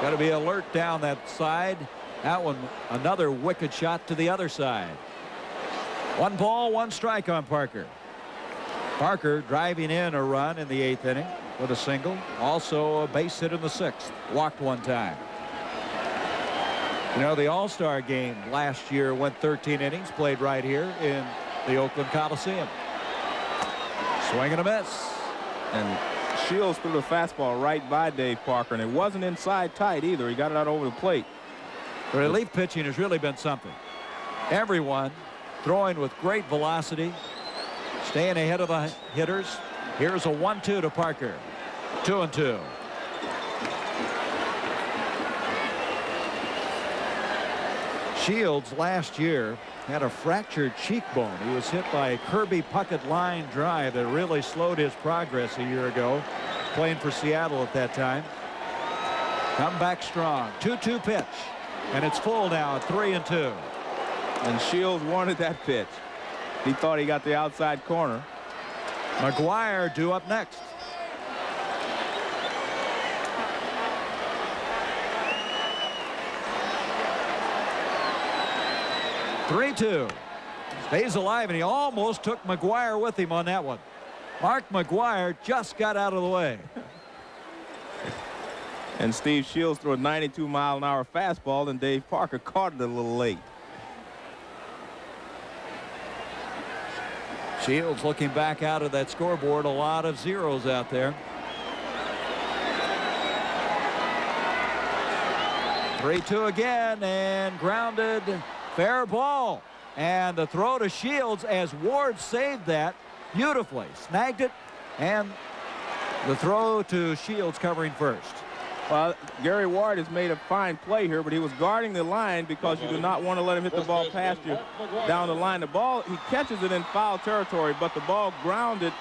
Got to be alert down that side. That one, another wicked shot to the other side. 1 ball, 1 strike on Parker. Parker driving in a run in the 8th inning with a single. Also a base hit in the 6th. Walked 1 time. You know, the All-Star game last year went 13 innings, played right here in the Oakland Coliseum. Swing and a miss. And Shields threw the fastball right by Dave Parker, and it wasn't inside tight either. He got it out over the plate. The relief pitching has really been something. Everyone throwing with great velocity, staying ahead of the hitters. Here's a 1-2 to Parker. 2-2. Shields last year had a fractured cheekbone. He was hit by a Kirby Puckett line drive that really slowed his progress a year ago, playing for Seattle at that time. Come back strong. 2-2 pitch. And it's full now at 3-2. And Shields wanted that pitch. He thought he got the outside corner. McGuire due up next. (3-2). Stays alive, and he almost took McGuire with him on that one. Mark McGuire just got out of the way. And Steve Shields threw a 92-mile-an-hour fastball, and Dave Parker caught it a little late. Shields looking back out of that scoreboard, a lot of zeros out there. 3-2 again, and grounded, fair ball. And the throw to Shields as Ward saved that beautifully, snagged it, and the throw to Shields covering first. Well, Gary Ward has made a fine play here, but he was guarding the line because you do not want to let him hit the ball past you down the line. The ball, he catches it in foul territory, but the ball grounded.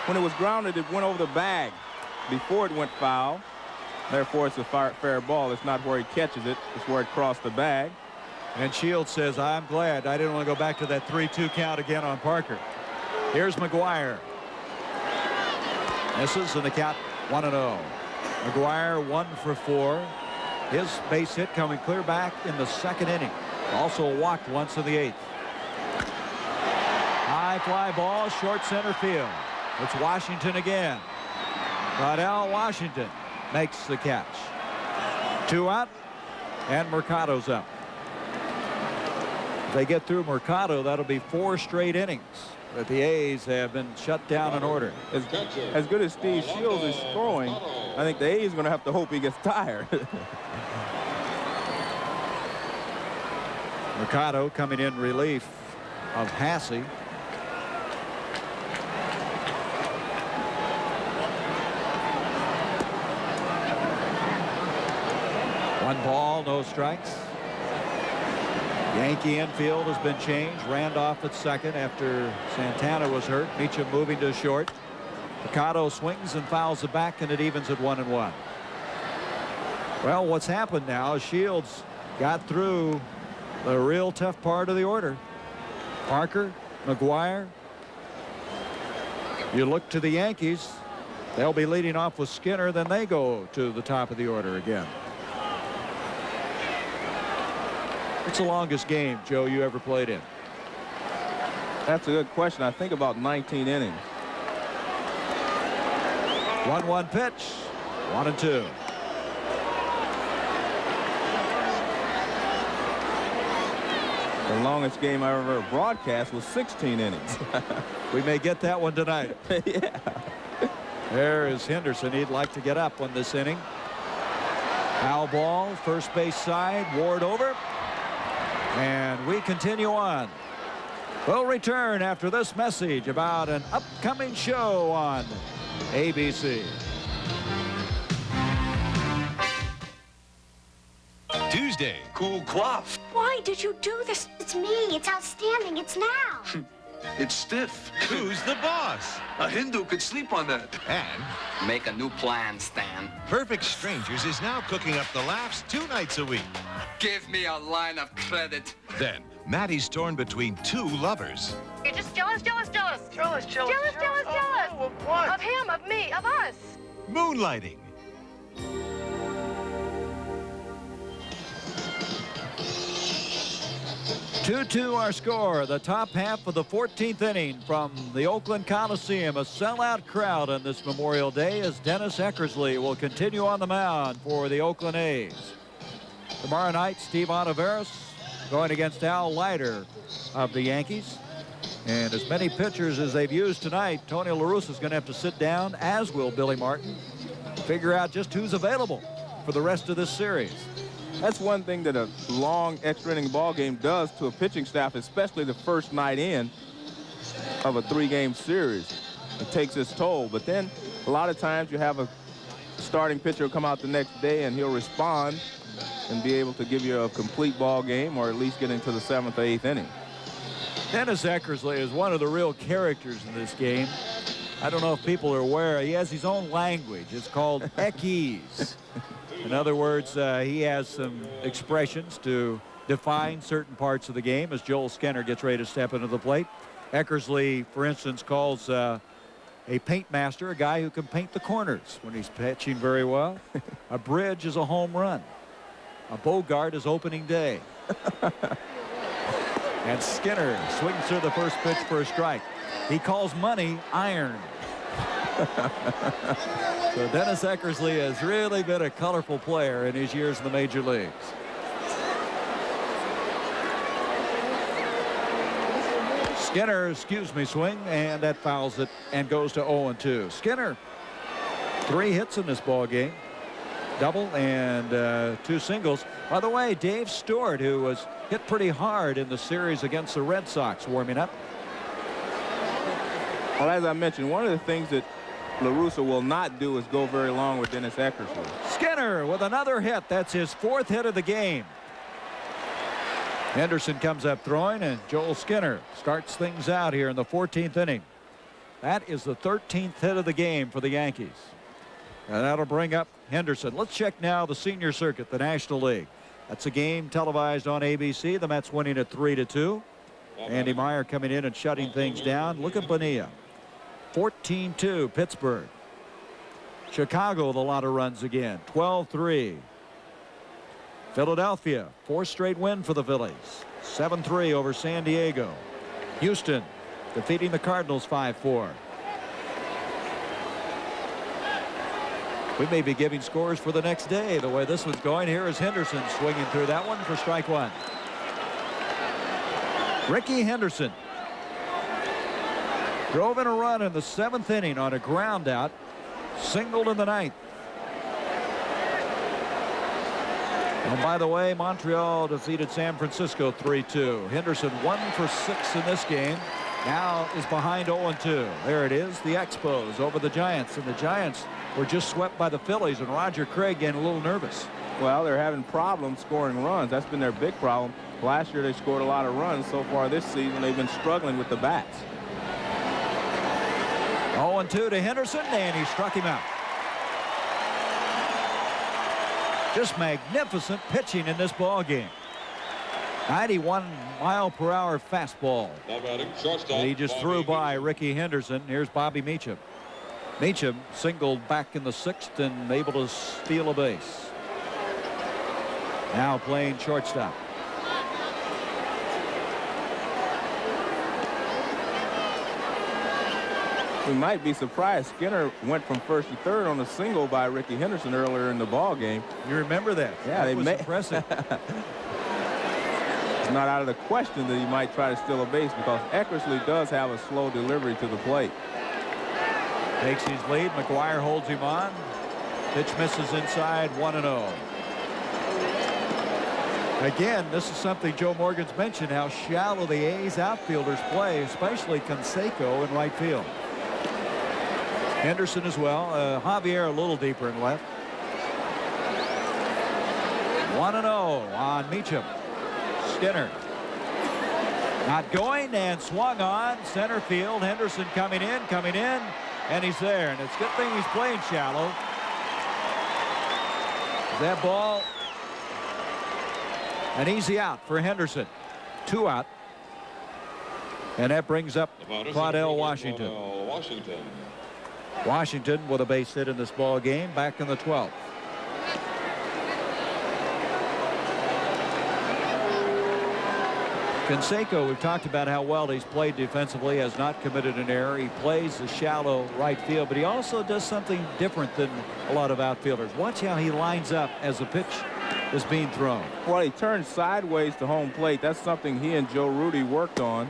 When it was grounded, it went over the bag before it went foul. Therefore, it's a fair ball. It's not where he catches it. It's where it crossed the bag. And Shields says, I'm glad I didn't want to go back to that 3-2 count again on Parker. Here's McGuire. Misses, and the count 1-0. McGuire 1 for 4. His base hit coming clear back in the 2nd inning. Also walked once in the 8th. High fly ball, short center field. It's Washington again. Cordell Washington makes the catch. 2 out, and Mercado's up. If they get through Mercado, that'll be 4 straight innings that the A's have been shut down in order. As good as Steve Shields is throwing, I think the A's are going to have to hope he gets tired. Mercado coming in relief of Hassey. One ball, no strikes. Yankee infield has been changed. Randolph at second after Santana was hurt. Meacham moving to short. Picado swings and fouls the back, and it evens at 1-1. Well, what's happened now is Shields got through the real tough part of the order. Parker, McGuire. You look to the Yankees. They'll be leading off with Skinner. Then they go to the top of the order again. What's the longest game, Joe, you ever played in? That's a good question. I think about 19 innings. 1-1 pitch. 1-2. The longest game I ever broadcast was 16 innings. We may get that one tonight. Yeah. There is Henderson. He'd like to get up on this inning. Foul ball, first base side, Ward over. And we continue on. We'll return after this message about an upcoming show on ABC. Tuesday, cool quaff. Why did you do this? It's me. It's outstanding. It's now. It's stiff. Who's the boss? A Hindu could sleep on that. And Make a new plan, Stan. Perfect Strangers is now cooking up the laughs 2 nights a week. Give me a line of credit. Then, Maddie's torn between 2 lovers. You're just jealous. Jealous. Jealous. Of what? Of him, of me, of us. Moonlighting. Two-two our score. The top half of the 14th inning from the Oakland Coliseum. A sellout crowd on this Memorial Day as Dennis Eckersley will continue on the mound for the Oakland A's. Tomorrow night, Steve Olivares going against Al Leiter of the Yankees. And as many pitchers as they've used tonight, Tony La Russa is going to have to sit down, as will Billy Martin, figure out just who's available for the rest of this series. That's one thing that a long extra inning ball game does to a pitching staff, especially the first night in of a 3-game series. It takes its toll. But then a lot of times you have a starting pitcher come out the next day and he'll respond and be able to give you a complete ball game, or at least get into the 7th or 8th inning. Dennis Eckersley is one of the real characters in this game. I don't know if people are aware. He has his own language. It's called Ekkies. In other words, he has some expressions to define certain parts of the game as Joel Skinner gets ready to step into the plate. Eckersley, for instance, calls a paint master a guy who can paint the corners when he's pitching very well. A bridge is a home run. A Bogart is opening day. And Skinner swings through the first pitch for a strike. He calls money iron. So Dennis Eckersley has really been a colorful player in his years in the major leagues. Skinner, swing, and that fouls it and goes to 0-2. Skinner, 3 hits in this ball game, double and 2 singles. By the way, Dave Stewart, who was hit pretty hard in the series against the Red Sox, warming up. Well, as I mentioned, one of the things that La Russa will not do is go very long with Dennis Eckersley. Skinner with another hit. That's his 4th hit of the game. Henderson comes up throwing, and Joel Skinner starts things out here in the 14th inning. That is the 13th hit of the game for the Yankees. And that'll bring up Henderson. Let's check now the senior circuit, the National League. That's a game televised on ABC. The Mets winning at 3-2. Andy Meyer coming in and shutting things down. Look at Bonilla. 14-2 Pittsburgh. Chicago with a lot of runs again. 12-3. Philadelphia, 4th straight win for the Phillies. 7-3 over San Diego. Houston defeating the Cardinals 5-4. We may be giving scores for the next day the way this one's going. Here is Henderson swinging through that one for strike 1. Ricky Henderson drove in a run in the 7th inning on a ground out, singled in the 9th. And by the way, Montreal defeated San Francisco 3-2. Henderson 1 for 6 in this game. Now is behind 0-2. There it is, the Expos over the Giants, and the Giants were just swept by the Phillies, and Roger Craig getting a little nervous. Well, they're having problems scoring runs. That's been their big problem. Last year they scored a lot of runs. So far this season they've been struggling with the bats. 0-2 to Henderson, and he struck him out. Just magnificent pitching in this ball game. 91-mile-per-hour fastball that he just threw by Ricky Henderson. Here's Bobby Meacham. Meacham singled back in the 6th and able to steal a base. Now playing shortstop. We might be surprised. Skinner went from first to third on a single by Ricky Henderson earlier in the ball game. You remember that? Yeah, that was impressive. It's not out of the question that he might try to steal a base because Eckersley does have a slow delivery to the plate. Takes his lead. McGuire holds him on. Pitch misses inside, 1-0. Again, this is something Joe Morgan's mentioned, how shallow the A's outfielders play, especially Canseco in right field. Henderson as well. Javier a little deeper in left. 1-0 on Meacham. Skinner not going and swung on center field. Henderson coming in, and he's there. And it's a good thing he's playing shallow. That ball, an easy out for Henderson. 2 out. And that brings up Claudell Washington. Washington with a base hit in this ball game back in the 12th. Canseco, we've talked about how well he's played defensively, has not committed an error. He plays the shallow right field, but he also does something different than a lot of outfielders. Watch how he lines up as the pitch is being thrown. Well, he turned sideways to home plate. That's something he and Joe Rudy worked on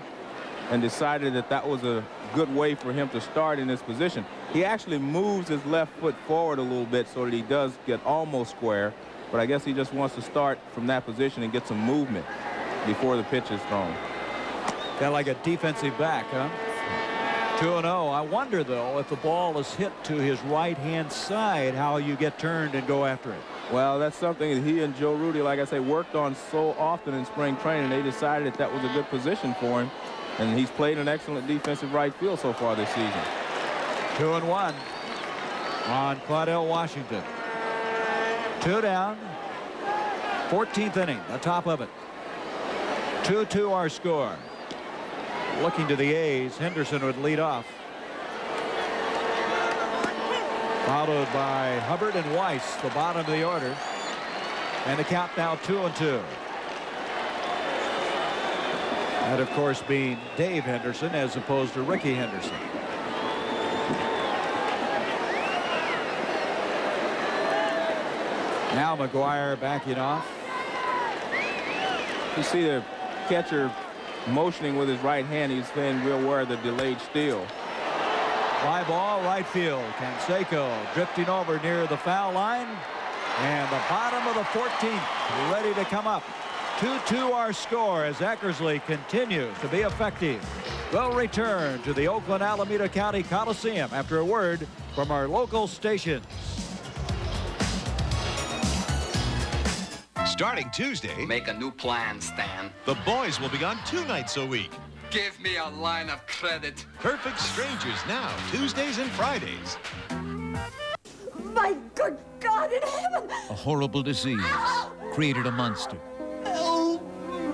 and decided that that was a good way for him to start in this position. He actually moves his left foot forward a little bit so that he does get almost square, but I guess he just wants to start from that position and get some movement before the pitch is thrown. Kind of like a defensive back, huh? 2-0. I wonder, though, if the ball is hit to his right-hand side, how you get turned and go after it. Well, that's something that he and Joe Rudy, like I say, worked on so often in spring training. They decided that that was a good position for him, and he's played an excellent defensive right field so far this season. 2-1 on Claudell Washington. 2 down. 14th inning, the top of it. 2-2 our score. Looking to the A's, Henderson would lead off. Followed by Hubbard and Weiss, the bottom of the order. And the count now 2-2. That, of course, being Dave Henderson as opposed to Ricky Henderson. Now McGuire backing off. You see the catcher motioning with his right hand. He's been real aware of the delayed steal. Fly ball, right field. Canseco drifting over near the foul line. And the bottom of the 14th ready to come up. 2-2 our score as Eckersley continues to be effective. We'll return to the Oakland Alameda County Coliseum after a word from our local stations. Starting Tuesday, Make a new plan, Stan. the boys will be on 2 nights a week. Give me a line of credit. Perfect Strangers now, Tuesdays and Fridays. My good God in heaven! A horrible disease created a monster. Help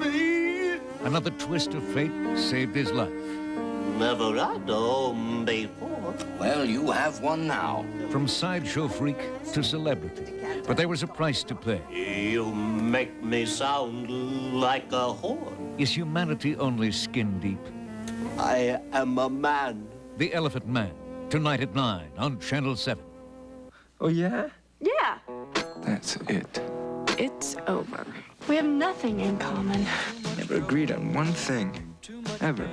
me! Another twist of fate saved his life. Never had a home before. Well, you have one now. From sideshow freak to celebrity. But there was a price to pay. You make me sound like a whore. Is humanity only skin deep? I am a man. The Elephant Man. Tonight at 9 on Channel 7. Oh, yeah? Yeah, That's it. it's over. We have nothing in common. Never agreed on one thing. Ever.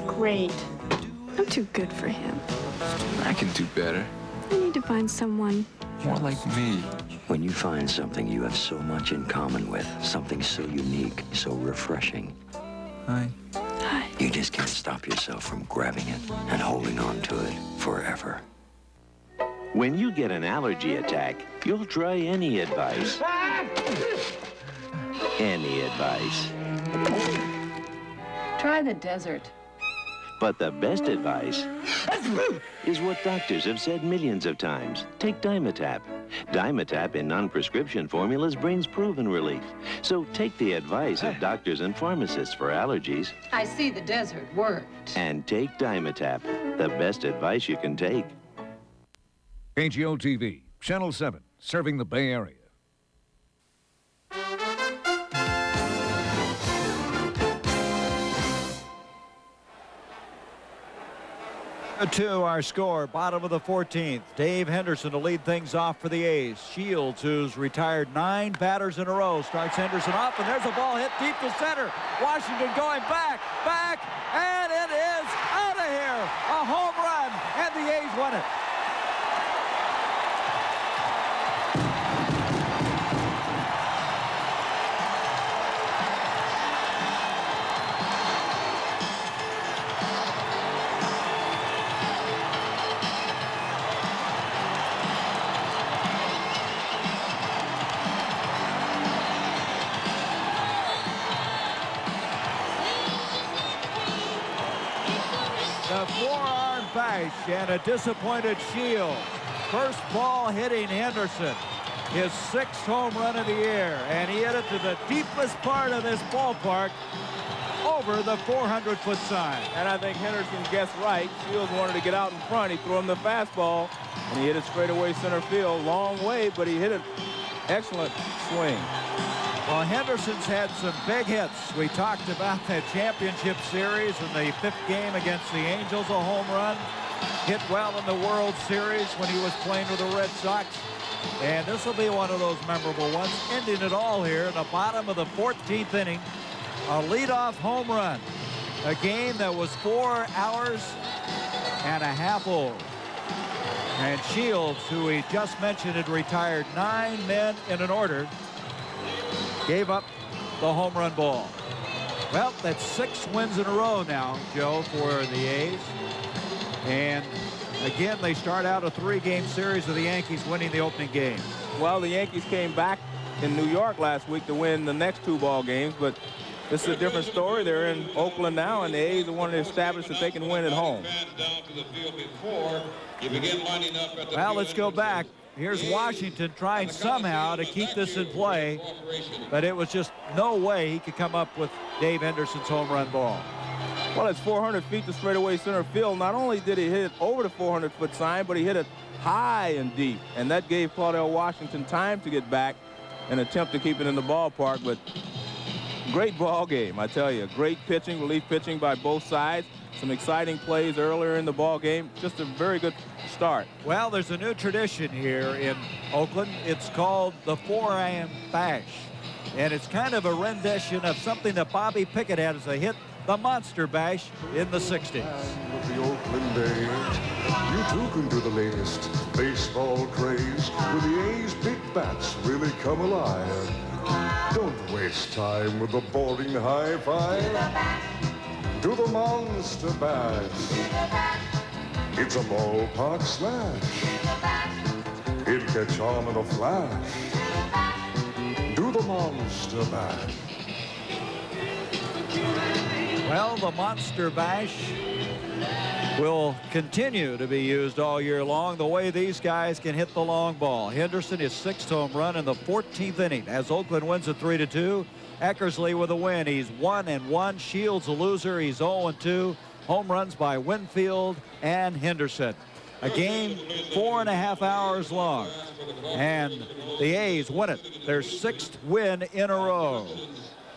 Great. I'm too good for him. I can do better. I need to find someone. More like me. When you find something you have so much in common with, something so unique, so refreshing, Hi. you just can't stop yourself from grabbing it and holding on to it forever. When you get an allergy attack, you'll try any advice. any advice. Try the desert. But the best advice is what doctors have said millions of times. Take Dimetap. Dimetap in non-prescription formulas brings proven relief. So take the advice of doctors and pharmacists for allergies I see the desert worked. and take Dimetap, the best advice you can take. KGO TV, Channel 7, serving the Bay Area. To our score, bottom of the 14th. Dave Henderson to lead things off for the A's. Shields, who's retired 9 batters in a row, starts Henderson off, and there's a ball hit deep to center. Washington going back, and it is out of here. A home run, and the A's win it. A forearm bash and a disappointed Shields. First ball hitting Henderson. His 6th home run of the year, and he hit it to the deepest part of this ballpark over the 400-foot sign. And I think Henderson guessed right. Shields wanted to get out in front. He threw him the fastball, and he hit it straight away center field. Long way, but he hit it. Excellent swing. Well, Henderson's had some big hits. We talked about that championship series in the 5th game against the Angels, a home run. Hit well in the World Series when he was playing with the Red Sox. And this will be one of those memorable ones, ending it all here in the bottom of the 14th inning. A leadoff home run. A game that was 4 hours and a half old. And Shields, who we just mentioned had retired 9 men in an order, gave up the home run ball. Well, that's 6 wins in a row now, Joe, for the A's. And again, they start out a 3-game series with the Yankees winning the opening game. Well, the Yankees came back in New York last week to win the next 2 ball games, but this is a different story. They're in Oakland now, and the A's want to establish that they can win at home. Well, let's go back. Here's Washington trying somehow to keep this in play, but it was just no way he could come up with Dave Henderson's home run ball. Well, it's 400 feet to straightaway center field. Not only did he hit it over the 400-foot sign, but he hit it high and deep, and that gave Claudell Washington time to get back and attempt to keep it in the ballpark. But great ball game, I tell you. Great pitching, relief pitching by both sides. Some exciting plays earlier in the ball game. Just a very good start. Well, there's a new tradition here in Oakland. It's called the forearm bash, and it's kind of a rendition of something that Bobby Pickett had as a hit, the Monster Bash, in the 60s. With the Oakland A's, you too can do the latest baseball craze with the A's big bats really come alive. Don't waste time with the boring high five. Do the Monster Bash. It's a ballpark slash. It'll catch on in a flash. Do the Monster Bash. Well, the Monster Bash will continue to be used all year long, the way these guys can hit the long ball. Henderson, his 6th home run in the 14th inning as Oakland wins it 3-2. Eckersley with a win. He's 1-1. Shields a loser. He's 0-2. Home runs by Winfield and Henderson. A game 4.5 hours long. And the A's win it. Their 6th win in a row.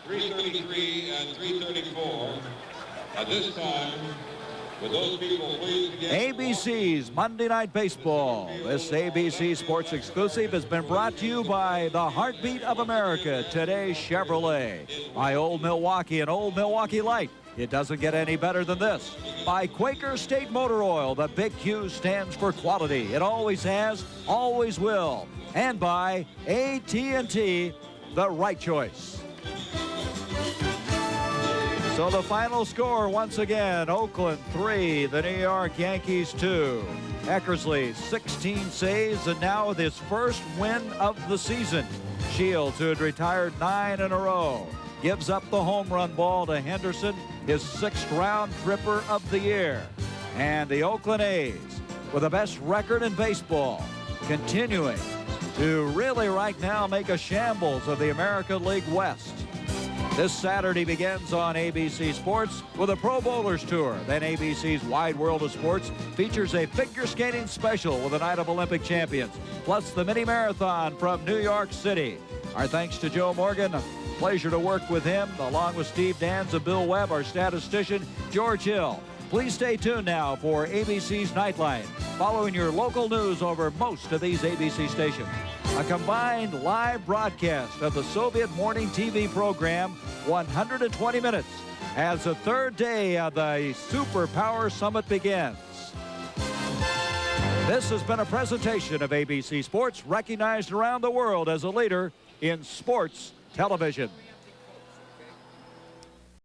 333 and 334. At this time, would those people please begin? ABC's Monday Night Baseball. This ABC Sports exclusive has been brought to you by the heartbeat of America, today's Chevrolet. By Old Milwaukee and Old Milwaukee Light. It doesn't get any better than this. By Quaker State Motor Oil. The big Q stands for quality. It always has, always will. And by AT&T, the right choice. So the final score, once again, Oakland 3, the New York Yankees 2. Eckersley, 16 saves, and now with his first win of the season. Shields, who had retired 9 in a row, gives up the home run ball to Henderson, his 6th round tripper of the year. And the Oakland A's, with the best record in baseball, continuing to really right now make a shambles of the American League West. This Saturday begins on ABC Sports with a Pro Bowlers Tour. Then ABC's Wide World of Sports features a figure skating special with a night of Olympic champions, plus the mini marathon from New York City. Our thanks to Joe Morgan. A pleasure to work with him, along with Steve Dans and Bill Webb, our statistician, George Hill. Please stay tuned now for ABC's Nightline, following your local news over most of these ABC stations. A combined live broadcast of the Soviet morning TV program, 120 minutes, as the 3rd day of the Superpower Summit begins. This has been a presentation of ABC Sports, recognized around the world as a leader in sports television.